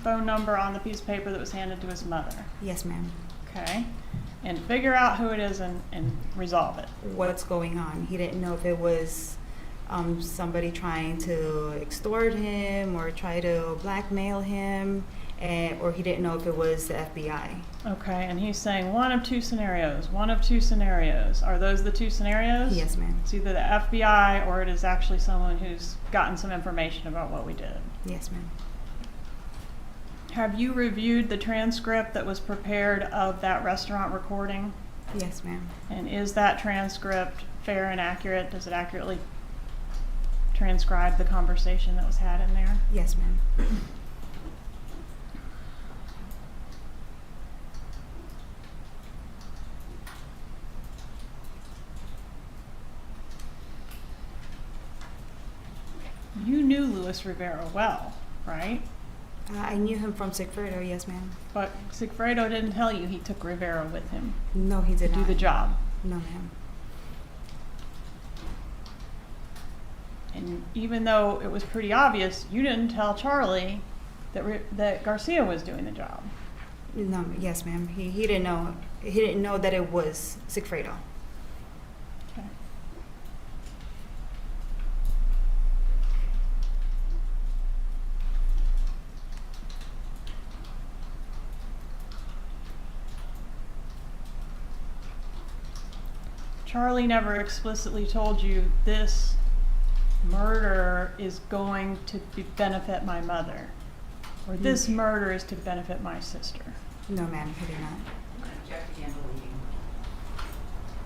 Phone number on the piece of paper that was handed to his mother. Yes, ma'am. Okay. And figure out who it is and resolve it. What's going on? He didn't know if it was somebody trying to extort him or try to blackmail him, or he didn't know if it was the FBI. Okay, and he's saying one of two scenarios. One of two scenarios. Are those the two scenarios? Yes, ma'am. It's either the FBI or it is actually someone who's gotten some information about what we did. Yes, ma'am. Have you reviewed the transcript that was prepared of that restaurant recording? Yes, ma'am. And is that transcript fair and accurate? Does it accurately transcribe the conversation that was had in there? Yes, ma'am. You knew Luis Rivera well, right? I knew him from Sigfredo. Yes, ma'am. But Sigfredo didn't tell you he took Rivera with him No, he to did do not. the job. No, ma'am. And even though it was pretty obvious, you didn't tell Charlie that Garcia was doing the job. No, yes, ma'am. He didn't know. He didn't know that it was Sigfredo. Okay. Charlie never explicitly told you this murder is going to benefit my mother, or this murder is to benefit my sister. No, ma'am. He did not.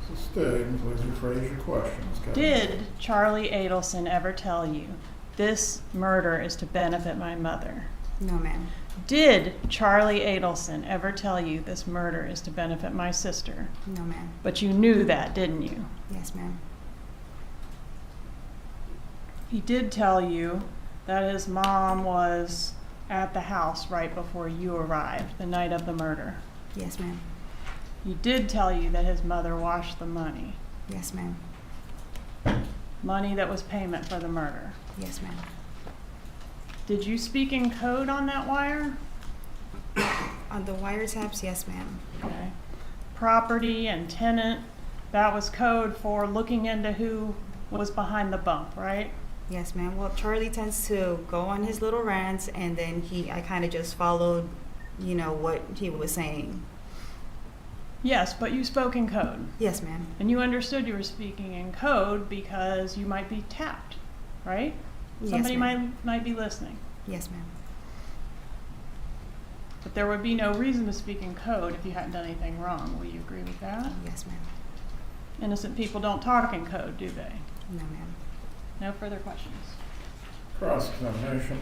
Sustained, please rephrase your questions. Captain. Did Charlie Adelson ever tell you this murder is to benefit my mother? No, ma'am. Did Charlie Adelson ever tell you this murder is to benefit my sister? No, ma'am. But you knew that, didn't you? Yes, ma'am. He did tell you that his mom was at the house right before you arrived, the night of the murder. Yes, ma'am. He did tell you that his mother washed the money. Yes, ma'am. Money that was payment for the murder. Yes, ma'am. Did you speak in code on that wire? On the wiretaps, yes, ma'am. Okay. Property and tenant, that was code for looking into who was behind the bump, right? Yes, ma'am. Well, Charlie tends to go on his little rants, and then I kind of just followed, what he was saying. Yes, but you spoke in code. Yes, ma'am. And you understood you were speaking in code because you might be tapped, right? Yes, Somebody ma'am. might be listening. Yes, ma'am. But there would be no reason to speak in code if you hadn't done anything wrong. Will you agree with that? Yes, ma'am. Innocent people don't talk in code, do they? No, ma'am. No further questions. Cross-examination.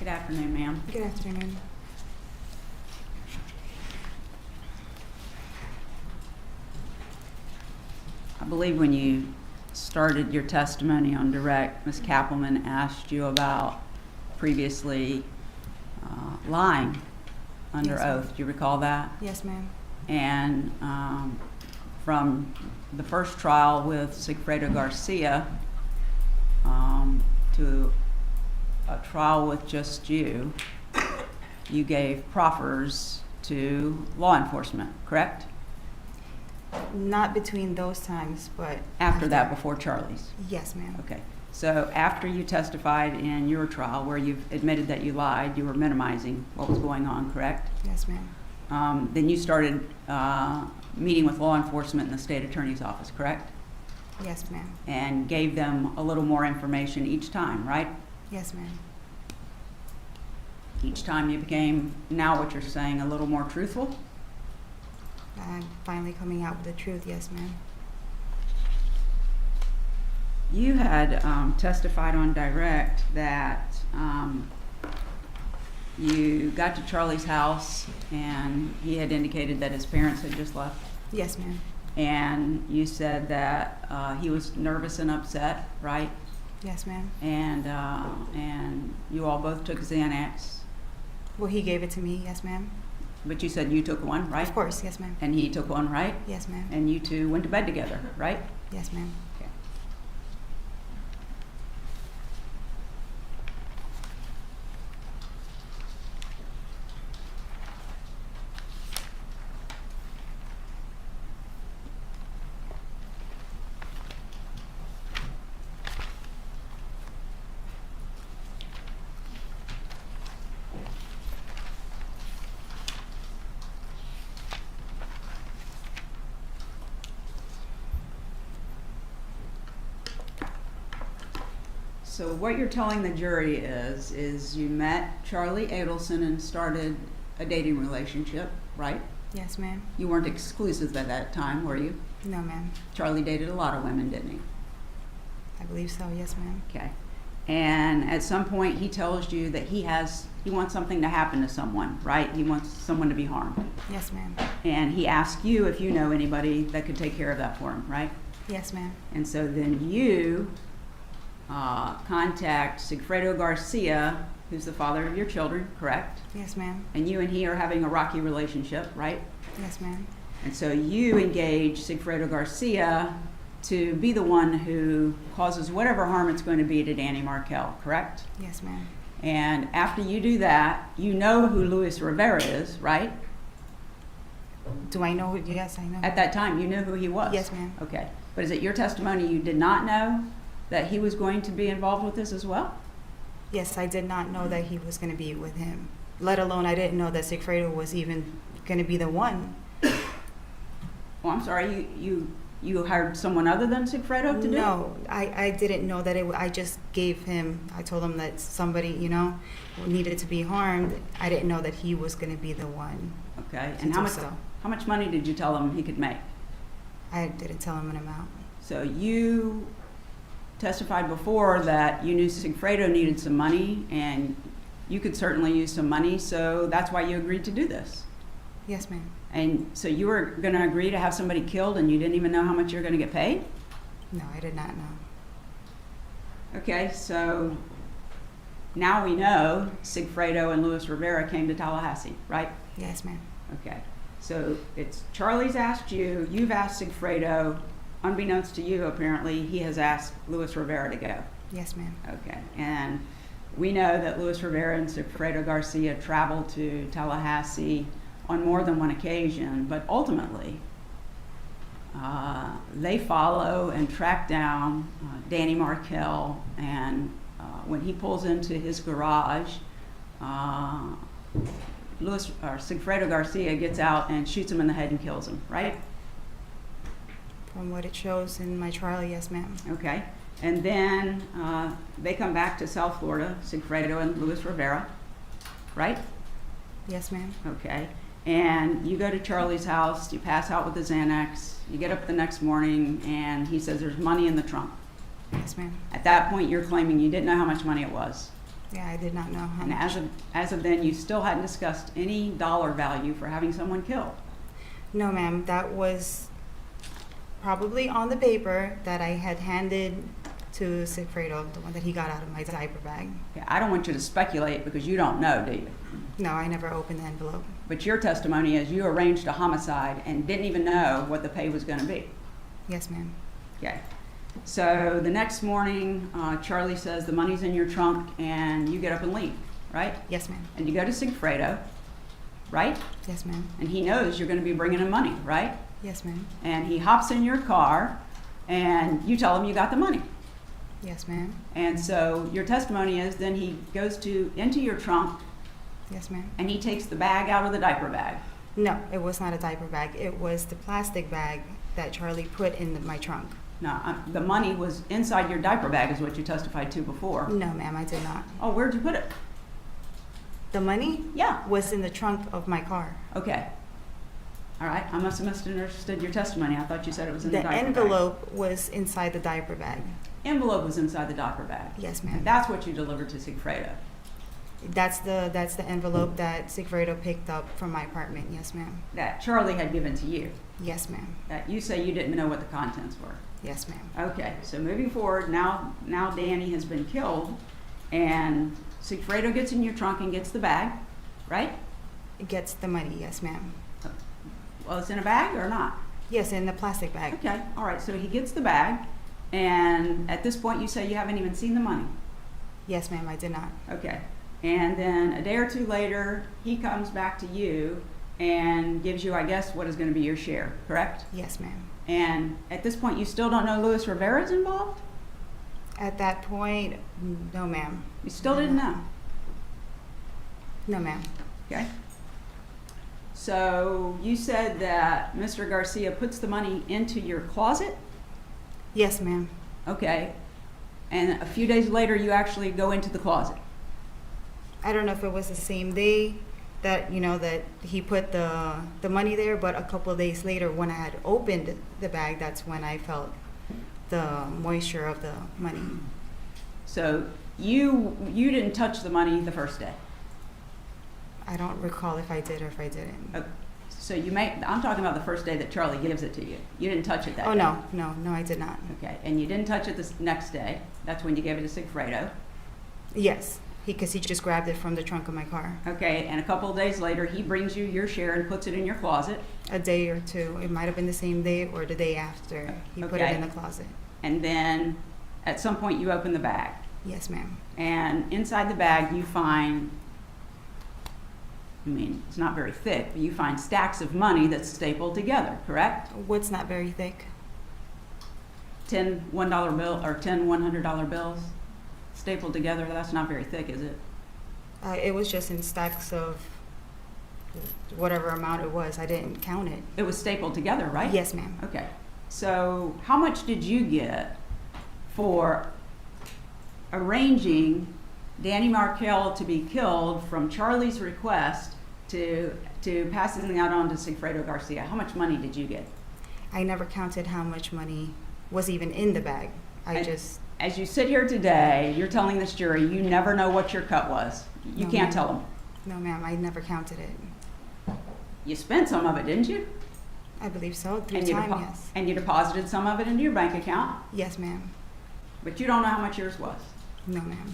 afternoon, ma'am. Good afternoon. I believe when you started your testimony on direct, Ms. Kappelman asked you about previously lying under Yes, ma'am. oath. Do you recall that? Yes, ma'am. And from the first trial with Sigfredo Garcia to a trial with just you, you gave proffers to law enforcement, correct? Not between those times, but After that, before Charlie's? Yes, ma'am. Okay. So after you testified in your trial where you've admitted that you lied, you were minimizing what was going on, correct? Yes, ma'am. Then you started meeting with law enforcement in the state attorney's office, correct? Yes, ma'am. And gave them a little more information each time, right? Yes, ma'am. Each time you became, now what you're saying, a little more truthful? I'm finally coming out with the truth. Yes, ma'am. You had testified on direct that you got to Charlie's house and he had indicated that his parents had just left. Yes, ma'am. And you said that he was nervous and upset, right? Yes, ma'am. And you all both took Xanax, Well, he gave it to me. Yes, ma'am. but you said you took one, right? Of course. Yes, ma'am. And he took one, right? Yes, ma'am. And you two went to bed together, right? Yes, ma'am. Okay. So what you're telling the jury is you met Charlie Adelson and started a dating relationship, right? Yes, ma'am. You weren't exclusive at that time, were you? No, ma'am. Charlie dated a lot of women, didn't he? I believe so. Yes, ma'am. Okay. And at some point he tells you that he wants something to happen to someone, right? He wants someone to be harmed. Yes, ma'am. And he asks you if you know anybody that could take care of that for him, right? Yes, ma'am. And so then you contact Sigfredo Garcia, who's the father of your children, correct? Yes, ma'am. And you and he are having a rocky relationship, right? Yes, ma'am. And so you engage Sigfredo Garcia to be the one who causes whatever harm it's going to be to Danny Markel, correct? Yes, ma'am. And after you do that, you know who Luis Rivera is, right? Do I know who? Yes, I know. At that time, you knew who he was? Yes, ma'am. Okay. But is it your testimony you did not know that he was going to be involved with this as well? Yes, I did not know that he was going to be with him. Let alone I didn't know that Sigfredo was even going to be the one. Oh, I'm sorry, you hired someone other than Sigfredo to do it? No, I didn't know that I just gave him, I told him that somebody, needed to be harmed. I didn't know that he was going to be the one. Okay, to and do how so. much money did you tell him he could make? I didn't tell him an amount. So you testified before that you knew Sigfredo needed some money and you could certainly use some money, so that's why you agreed to do this. Yes, ma'am. And so you were going to agree to have somebody killed and you didn't even know how much you're going to get paid? No, I did not know. Okay, so now we know Sigfredo and Luis Rivera came to Tallahassee, right? Yes, ma'am. Okay, so it's Charlie's asked you, you've asked Sigfredo, unbeknownst to you apparently, he has asked Luis Rivera to go. Yes, ma'am. Okay, and we know that Luis Rivera and Sigfredo Garcia traveled to Tallahassee on more than one occasion, but ultimately they follow and track down Danny Markel, and when he pulls into his garage, Sigfredo Garcia gets out and shoots him in the head and kills him, right? From what it shows in my trial, yes, ma'am. Okay, and then they come back to South Florida, Sigfredo and Luis Rivera, right? Yes, ma'am. Okay, and you go to Charlie's house, you pass out with the Xanax, you get up the next morning, and he says there's money in the trunk. Yes, ma'am. At that point, you're claiming you didn't know how much money it was. Yeah, I did not know how And much. as of then, you still hadn't discussed any dollar value for having someone killed. No, ma'am, that was probably on the paper that I had handed to Sigfredo, the one that he got out of my diaper bag. Okay, I don't want you to speculate because you don't know, do you? No, I never opened the envelope. But your testimony is you arranged a homicide and didn't even know what the pay was gonna be. Yes, ma'am. Okay. So the next morning, Charlie says the money's in your trunk and you get up and leave, right? Yes, ma'am. And you go to Sigfredo, right? Yes, ma'am. And he knows you're gonna be bringing him money, right? Yes, ma'am. And he hops in your car and you tell him you got the money. Yes, ma'am. And so your testimony is then he goes into your trunk Yes, ma'am. and he takes the bag out of the diaper bag. No, it was not a diaper bag. It was the plastic bag that Charlie put in my trunk. No, the money was inside your diaper bag is what you testified to before. No, ma'am, I did not. Oh, where'd you put it? The money Yeah. was in the trunk of my car. Okay. All right, I must have misunderstood your testimony. I thought you said it was in the The diaper bag. envelope was inside the diaper bag. Envelope was inside the diaper bag. Yes, And ma'am. that's what you delivered to Sigfredo. That's the envelope that Sigfredo picked up from my apartment. Yes, ma'am. That Charlie had given to you. Yes, ma'am. That you say you didn't know what the contents were. Yes, ma'am. Okay, so moving forward, now Danny has been killed, and Sigfredo gets in your trunk and gets the bag, right? It gets the money. Yes, ma'am. Well, it's in a bag or not? Yes, in the plastic bag. Okay, all right, so he gets the bag, and at this point you say you haven't even seen the money. Yes, ma'am. I did not. Okay, and then a day or two later, he comes back to you and gives you, I guess, what is gonna be your share, correct? Yes, ma'am. And at this point, you still don't know Luis Rivera's involved? At that point, no, ma'am. You still didn't know? No, ma'am. Okay. So you said that Mr. Garcia puts the money into your closet? Yes, ma'am. Okay. And a few days later, you actually go into the closet? I don't know if it was the same day that, that he put the money there, but a couple of days later when I had opened the bag, that's when I felt the moisture of the money. So you didn't touch the money the first day? I don't recall if I did or if I didn't. Okay. So I'm talking about the first day that Charlie gives it to you. You didn't touch it that Oh, day? no, I did not. Okay, and you didn't touch it the next day. That's when you gave it to Sigfredo. Yes, because he just grabbed it from the trunk of my car. Okay, and a couple of days later, he brings you your share and puts it in your closet. A day or two. It might have been the same day or the day after. He put it Okay. in the closet. And then at some point, you open the bag. Yes, ma'am. And inside the bag, you find, it's not very thick, but you find stacks of money that's stapled together, correct? What's not very thick? 10 $1 bill or 10 $100 bills stapled together. That's not very thick, is it? It was just in stacks of whatever amount it was. I didn't count it. It was stapled together, right? Yes, ma'am. Okay. So how much did you get for arranging Danny Markel to be killed from Charlie's request to passing out on to Sigfredo Garcia? How much money did you get? I never counted how much money was even in the bag. As you sit here today, you're telling this jury you never know what your cut was. You No, can't ma'am. tell them. No, ma'am, I never counted it. You spent some of it, didn't you? I believe so, through And you, time, yes. and you deposited some of it into your bank account, Yes, ma'am. but you don't know how much yours was. No, ma'am.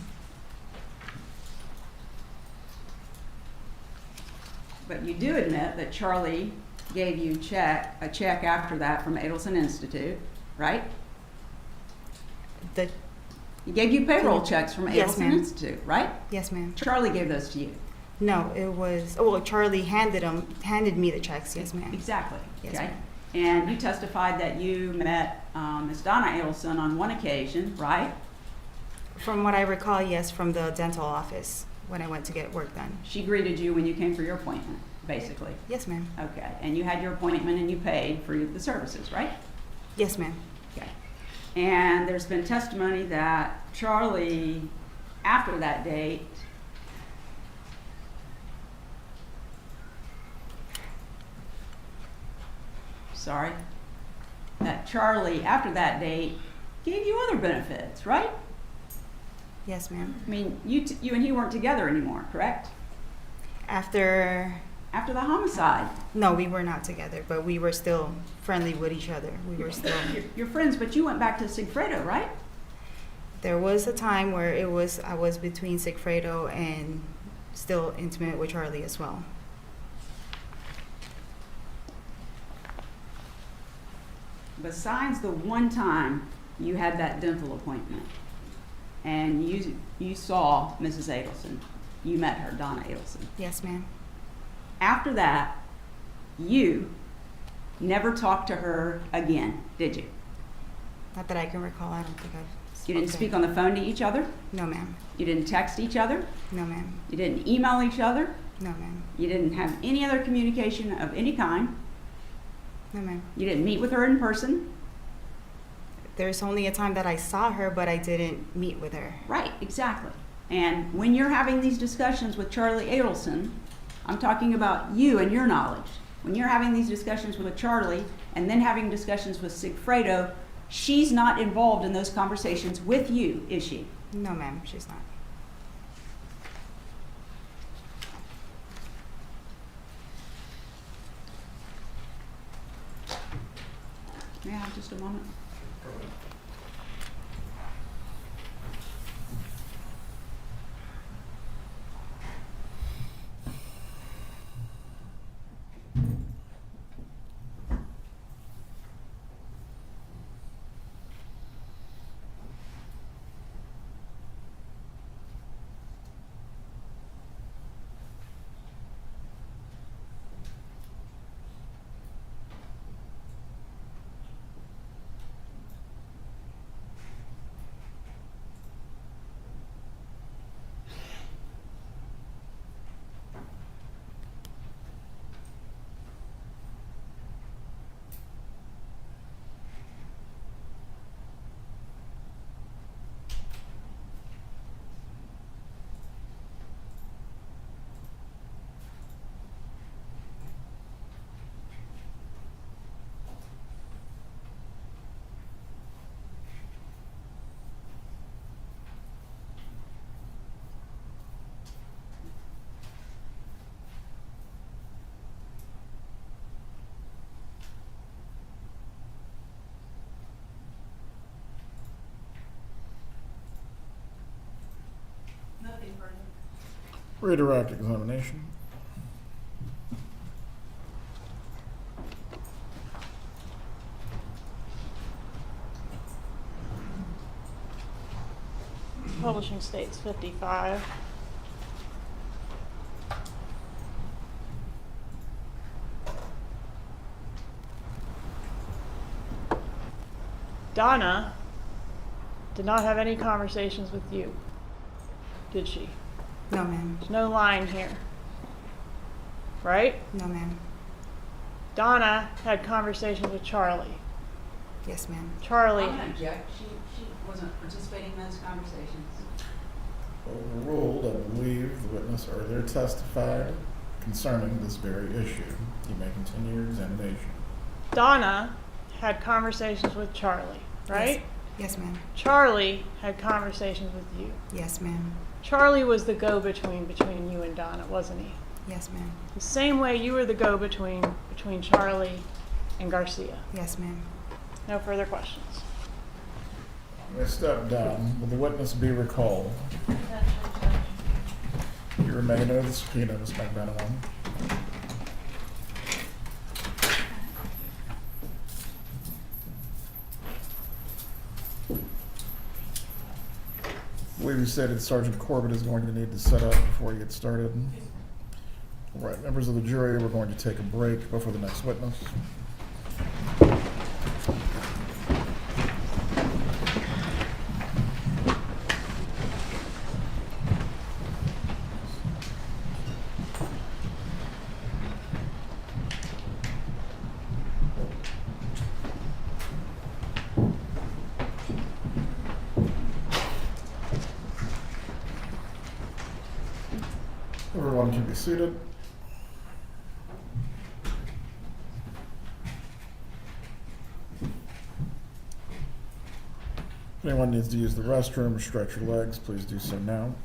But you do admit that Charlie gave you a check after that from Adelson Institute, right? He gave you payroll checks from Yes, Adelson ma'am. Institute, right? Yes, ma'am. Charlie gave those to you. No, it was, Charlie handed me the checks, yes, ma'am. Exactly, Yes, okay? ma'am. And you testified that you met Ms. Donna Adelson on one occasion, right? From what I recall, yes, from the dental office when I went to get work done. She greeted you when you came for your appointment, basically. Yes, ma'am. Okay, and you had your appointment and you paid for the services, right? Yes, ma'am. Okay. And there's been testimony that Charlie, after that date, that Charlie, after that date, gave you other benefits, right? Yes, ma'am. I mean, you and he weren't together anymore, correct? After, After the homicide. no, we were not together, but we were still friendly with each other. We were still, You're friends, but you went back to Sigfredo, right? there was a time where I was between Sigfredo and still intimate with Charlie as well. Besides the one time you had that dental appointment and you saw Mrs. Adelson, you met her, Donna Adelson. Yes, ma'am. After that, you never talked to her again, did you? Not that I can recall. I don't think I've. You didn't spoken. speak on the phone to each other? No, ma'am. You didn't text each other? No, ma'am. You didn't email each other? No, ma'am. You didn't have any other communication of any kind? No, ma'am. You didn't meet with her in person? There's only a time that I saw her, but I didn't meet with her. Right, exactly. And when you're having these discussions with Charlie Adelson, I'm talking about you and your knowledge. When you're having these discussions with Charlie and then having discussions with Sigfredo, she's not involved in those conversations with you, is she? No, ma'am. She's not. May I have just a moment? Redirect examination. Publishing states 55. Donna did not have any conversations with you, did she? No, ma'am. There's no line here, right? No, ma'am. Donna had conversations with Charlie. Yes, ma'am. Charlie, I'm gonna object. She wasn't participating in those conversations. Overruled, I believe the witness earlier testified concerning this very issue. You may continue your examination. Donna had conversations with Charlie, right? Yes, ma'am. Charlie had conversations with you. Yes, ma'am. Charlie was the go-between between you and Donna, wasn't he? Yes, ma'am. The same way you were the go-between between Charlie and Garcia. Yes, ma'am. No further questions. May step down. Will the witness be recalled? You remain under the subpoena, Ms. McMenamin. I believe you stated Sergeant Corbett is going to need to set up before you get started. All right, members of the jury, we're going to take a break before the next witness. Everyone can be seated. If anyone needs to use the restroom or stretch your legs, please do so now.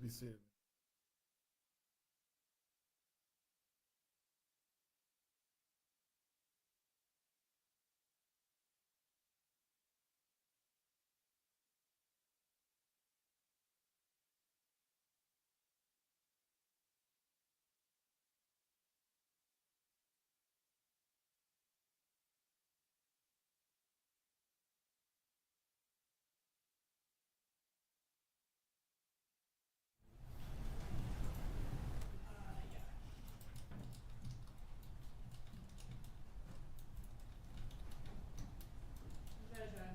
be seated. Judge, I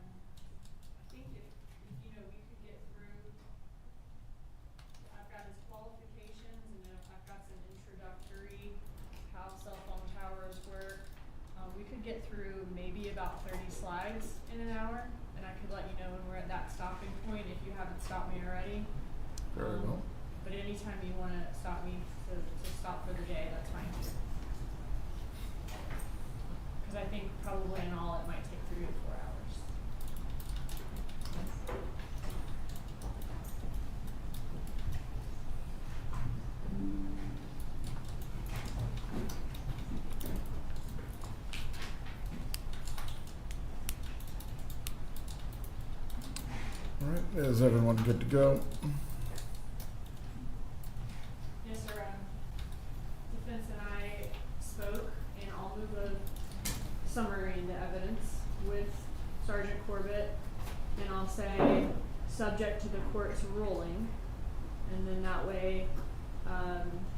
think if, you know, we could get through, I've got his qualifications, and then I've got some introductory, how cell phone towers work. We could get through maybe about 30 slides in an hour, and I could let you know when we're at that stopping point if you haven't stopped me already. Very well. But anytime you wanna stop me to stop for the day, that's fine too. Cause I think probably in all it might take 3 to 4 hours. All right, is everyone good to go? Yes, sir. Defense and I spoke, and I'll move a summary into evidence with Sergeant Corbett, and I'll say, subject to the court's ruling, and then that way,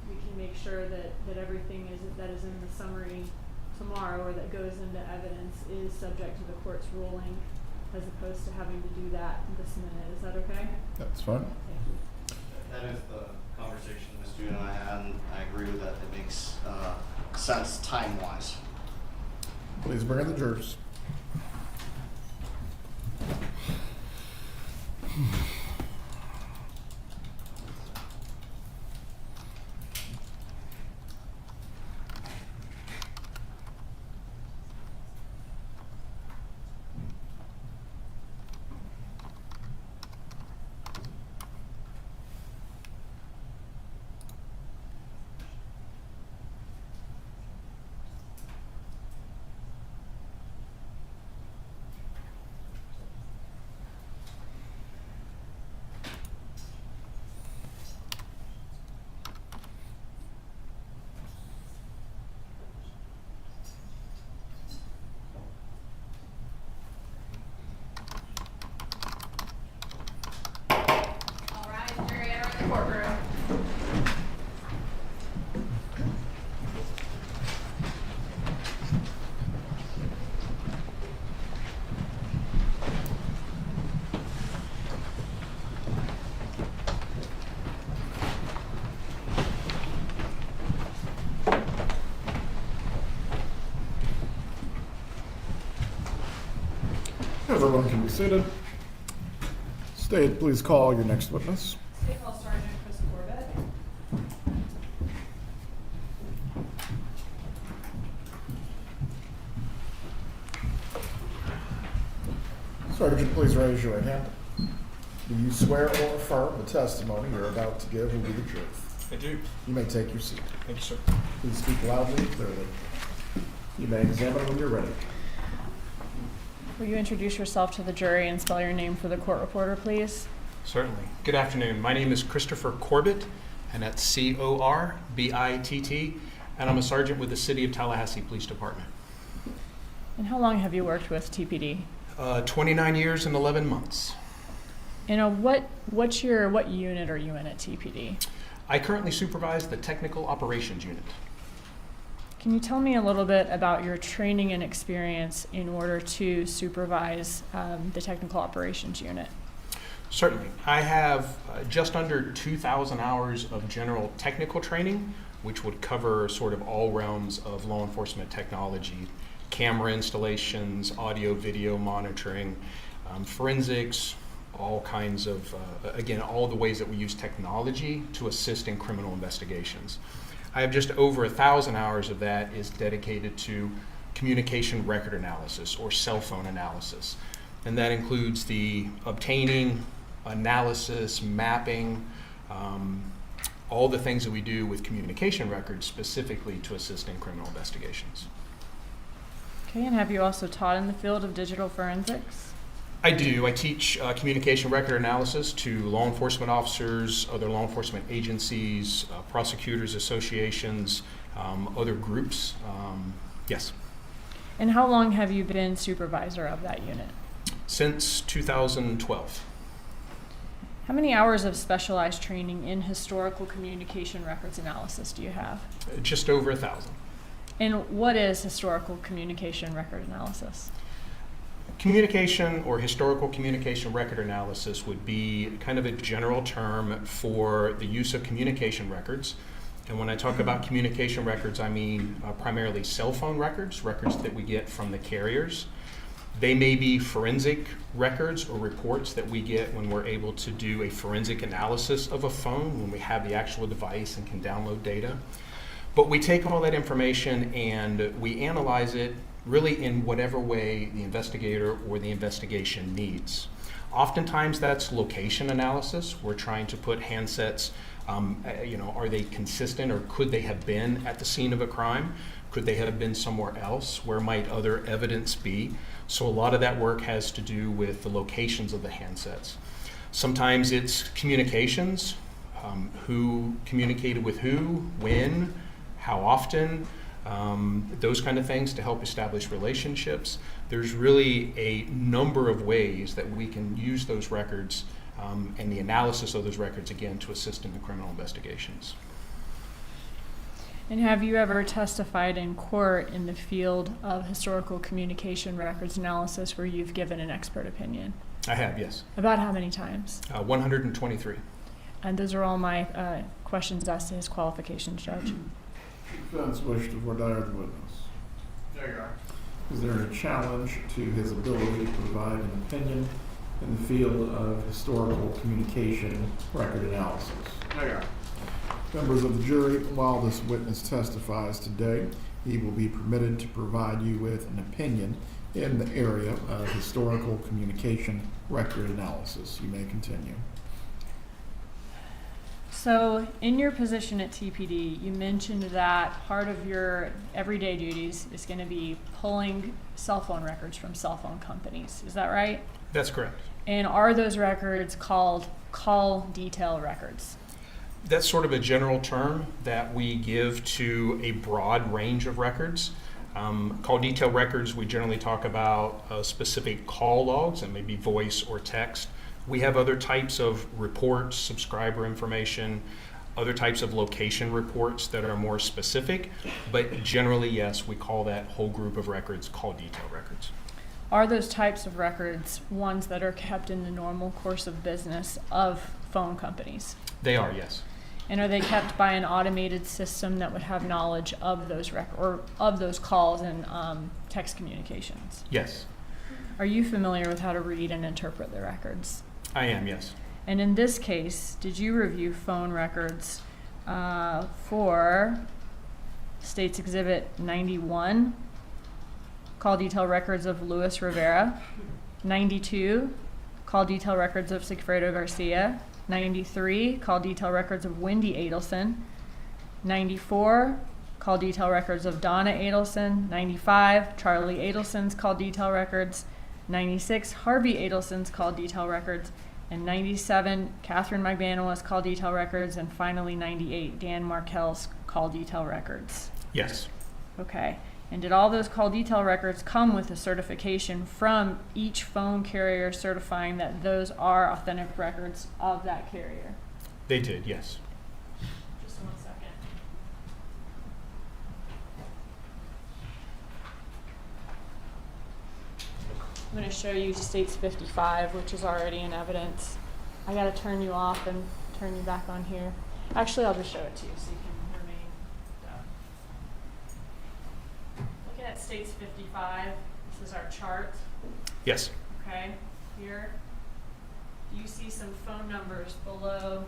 we can make sure that everything that is in the summary tomorrow, or that goes into evidence, is subject to the court's ruling, as opposed to having to do that this minute. Is that okay? That's fine. Thank you. That is the conversation Ms. Duda and I had, and I agree with that. It makes sense time-wise. Please bring in the jurors. All right, jury, enter the courtroom. Everyone can be seated. State, please call your next witness. State Hall Sergeant Chris Corbett. Sergeant, please raise your right hand. Do you swear or affirm the testimony you're about to give will be the truth? I do. You may take your seat. Thank you, sir. Please speak loudly and clearly. You may examine when you're ready. Will you introduce yourself to the jury and spell your name for the court reporter, please? Certainly. Good afternoon. My name is Christopher Corbett, and that's C-O-R-B-I-T-T, and I'm a sergeant with the City of Tallahassee Police Department. And how long have you worked with TPD? 29 years and 11 months. And what unit are you in at TPD? I currently supervise the Technical Operations Unit. Can you tell me a little bit about your training and experience in order to supervise the Technical Operations Unit? Certainly. I have just under 2,000 hours of general technical training, which would cover sort of all realms of law enforcement technology, camera installations, audio, video monitoring, forensics, all kinds of, again, all the ways that we use technology to assist in criminal investigations. I have just over 1,000 hours of that is dedicated to communication record analysis or cell phone analysis. And that includes the obtaining, analysis, mapping, all the things that we do with communication records specifically to assist in criminal investigations. Okay, and have you also taught in the field of digital forensics? I do. I teach communication record analysis to law enforcement officers, other law enforcement agencies, prosecutors associations, other groups. Yes. And how long have you been supervisor of that unit? Since 2012. How many hours of specialized training in historical communication records analysis do you have? Just over 1,000. And what is historical communication record analysis? Communication or historical communication record analysis would be kind of a general term for the use of communication records. And when I talk about communication records, I mean primarily cell phone records, records that we get from the carriers. They may be forensic records or reports that we get when we're able to do a forensic analysis of a phone, when we have the actual device and can download data. But we take all that information and we analyze it really in whatever way the investigator or the investigation needs. Oftentimes that's location analysis. We're trying to put handsets, are they consistent, or could they have been at the scene of a crime? Could they have been somewhere else? Where might other evidence be? So a lot of that work has to do with the locations of the handsets. Sometimes it's communications, who communicated with who, when, how often, those kind of things to help establish relationships. There's really a number of ways that we can use those records and the analysis of those records, again, to assist in the criminal investigations. And have you ever testified in court in the field of historical communication records analysis where you've given an expert opinion? I have, yes. About how many times? 123. And those are all my questions asked to his qualifications, Judge. Defense wish to voir dire the witness. There you are. Is there a challenge to his ability to provide an opinion in the field of historical communication record analysis? There you are. Members of the jury, while this witness testifies today, he will be permitted to provide you with an opinion in the area of historical communication record analysis. You may continue. So in your position at TPD, you mentioned that part of your everyday duties is going to be pulling cell phone records from cell phone companies. Is that right? That's correct. And are those records called call detail records? That's sort of a general term that we give to a broad range of records. Call detail records, we generally talk about specific call logs, and maybe voice or text. We have other types of reports, subscriber information, other types of location reports that are more specific, but generally, yes, we call that whole group of records call detail records. Are those types of records ones that are kept in the normal course of business of phone companies? They are, yes. And are they kept by an automated system that would have knowledge of those or of those calls and text communications? Yes. Are you familiar with how to read and interpret the records? I am, yes. And in this case, did you review phone records for State's Exhibit 91, call detail records of Luis Rivera, 92, call detail records of Sigfredo Garcia, 93, call detail records of Wendy Adelson, 94, call detail records of Donna Adelson, 95, Charlie Adelson's call detail records, 96, Harvey Adelson's call detail records, and 97, Catherine Magbanawala's call detail records, and finally 98, Dan Markel's call detail records. Yes. Okay. And did all those call detail records come with a certification from each phone carrier certifying that those are authentic records of that carrier? They did, yes. Just 1 second. I'm going to show you States 55, which is already in evidence. I got to turn you off and turn you back on here. Actually, I'll just show it to you so you can remain down. Looking at States 55, this is our chart. Yes. Okay, here. You see some phone numbers below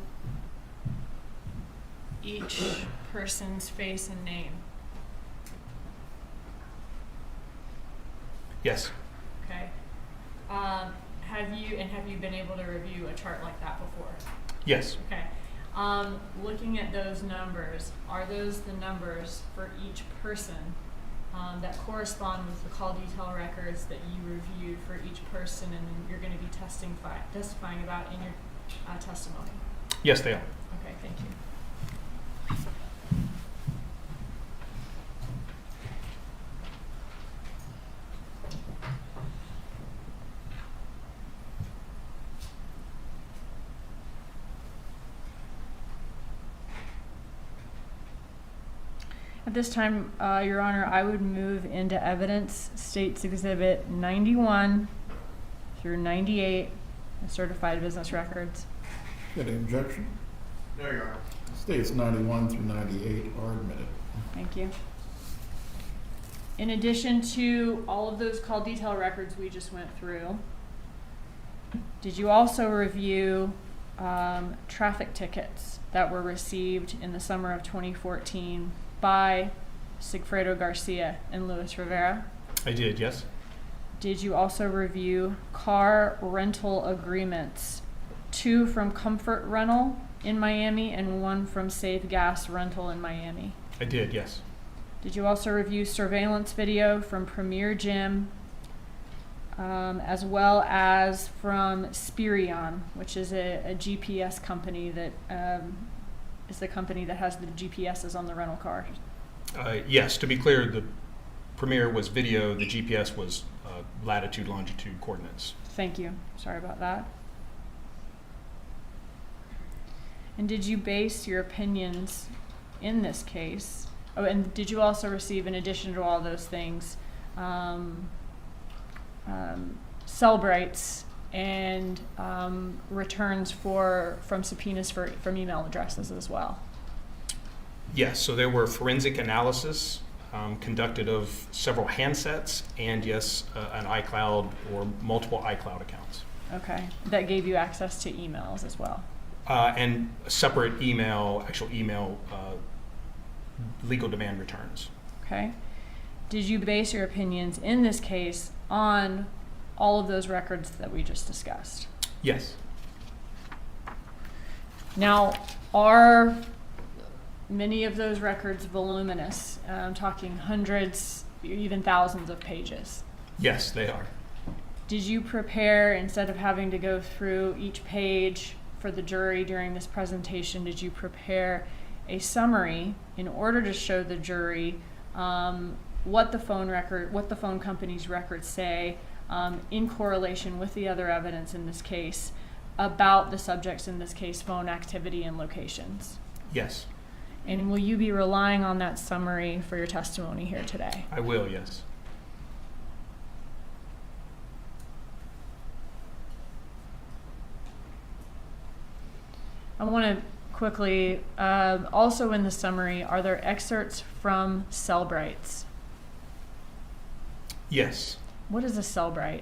each person's face and name. Yes. Okay. Have you been able to review a chart like that before? Yes. Okay. Looking at those numbers, are those the numbers for each person that correspond with the call detail records that you reviewed for each person and you're going to be testifying about in your testimony? Yes, they are. Okay, thank you. At this time, Your Honor, I would move into evidence States Exhibit 91 through 98, certified business records. Any objection? No, Your Honor. States 91 through 98 are admitted. Thank you. In addition to all of those call detail records we just went through, did you also review traffic tickets that were received in the summer of 2014 by Sigfredo Garcia and Luis Rivera? I did, yes. Did you also review car rental agreements, 2 from Comfort Rental in Miami and 1 from Save Gas Rental in Miami? I did, yes. Did you also review surveillance video from Premier Gym, as well as from Spirion, which is a GPS company that is the company that has the GPSs on the rental cars? Yes, to be clear, the Premier was video, the GPS was latitude, longitude coordinates. Thank you. Sorry about that. And did you base your opinions in this case? Oh, and did you also receive, in addition to all those things, Cellbrites and returns from subpoenas from email addresses as well? Yes, so there were forensic analysis conducted of several handsets and yes, an iCloud or multiple iCloud accounts. Okay, that gave you access to emails as well? And a separate actual email legal demand returns. Okay. Did you base your opinions in this case on all of those records that we just discussed? Yes. Now, are many of those records voluminous? I'm talking hundreds, even thousands of pages. Yes, they are. Did you prepare, instead of having to go through each page for the jury during this presentation, did you prepare a summary in order to show the jury what the phone company's records say in correlation with the other evidence in this case about the subjects, in this case, phone activity and locations? Yes. And will you be relying on that summary for your testimony here today? I will, yes. I want to quickly, also in the summary, are there excerpts from Cellbrites? Yes. What is a Cellbrite?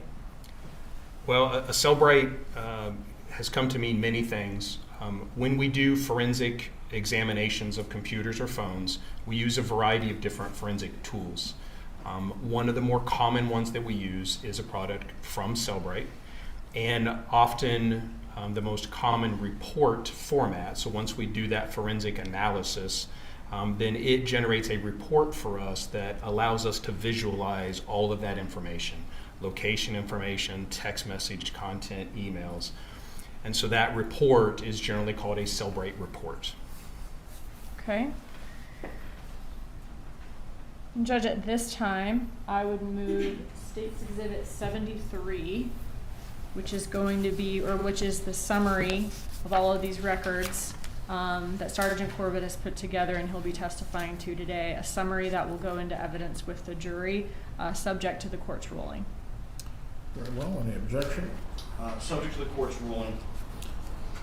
Well, a Cellbrite has come to mean many things. When we do forensic examinations of computers or phones, we use a variety of different forensic tools. One of the more common ones that we use is a product from Cellbrite, and often the most common report format. So once we do that forensic analysis, then it generates a report for us that allows us to visualize all of that information, location information, text message content, emails. And so that report is generally called a Cellbrite report. Okay. And Judge, at this time, I would move State's Exhibit 73, which is going to be, or which is the summary of all of these records that Sergeant Corbett has put together and he'll be testifying to today, a summary that will go into evidence with the jury, subject to the court's ruling. Very well. Any objection? Subject to the court's ruling.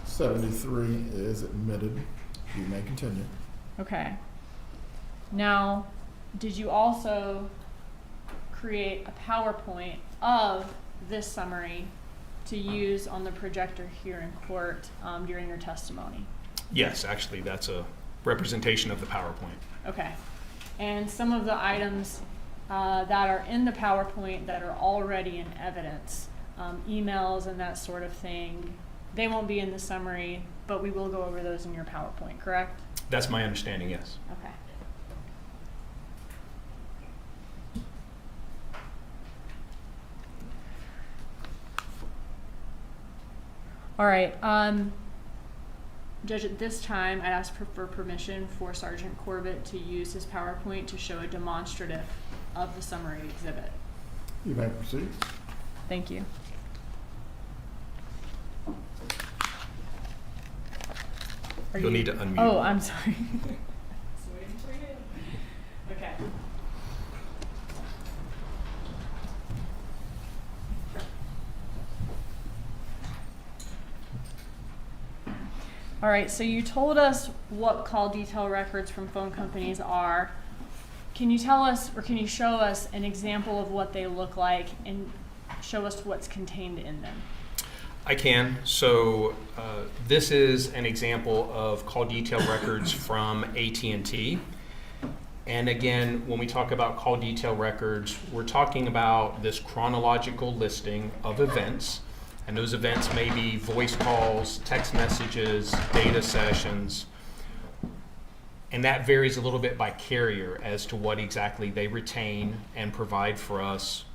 73 is admitted. You may continue. Okay. Now, did you also create a PowerPoint of this summary to use on the projector here in court during your testimony? Yes, actually, that's a representation of the PowerPoint. Okay. And some of the items that are in the PowerPoint that are already in evidence, emails and that sort of thing, they won't be in the summary. but we will go over those in your PowerPoint, correct? That's my understanding, yes. Okay. All right, Judge, at this time, I'd ask for permission for Sergeant Corbett to use his PowerPoint to show a demonstrative of the summary exhibit. You may proceed. Thank you. Are You'll you- need to unmute. Oh, I'm sorry. Just waiting for you. Okay. All right, so you told us what call detail records from phone companies are. Can you tell us, or can you show us an example of what they look like and show us what's contained in them? I can. So this is an example of call detail records from AT&T. And again, when we talk about call detail records, we're talking about this chronological listing of events. And those events may be voice calls, text messages, data sessions. And that varies a little bit by carrier as to what exactly they retain and provide for us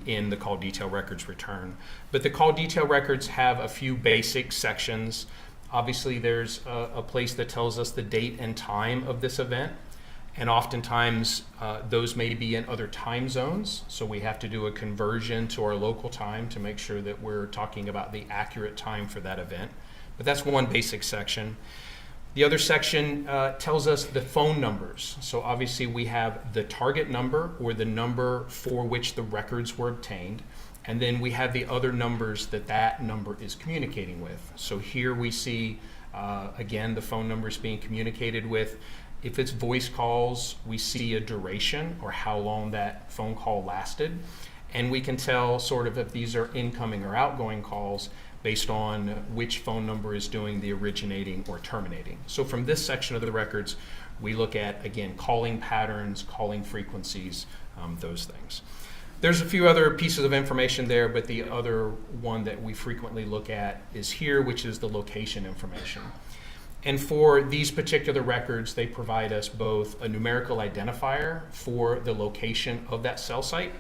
in the call detail records return. But the call detail records have a few basic sections. Obviously, there's a place that tells us the date and time of this event. And oftentimes, those may be in other time zones. So we have to do a conversion to our local time to make sure that we're talking about the accurate time for that event. But that's one basic section. The other section tells us the phone numbers. So obviously we have the target number, or the number for which the records were obtained. And then we have the other numbers that that number is communicating with. So here we see, again, the phone numbers being communicated with. If it's voice calls, we see a duration, or how long that phone call lasted. And we can tell sort of if these are incoming or outgoing calls based on which phone number is doing the originating or terminating. So from this section of the records, we look at, again, calling patterns, calling frequencies, those things. There's a few other pieces of information there, but the other one that we frequently look at is here, which is the location information. And for these particular records, they provide us both a numerical identifier for the location of that cell site,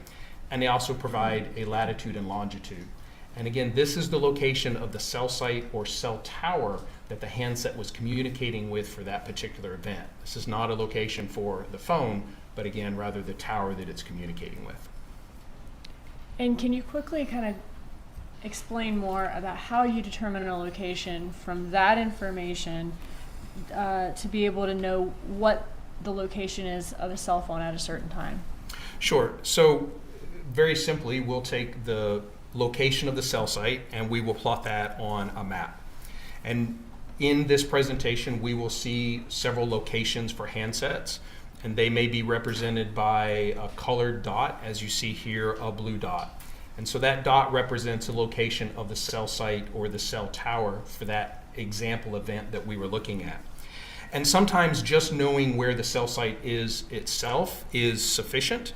and they also provide a latitude and longitude. And again, this is the location of the cell site or cell tower that the handset was communicating with for that particular event. This is not a location for the phone, but again, rather the tower that it's communicating with. And can you quickly kind of explain more about how you determine a location from that information to be able to know what the location is of a cell phone at a certain time? Sure. So very simply, we'll take the location of the cell site and we will plot that on a map. And in this presentation, we will see several locations for handsets, and they may be represented by a colored dot, as you see here, a blue dot. And so that dot represents a location of the cell site or the cell tower for that example event that we were looking at. And sometimes just knowing where the cell site is itself is sufficient.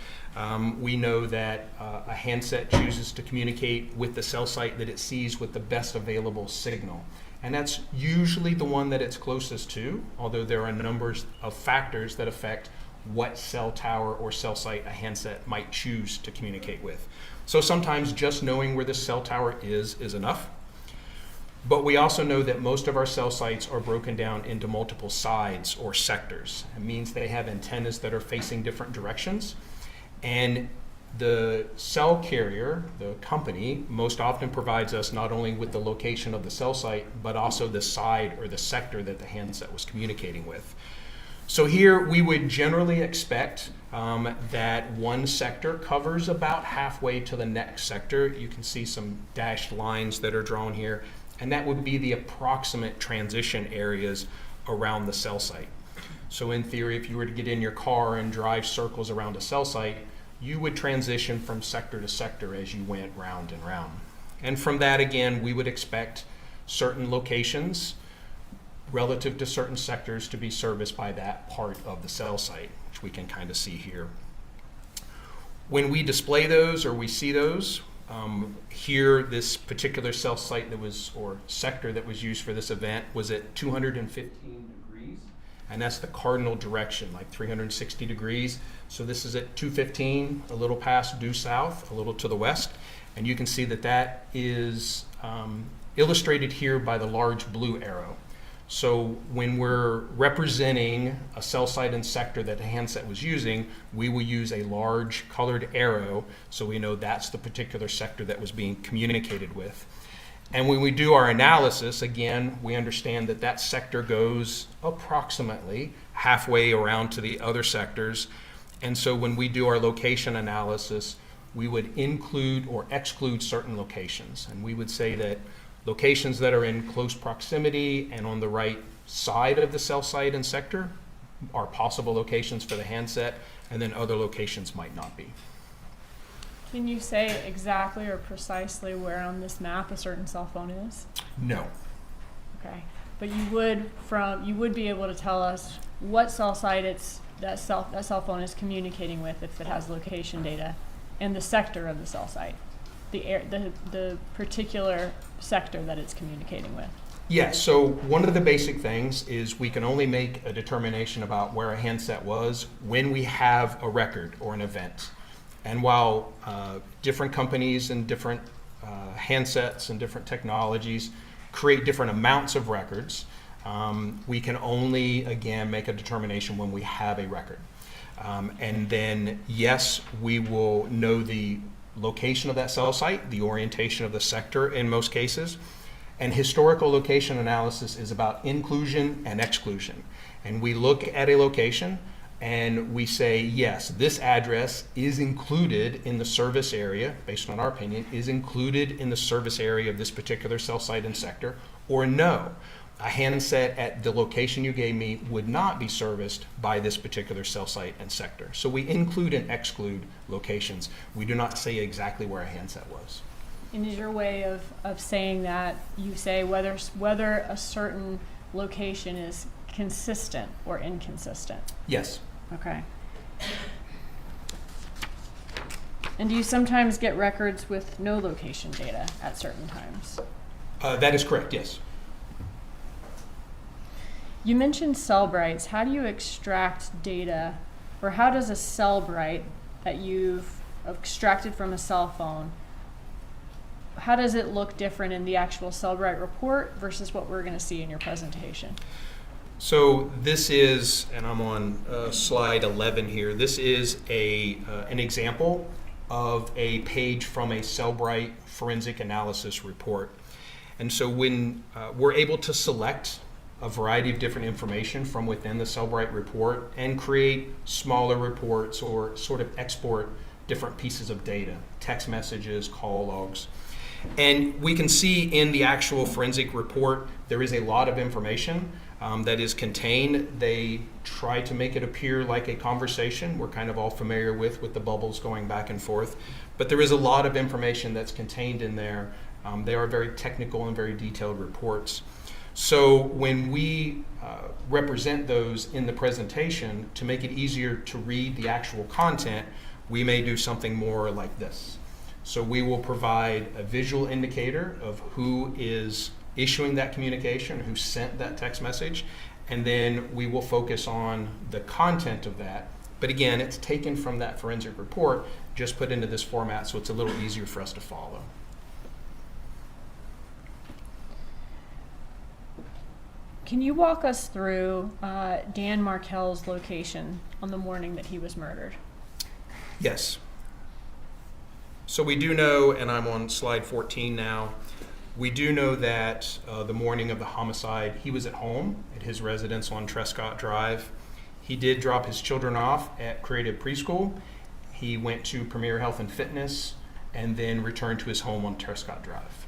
We know that a handset chooses to communicate with the cell site that it sees with the best available signal. And that's usually the one that it's closest to, although there are numbers of factors that affect what cell tower or cell site a handset might choose to communicate with. So sometimes just knowing where the cell tower is enough. But we also know that most of our cell sites are broken down into multiple sides or sectors. It means they have antennas that are facing different directions. And the cell carrier, the company, most often provides us not only with the location of the cell site, but also the side or the sector that the handset was communicating with. So here we would generally expect that one sector covers about halfway to the next sector. You can see some dashed lines that are drawn here, and that would be the approximate transition areas around the cell site. So in theory, if you were to get in your car and drive circles around a cell site, you would transition from sector to sector as you went round and round. And from that, again, we would expect certain locations relative to certain sectors to be serviced by that part of the cell site, which we can kind of see here. When we display those or we see those, Here, this particular cell site that was, or sector that was used for this event was at 215 degrees, and that's the cardinal direction, like 360 degrees. So this is at 215, a little past due south, a little to the west, and you can see that that is illustrated here by the large blue arrow. So when we're representing a cell site and sector that the handset was using, we will use a large colored arrow so we know that's the particular sector that was being communicated with. And when we do our analysis, again, we understand that that sector goes approximately halfway around to the other sectors. And so when we do our location analysis, we would include or exclude certain locations. And we would say that locations that are in close proximity and on the right side of the cell site and sector are possible locations for the handset, and then other locations might not be. Can you say exactly or precisely where on this map a certain cell phone is? No. Okay, but you would be able to tell us what cell site that cell phone is communicating with if it has location data, and the sector of the cell site, the particular sector that it's communicating with. Yes, so one of the basic things is we can only make a determination about where a handset was when we have a record or an event. And while different companies and different handsets and different technologies create different amounts of records, we can only, again, make a determination when we have a record. And then, yes, we will know the location of that cell site, the orientation of the sector in most cases. And historical location analysis is about inclusion and exclusion. And we look at a location and we say, yes, this address is included in the service area, based on our opinion, is included in the service area of this particular cell site and sector, or no, a handset at the location you gave me would not be serviced by this particular cell site and sector. So we include and exclude locations. We do not say exactly where a handset was. And is your way of saying that, you say whether a certain location is consistent or inconsistent? Yes. Okay. And do you sometimes get records with no location data at certain times? That is correct, yes. You mentioned Cellbrights. How do you extract data, or how does a Cellbright that you've extracted from a cell phone, how does it look different in the actual Cellbright report versus what we're going to see in your presentation? So this is, and I'm on slide 11 here, this is an example of a page from a Cellbright forensic analysis report. And so when we're able to select a variety of different information from within the Cellbright report and create smaller reports or sort of export different pieces of data, text messages, call logs. And we can see in the actual forensic report, there is a lot of information that is contained. They try to make it appear like a conversation we're kind of all familiar with the bubbles going back and forth. But there is a lot of information that's contained in there. They are very technical and very detailed reports. So when we represent those in the presentation, to make it easier to read the actual content, we may do something more like this. So we will provide a visual indicator of who is issuing that communication, who sent that text message, and then we will focus on the content of that. But again, it's taken from that forensic report, just put into this format so it's a little easier for us to follow. Can you walk us through Dan Markel's location on the morning that he was murdered? Yes. So we do know, and I'm on slide 14 now, we do know that the morning of the homicide, he was at home at his residence on Trescott Drive. He did drop his children off at Creative Preschool. He went to Premier Health and Fitness and then returned to his home on Trescott Drive.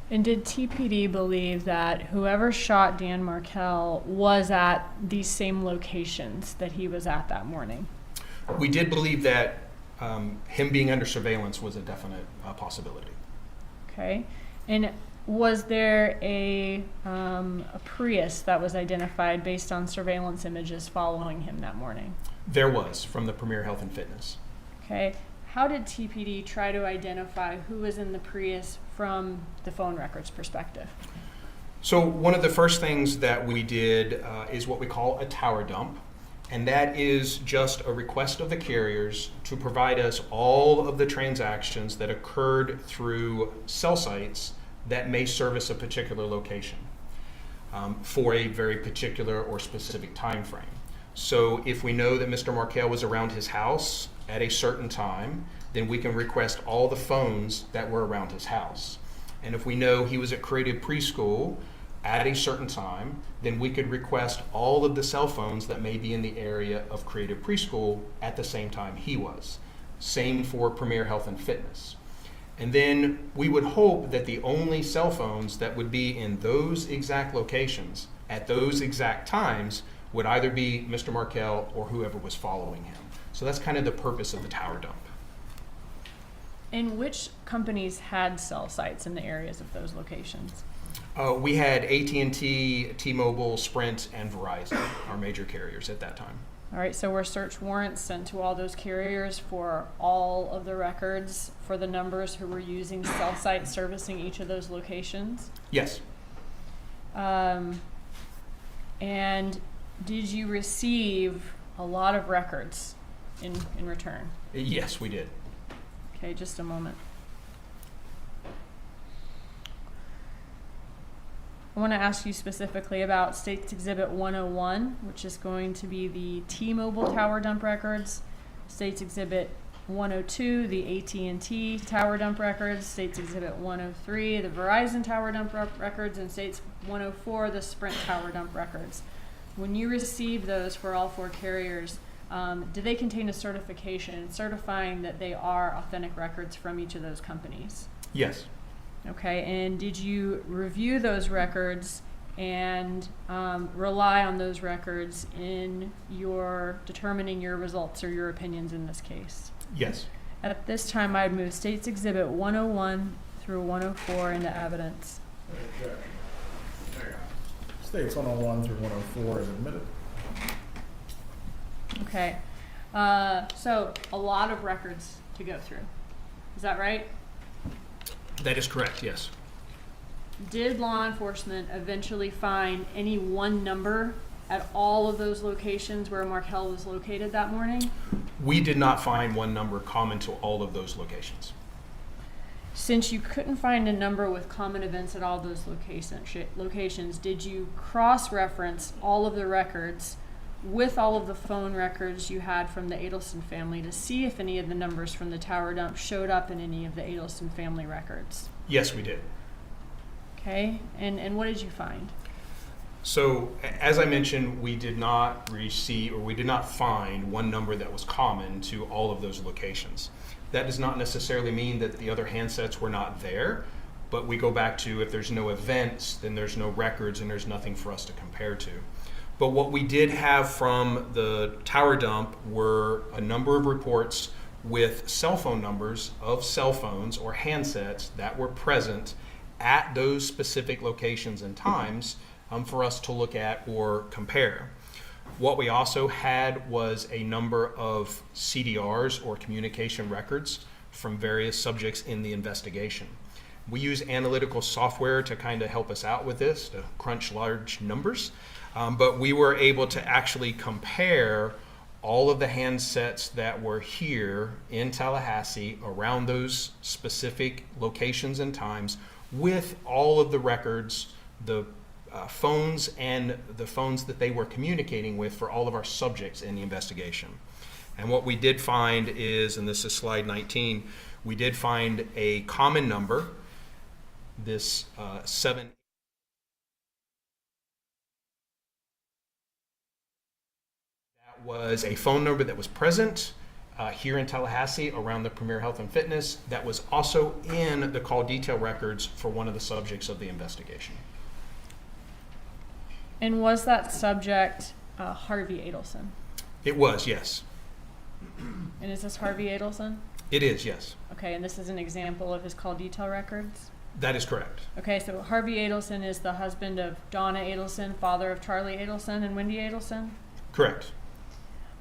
And did TPD believe that whoever shot Dan Markel was at these same locations that he was at that morning? We did believe that him being under surveillance was a definite possibility. Okay. And was there a Prius that was identified based on surveillance images following him that morning? There was, from the Premier Health and Fitness. Okay. how did TPD try to identify who was in the Prius from the phone records perspective? So one of the first things that we did is what we call a tower dump, and that is just a request of the carriers to provide us all of the transactions that occurred through cell sites that may service a particular location for a very particular or specific time frame. So if we know that Mr. Markel was around his house at a certain time, then we can request all the phones that were around his house. And if we know he was at Creative Preschool at a certain time, then we could request all of the cell phones that may be in the area of Creative Preschool at the same time he was. Same for Premier Health and Fitness. And then we would hope that the only cell phones that would be in those exact locations at those exact times would either be Mr. Markel or whoever was following him. So that's kind of the purpose of the tower dump. And which companies had cell sites in the areas of those locations? We had AT&T, T-Mobile, Sprint, and Verizon, our major carriers at that time. All right, so were search warrants sent to all those carriers for all of the records for the numbers who were using cell sites servicing each of those locations? Yes. And did you receive a lot of records in return? Yes, we did. Okay, just a moment. I want to ask you specifically about States Exhibit 101, which is going to be the T-Mobile tower dump records. States Exhibit 102, the AT&T tower dump records. States Exhibit 103, the Verizon tower dump records. And States 104, the Sprint tower dump records. When you received those for all four carriers, do they contain a certification certifying that they are authentic records from each of those companies? Yes. Okay, and did you review those records and rely on those records in your determining your results or your opinions in this case? Yes. At this time, I'd move States Exhibit 101 through 104 into evidence. States 101 through 104 is admitted. Okay, so a lot of records to go through. Is that right? That is correct, yes. Did law enforcement eventually find any one number at all of those locations where Markel was located that morning? We did not find one number common to all of those locations. Since you couldn't find a number with common events at all those locations, did you cross-reference all of the records with all of the phone records you had from the Adelson family to see if any of the numbers from the tower dump showed up in any of the Adelson family records? Yes, we did. Okay, and what did you find? So, as I mentioned, we did not receive, or we did not find one number that was common to all of those locations. That does not necessarily mean that the other handsets were not there, but we go back to if there's no events, then there's no records and there's nothing for us to compare to. But what we did have from the tower dump were a number of reports with cell phone numbers of cell phones or handsets that were present at those specific locations and times for us to look at or compare. What we also had was a number of CDRs or communication records from various subjects in the investigation. We use analytical software to kind of help us out with this, to crunch large numbers. But we were able to actually compare all of the handsets that were here in Tallahassee around those specific locations and times with all of the records, the phones and the phones that they were communicating with for all of our subjects in the investigation. And what we did find is, and this is slide 19, we did find a common number, this 7. Was a phone number that was present here in Tallahassee around the Premier Health and Fitness that was also in the call detail records for one of the subjects of the investigation. And was that subject Harvey Adelson? It was, yes. And is this Harvey Adelson? It is, yes. Okay, and this is an example of his call detail records? That is correct. Okay, so Harvey Adelson is the husband of Donna Adelson, father of Charlie Adelson and Wendy Adelson? Correct.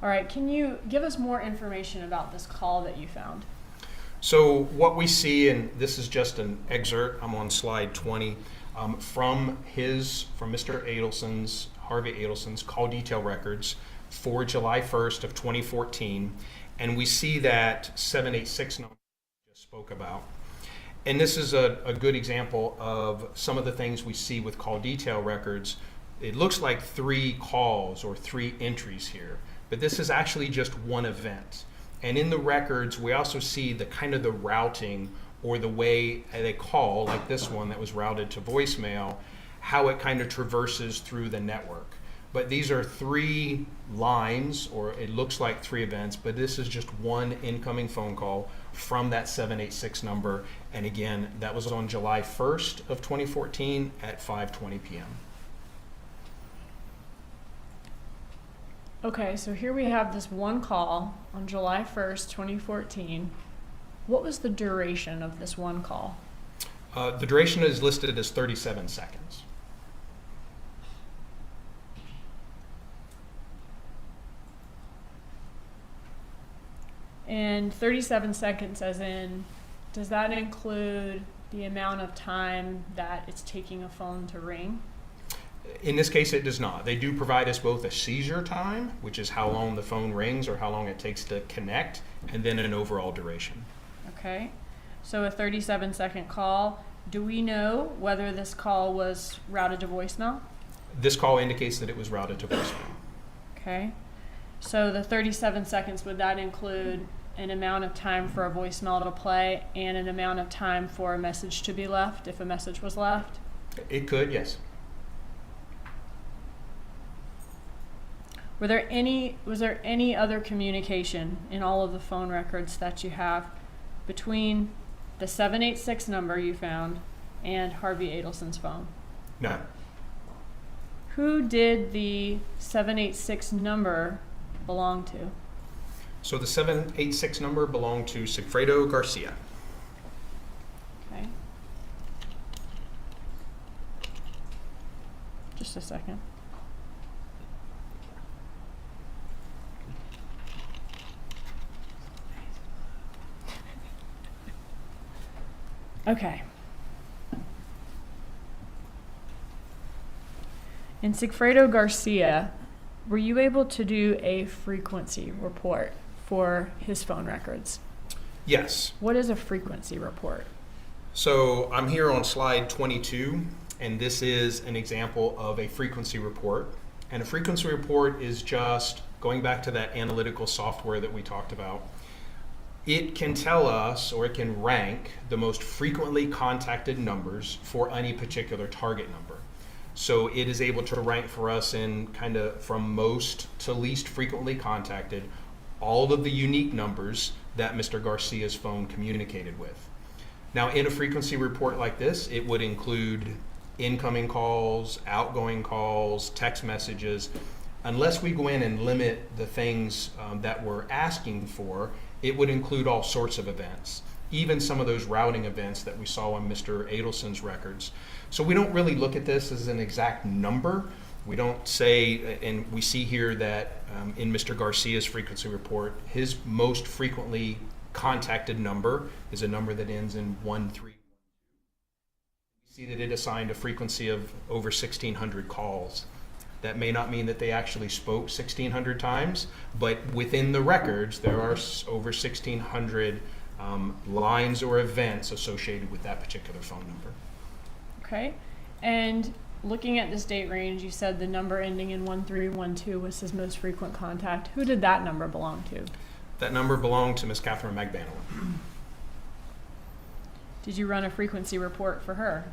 All right, can you give us more information about this call that you found? So what we see, and this is just an excerpt, I'm on slide 20, from Mr. Adelson's, Harvey Adelson's call detail records for July 1st of 2014, and we see that 786 number I just spoke about. And this is a good example of some of the things we see with call detail records. It looks like 3 calls or 3 entries here, but this is actually just one event. And in the records, we also see the kind of the routing or the way they call, like this one that was routed to voicemail, how it kind of traverses through the network. But these are 3 lines, or it looks like 3 events, but this is just one incoming phone call from that 786 number. And again, that was on July 1st of 2014 at 5:20 p.m. Okay, so here we have this one call on July 1st, 2014. What was the duration of this one call? The duration is listed as 37 seconds. And 37 seconds as in, does that include the amount of time that it's taking a phone to ring? In this case, it does not. They do provide us both a seizure time, which is how long the phone rings or how long it takes to connect, and then an overall duration. Okay, so a 37-second call. Do we know whether this call was routed to voicemail? This call indicates that it was routed to voicemail. Okay, so the 37 seconds, would that include an amount of time for a voicemail to play and an amount of time for a message to be left, if a message was left? It could, yes. Was there any other communication in all of the phone records that you have between the 786 number you found and Harvey Adelson's phone? No. Who did the 786 number belong to? So the 786 number belonged to Sigfredo Garcia. Okay. Just a second. Okay. In Sigfredo Garcia, were you able to do a frequency report for his phone records? Yes. What is a frequency report? So I'm here on slide 22, and this is an example of a frequency report. And a frequency report is just going back to that analytical software that we talked about. It can tell us, or it can rank the most frequently contacted numbers for any particular target number. So it is able to rank for us in kind of from most to least frequently contacted all of the unique numbers that Mr. Garcia's phone communicated with. Now, in a frequency report like this, it would include incoming calls, outgoing calls, text messages. Unless we go in and limit the things that we're asking for, it would include all sorts of events, even some of those routing events that we saw on Mr. Adelson's records. So we don't really look at this as an exact number. We don't say, and we see here that in Mr. Garcia's frequency report, his most frequently contacted number is a number that ends in 13. We see that it assigned a frequency of over 1,600 calls. That may not mean that they actually spoke 1,600 times, but within the records, there are over 1,600 lines or events associated with that particular phone number. Okay, and looking at this date range, you said the number ending in 1312 was his most frequent contact. Who did that number belong to? That number belonged to Miss Catherine Magbanua. Did you run a frequency report for her?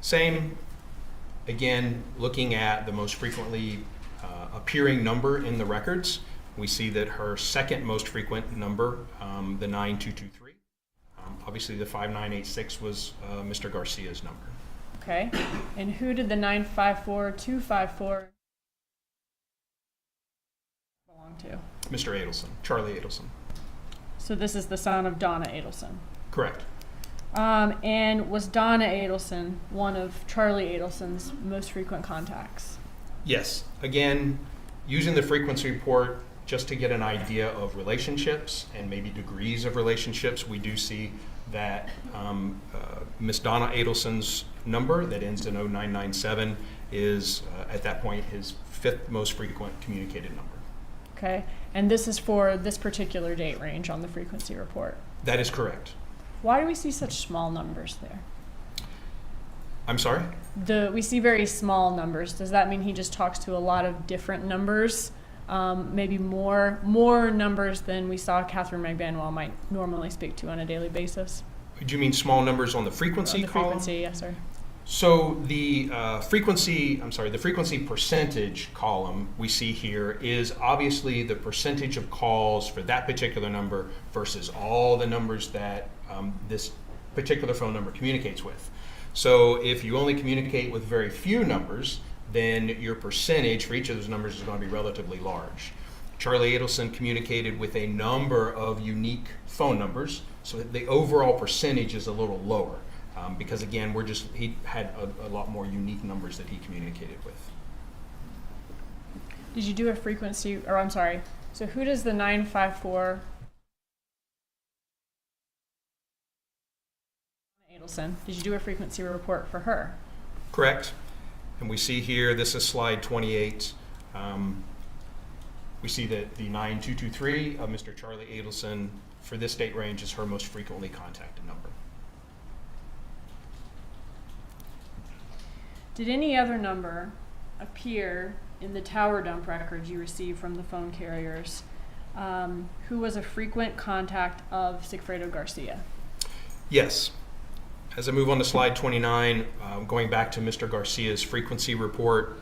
Same. Again, looking at the most frequently appearing number in the records, we see that her second most frequent number, the 9223, obviously the 5986 was Mr. Garcia's number. Okay, and who did the 954254 belong to? Mr. Adelson, Charlie Adelson. So this is the son of Donna Adelson. Correct. And was Donna Adelson one of Charlie Adelson's most frequent contacts? Yes. Again, using the frequency report just to get an idea of relationships and maybe degrees of relationships, we do see that Miss Donna Adelson's number that ends in 0997 is, at that point, his 5th most frequent communicated number. Okay, and this is for this particular date range on the frequency report. That is correct. Why do we see such small numbers there? I'm sorry? We see very small numbers. Does that mean he just talks to a lot of different numbers? Maybe more numbers than we saw Catherine McBanwell might normally speak to on a daily basis? Do you mean small numbers on the frequency column? Frequency, yes, sir. So the frequency percentage column we see here is obviously the percentage of calls for that particular number versus all the numbers that this particular phone number communicates with. So if you only communicate with very few numbers, then your percentage for each of those numbers is going to be relatively large. Charlie Adelson communicated with a number of unique phone numbers, so the overall percentage is a little lower. Because again, he had a lot more unique numbers that he communicated with. Did you do a frequency, or I'm sorry, so who does the 954 Adelson, did you do a frequency report for her? Correct. And we see here, this is slide 28. We see that the 9223 of Mr. Charlie Adelson for this date range is her most frequently contacted number. Did any other number appear in the tower dump records you received from the phone carriers who was a frequent contact of Sigfredo Garcia? Yes. As I move on to slide 29, going back to Mr. Garcia's frequency report,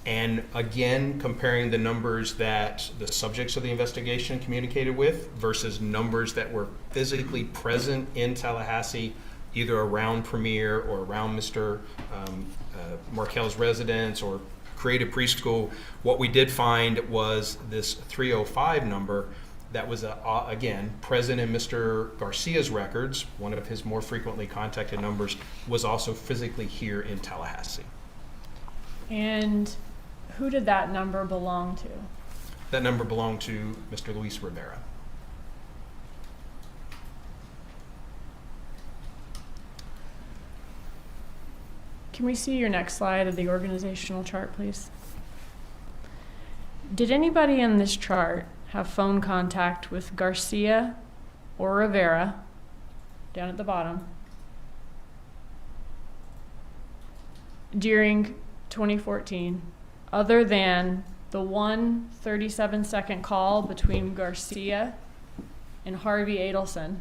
and again comparing the numbers that the subjects of the investigation communicated with versus numbers that were physically present in Tallahassee, either around Premier or around Mr. Markel's residence or Creative Preschool, what we did find was this 305 number that was, again, present in Mr. Garcia's records. One of his more frequently contacted numbers was also physically here in Tallahassee. And who did that number belong to? That number belonged to Mr. Luis Rivera. Can we see your next slide of the organizational chart, please? Did anybody in this chart have phone contact with Garcia or Rivera, down at the bottom, during 2014, other than the one 37-second call between Garcia and Harvey Adelson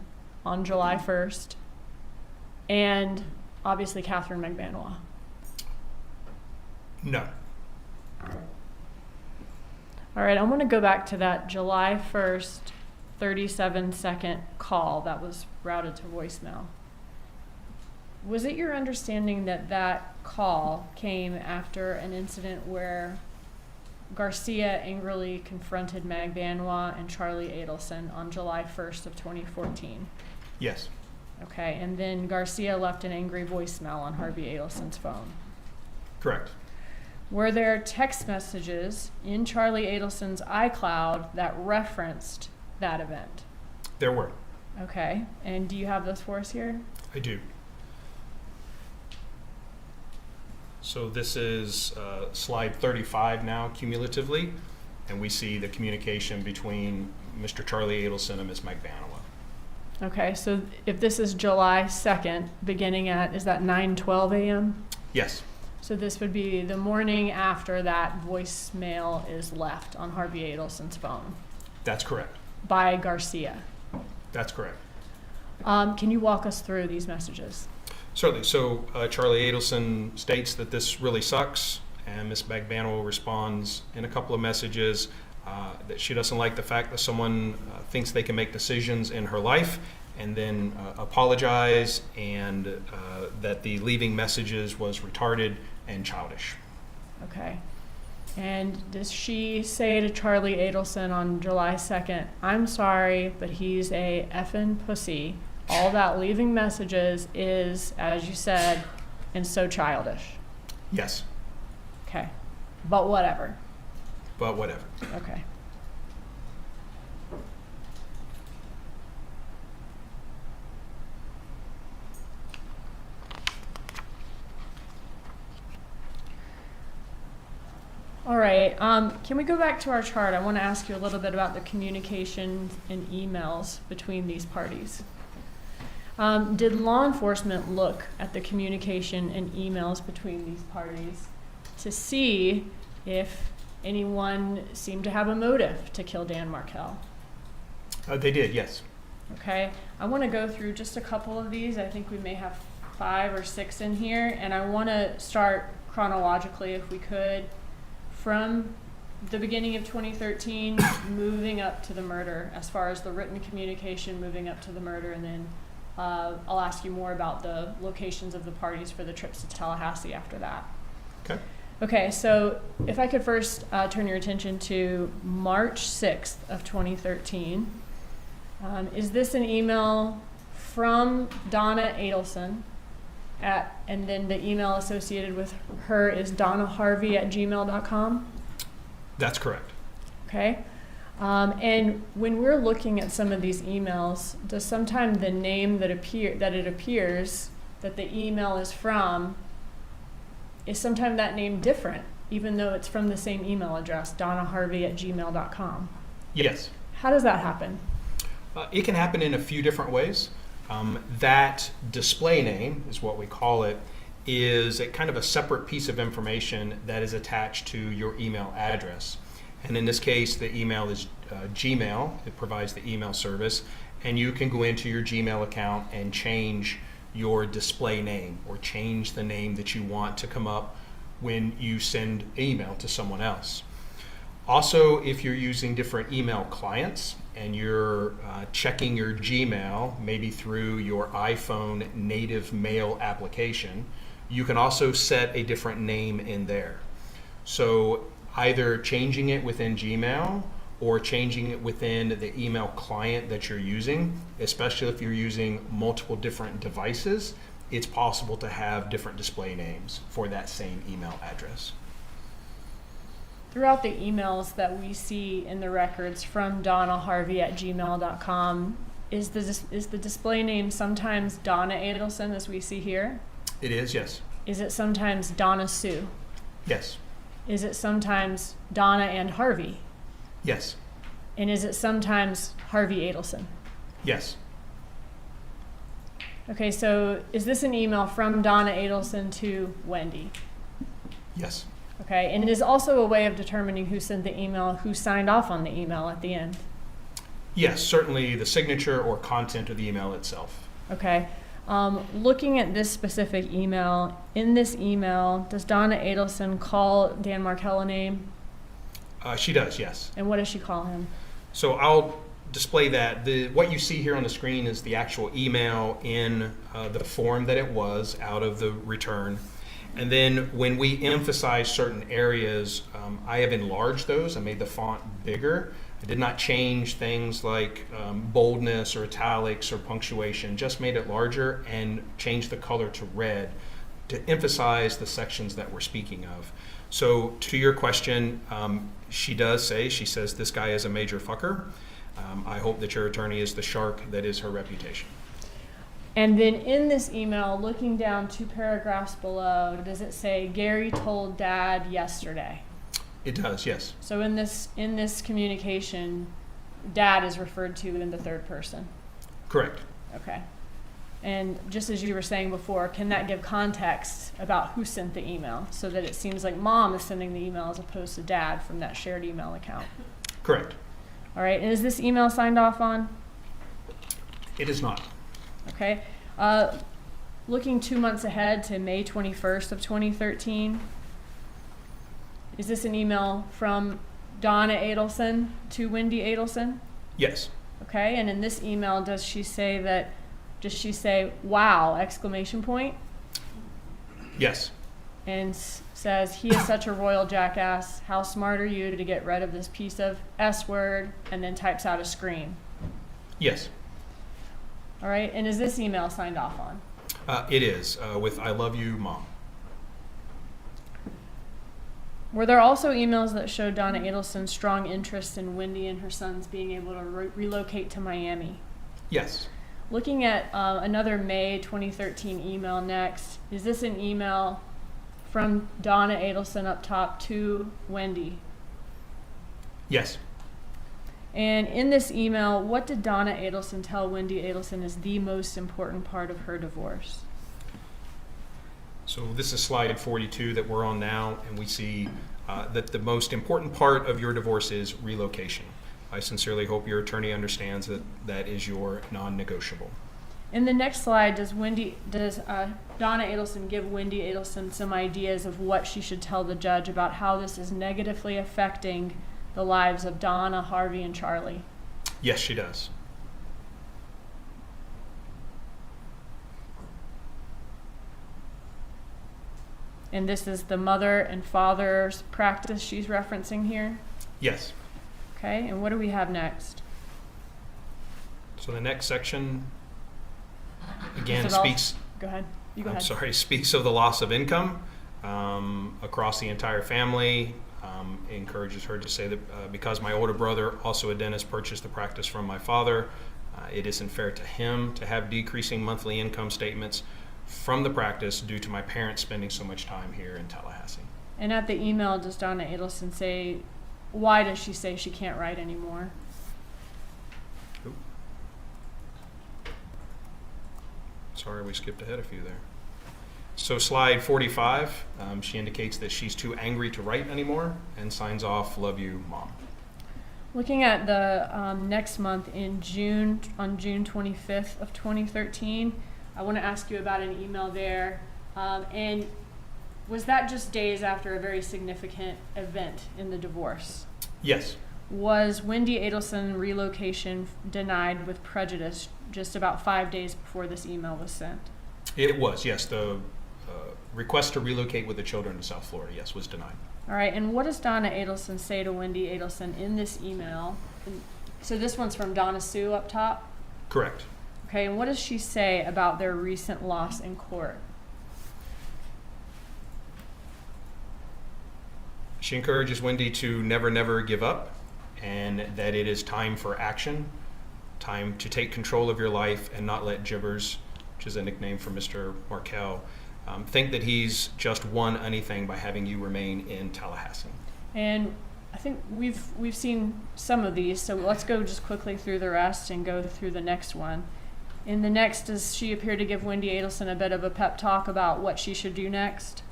on July 1st, and obviously Catherine McBanwell? No. All right, I want to go back to that July 1st 37-second call that was routed to voicemail. Was it your understanding that that call came after an incident where Garcia angrily confronted McBanwell and Charlie Adelson on July 1st of 2014? Yes. Okay, and then Garcia left an angry voicemail on Harvey Adelson's phone. Correct. Were there text messages in Charlie Adelson's iCloud that referenced that event? There were. Okay, and do you have those for us here? I do. So this is slide 35 now, cumulatively, and we see the communication between Mr. Charlie Adelson and Ms. McBanwell. Okay, so if this is July 2nd, beginning at, is that 9:12 a.m.? Yes. So this would be the morning after that voicemail is left on Harvey Adelson's phone That's correct. by Garcia. That's correct. Can you walk us through these messages? Certainly. So Charlie Adelson states that this really sucks, and Ms. McBanwell responds in a couple of messages that she doesn't like the fact that someone thinks they can make decisions in her life, and then apologize, and that the leaving messages was retarded and childish. Okay. And does she say to Charlie Adelson on July 2nd, "I'm sorry, but he's a effing pussy. All that leaving messages is, as you said, and so childish"? Yes. Okay. But whatever. But whatever. Okay. right, can we go back to our chart? I want to ask you a little bit about the communication and emails between these parties. Did law enforcement look at the communication and emails between these parties to see if anyone seemed to have a motive to kill Dan Markel? They did, yes. Okay, I want to go through just a couple of these. I think we may have 5 or 6 in here, and I want to start chronologically, if we could, from the beginning of 2013, moving up to the murder, as far as the written communication moving up to the murder, and then I'll ask you more about the locations of the parties for the trips to Tallahassee after that. Okay. Okay, so if I could first turn your attention to March 6th of 2013. Is this an email from Donna Adelson and then the email associated with her is donnaharvey@gmail.com? That's correct. Okay. And when we're looking at some of these emails, does sometimes the name that it appears that the email is from, is sometimes that name different, even though it's from the same email address, donnaharvey@gmail.com? Yes. How does that happen? It can happen in a few different ways. That display name is what we call it, is a kind of a separate piece of information that is attached to your email address. And in this case, the email is Gmail. It provides the email service. And you can go into your Gmail account and change your display name or change the name that you want to come up when you send email to someone else. Also, if you're using different email clients and you're checking your Gmail, maybe through your iPhone native mail application, you can also set a different name in there. So either changing it within Gmail or changing it within the email client that you're using, especially if you're using multiple different devices, it's possible to have different display names for that same email address. Throughout the emails that we see in the records from donnaharvey@gmail.com, is the display name sometimes Donna Adelson, as we see here? It is, yes. Is it sometimes Donna Sue? Yes. Is it sometimes Donna and Harvey? Yes. And is it sometimes Harvey Adelson? Yes. Okay, so is this an email from Donna Adelson to Wendy? Yes. Okay, and it is also a way of determining who sent the email, who signed off on the email at the end. Yes, certainly the signature or content of the email itself. Okay. Looking at this specific email, in this email, does Donna Adelson call Dan Markel a name? She does, yes. And what does she call him? So I'll display that. What you see here on the screen is the actual email in the form that it was out of the return. And then when we emphasize certain areas, I have enlarged those. I made the font bigger. I did not change things like boldness or italics or punctuation, just made it larger and changed the color to red to emphasize the sections that we're speaking of. So to your question, she says this guy is a major fucker. I hope that your attorney is the shark that is her reputation. And then in this email, looking down 2 paragraphs below, does it say, Gary told Dad yesterday? It does, yes. So in this communication, Dad is referred to in the third person? Correct. Okay. And just as you were saying before, can that give context about who sent the email so that it seems like Mom is sending the email as opposed to Dad from that shared email account? Correct. All right, and is this email signed off on? It is not. Okay. Looking 2 months ahead to May 21st of 2013, is this an email from Donna Adelson to Wendy Adelson? Yes. Okay, and in this email, does she say, wow, exclamation point? Yes. And says, he is such a royal jackass. How smart are you to get rid of this piece of S word, and then types out a scream? Yes. All right, and is this email signed off on? It is, with I love you, Mom. Were there also emails that showed Donna Adelson's strong interest in Wendy and her sons being able to relocate to Miami? Yes. Looking at another May 2013 email next, is this an email from Donna Adelson up top to Wendy Yes. And in this email, what did Donna Adelson tell Wendy Adelson is the most important part of her divorce? So this is slide 42 that we're on now, and we see that the most important part of your divorce is relocation. I sincerely hope your attorney understands that that is your non-negotiable. In the next slide, does Donna Adelson give Wendy Adelson some ideas of what she should tell the judge about how this is negatively affecting the lives of Donna, Harvey, and Charlie? Yes, she does. And this is the mother and father's practice she's referencing here? Yes. Okay, and what do we have next? So the next section, again, Is it all- speaks. Go ahead. You go I'm ahead. sorry, speaks of the loss of income across the entire family. Encourages her to say that because my older brother, also a dentist, purchased the practice from my father, it isn't fair to him to have decreasing monthly income statements from the practice due to my parents spending so much time here in Tallahassee. And at the email, does Donna Adelson say, why does she say she can't write anymore? Oop. Sorry, we skipped ahead a few there. So slide 45, she indicates that she's too angry to write anymore and signs off, "Love you, Mom." Looking at the next month in June, on June 25th of 2013, I want to ask you about an email there. And was that just days after a very significant event in the divorce? Yes. Was Wendy Adelson relocation denied with prejudice just about 5 days before this email was sent? It was, yes. The request to relocate with the children to South Florida, yes, was denied. All right, and what does Donna Adelson say to Wendy Adelson in this email? So this one's from Donna Sue up top? Correct. Okay, and what does she say about their recent loss in court? She encourages Wendy to never, never give up, and that it is time for action, time to take control of your life and not let Jibbers, which is a nickname for Mr. Markel, think that he's just won anything by having you remain in Tallahassee. And I think we've seen some of these, so let's go just quickly through the rest and go through the next one. In the next, does she appear to give Wendy Adelson a bit of a pep talk about what she should do next?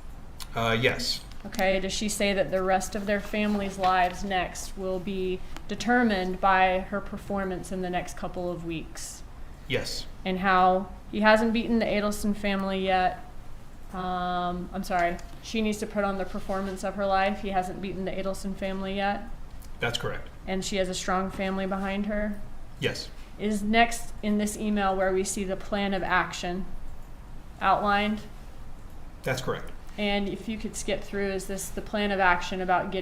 Yes. Okay, does she say that the rest of their family's lives next will be determined by her performance in the next couple of weeks? Yes. And how he hasn't beaten the Adelson family yet. I'm sorry, she needs to put on the performance of her life. He hasn't beaten the Adelson family yet. That's correct. And she has a strong family behind her. Yes. Is next in this email where we see the plan of action outlined. That's correct. And if you could skip through, is this the plan of action about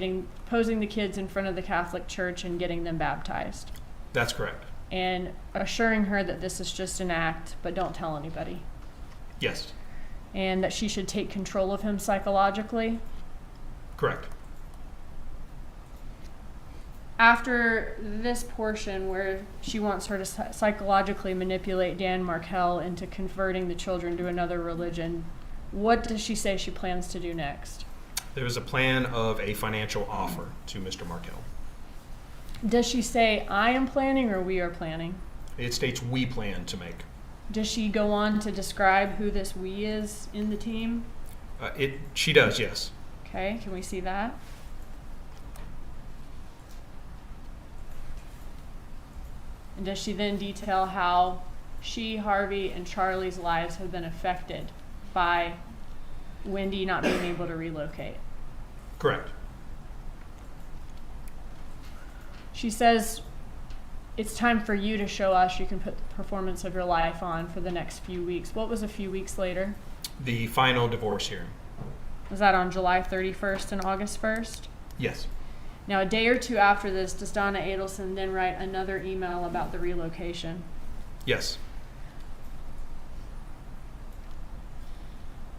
posing the kids in front of the Catholic Church and getting them baptized? That's correct. And assuring her that this is just an act, but don't tell anybody. Yes. And that she should take control of him psychologically. Correct. After this portion where she wants her to psychologically manipulate Dan Markel into converting the children to another religion, what does she say she plans to do next? There is a plan of a financial offer to Mr. Markel. Does she say, I am planning or we are planning? It states we plan to make. Does she go on to describe who this we is in the team? She does, yes. Okay, can we see that? And does she then detail how she, Harvey, and Charlie's lives have been affected by Wendy not being able to relocate? Correct. She says, it's time for you to show us you can put the performance of your life on for the next few weeks. What was a few weeks later? The final divorce hearing. Was that on July 31st and August 1st? Yes. Now, a day or two after this, does Donna Adelson then write another email about the relocation? Yes.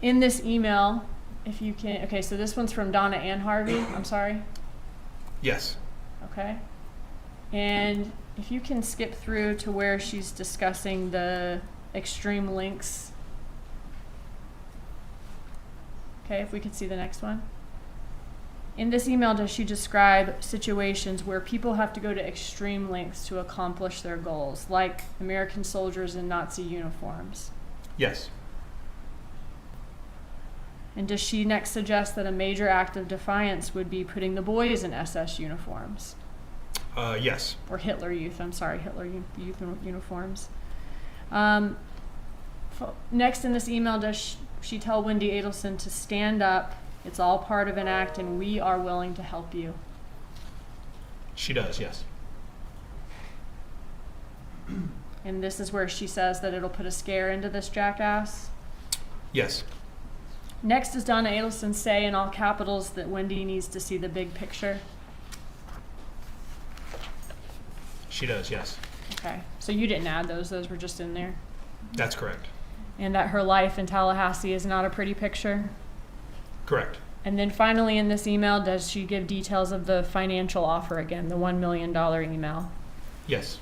In this email, if you can, okay, so this one's from Donna and Harvey, I'm sorry. Yes. Okay. And if you can skip through to where she's discussing the extreme links. Okay, if we could see the next one. In this email, does she describe situations where people have to go to extreme lengths to accomplish their goals, like American soldiers in Nazi uniforms? Yes. And does she next suggest that a major act of defiance would be putting the boys in SS uniforms? Yes. Or Hitler Youth, I'm sorry, Hitler Youth uniforms. Next in this email, does she tell Wendy Adelson to stand up? It's all part of an act and we are willing to help you. She does, yes. And this is where she says that it'll put a scare into this jackass. Yes. Next, does Donna Adelson say in all capitals that Wendy needs to see the big picture? She does, yes. Okay, so you didn't add those were just in there. That's correct. And that her life in Tallahassee is not a pretty picture. Correct. And then finally in this email, does she give details of the financial offer again, the $1 million email? Yes.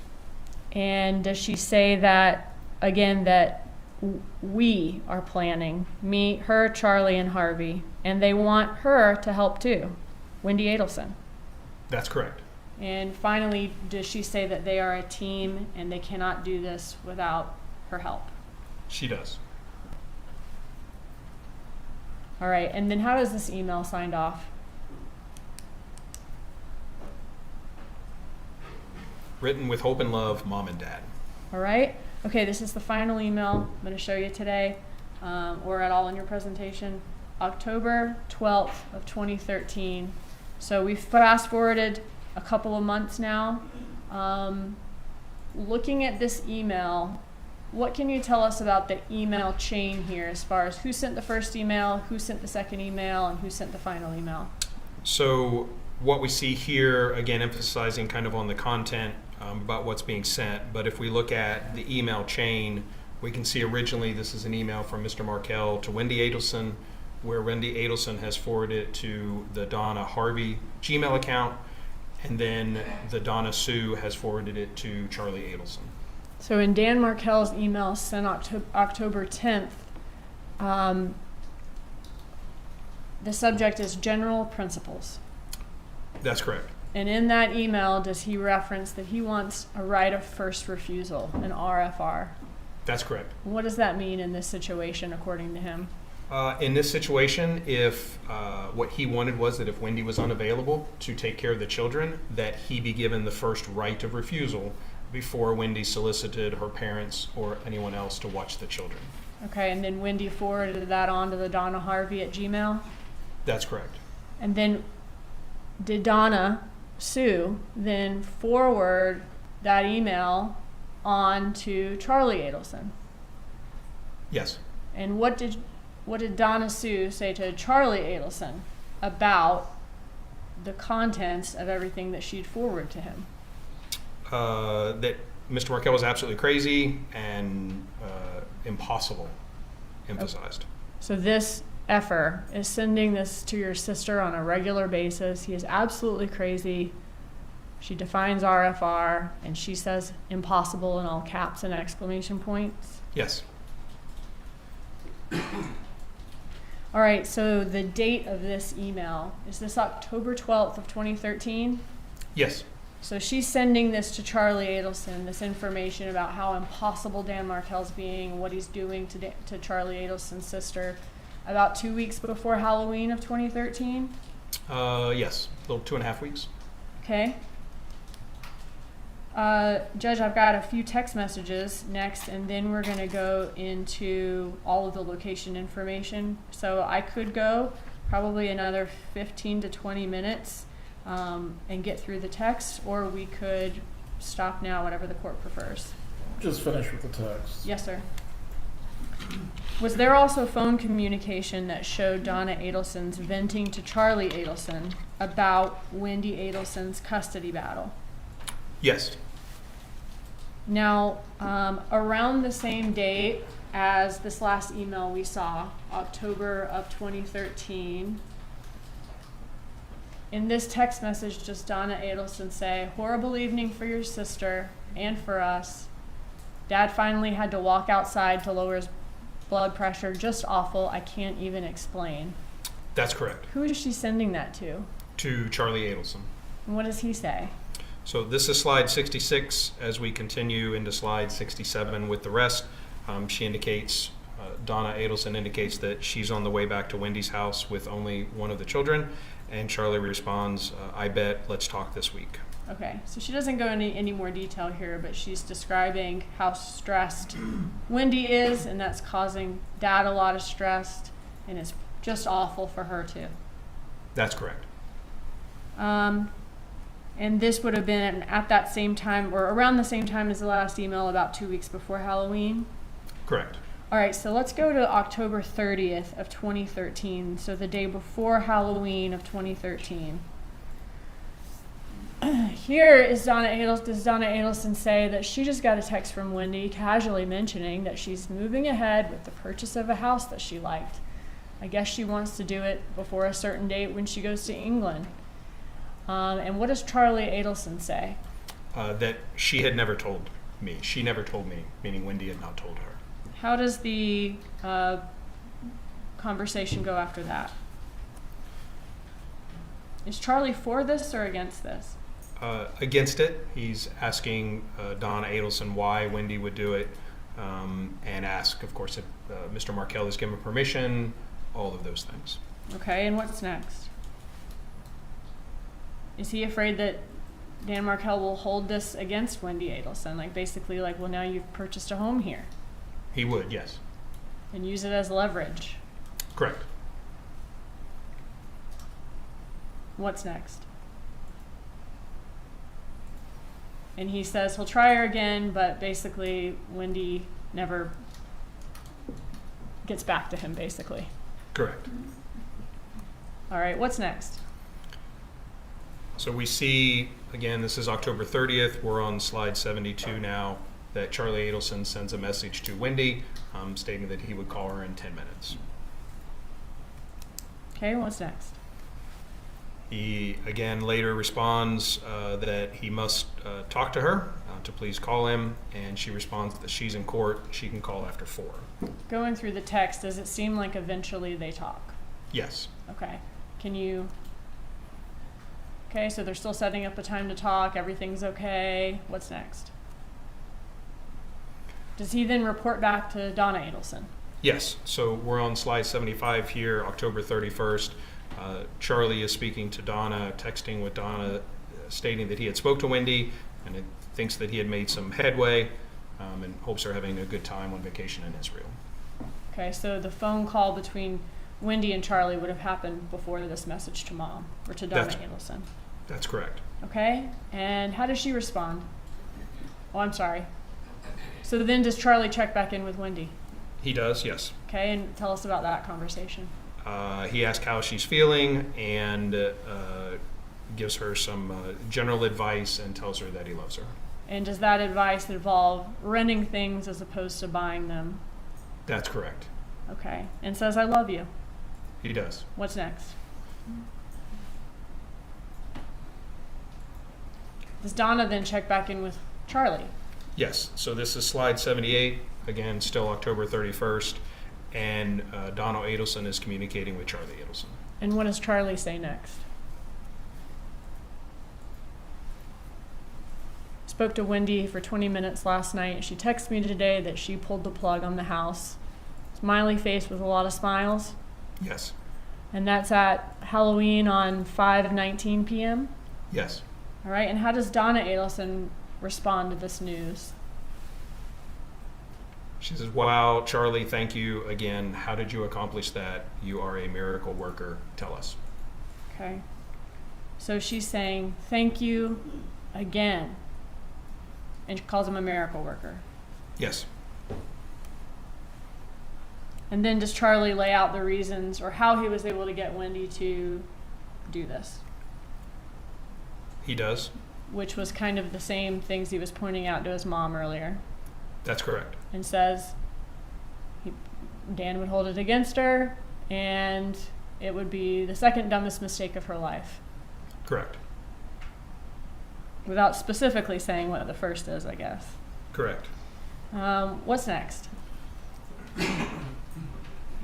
And does she say that, again, that we are planning, me, her, Charlie, and Harvey, and they want her to help too, Wendy Adelson? That's correct. And finally, does she say that they are a team and they cannot do this without her help? She does. All right, and then how does this email signed off? Written with hope and love, Mom and Dad. All right, okay, this is the final email I'm going to show you today, or at all in your presentation. October 12th of 2013. So we've fast forwarded a couple of months now. Looking at this email, what can you tell us about the email chain here as far as who sent the first email, who sent the second email, and who sent the final email? So what we see here, again, emphasizing kind of on the content about what's being sent, but if we look at the email chain, we can see originally this is an email from Mr. Markel to Wendy Adelson, where Wendy Adelson has forwarded it to the Donna Harvey Gmail account, and then the Donna Sue has forwarded it to Charlie Adelson. So in Dan Markel's email sent October 10th, the subject is general principles. That's correct. And in that email, does he reference that he wants a right of first refusal, an RFR? That's correct. What does that mean in this situation, according to him? In this situation, if what he wanted was that if Wendy was unavailable to take care of the children, that he be given the first right of refusal before Wendy solicited her parents or anyone else to watch the children. Okay, and then Wendy forwarded that on to the Donna Harvey at Gmail? That's correct. And then did Donna Sue then forward that email on to Charlie Adelson? Yes. And what did Donna Sue say to Charlie Adelson about the contents of everything that she'd forwarded to him? That Mr. Markel was absolutely crazy and impossible, emphasized. So this effer is sending this to your sister on a regular basis. He is absolutely crazy. She defines RFR, and she says impossible in all caps and exclamation points. Yes. All right, so the date of this email, is this October 12th of 2013? Yes. So she's sending this to Charlie Adelson, this information about how impossible Dan Markel's being and what he's doing to Charlie Adelson's sister about 2 weeks before Halloween of 2013? Yes, a little 2.5 weeks. Okay. Judge, I've got a few text messages next, and then we're going to go into all of the location information. So I could go probably another 15 to 20 minutes and get through the text, or we could stop now, whatever the court prefers. Just finish with the text. Yes, sir. Was there also phone communication that showed Donna Adelson's venting to Charlie Adelson about Wendy Adelson's custody battle? Yes. Now, around the same date as this last email we saw, October of 2013, in this text message, does Donna Adelson say, "Horrible evening for your sister and for us. Dad finally had to walk outside to lower his blood pressure. Just awful. I can't even explain." That's correct. Who is she sending that to? To Charlie Adelson. And what does he say? So this is slide 66. As we continue into slide 67 with the rest, she indicates, Donna Adelson indicates that she's on the way back to Wendy's house with only one of the children, and Charlie responds, I bet, let's talk this week. Okay, so she doesn't go into any more detail here, but she's describing how stressed Wendy is, and that's causing Dad a lot of stress, and it's just awful for her too. That's correct. And this would have been at that same time, or around the same time as the last email, about 2 weeks before Halloween. Correct. All right, so let's go to October 30th of 2013, so the day before Halloween of 2013. Here is does Donna Adelson say that she just got a text from Wendy casually mentioning that she's moving ahead with the purchase of a house that she liked. I guess she wants to do it before a certain date when she goes to England. And what does Charlie Adelson say? That she had never told me. She never told me, meaning Wendy had not told her. How does the conversation go after that? Is Charlie for this or against this? Against it. He's asking Donna Adelson why Wendy would do it, and ask, of course, if Mr. Markell has given permission, all of those things. Okay, and what's next? Is he afraid that Dan Markell will hold this against Wendy Adelson? Like basically like, well, now you've purchased a home here, He would, yes. and use it as leverage. Correct. What's next? And he says he'll try her again, but basically Wendy never gets back to him, basically. Correct. All right, what's next? So we see, again, this is October 30th. We're on slide 72 now, that Charlie Adelson sends a message to Wendy stating that he would call her in 10 minutes. Okay, what's next? He, again, later responds that he must talk to her to please call him, and she responds that she's in court. She can call after 4. Going through the text, does it seem like eventually they talk? Yes. Okay. Can you... Okay, so they're still setting up a time to talk. Everything's okay. What's next? Does he then report back to Donna Adelson? Yes. So we're on slide 75 here, October 31st. Charlie is speaking to Donna, texting with Donna, stating that he had spoke to Wendy and it thinks that he had made some headway, and hopes they're having a good time on vacation in Israel. Okay, so the phone call between Wendy and Charlie would have happened before this message to Mom, or to Donna Adelson. That's correct. Okay, and how does she respond? Oh, I'm sorry. So then does Charlie check back in with Wendy? He does, yes. Okay, and tell us about that conversation. He asks how she's feeling and gives her some general advice and tells her that he loves her. And does that advice involve renting things as opposed to buying them? That's correct. Okay, and says, I love you. He does. What's next? Does Donna then check back in with Charlie? Yes. So this is slide 78, again, still October 31st, and Donna Adelson is communicating with Charlie Adelson. And what does Charlie say next? Spoke to Wendy for 20 minutes last night. She texted me today that she pulled the plug on the house. Smiley face with a lot of smiles. Yes. And that's at Halloween on 5:19 p.m.? Yes. All right, and how does Donna Adelson respond to this news? She says, wow, Charlie, thank you again. How did you accomplish that? You are a miracle worker. Tell us. Okay. So she's saying, thank you again. And she calls him a miracle worker. Yes. And then does Charlie lay out the reasons or how he was able to get Wendy to do this? He does. Which was kind of the same things he was pointing out to his mom earlier. That's correct. And says Dan would hold it against her and it would be the second dumbest mistake of her life. Correct. Without specifically saying what the first is, I guess. Correct. What's next?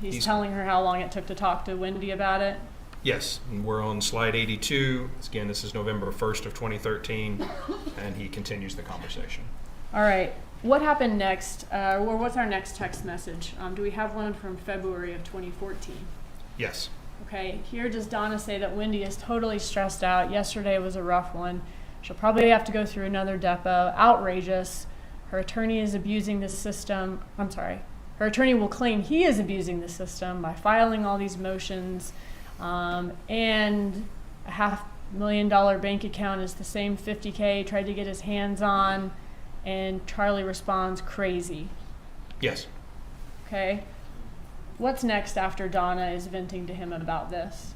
He's telling her how long it took to talk to Wendy about it. Yes, and we're on slide 82. Again, this is November 1st of 2013, and he continues the conversation. All right. What happened next? Or what's our next text message? Do we have one from February of 2014? Yes. Okay. Here does Donna say that Wendy is totally stressed out. Yesterday was a rough one. She'll probably have to go through another depot. Outrageous. Her attorney is abusing the system. I'm sorry. Her attorney will claim he is abusing the system by filing all these motions. And a $500,000 bank account is the same $50K tried to get his hands on. And Charlie responds, crazy. Yes. Okay. What's next after Donna is venting to him about this?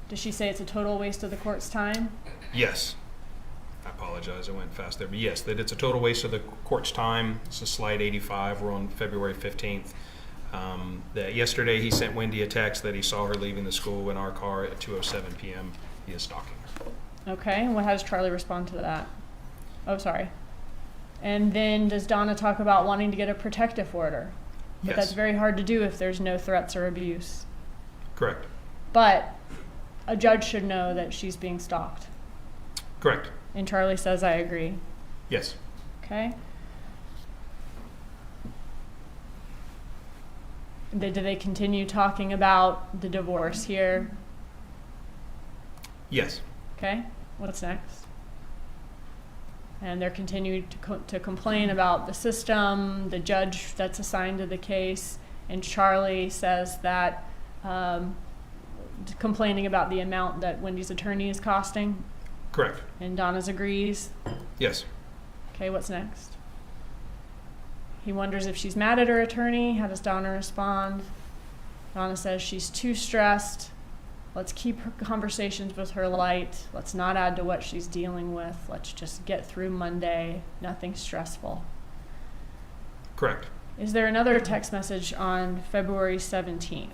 Does she say it's a total waste of the court's time? Yes. I apologize, I went fast there. But yes, that it's a total waste of the court's time. This is slide 85. We're on February 15th. That yesterday he sent Wendy a text that he saw her leaving the school in our car at 2:07 p.m. He is stalking her. Okay. And how does Charlie respond to that? Oh, sorry. And then does Donna talk about wanting to get a protective order? But Yes. that's very hard to do if there's no threats or abuse. Correct. But a judge should know that she's being stalked. Correct. And Charlie says, I agree. Yes. Okay. Do they continue talking about the divorce here? Yes. Okay. What's next? And they're continuing to complain about the system, the judge that's assigned to the case, and Charlie says that complaining about the amount that Wendy's attorney is costing, Correct. and Donna's agrees. Yes. Okay, what's next? He wonders if she's mad at her attorney. How does Donna respond? Donna says she's too stressed. Let's keep her conversations with her light. Let's not add to what she's dealing with. Let's just get through Monday. Nothing stressful. Correct. Is there another text message on February 17th?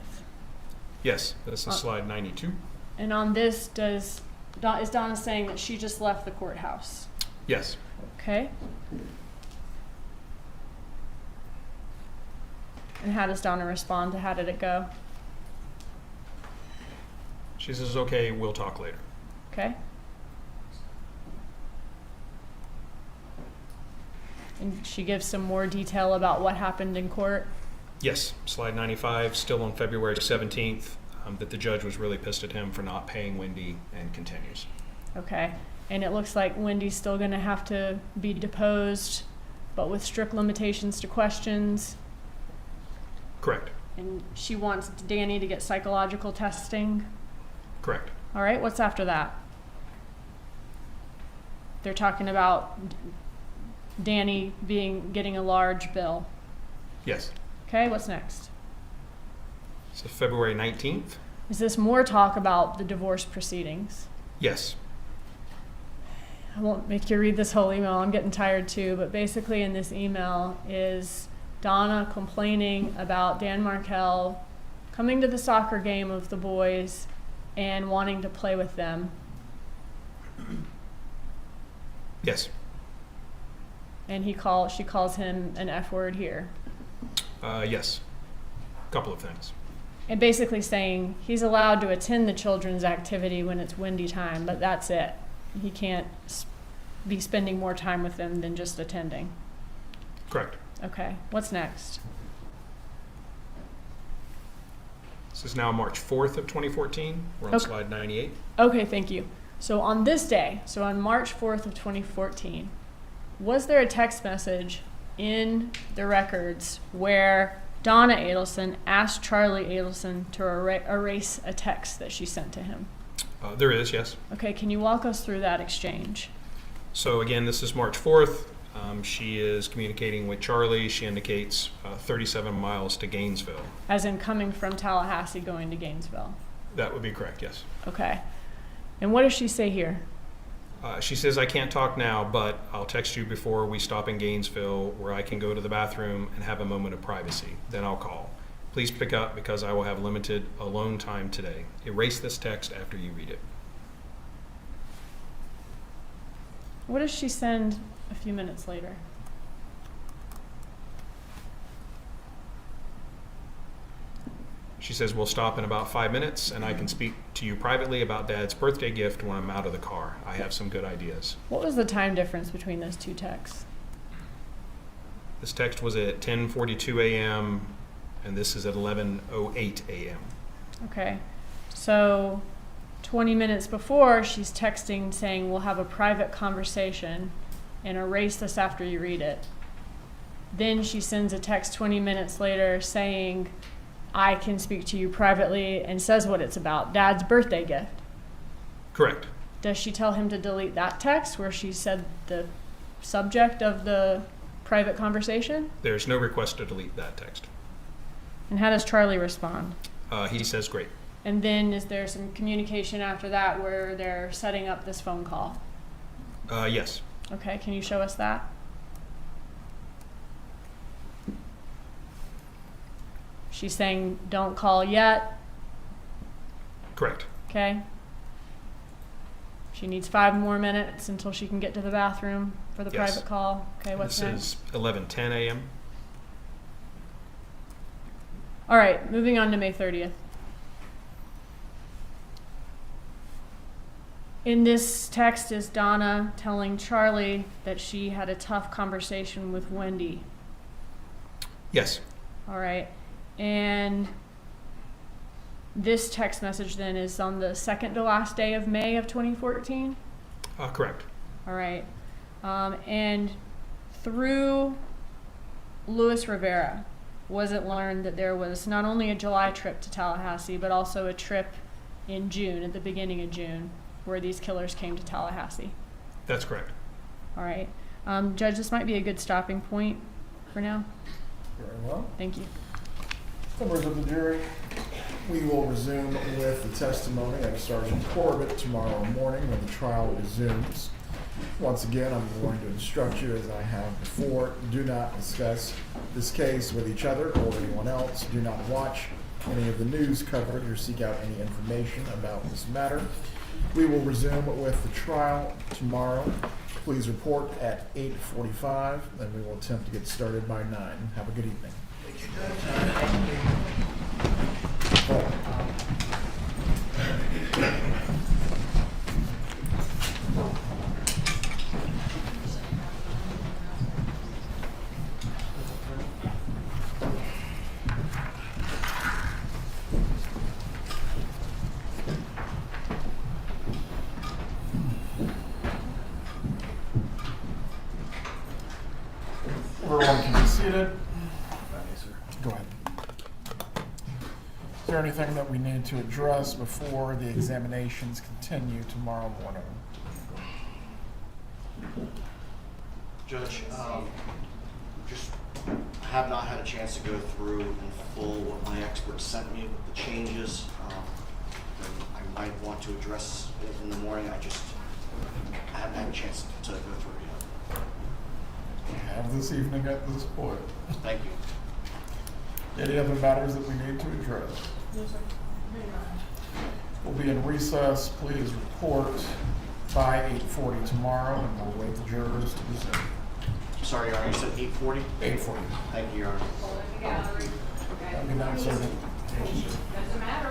Yes. This is slide 92. And on this, is Donna saying that she just left the courthouse? Yes. Okay. And how does Donna respond to how did it go? She says, okay, we'll talk later. Okay. And she gives some more detail about what happened in court. Yes, slide 95, still on February 17th, that the judge was really pissed at him for not paying Wendy, and continues. Okay. And it looks like Wendy's still going to have to be deposed, but with strict limitations to questions. Correct. And she wants Danny to get psychological testing. Correct. All right, what's after that? They're talking about Danny getting a large bill. Yes. Okay, what's next? So February 19th? Is this more talk about the divorce proceedings? Yes. I won't make you read this whole email. I'm getting tired too. But basically in this email is Donna complaining about Dan Markel coming to the soccer game of the boys and wanting to play with them. Yes. And she calls him an F word here. Yes. Couple of things. And basically saying he's allowed to attend the children's activity when it's Wendy time, but that's it. He can't be spending more time with them than just attending. Correct. Okay, what's next? This is now March 4th of 2014. We're on Okay. slide 98. Okay, thank you. So on this day, so on March 4th of 2014, was there a text message in the records where Donna Adelson asked Charlie Adelson to erase a text that she sent to him? There is, yes. Okay, can you walk us through that exchange? So again, this is March 4th. She is communicating with Charlie. She indicates 37 miles to Gainesville. As in coming from Tallahassee going to Gainesville? That would be correct, yes. Okay. And what does she say here? She says, I can't talk now, but I'll text you before we stop in Gainesville where I can go to the bathroom and have a moment of privacy. Then I'll call. Please pick up because I will have limited alone time today. Erase this text after you read it. What does she send a few minutes later? She says, we'll stop in about 5 minutes and I can speak to you privately about Dad's birthday gift when I'm out of the car. I have some good ideas. What was the time difference between those two texts? This text was at 10:42 a.m. and this is at 11:08 a.m. Okay, so 20 minutes before, she's texting saying, we'll have a private conversation and erase this after you read it. Then she sends a text 20 minutes later saying, I can speak to you privately, and says what it's about, Dad's birthday gift. Correct. Does she tell him to delete that text where she said the subject of the private conversation? There's no request to delete that text. And how does Charlie respond? He says, great. And then is there some communication after that where they're setting up this phone call? Yes. Okay, can you show us that? She's saying, don't call yet, Correct. okay? She needs 5 more minutes until she can get to the bathroom for the Yes. private call. Okay, what's This next? is 11:10 a.m. All right, moving on to May 30th. In this text is Donna telling Charlie that she had a tough conversation with Wendy. Yes. All right. And this text message then is on the second to last day of May of 2014? Correct. All right. And through Luis Rivera, was it learned that there was not only a July trip to Tallahassee, but also a trip in June, at the beginning of June, where these killers came to Tallahassee? That's correct. All right. Judge, this might be a good stopping point for now. Very well. Thank you. Members of the jury, we will resume with the testimony of Sergeant Corbett tomorrow morning when the trial resumes. Once again, I'm going to instruct you, as I have before, do not discuss this case with each other or anyone else. Do not watch any of the news coverage or seek out any information about this matter. We will resume with the trial tomorrow. Please report at 8:45, and we will attempt to get started by 9. Have a good evening. Everyone can be seated. Go ahead. Is there anything that we need to address before the examinations continue tomorrow morning? Judge, just I have not had a chance to go through in full what my expert sent me with the changes. I might want to address it in the morning. I haven't had a chance to go through it yet. We have this evening at this point. Thank you. Any other matters that we need to address? No, sir. We'll be in recess. Please report by 8:40 tomorrow, and we'll wait the jurors to resume. Sorry, Your Honor, you said 8:40? 8:40. Thank you, Your Honor. Have a good night, Sergeant. Doesn't matter.